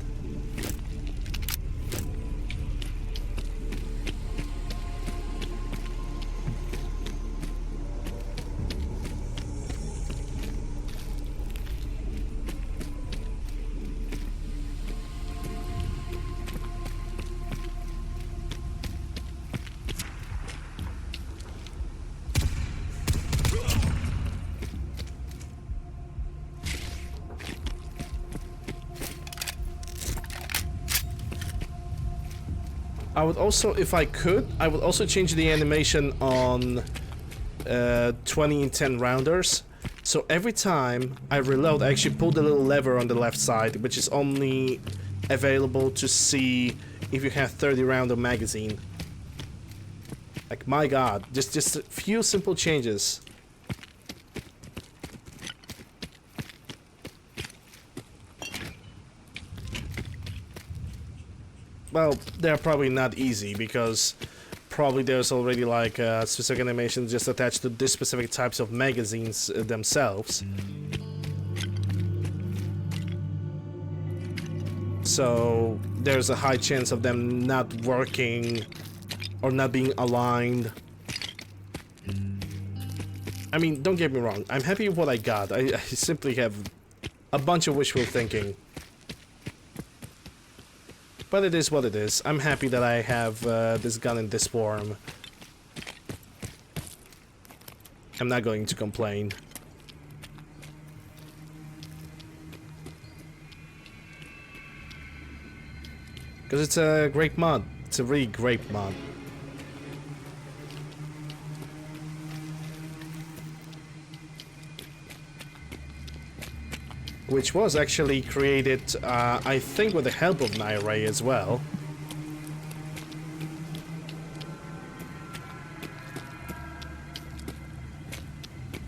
I would also, if I could, I would also change the animation on 20 and 10 rounders. So every time I reload, I actually pull the little lever on the left side, which is only available to see if you have 30 rounder magazine. Like, my god, just a few simple changes. Well, they're probably not easy, because probably there's already like specific animations just attached to this specific types of magazines themselves. So there's a high chance of them not working or not being aligned. I mean, don't get me wrong, I'm happy with what I got. I simply have a bunch of wishful thinking. But it is what it is. I'm happy that I have this gun in this form. I'm not going to complain. Because it's a great mod. It's a really great mod. Which was actually created, I think, with the help of Naira as well.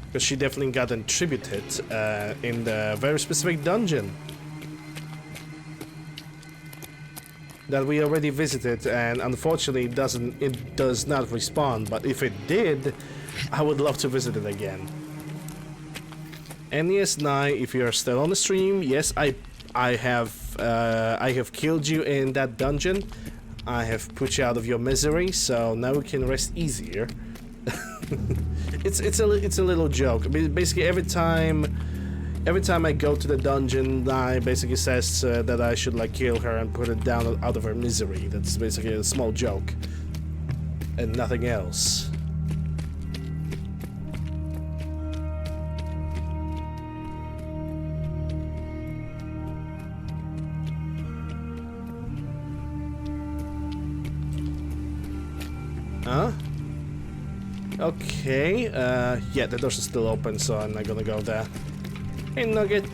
Because she definitely got attributed in the very specific dungeon that we already visited, and unfortunately it does not respawn. But if it did, I would love to visit it again. And yes, Nai, if you are still on the stream, yes, I have killed you in that dungeon. I have put you out of your misery, so now we can rest easier. It's a little joke. Basically, every time I go to the dungeon, Nai basically says that I should like kill her and put her down out of her misery. That's basically a small joke, and nothing else. Huh? Okay, yeah, the doors are still open, so I'm not gonna go there. Hey, Nugget.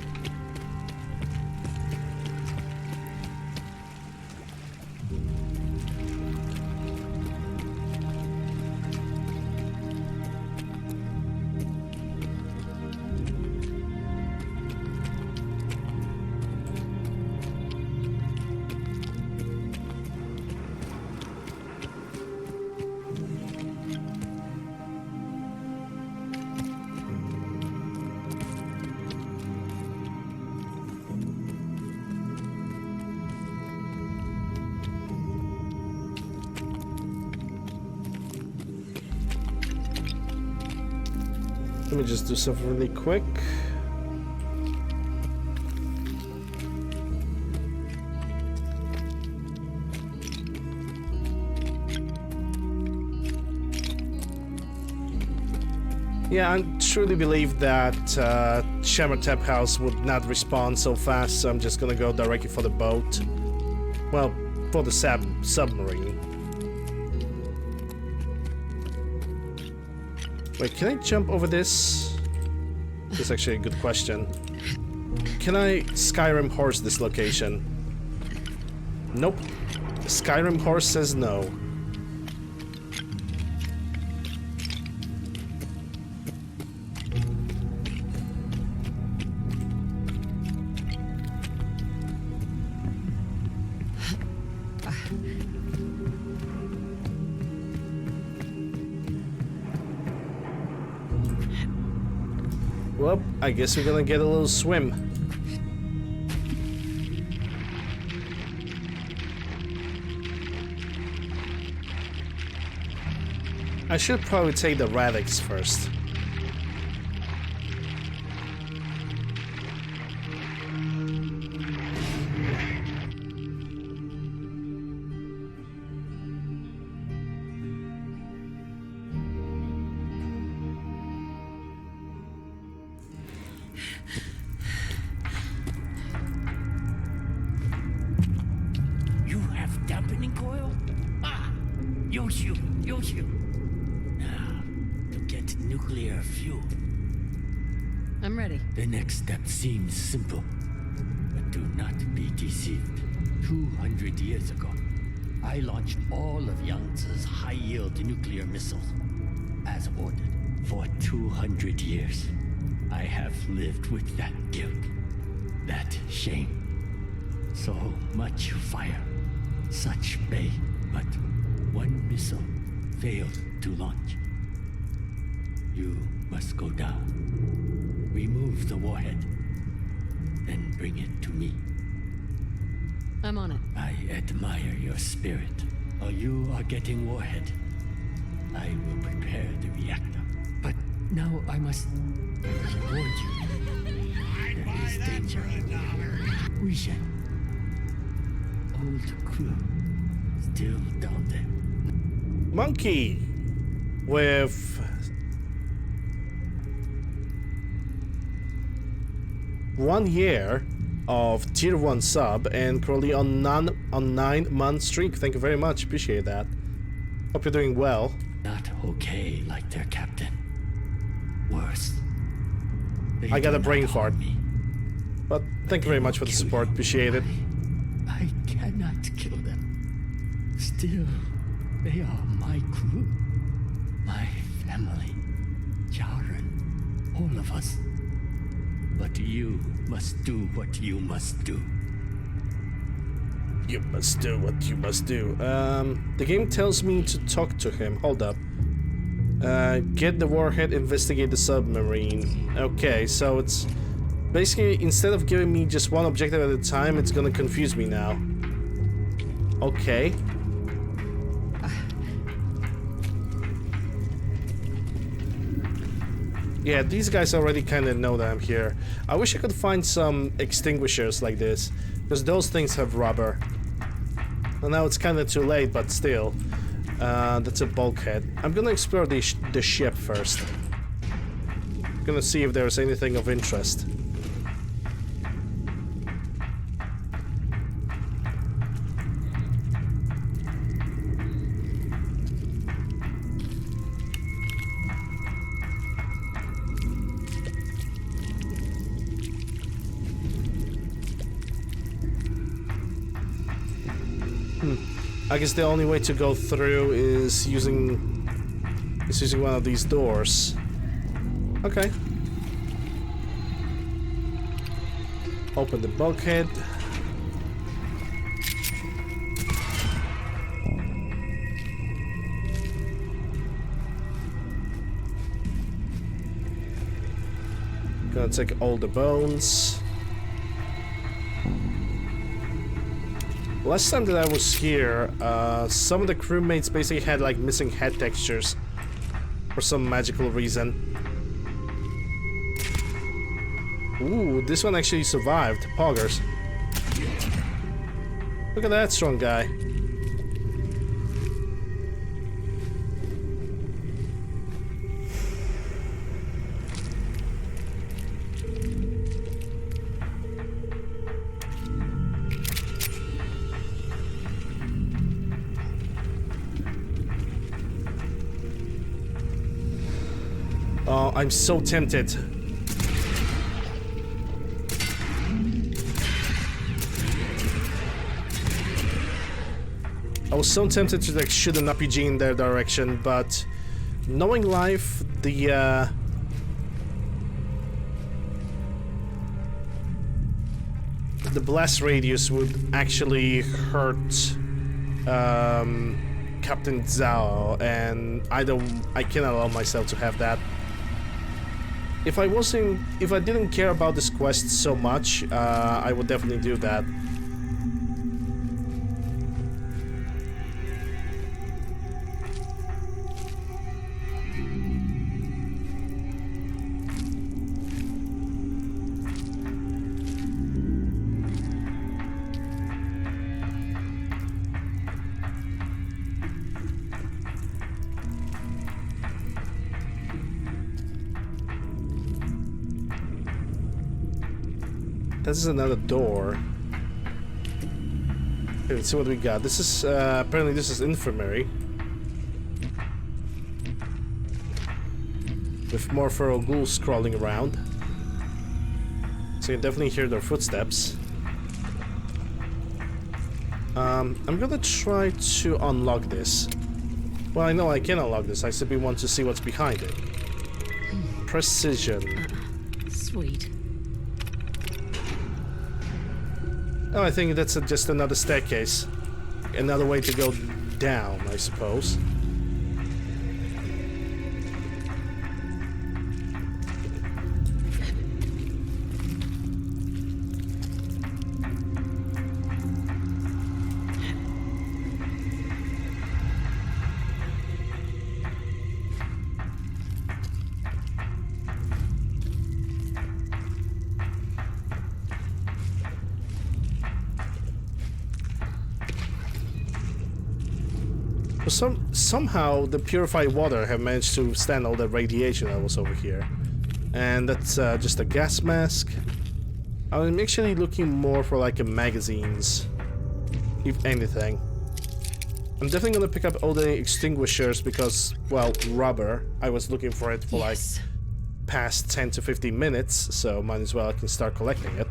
Let me just do something really quick. Yeah, I truly believe that Shamertep House would not respawn so fast, so I'm just gonna go directly for the boat. Well, for the submarine. Wait, can I jump over this? That's actually a good question. Can I Skyrim horse this location? Nope. Skyrim horse says no. Well, I guess we're gonna get a little swim. I should probably take the Radix first. I'm ready. The next step seems simple, but do not be deceived. 200 years ago, I launched all of Yangtze's high-yield nuclear missiles, as ordered. For 200 years, I have lived with that guilt, that shame. So much fire, such pain, but one missile failed to launch. You must go down. Remove the warhead, then bring it to me. I'm on it. I admire your spirit. While you are getting warhead, I will prepare the reactor. But now I must warn you. There is danger. Wishen. old crew still down there. Monkey with one year of tier 1 sub and currently on 9-month streak. Thank you very much, appreciate that. Hope you're doing well. Not okay like their captain. Worse. I got a brain fart. But thank you very much for the support, appreciate it. I cannot kill them. Still, they are my crew. My family. Jaren. All of us. But you must do what you must do. You must do what you must do. The game tells me to talk to him. Hold up. Get the warhead, investigate the submarine. Okay, so it's basically, instead of giving me just one objective at a time, it's gonna confuse me now. Okay. Yeah, these guys already kind of know that I'm here. I wish I could find some extinguishers like this, because those things have rubber. Well, now it's kind of too late, but still. That's a bulkhead. I'm gonna explore the ship first. I'm gonna see if there's anything of interest. I guess the only way to go through is using one of these doors. Okay. Open the bulkhead. Gonna take all the bones. Last time that I was here, some of the crewmates basically had like missing head textures for some magical reason. Ooh, this one actually survived. Poggers. Look at that strong guy. Oh, I'm so tempted. I was so tempted to like shoot an RPG in their direction, but knowing life, the blast radius would actually hurt Captain Zhao, and I cannot allow myself to have that. If I didn't care about this quest so much, I would definitely do that. This is another door. Okay, let's see what we got. This is apparently this is infirmary with more feral ghouls crawling around. So you definitely hear their footsteps. I'm gonna try to unlock this. Well, I know I can unlock this. I simply want to see what's behind it. Precision. Sweet. Oh, I think that's just another staircase. Another way to go down, I suppose. Somehow the purified water have managed to stand all the radiation that was over here. And that's just a gas mask. I'm actually looking more for like magazines, if anything. I'm definitely gonna pick up all the extinguishers because, well, rubber. I was looking for it for like past 10 to 15 minutes, so might as well I can start collecting it.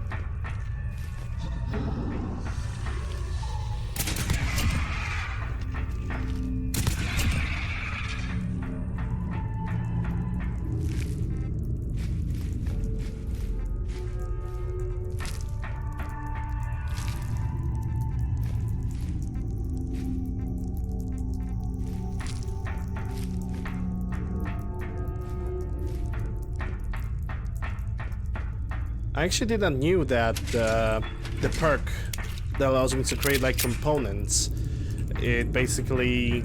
I actually did not knew that the perk that allows me to create like components, it basically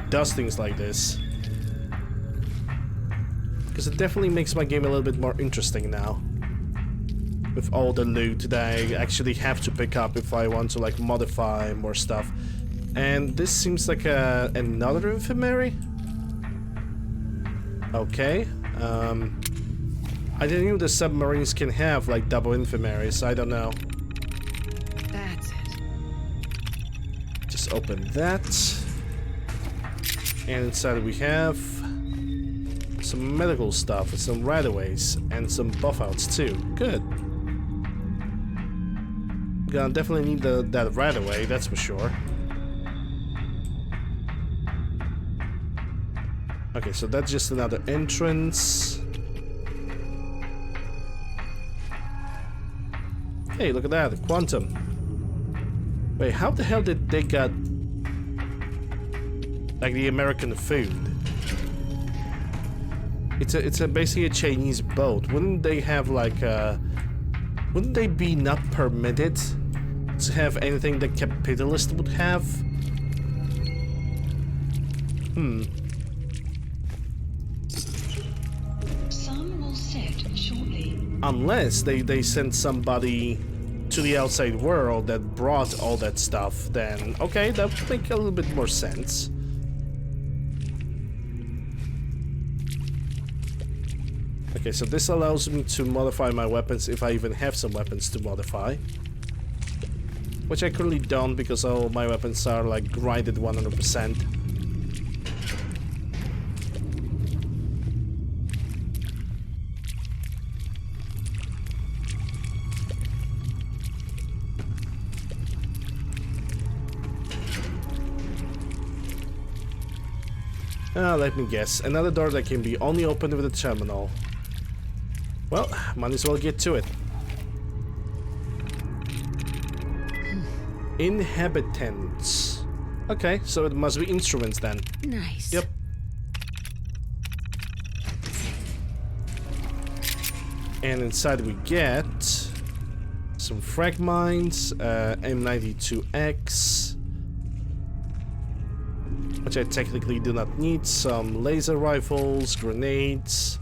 does things like this. Because it definitely makes my game a little bit more interesting now. With all the loot that I actually have to pick up if I want to like modify more stuff. And this seems like another infirmary. Okay. I didn't know the submarines can have like double infirmaries, I don't know. That's it. Just open that. And inside we have some medical stuff, some right-of-ways, and some buff-outs too. Good. Gonna definitely need that right-of-way, that's for sure. Okay, so that's just another entrance. Hey, look at that, the quantum. Wait, how the hell did they got like the American food? It's basically a Chinese boat. Wouldn't they have like wouldn't they be not permitted to have anything that capitalist would have? Sun will set shortly. Unless they sent somebody to the outside world that brought all that stuff, then okay, that would make a little bit more sense. Okay, so this allows me to modify my weapons if I even have some weapons to modify. Which I currently don't because all my weapons are like grinded 100%. Let me guess, another door that can be only opened with a terminal. Well, might as well get to it. Inhabitants. Okay, so it must be instruments then. Nice. Yep. And inside we get some frag mines, M92X, which I technically do not need, some laser rifles, grenades,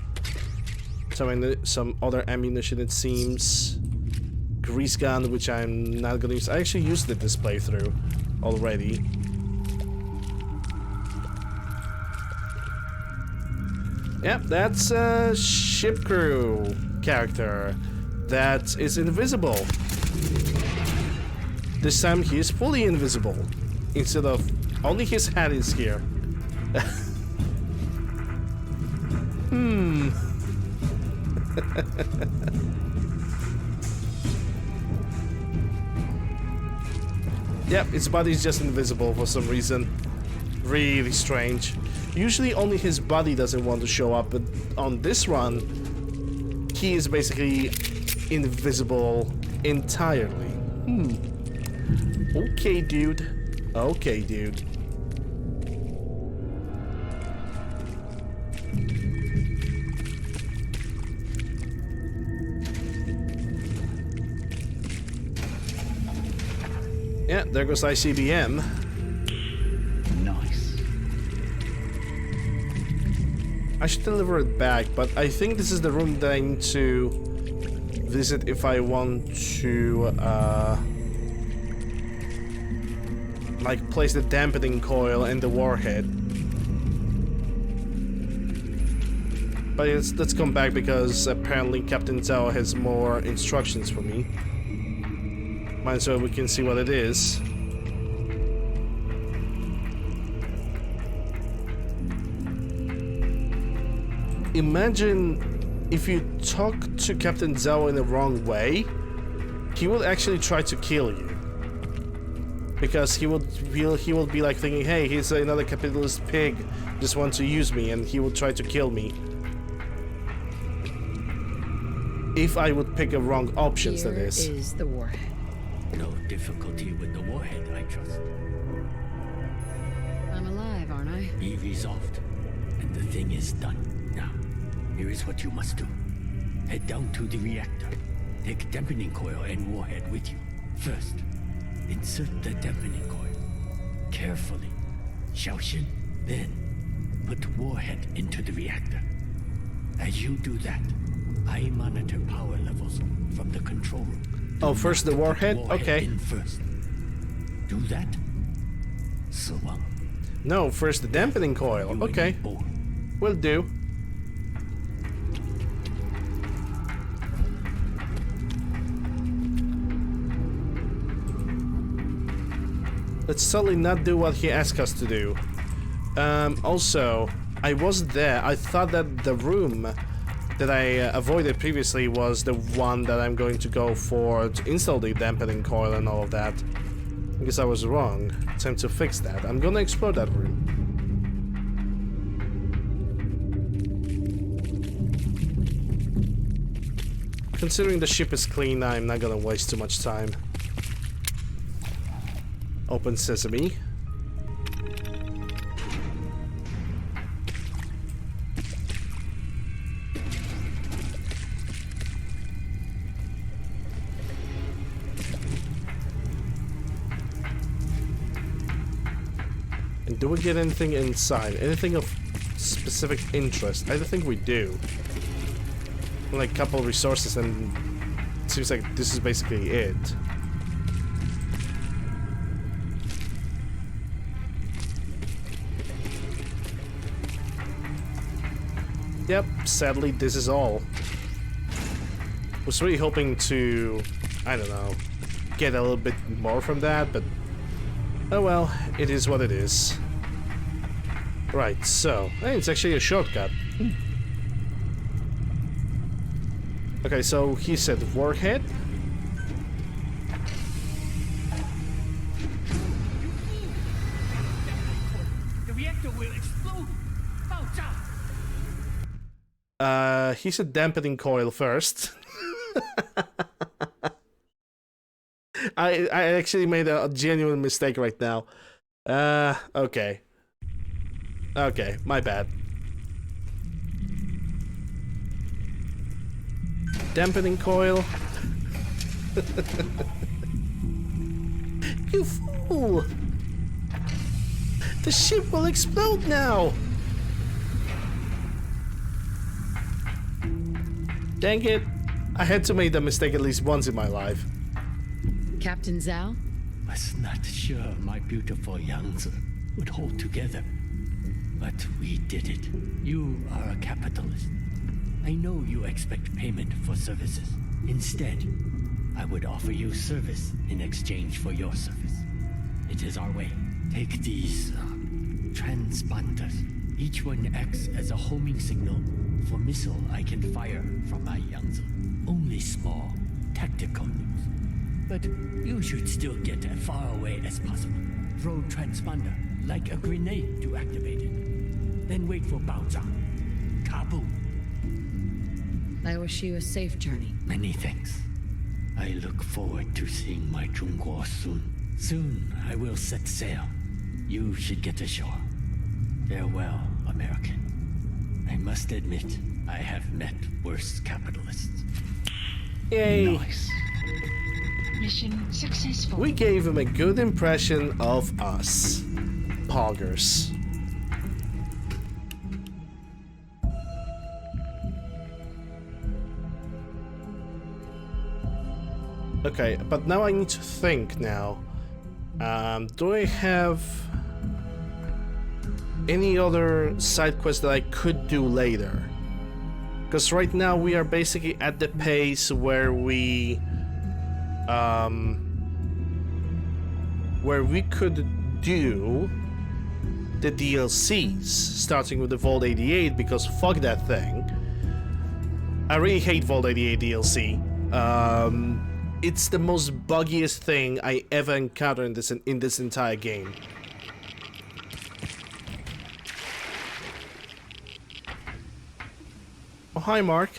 some other ammunition it seems, grease gun, which I'm not gonna use. I actually used it this playthrough already. Yep, that's a ship crew character that is invisible. This time he is fully invisible, instead of only his hat is here. Yep, his body's just invisible for some reason. Really strange. Usually only his body doesn't want to show up, but on this run, he is basically invisible entirely. Okay, dude. Okay, dude. Yeah, there goes ICBM. Nice. I should deliver it back, but I think this is the room that I need to visit if I want to like place the dampening coil and the warhead. But let's come back because apparently Captain Zhao has more instructions for me. Might as well we can see what it is. Imagine if you talk to Captain Zhao in the wrong way, he will actually try to kill you. Because he will be like thinking, hey, he's another capitalist pig, just wants to use me, and he will try to kill me. If I would pick a wrong options, that is. Here is the warhead. No difficulty with the warhead, I trust. I'm alive, aren't I? Be resolved, and the thing is done. Now, here is what you must do. Head down to the reactor. Take dampening coil and warhead with you. First, insert the dampening coil. Carefully. Xiaoxin. Then, put warhead into the reactor. As you do that, I monitor power levels from the control room. Oh, first the warhead? Okay. In first. Do that. Sewang. No, first the dampening coil. Okay. Will do. Let's totally not do what he asked us to do. Also, I wasn't there. I thought that the room that I avoided previously was the one that I'm going to go for to install the dampening coil and all of that. I guess I was wrong. Time to fix that. I'm gonna explore that room. Considering the ship is clean, I'm not gonna waste too much time. Open sesame. And do we get anything inside? Anything of specific interest? I don't think we do. Like a couple of resources, and it seems like this is basically it. Yep, sadly this is all. Was really hoping to, I don't know, get a little bit more from that, but oh well, it is what it is. Right, so, hey, it's actually a shortcut. Okay, so he said warhead. The reactor will explode. He said dampening coil first. I actually made a genuine mistake right now. Okay. Okay, my bad. Dampening coil. You fool! The ship will explode now! Dang it. I had to make that mistake at least once in my life. Captain Zhao? Was not sure my beautiful Yangtze would hold together. But we did it. You are a capitalist. I know you expect payment for services. Instead, I would offer you service in exchange for your service. It is our way. Take these transponders. Each one acts as a homing signal for missile I can fire from my Yangtze. Only small, tactical nukes. But you should still get as far away as possible. Throw transponder like a grenade to activate it. Then wait for Baozhang. Kaboom. I wish you a safe journey. Many thanks. I look forward to seeing my Zhongguo soon. Soon I will set sail. You should get ashore. Farewell, American. I must admit, I have met worse capitalists. Yay! Nice. Mission successful. We gave him a good impression of us. Poggers. Okay, but now I need to think now. Do I have any other side quests that I could do later? Because right now we are basically at the pace where we could do the DLCs, starting with the Vault 88, because fuck that thing. I really hate Vault 88 DLC. It's the most buggiest thing I ever encountered in this entire game. Oh, hi, Mark.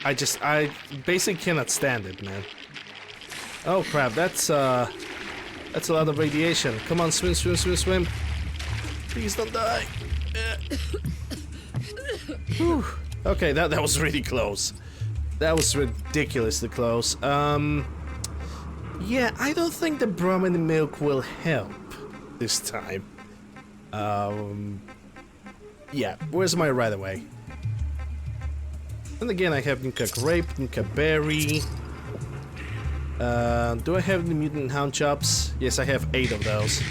I basically cannot stand it, man. Oh crap, that's a lot of radiation. Come on, swim, swim, swim, swim. Please don't die. Whew. Okay, that was really close. That was ridiculously close. Yeah, I don't think the Brahmin milk will help this time. Yeah, where's my right away? And again, I have Nuka Grape, Nuka Berry. Do I have the Mutant Hound Chops? Yes, I have 8 of those.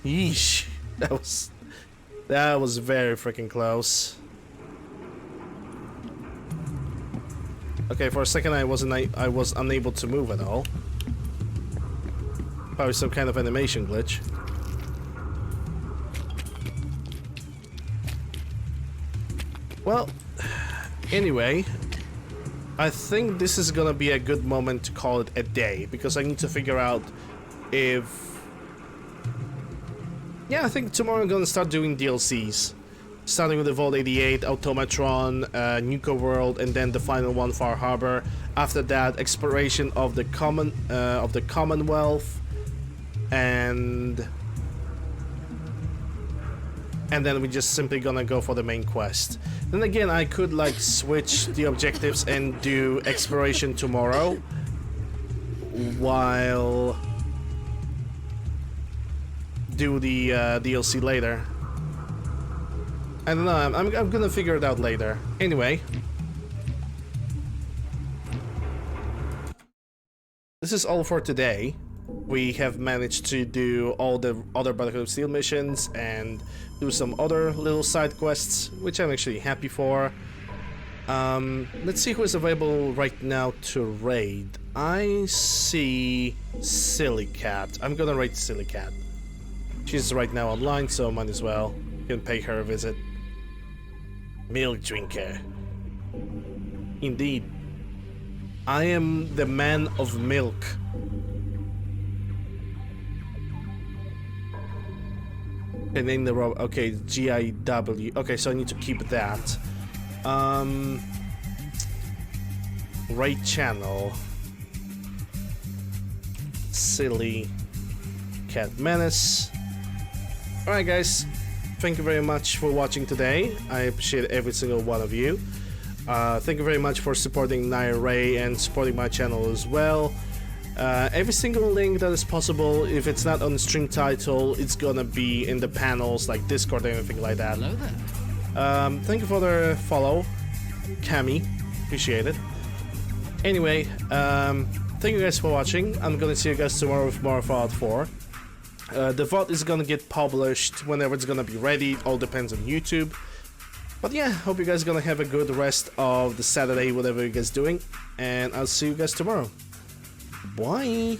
Yeesh, that was very freaking close. Okay, for a second I was unable to move at all. Probably some kind of animation glitch. Well, anyway, I think this is gonna be a good moment to call it a day, because I need to figure out if... Yeah, I think tomorrow I'm gonna start doing DLCs. Starting with the Vault 88, Automatron, Nuka World, and then the final one, Far Harbor. After that, exploration of the Commonwealth, and then we're just simply gonna go for the main quest. Then again, I could like switch the objectives and do exploration tomorrow, while do the DLC later. I don't know, I'm gonna figure it out later. Anyway, this is all for today. We have managed to do all the other Brotherhood of Steel missions and do some other little side quests, which I'm actually happy for. Let's see who is available right now to raid. I see Silly Cat. I'm gonna raid Silly Cat. She's right now online, so might as well. Can pay her a visit. Milk drinker. Indeed. I am the man of milk. And name the robot. Okay, GIW. Okay, so I need to keep that. Right channel. Silly Cat Menace. Alright guys, thank you very much for watching today. I appreciate every single one of you. Thank you very much for supporting Naya Ray and supporting my channel as well. Every single link that is possible, if it's not on the stream title, it's gonna be in the panels like Discord or anything like that. Hello there. Thank you for the follow, Cammy. Appreciate it. Anyway, thank you guys for watching. I'm gonna see you guys tomorrow with more Fallout 4. The VOD is gonna get published whenever it's gonna be ready. It all depends on YouTube. But yeah, hope you guys are gonna have a good rest of the Saturday, whatever you guys doing. And I'll see you guys tomorrow. Bye!